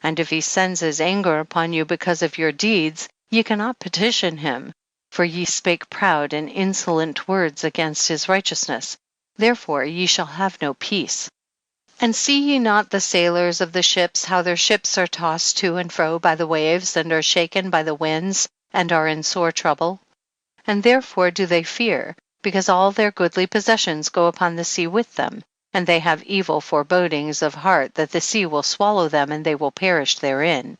And if he sends his anger upon you because of your deeds, ye cannot petition him, for ye spake proud and insolent words against his righteousness. Therefore ye shall have no peace. And see ye not the sailors of the ships, how their ships are tossed to and fro by the waves, and are shaken by the winds, and are in sore trouble? And therefore do they fear, because all their goodly possessions go upon the sea with them, and they have evil forebodings of heart that the sea will swallow them, and they will perish therein.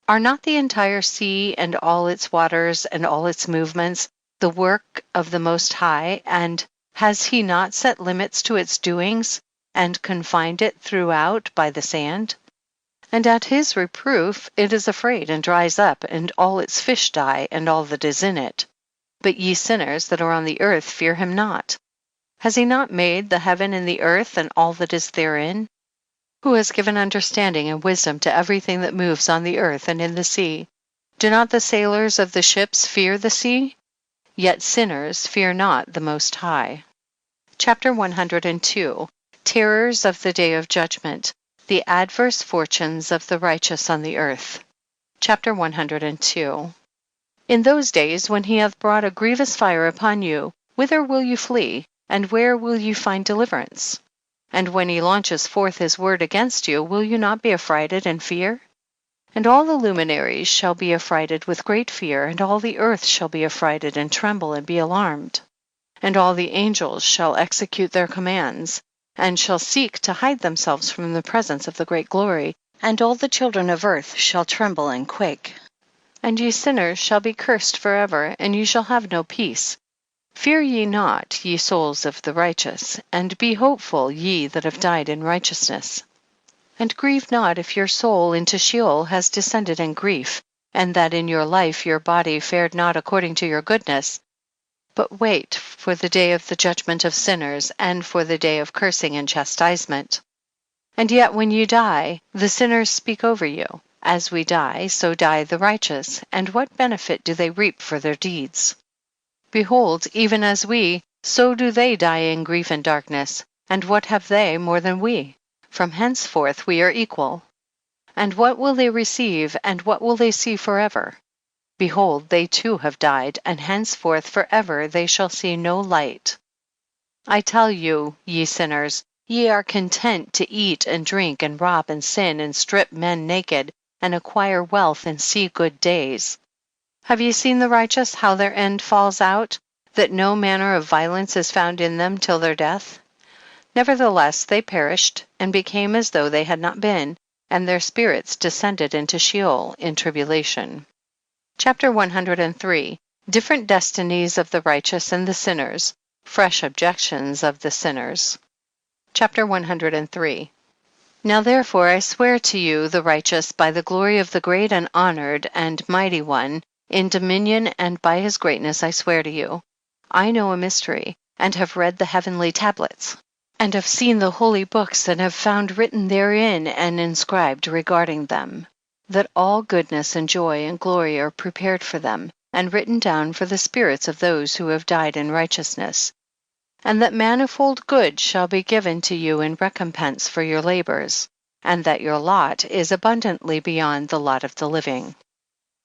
Are not the entire sea and all its waters and all its movements the work of the Most High, and has he not set limits to its doings, and confined it throughout by the sand? And at his reproof it is afraid and dries up, and all its fish die, and all that is in it. But ye sinners that are on the earth fear him not. Has he not made the heaven and the earth and all that is therein? Who has given understanding and wisdom to everything that moves on the earth and in the sea? Do not the sailors of the ships fear the sea? Yet sinners fear not the Most High. Chapter 102. Terrors of the day of judgment, the adverse fortunes of the righteous on the earth. Chapter 102. In those days when he hath brought a grievous fire upon you, whither will you flee, and where will you find deliverance? And when he launches forth his word against you, will you not be affrighted and fear? And all the luminaries shall be affrighted with great fear, and all the earth shall be affrighted and tremble and be alarmed. And all the angels shall execute their commands, and shall seek to hide themselves from the presence of the great glory, and all the children of earth shall tremble and quake. And ye sinners shall be cursed forever, and ye shall have no peace. Fear ye not, ye souls of the righteous, and be hopeful, ye that have died in righteousness. And grieve not if your soul into Sheol has descended in grief, and that in your life your body fared not according to your goodness. But wait for the day of the judgment of sinners, and for the day of cursing and chastisement. And yet when you die, the sinners speak over you. As we die, so die the righteous, and what benefit do they reap for their deeds? Behold, even as we, so do they die in grief and darkness, and what have they more than we? From henceforth we are equal. And what will they receive, and what will they see forever? Behold, they too have died, and henceforth forever they shall see no light. I tell you, ye sinners, ye are content to eat and drink and rob and sin and strip men naked and acquire wealth and see good days. Have ye seen the righteous, how their end falls out, that no manner of violence is found in them till their death? Nevertheless they perished, and became as though they had not been, and their spirits descended into Sheol in tribulation. Chapter 103. Different destinies of the righteous and the sinners. Fresh objections of the sinners. Chapter 103. Now therefore I swear to you, the righteous, by the glory of the great and honored and mighty one, in dominion and by his greatness I swear to you. I know a mystery, and have read the heavenly tablets, and have seen the holy books, and have found written therein and inscribed regarding them, that all goodness and joy and glory are prepared for them, and written down for the spirits of those who have died in righteousness, and that manifold good shall be given to you in recompense for your labors, and that your lot is abundantly beyond the lot of the living.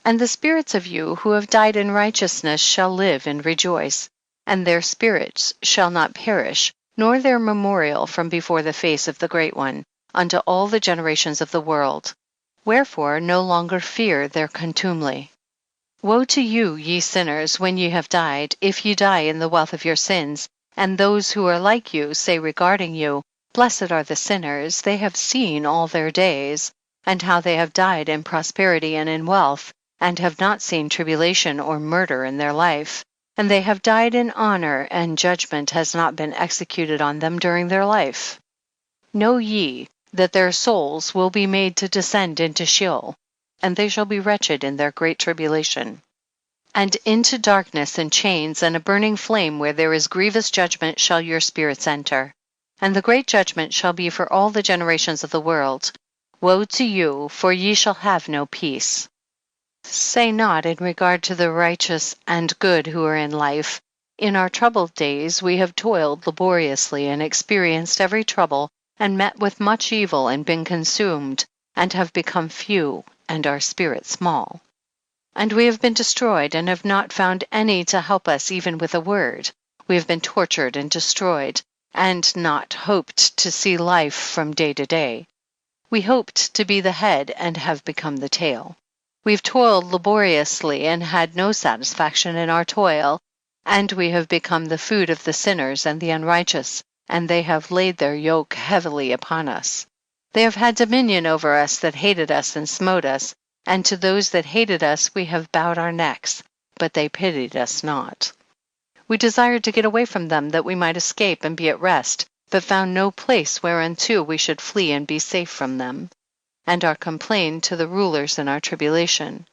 And the spirits of you who have died in righteousness shall live and rejoice, and their spirits shall not perish, nor their memorial from before the face of the Great One, unto all the generations of the world. Wherefore no longer fear their contumely. Woe to you, ye sinners, when ye have died, if ye die in the wealth of your sins, and those who are like you say regarding you, Blessed are the sinners, they have seen all their days, and how they have died in prosperity and in wealth, and have not seen tribulation or murder in their life, and they have died in honor, and judgment has not been executed on them during their life. Know ye that their souls will be made to descend into Sheol, and they shall be wretched in their great tribulation, and into darkness and chains and a burning flame, where there is grievous judgment shall your spirits enter. And the great judgment shall be for all the generations of the world. Woe to you, for ye shall have no peace. Say not in regard to the righteous and good who are in life, In our troubled days we have toiled laboriously and experienced every trouble, and met with much evil and been consumed, and have become few, and our spirit small. And we have been destroyed, and have not found any to help us even with a word. We have been tortured and destroyed, and not hoped to see life from day to day. We hoped to be the head, and have become the tail. We've toiled laboriously, and had no satisfaction in our toil, and we have become the food of the sinners and the unrighteous, and they have laid their yoke heavily upon us. They have had dominion over us that hated us and smote us, and to those that hated us we have bowed our necks, but they pitied us not. We desired to get away from them that we might escape and be at rest, but found no place whereunto we should flee and be safe from them, and are complained to the rulers in our tribulation,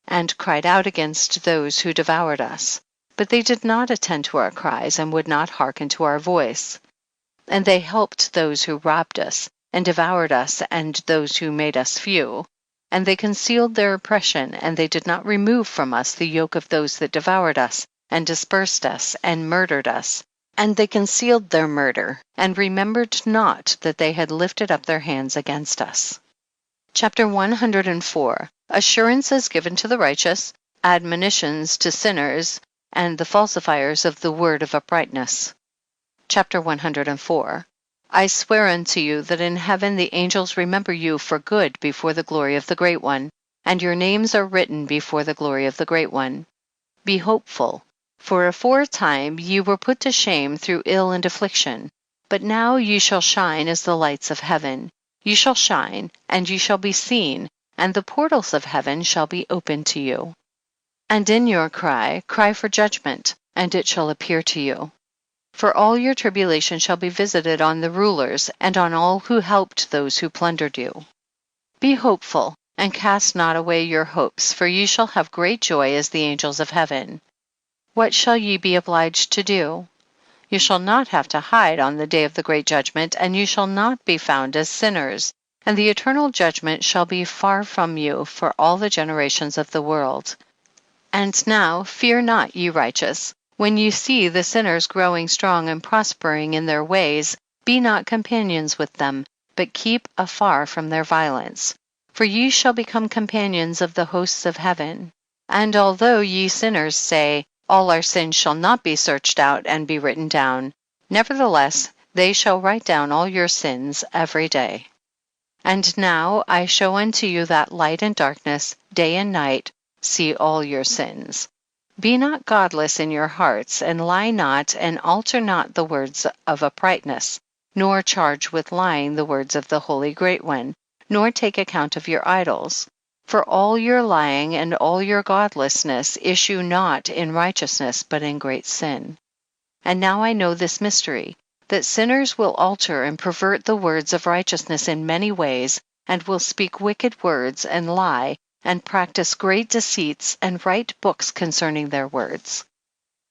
and cried out against those who devoured us. But they did not attend to our cries, and would not hearken to our voice. And they helped those who robbed us, and devoured us, and those who made us few. And they concealed their oppression, and they did not remove from us the yoke of those that devoured us, and dispersed us, and murdered us. And they concealed their murder, and remembered not that they had lifted up their hands against us. Chapter 104. Assurances given to the righteous, admonitions to sinners, and the falsifiers of the word of uprightness. Chapter 104. I swear unto you that in heaven the angels remember you for good before the glory of the Great One, and your names are written before the glory of the Great One. Be hopeful, for aforetime ye were put to shame through ill and affliction, but now ye shall shine as the lights of heaven. Ye shall shine, and ye shall be seen, and the portals of heaven shall be opened to you. And in your cry, cry for judgment, and it shall appear to you. For all your tribulation shall be visited on the rulers and on all who helped those who plundered you. Be hopeful, and cast not away your hopes, for ye shall have great joy as the angels of heaven. What shall ye be obliged to do? You shall not have to hide on the day of the great judgment, and you shall not be found as sinners, and the eternal judgment shall be far from you for all the generations of the world. And now fear not, ye righteous, when you see the sinners growing strong and prospering in their ways, be not companions with them, but keep afar from their violence. For ye shall become companions of the hosts of heaven. And although ye sinners say, all our sins shall not be searched out and be written down, nevertheless they shall write down all your sins every day. And now I show unto you that light and darkness, day and night, see all your sins. Be not godless in your hearts, and lie not, and alter not the words of uprightness, nor charge with lying the words of the Holy Great One, nor take account of your idols. For all your lying and all your godlessness issue not in righteousness, but in great sin. And now I know this mystery, that sinners will alter and pervert the words of righteousness in many ways, and will speak wicked words and lie, and practice great deceits, and write books concerning their words.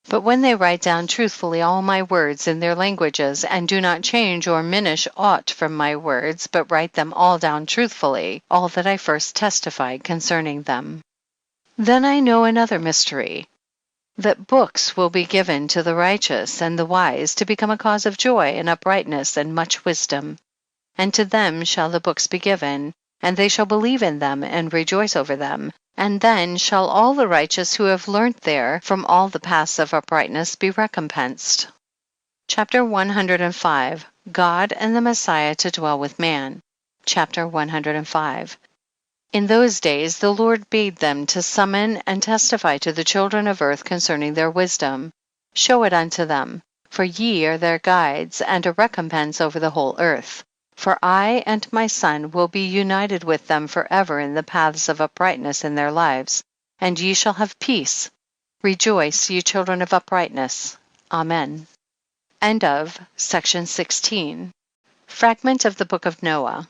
But when they write down truthfully all my words in their languages, and do not change or minish aught from my words, but write them all down truthfully, all that I first testified concerning them. Then I know another mystery, that books will be given to the righteous and the wise to become a cause of joy and uprightness and much wisdom. And to them shall the books be given, and they shall believe in them and rejoice over them. And then shall all the righteous who have learnt there from all the paths of uprightness be recompensed. Chapter 105. God and the Messiah to dwell with man. Chapter 105. In those days the Lord bade them to summon and testify to the children of earth concerning their wisdom. Show it unto them, for ye are their guides, and a recompense over the whole earth. For I and my Son will be united with them forever in the paths of uprightness in their lives, and ye shall have peace. Rejoice, ye children of uprightness. Amen. End of section 16. Fragment of the Book of Noah.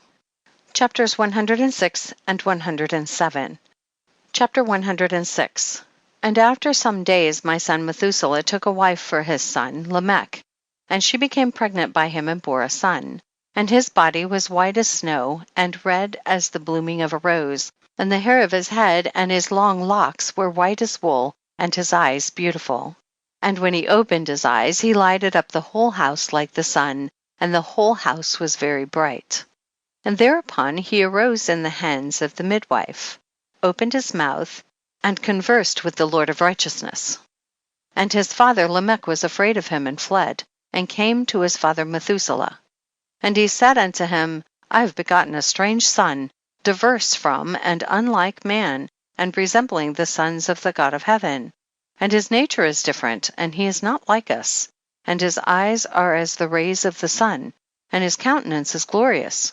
Chapters 106 and 107. Chapter 106. And after some days my son Methuselah took a wife for his son Lamech, and she became pregnant by him and bore a son. And his body was white as snow, and red as the blooming of a rose, and the hair of his head and his long locks were white as wool, and his eyes beautiful. And when he opened his eyes, he lighted up the whole house like the sun, and the whole house was very bright. And thereupon he arose in the hands of the midwife, opened his mouth, and conversed with the Lord of righteousness. And his father Lamech was afraid of him and fled, and came to his father Methuselah. And he said unto him, I have begotten a strange son, diverse from and unlike man, and resembling the sons of the God of heaven. And his nature is different, and he is not like us. And his eyes are as the rays of the sun, and his countenance is glorious.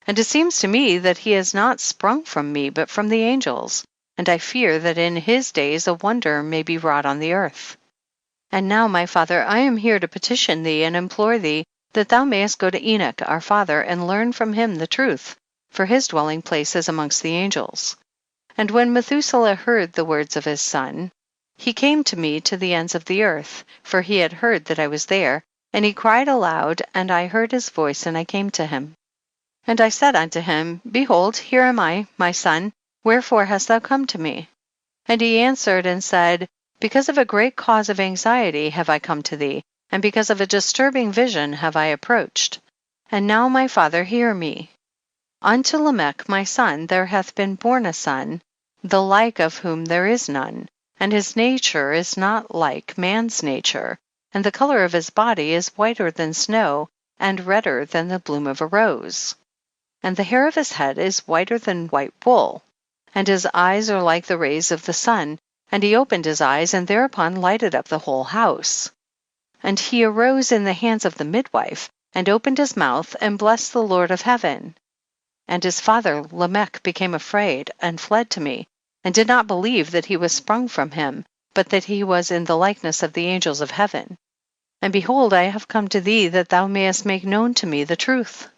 And it seems to me that he is not sprung from me, but from the angels. And I fear that in his days a wonder may be wrought on the earth. And now, my father, I am here to petition thee and implore thee, that thou mayest go to Enoch our father, and learn from him the truth, for his dwelling place is amongst the angels. And when Methuselah heard the words of his son, he came to me to the ends of the earth, for he had heard that I was there, and he cried aloud, and I heard his voice, and I came to him. And I said unto him, Behold, here am I, my son, wherefore hast thou come to me? And he answered and said, Because of a great cause of anxiety have I come to thee, and because of a disturbing vision have I approached. And now, my father, hear me. Unto Lamech my son there hath been born a son, the like of whom there is none, and his nature is not like man's nature, and the color of his body is whiter than snow, and redder than the bloom of a rose. And the hair of his head is whiter than white wool, and his eyes are like the rays of the sun, and he opened his eyes, and thereupon lighted up the whole house. And he arose in the hands of the midwife, and opened his mouth, and blessed the Lord of heaven. And his father Lamech became afraid, and fled to me, and did not believe that he was sprung from him, but that he was in the likeness of the angels of heaven. And behold, I have come to thee that thou mayest make known to me the truth.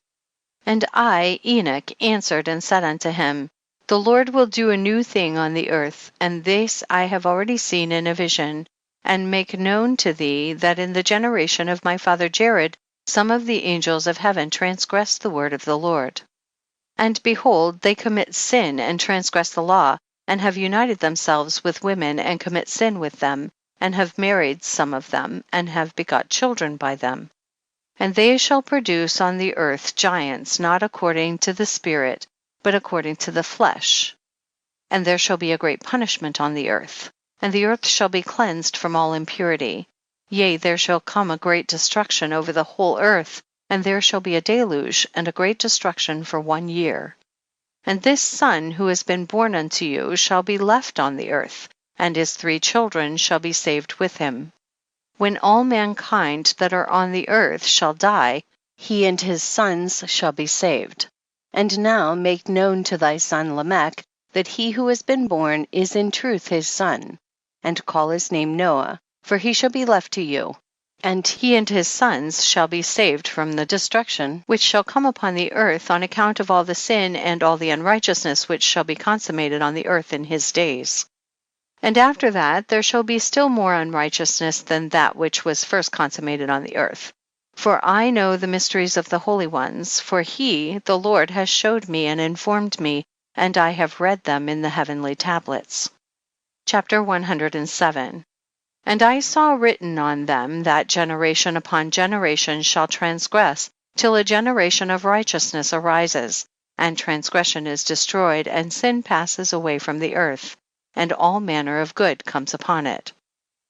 And I, Enoch, answered and said unto him, The Lord will do a new thing on the earth, and this I have already seen in a vision, and make known to thee that in the generation of my father Jared some of the angels of heaven transgressed the word of the Lord. And behold, they commit sin and transgress the law, and have united themselves with women and commit sin with them, and have married some of them, and have begot children by them. And they shall produce on the earth giants, not according to the spirit, but according to the flesh. And there shall be a great punishment on the earth, and the earth shall be cleansed from all impurity. Yea, there shall come a great destruction over the whole earth, and there shall be a deluge and a great destruction for 1 year. And this son who has been born unto you shall be left on the earth, and his 3 children shall be saved with him. When all mankind that are on the earth shall die, he and his sons shall be saved. And now make known to thy son Lamech that he who has been born is in truth his son, and call his name Noah, for he shall be left to you. And he and his sons shall be saved from the destruction which shall come upon the earth on account of all the sin and all the unrighteousness which shall be consummated on the earth in his days. And after that there shall be still more unrighteousness than that which was first consummated on the earth. For I know the mysteries of the holy ones, for he, the Lord, has showed me and informed me, and I have read them in the heavenly tablets. Chapter 107. And I saw written on them that generation upon generation shall transgress, till a generation of righteousness arises, and transgression is destroyed, and sin passes away from the earth, and all manner of good comes upon it.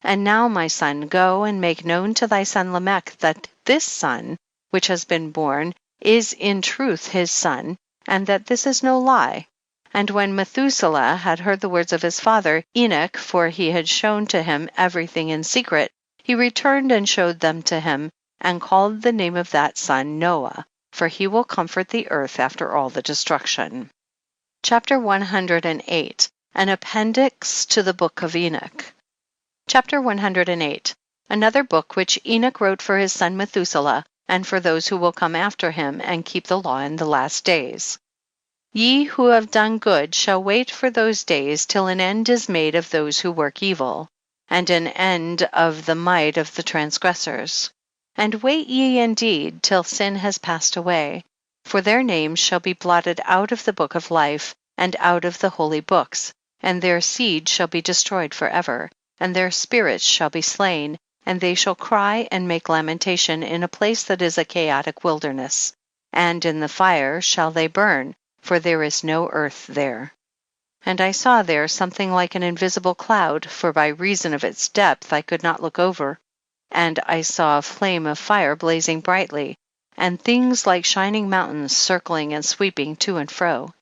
And now, my son, go and make known to thy son Lamech that this son, which has been born, is in truth his son, and that this is no lie. And when Methuselah had heard the words of his father Enoch, for he had shown to him everything in secret, he returned and showed them to him, and called the name of that son Noah, for he will comfort the earth after all the destruction. Chapter 108. An appendix to the Book of Enoch. Chapter 108. Another book which Enoch wrote for his son Methuselah, and for those who will come after him and keep the law in the last days. Ye who have done good shall wait for those days till an end is made of those who work evil, and an end of the might of the transgressors. And wait ye indeed till sin has passed away, for their names shall be blotted out of the book of life, and out of the holy books, and their seed shall be destroyed forever, and their spirits shall be slain, and they shall cry and make lamentation in a place that is a chaotic wilderness. And in the fire shall they burn, for there is no earth there. And I saw there something like an invisible cloud, for by reason of its depth I could not look over. And I saw a flame of fire blazing brightly, and things like shining mountains circling and sweeping to and fro.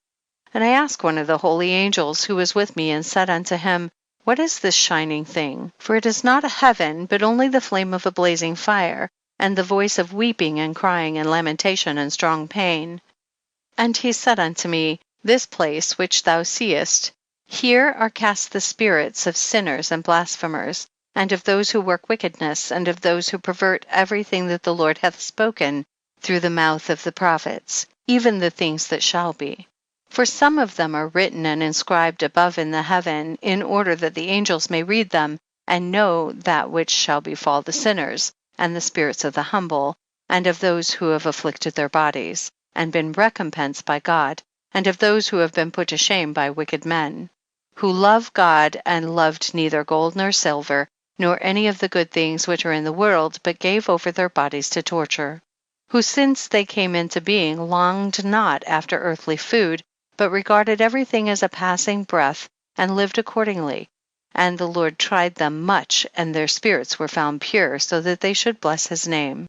And I asked one of the holy angels who was with me, and said unto him, What is this shining thing? For it is not a heaven, but only the flame of a blazing fire, and the voice of weeping and crying and lamentation and strong pain. And he said unto me, This place which thou seest, here are cast the spirits of sinners and blasphemers, and of those who work wickedness, and of those who pervert everything that the Lord hath spoken through the mouth of the prophets, even the things that shall be. For some of them are written and inscribed above in the heaven, in order that the angels may read them, and know that which shall befall the sinners, and the spirits of the humble, and of those who have afflicted their bodies, and been recompensed by God, and of those who have been put to shame by wicked men, who love God, and loved neither gold nor silver, nor any of the good things which are in the world, but gave over their bodies to torture, who since they came into being longed not after earthly food, but regarded everything as a passing breath, and lived accordingly. And the Lord tried them much, and their spirits were found pure, so that they should bless his name.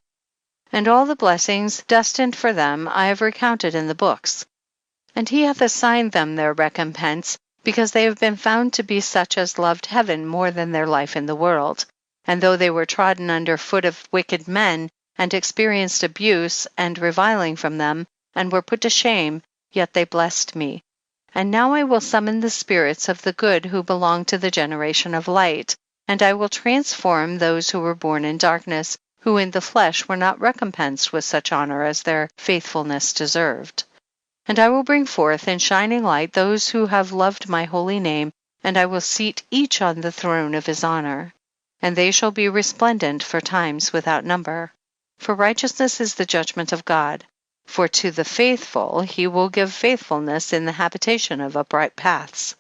And all the blessings destined for them I have recounted in the books. And he hath assigned them their recompense, because they have been found to be such as loved heaven more than their life in the world. And though they were trodden under foot of wicked men, and experienced abuse and reviling from them, and were put to shame, yet they blessed me. And now I will summon the spirits of the good who belong to the generation of light, And I will transform those who were born in darkness, who in the flesh were not recompensed with such honor as their faithfulness deserved. And I will bring forth in shining light those who have loved my holy name, and I will seat each on the throne of his honor. And they shall be resplendent for times without number. For righteousness is the judgment of God. For to the faithful he will give faithfulness in the habitation of upright paths.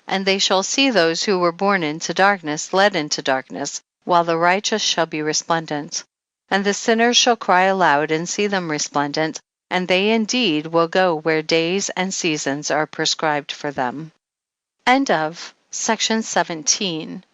And they shall see those who were born into darkness led into darkness, while the righteous shall be resplendent. And the sinners shall cry aloud and see them resplendent, and they indeed will go where days and seasons are prescribed for them. End of section 17.